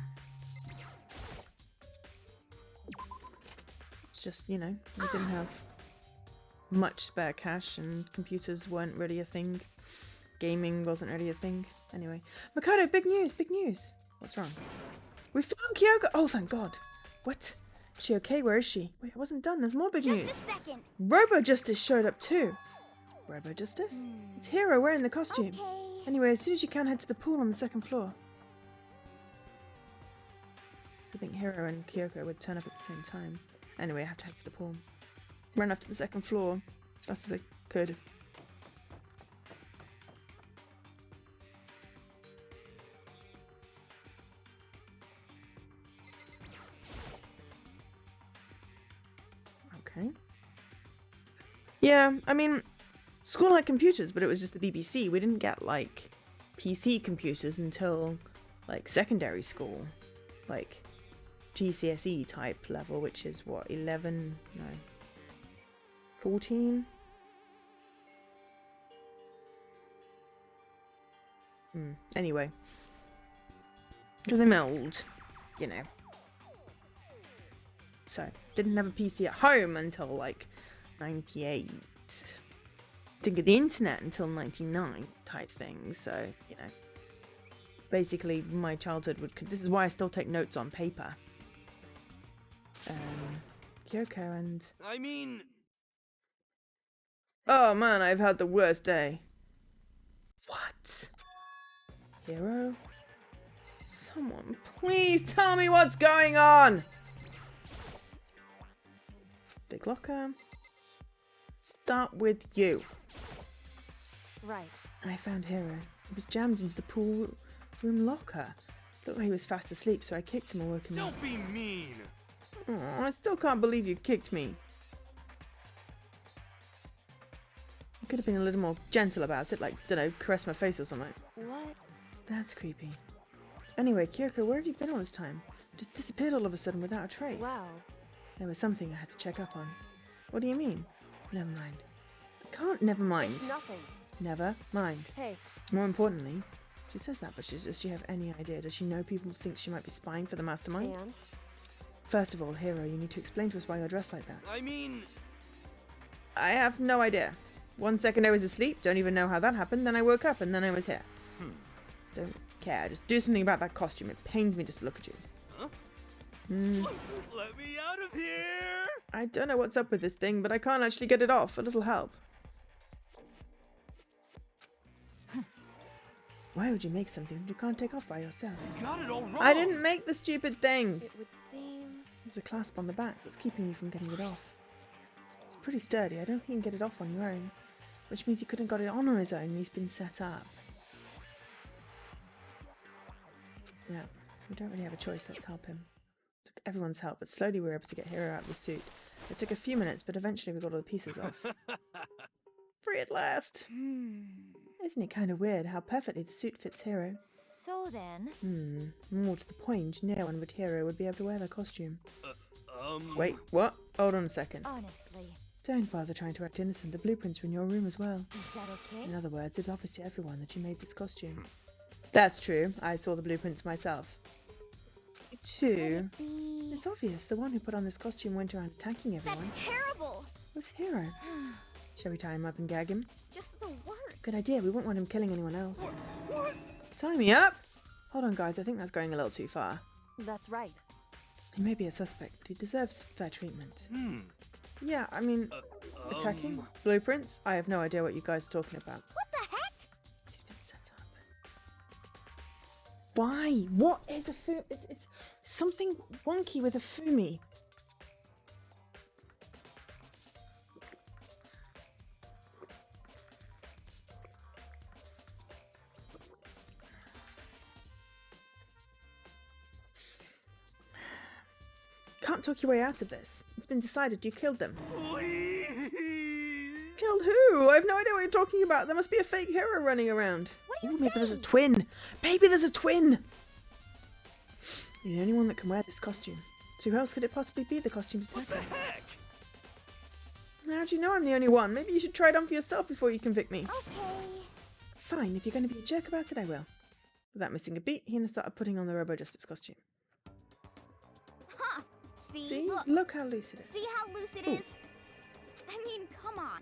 It's just, you know, we didn't have much spare cash and computers weren't really a thing. Gaming wasn't really a thing. Anyway. Mikado, big news, big news. What's wrong? We found Kyoko! Oh, thank God. What? Is she okay? Where is she? Wait, I wasn't done. There's more big news. Just a second. Robo Justice showed up too. Robo Justice? It's Hero wearing the costume. Okay. Anyway, as soon as you can, head to the pool on the second floor. I think Hero and Kyoko would turn up at the same time. Anyway, I have to head to the pool. Run up to the second floor as fast as I could. Okay. Yeah, I mean, school had computers, but it was just the BBC. We didn't get, like, PC computers until, like, secondary school. Like, GCSE type level, which is, what, 11? No. 14? Anyway. Because I'm old, you know. So, didn't have a PC at home until, like, 98. Didn't get the internet until 99 type thing, so, you know. Basically, my childhood would... This is why I still take notes on paper. Kyoko and... I mean... Oh man, I've had the worst day. What? Hero? Someone please tell me what's going on! Big locker. Start with you. Right. And I found Hero. He was jammed into the pool room locker. Looked like he was fast asleep, so I kicked him and woke him up. Don't be mean! Oh, I still can't believe you kicked me. You could have been a little more gentle about it, like, don't know, caress my face or something. What? That's creepy. Anyway, Kyoko, where have you been all this time? Just disappeared all of a sudden without a trace. Well, There was something I had to check up on. What do you mean? Never mind. I can't never mind. It's nothing. Never mind. Hey, More importantly, she says that, but does she have any idea? Does she know people think she might be spying for the mastermind? and? First of all, Hero, you need to explain to us why you're dressed like that. I mean, I have no idea. 1 second I was asleep, don't even know how that happened, then I woke up and then I was here. Don't care, just do something about that costume. It pains me just to look at you. Huh? Let me out of here! I don't know what's up with this thing, but I can't actually get it off. A little help. Why would you make something you can't take off by yourself? You got it all wrong! I didn't make the stupid thing! It would seem... There's a clasp on the back that's keeping you from getting it off. It's pretty sturdy. I don't think you can get it off on your own. Which means he couldn't got it on his own. He's been set up. Yeah, we don't really have a choice. Let's help him. Took everyone's help, but slowly we were able to get Hero out of the suit. It took a few minutes, but eventually we got all the pieces off. Free at last! Isn't it kind of weird how perfectly the suit fits Hero? So then... More to the point, no one but Hero would be able to wear the costume. Wait. Wait, what? Hold on a second. Honestly, Don't bother trying to act innocent. The blueprints are in your room as well. is that okay? In other words, it's obvious to everyone that you made this costume. That's true. I saw the blueprints myself. Two, Be... it's obvious the one who put on this costume went around attacking everyone. That's terrible! Was Hero. Shall we tie him up and gag him? Just the worst. Good idea. We won't want him killing anyone else. Tie me up? Hold on, guys. I think that's going a little too far. That's right. He may be a suspect, but he deserves fair treatment. Yeah, I mean, attacking? Blueprints? I have no idea what you guys are talking about. What the heck? He's been set up. Why? What is a Fumi? It's something wonky with a Fumi. Can't talk your way out of this. It's been decided you killed them. Please! Killed who? I have no idea what you're talking about. There must be a fake Hero running around. What are you Ooh, maybe there's a saying? twin. Maybe there's a twin. You're the only one that can wear this costume. So who else could it possibly be, the costume What detective? the heck? How do you know I'm the only one? Maybe you should try it on for yourself before you convict me. Okay. Fine, if you're going to be a jerk about it, I will. Without missing a beat, Hina started putting on the Robo Justice costume. Huh. See? See? Look. Look how loose it is. See how loose it Ooh. is? I mean, come on.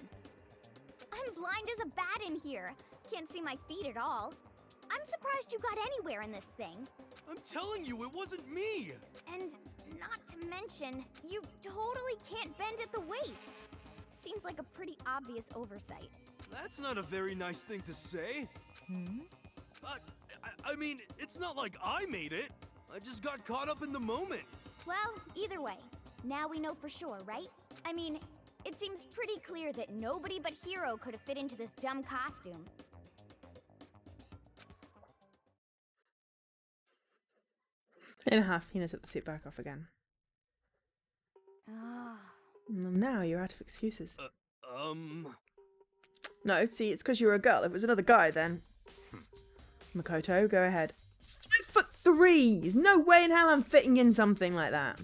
I'm blind as a bat in here. Can't see my feet at all. I'm surprised you got anywhere in this thing. I'm telling you, it wasn't me! And not to mention, you totally can't bend at the waist. Seems like a pretty obvious oversight. That's not a very nice thing to say. I mean, it's not like I made it. I just got caught up in the moment. Well, either way, now we know for sure, right? I mean, it seems pretty clear that nobody but Hero could have fit into this dumb costume. In a half, Hina took the suit back off again. Ah. Now you're out of excuses. Um... No, see, it's because you were a girl. If it was another guy, then... Makoto, go ahead. 5'3"! There's no way in hell I'm fitting in something like that.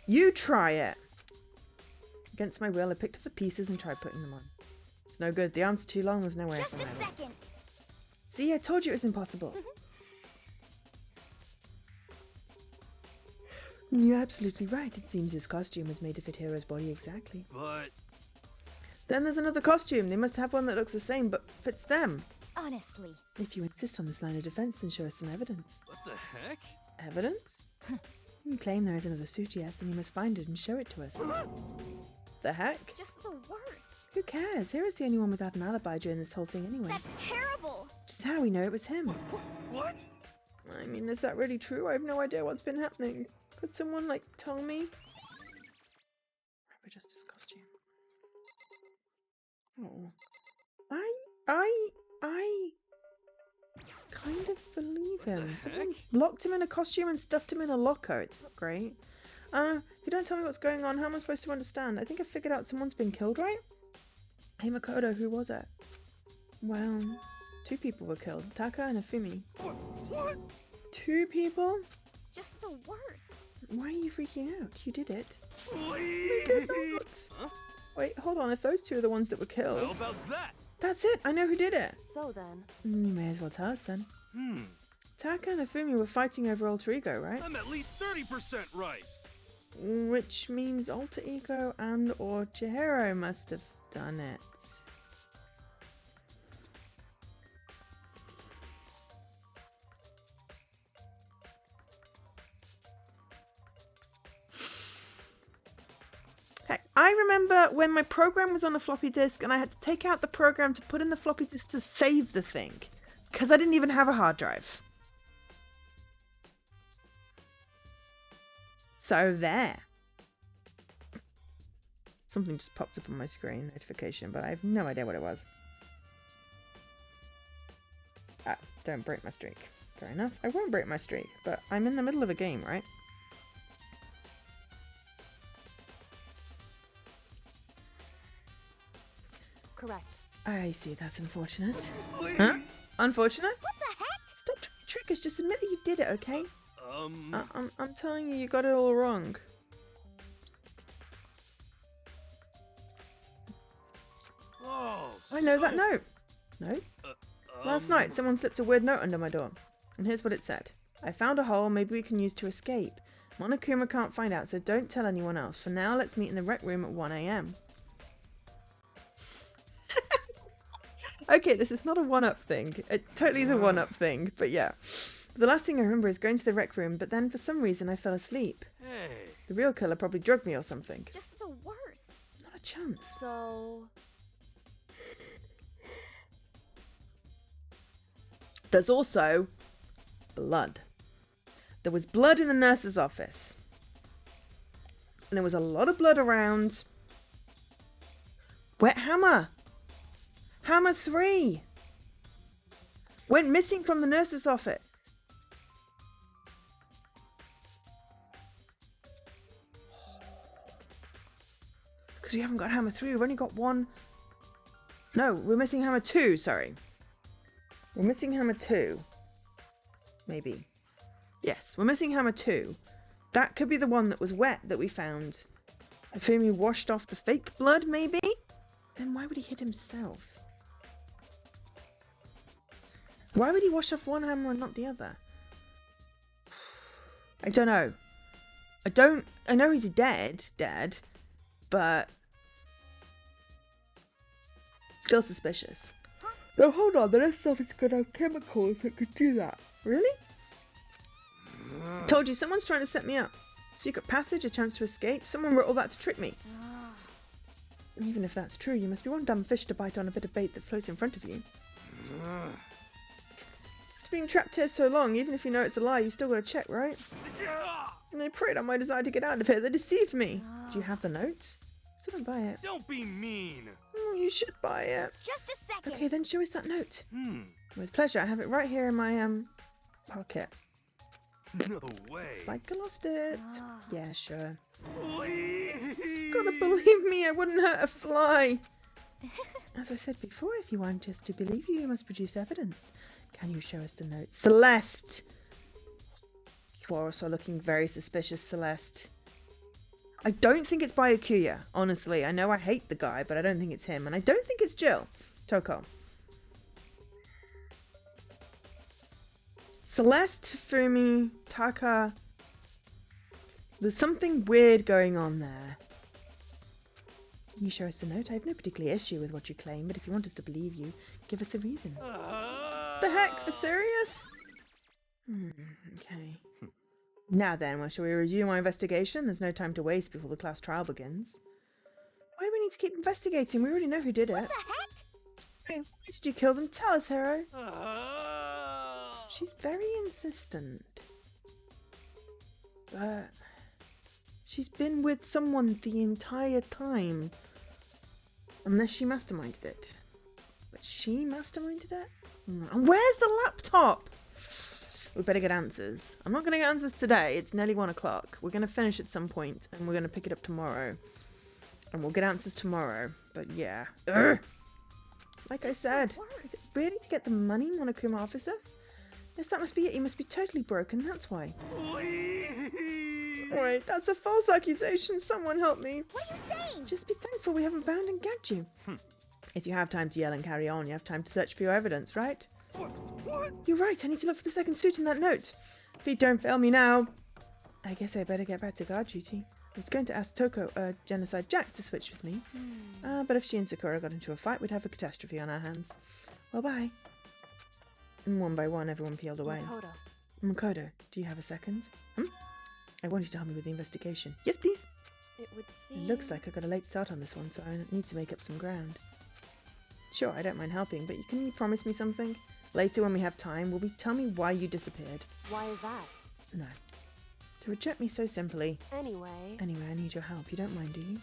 You try it. Against my will, I picked up the pieces and tried putting them on. It's no good. The arms are too long. There's no way. Just I a can manage. second. See, I told you it was impossible. You're absolutely right. It seems this costume was made to fit Hero's body exactly. But... Then there's another costume. They must have one that looks the same but fits them. Honestly. If you insist on this line of defense, then show us some evidence. what the heck? Evidence? You claim there is another suit, yes, then you must find it and show it to us. The heck? Just the worst. Who cares? Hero's the only one without an alibi during this whole thing anyway. That's terrible. Just how we know it was him. What? I mean, is that really true? I have no idea what's been happening. Could someone, like, tell me? Robo Justice costume. Oh. I kind of believe him. the Someone heck? locked him in a costume and stuffed him in a locker. It's not great. If you don't tell me what's going on, how am I supposed to understand? I think I figured out someone's been killed, right? Hey Makoto, who was it? Well, 2 people were killed. Taka and Afumi. What? 2 people? Just the worst. Why are you freaking out? You did it. They did not. Huh? Wait, hold on. If those two are the ones that were How killed, about that? that's it. I know who did it. So then, You may as well tell us then. Hmm. Taka and Ifumi were fighting over Alter Ego, right? I'm at least 30% right. Which means Alter Ego and or Chihiro must have done it. Heck, I remember when my program was on a floppy disk and I had to take out the program to put in the floppy disk to save the thing. Because I didn't even have a hard drive. So there. Something just popped up on my screen, notification, but I have no idea what it was. Ah, don't break my streak. Fair enough. I won't break my streak, but I'm in the middle of a game, right? correct. I see, that's unfortunate. Please. Huh? Unfortunate? What the heck? Stop trying to trick us, just admit that you did it, okay? Um. I'm telling you, you got it all wrong. Oh. I know that so- note. No? Last night, someone slipped a weird note under my door. And here's what it said. I found a hole maybe we can use to escape. Monokuma can't find out, so don't tell anyone else. For now, let's meet in the rec room at 1 a.m. Okay, this is not a one-up thing. It totally is a one-up thing, but yeah. The last thing I remember is going to the rec room, but then for some reason I fell asleep. Hey. The real killer probably drugged me or something. Just the worst. Not a chance. So, There's also blood. There was blood in the nurse's office. And there was a lot of blood around. Wet hammer. Hammer 3. Went missing from the nurse's office. Because we haven't got hammer 3. We've only got one. No, we're missing hammer 2, sorry. We're missing hammer 2. Maybe. Yes, we're missing hammer 2. That could be the one that was wet that we found. Ifumi washed off the fake blood, maybe? Then why would he hit himself? Why would he wash off one hammer and not the other? I don't know. I know he's dead, but still suspicious. No, hold on, the rest of it's got chemicals that could do that. Really? Told you, someone's trying to set me up. Secret passage, a chance to escape. Someone wrote all that to trick me. And even if that's true, you must be one dumb fish to bite on a bit of bait that floats in front of you. After being trapped here so long, even if you know it's a lie, you still gotta check, right? And they preyed on my desire to get out of here. They deceived me. Do you have the notes? So don't buy it. Don't be mean. Oh, you should buy it. Just a second. Okay, then show us that note. With Pleasure. I have it right here in my pocket. No way. It's like I lost it. Yeah, sure. Please. Gotta believe me, I wouldn't hurt a fly. As I said before, if you want us to believe you, you must produce evidence. Can you show us the note? Celeste! You are also looking very suspicious, Celeste. I don't think it's by Akuya, honestly. I know I hate the guy, but I don't think it's him. And I don't think it's Jill. Toko. Celeste, Fumi, Taka. There's something weird going on there. Can you show us the note? I have no particular issue with what you claim, but if you want us to believe you, give us a reason. The heck? For serious? Okay. Now then, well, shall we review my investigation? There's no time to waste before the class trial begins. Why do we need to keep investigating? We already know who did it. What the heck? Hey, why did you kill them? Tell us, Hero. She's very insistent. But she's been with someone the entire time. Unless she masterminded it. But she masterminded it? And where's the laptop? We better get answers. I'm not going to get answers today. It's nearly 1 o'clock. We're going to finish at some point and we're going to pick it up tomorrow. And we'll get answers tomorrow. But yeah. Ugh. Like I said, is it really to get the money Monokuma offers us? Yes, that must be it. He must be totally broken, that's why. Please. Wait, that's a false accusation. Someone help me. What are you saying? Just be thankful we haven't bound and gagged you. If you have time to yell and carry on, you have time to search for your evidence, right? What? You're right, I need to look for the second suit in that note. If you don't fail me now, I guess I better get back to guard duty. I was going to ask Toko, Genocide Jack, to switch with me. But if she and Sakura got into a fight, we'd have a catastrophe on our hands. Well, bye. And one by one, everyone peeled away. Makoto, do you have a second? I want you to help me with the investigation. Yes, please. It would seem... It looks like I got a late start on this one, so I need to make up some ground. Sure, I don't mind helping, but can you promise me something? Later, when we have time, will you tell me why you disappeared? Why is that? No. To reject me so simply. Anyway, I need your help. You don't mind, do you?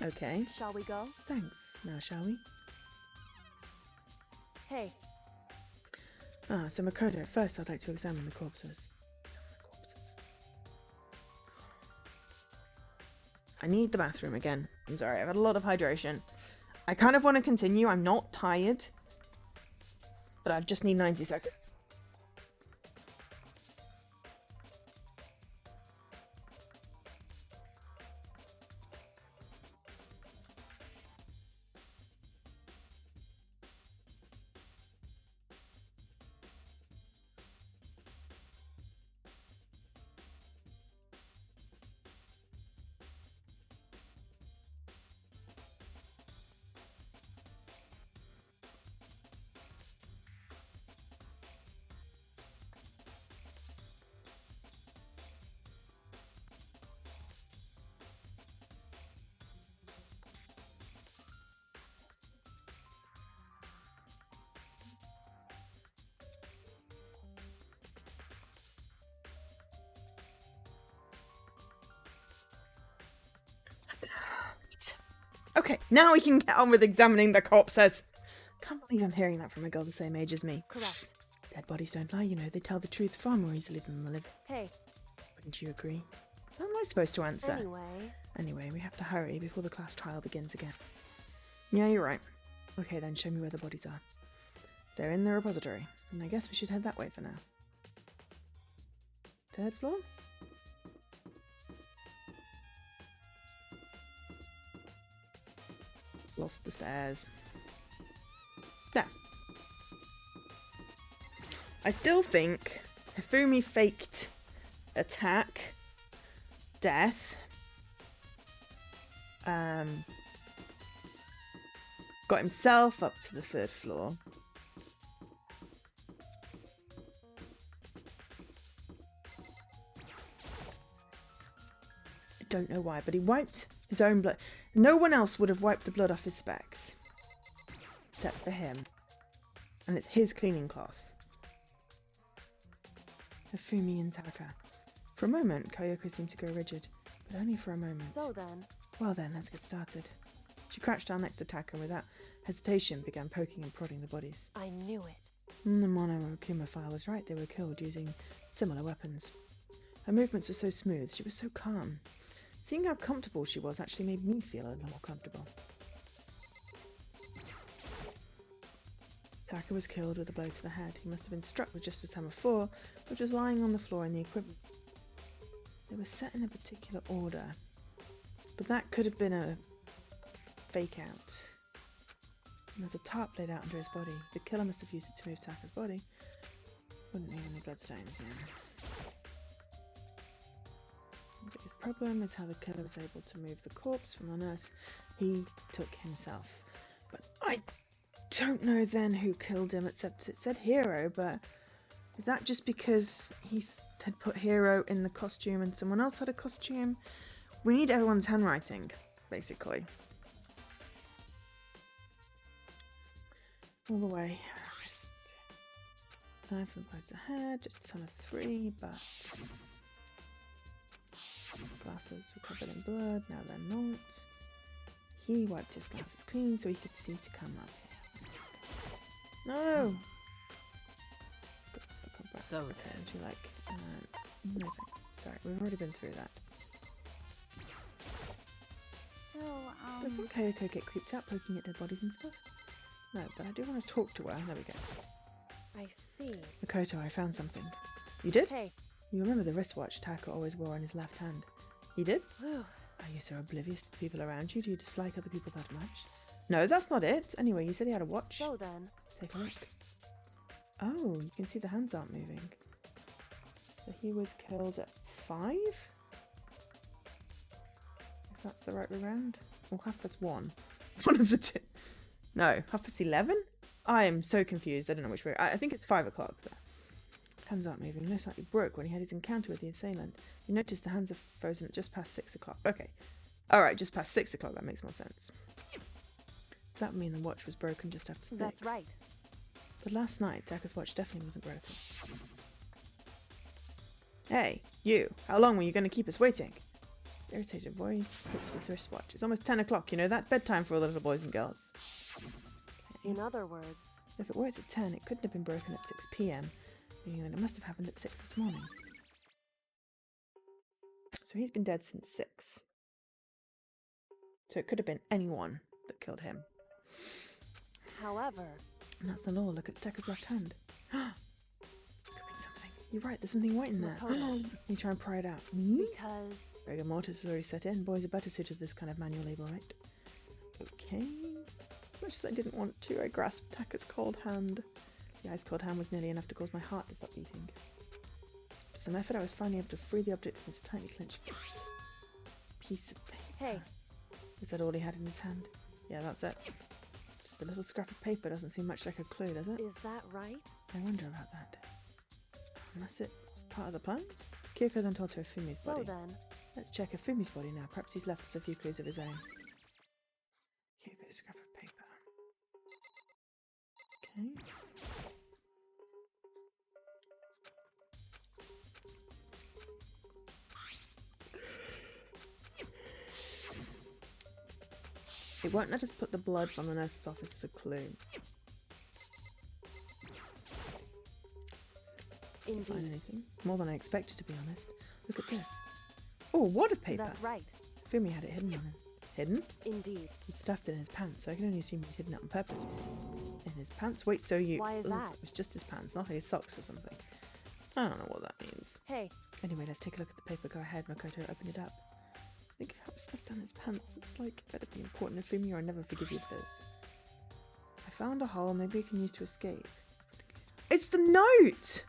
Okay. shall we go? Thanks. Now, shall we? Hey, So Makoto, first I'd like to examine the corpses. I need the bathroom again. I'm sorry, I've had a lot of hydration. I kind of want to continue. I'm not tired. But I just need 90 seconds. Okay, now we can get on with examining the corpses. Can't believe I'm hearing that from a girl the same age as me. correct. Dead bodies don't lie, you know. They tell the truth far more easily than the living. Hey, Wouldn't you agree? How am I supposed to answer? anyway, We have to hurry before the class trial begins again. Yeah, you're right. Okay, then show me where the bodies are. They're in the repository, and I guess we should head that way for now. Third floor? Lost the stairs. There. I still think Hifumi faked attack, death, got himself up to the third floor. I don't know why, but he wiped his own blood. No one else would have wiped the blood off his specs. Except for him. And it's his cleaning cloth. Hifumi and Taka. For a moment, Kayoko seemed to go rigid. But only for a moment. so then, Well then, let's get started. She crouched down next to Taka and without hesitation began poking and prodding the bodies. I knew it. The Monomakuma file was right, they were killed using similar weapons. Her movements were so smooth, she was so calm. Seeing how comfortable she was actually made me feel a little more comfortable. Taka was killed with a blow to the head. He must have been struck with just as hammer 4, which was lying on the floor in the equipment. They were set in a particular order, but that could have been a fake out. And there's a tarp laid out under his body. The killer must have used it to move Taka's body. Wouldn't need any bloodstains, yeah. The biggest problem is how the killer was able to move the corpse from the nurse he took himself. But I don't know then who killed him, except it said Hero, but is that just because he had put Hero in the costume and someone else had a costume? We need everyone's handwriting, basically. All the way. Knife and blows ahead, just a ton of 3, but glasses were covered in blood, now they're not. He wiped his glasses clean so he could see to come up here. No! So Okay, then, would you like? No thanks. Sorry, we've already been through that. So, Doesn't Kayoko get creeped out poking at dead bodies and stuff? No, but I do want to talk to her. There we go. I see. Makoto, I found something. You did? Hey, You remember the wristwatch Taka always wore on his left hand? He did? Whew. Are you so oblivious to the people around you? Do you dislike other people that much? No, that's not it. Anyway, you said he had a watch. So then, Take a look. Oh, you can see the hands aren't moving. So he was killed at 5? If that's the right way round. Or 1:30. One of the two. No, 11:30? I am so confused. I don't know which way. I think it's 5 o'clock. Hands aren't moving. Most likely broke when he had his encounter with the assailant. You notice the hands are frozen at just past 6 o'clock. Okay. Alright, just past 6 o'clock. That makes more sense. That would mean the watch was broken just after 6. that's right. But last night, Taka's watch definitely wasn't broken. Hey, you. How long were you going to keep us waiting? His irritated voice looked at his wristwatch. It's almost 10 o'clock, you know that? Bedtime for all the little boys and girls. Okay. In other words, If it worked at 10, it couldn't have been broken at 6 p.m. Meaning that it must have happened at 6 this morning. So he's been dead since 6. So it could have been anyone that killed him. however, And that's the law. Look at Teka's left hand. Could be something. You're right, there's something white in there. Makoto. You try and pry it out. Hmm? because Rigor mortis has already set in. Boys are better suited to this kind of manual labour, right? Okay. As much as I didn't want to, I grasped Taka's cold hand. The ice cold hand was nearly enough to cause my heart to stop beating. With some effort, I was finally able to free the object from his tightly clenched fist. Piece of paper. hey, Was that all he had in his hand? Yeah, that's it. Just a little scrap of paper. Doesn't seem much like a clue, does it? is that right? I wonder about that. Unless it was part of the plans? Kyoko then told her of Fumi's So body. then, Let's check Fumi's body now. Perhaps he's left us a few clues of his own. Kyoko's scrap of paper. Okay. It won't let us put the blood from the nurse's office as a clue. Find indeed, anything? More than I expected, to be honest. Look at this. Oh, wad of paper! that's right. Fumi had it hidden on him. Hidden? Indeed. He'd stuffed it in his pants, so I can only assume he'd hidden it on purpose, you see. In his pants? Wait, so you... Why is Ugh, that? It was just his pants, not his socks or something. I don't know what that means. Hey, Anyway, let's take a look at the paper. Go ahead, Makoto, open it up. Think of how it's stuffed down his pants. It's like, it better be important to Fumi or I'll never forgive you for this. I found a hole maybe we can use to escape. It's the note!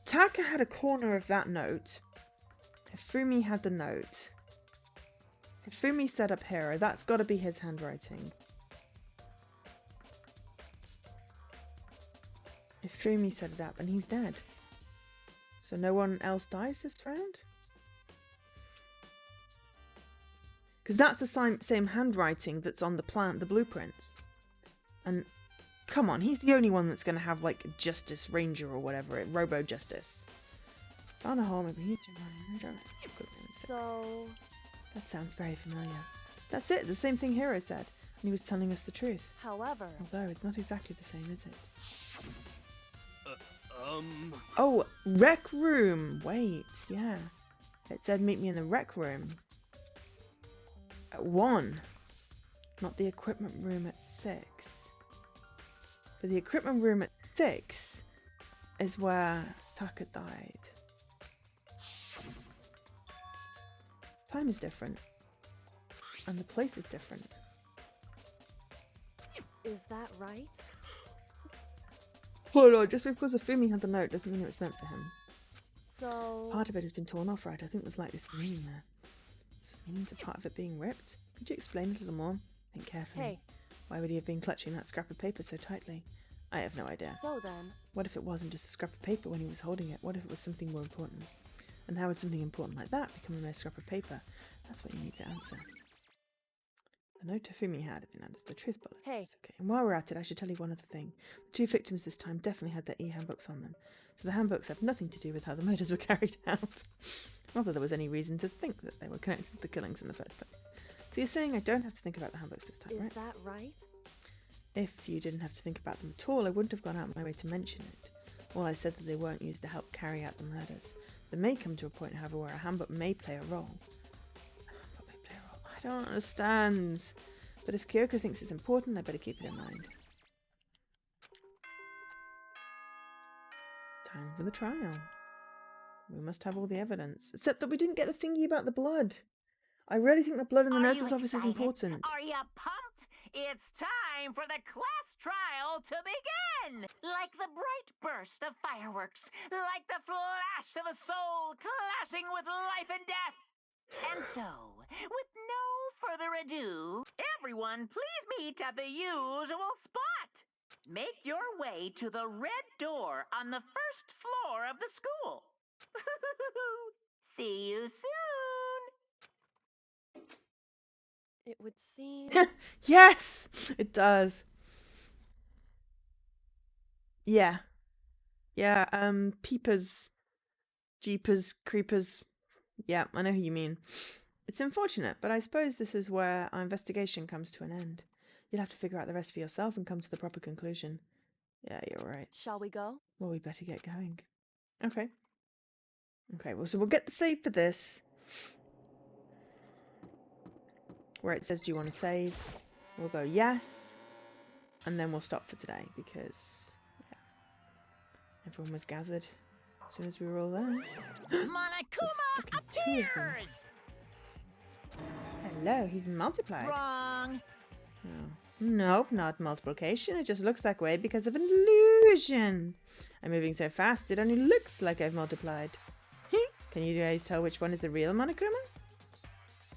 Taka had a corner of that note. Hifumi had the note. Hifumi set up Hero. That's got to be his handwriting. Hifumi set it up and he's dead. So no one else dies this round? Because that's the same handwriting that's on the blueprints. And come on, he's the only one that's going to have like Justice Ranger or whatever, Robo Justice. Found a hole, maybe he's so That sounds very familiar. That's it, the same thing Hero said. And he was telling us the truth. however, Although it's not exactly the same, is it? Oh, Rec room! Wait, yeah. It said meet me in the rec room. At 1. Not the equipment room at 6. But the equipment room at 6 is where Taka died. Time is different. And the place is different. is that right? Hold on, just because Fumi had the note doesn't mean it was meant for him. So Part of it has been torn off, right? I think there's likely some meaning there. Some meaning to part of it being ripped? Could you explain a little more? Think carefully. Hey. Why would he have been clutching that scrap of paper so tightly? I have no idea. So then, What if it wasn't just a scrap of paper when he was holding it? What if it was something more important? And how would something important like that become a mere scrap of paper? That's what you need to answer. The note Fumi had been under the truth bullets. Hey. Okay, and while we're at it, I should tell you one other thing. The 2 victims this time definitely had their e-handbooks on them. So the handbooks had nothing to do with how the murders were carried out. Not that there was any reason to think that they were connected to the killings in the first place. So you're saying I don't have to think about the handbooks this time, is right? that right? If you didn't have to think about them at all, I wouldn't have gone out of my way to mention it. All I said that they weren't used to help carry out the murders. There may come to a point, however, where a handbook may play a role. I don't understand. But if Kyoko thinks it's important, I better keep it in mind. Time for the trial. We must have all the evidence. Except that we didn't get a thingy about the blood. I really think the blood in the Are nurse's you office is excited? important. Are you pumped? It's time for the class trial to begin! Like the bright burst of fireworks, like the flash of a soul clashing with life and death. And so, with no further ado, everyone please meet at the usual spot. Make your way to the red door on the first floor of the school. See you soon! It would seem. Yes! It does. Yeah. Yeah, peepers. Jeepers, creepers. Yeah, I know who you mean. It's unfortunate, but I suppose this is where our investigation comes to an end. You'll have to figure out the rest for yourself and come to the proper conclusion. Yeah, you're right. Shall we go? Well, we better get going. Okay. Okay, well, so we'll get the save for this. Where it says, do you want to save? We'll go yes. And then we'll stop for today because, yeah, everyone was gathered as soon as we were all there. Monokuma appears! Hello, he's multiplied. Wrong. Oh. Nope, not multiplication. It just looks that way because of an illusion. I'm moving so fast, it only looks like I've multiplied. Can you guys tell which one is the real Monokuma?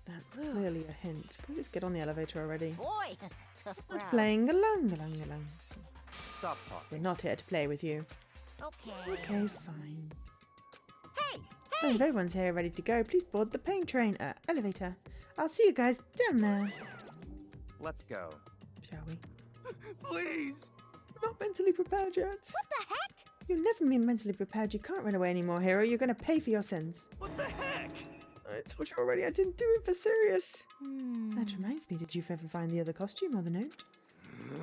That's clearly a hint. Can we just get on the elevator already? Boy, tough Not crowd. playing along. Stop talking. We're not here to play with you. Okay. Okay, fine. Hey, Oh, if everyone's here ready to go, please board the pain train. Elevator. I'll see you guys down there. Let's go. Shall we? Please! I'm not mentally prepared yet. what the heck? You've never been mentally prepared. You can't run away anymore, hero. You're going to pay for your sins. What the heck? I told you already I didn't do it for serious. That reminds me, did you ever find the other costume or the note?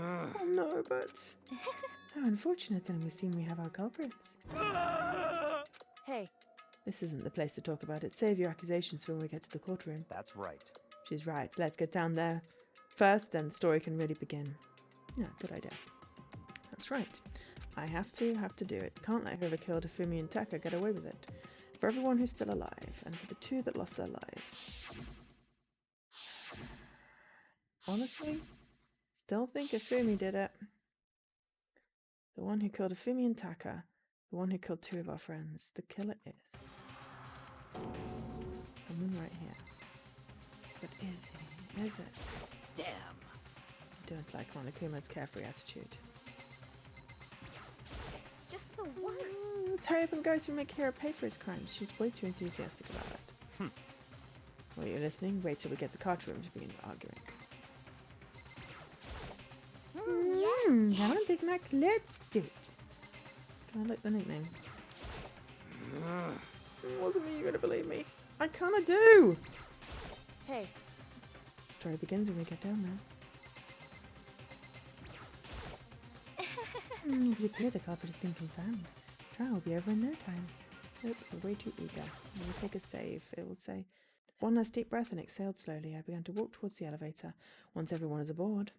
Oh no, but... How unfortunate then. We seem we have our culprits. Hey, This isn't the place to talk about it. Save your accusations for when we get to the courtroom. That's right. She's right. Let's get down there first, then the story can really begin. Yeah, good idea. That's right. I have to do it. Can't let whoever killed Afumi and Taka get away with it. For everyone who's still alive, and for the two that lost their lives. Honestly, still think Afumi did it. The one who killed Afumi and Taka, the one who killed two of our friends. The killer is someone right here. But is he? Is it? Damn. I don't like Monokuma's carefree attitude. Just the worst. Let's hurry up and go so we make Hero pay for his crimes. She's way too enthusiastic about it. Well, you're listening? Wait till we get the courtroom to begin arguing. Come on, Big Mac, let's do it. Can I like the nickname? It wasn't me, you're gonna believe me. I kinda do! hey, The story begins when we get down there. It would appear the culprit has been confirmed. Trial will be over in no time. Nope, we're way too eager. Let me take a save. It will say, one last deep breath and exhaled slowly. I began to walk towards the elevator once everyone is aboard.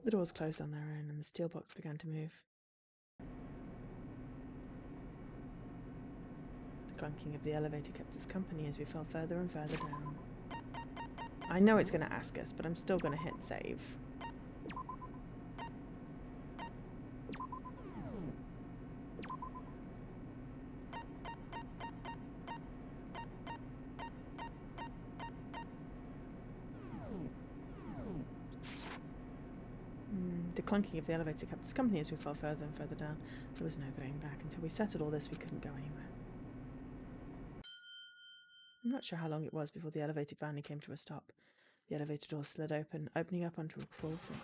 The doors closed on their own and the steel box began to move. The clunking of the elevator kept us company as we fell further and further down. I know it's going to ask us, but I'm still going to hit save. The clunking of the elevator kept us company as we fell further and further down. There was no going back. Until we settled all this, we couldn't go anywhere. I'm not sure how long it was before the elevator finally came to a stop. The elevator door slid open, opening up onto a crawl front.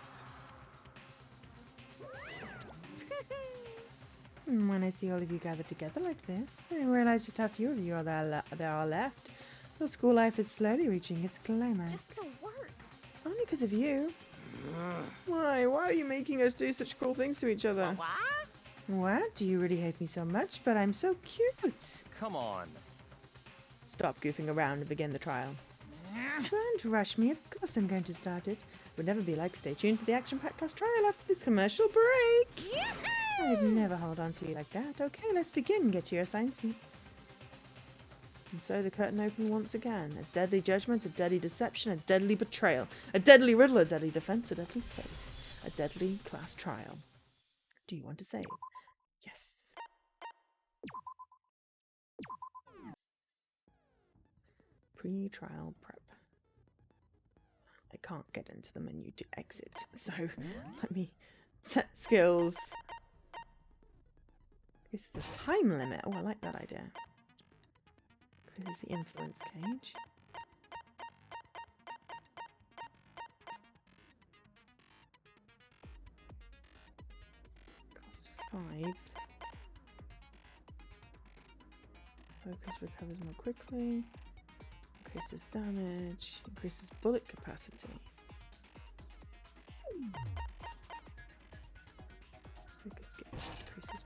When I see all of you gathered together like this, I realize just how few of you there are left. Your school life is slowly reaching its climax. Just the worst. Only because of you. Why? Why are you making us do such cruel things to each other? What? What? Do you really hate me so much? But I'm so cute. Come on. Stop goofing around and begin the trial. Don't rush me. Of course I'm going to start it. Would never be like. Stay tuned for the action-packed class trial after this commercial break. I'd never hold on to you like that. Okay, let's begin. Get to your assigned seats. And so the curtain opened once again. A deadly judgment, a deadly deception, a deadly betrayal, a deadly riddle, a deadly defense, a deadly faith, a deadly class trial. Do you want to save? Yes. Yes. Pre-trial prep. I can't get into the menu to exit, so let me set skills. This is the time limit. Oh, I like that idea. This is the influence cage. Cost 5. Focus recovers more quickly. Increases damage. Increases bullet capacity. Focus gauge decreases.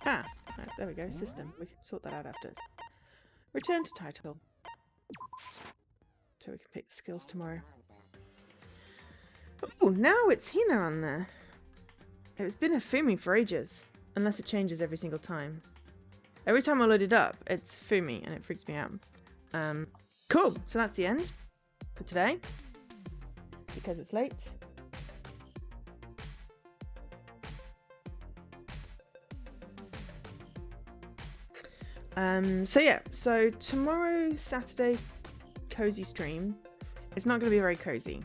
Ah, right, there we go. System. We can sort that out after. Return to title. So we can pick the skills tomorrow. Oh, now it's Hina on there. It's been a Fumi for ages, unless it changes every single time. Every time I load it up, it's Fumi, and it freaks me out. Cool. So that's the end for today, because it's late. So tomorrow, Saturday, cozy stream. It's not going to be very cozy.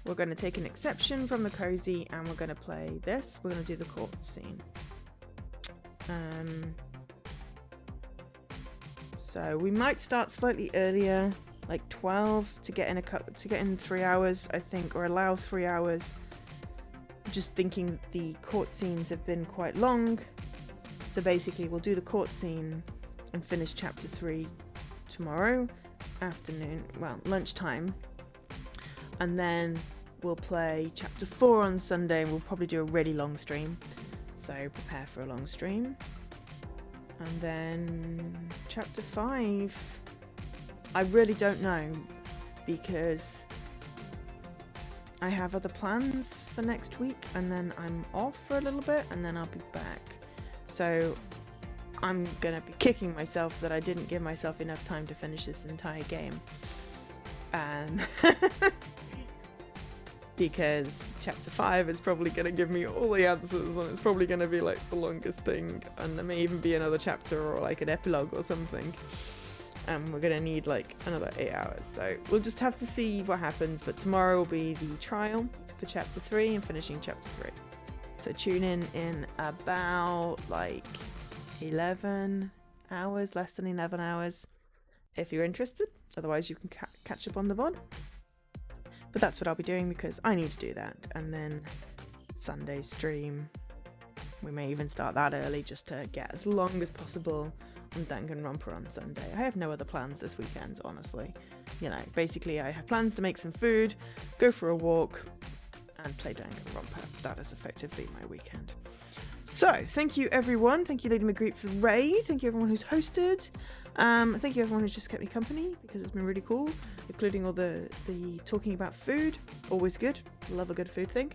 We're going to take an exception from the cozy and we're going to play this. We're going to do the court scene. So we might start slightly earlier, like 12, to get in 3 hours, I think, or allow 3 hours. Just thinking the court scenes have been quite long. So basically we'll do the court scene and finish chapter 3 tomorrow afternoon, well, lunchtime. And then we'll play chapter 4 on Sunday and we'll probably do a really long stream. So prepare for a long stream. And then chapter 5, I really don't know, because I have other plans for next week and then I'm off for a little bit and then I'll be back. So I'm gonna be kicking myself that I didn't give myself enough time to finish this entire game. Because chapter 5 is probably going to give me all the answers and it's probably going to be like the longest thing, and there may even be another chapter or like an epilogue or something, and we're going to need like another 8 hours, so we'll just have to see what happens. But tomorrow will be the trial for chapter 3 and finishing chapter 3, so tune in about like 11 hours, less than 11 hours if you're interested. Otherwise you can catch up on the VOD. But that's what I'll be doing because I need to do that. And then Sunday stream, we may even start that early just to get as long as possible on Danganronpa on Sunday. I have no other plans this weekend, honestly. You know, basically I have plans to make some food, go for a walk, and play Danganronpa. That is effectively my weekend. So, thank you everyone. Thank you Lady Magritte for the raid. Thank you everyone who's hosted. Thank you everyone who's just kept me company, because it's been really cool, including all the talking about food. Always good. Love a good food thing.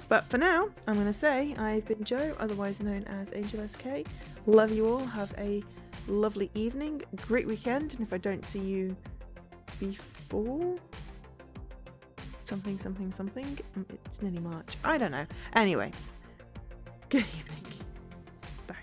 But for now, I'm going to say I've been Jo, otherwise known as Angel SK. Love you all. Have a lovely evening. Great weekend. And if I don't see you before something, it's nearly March. I don't know. Anyway, good evening. Bye.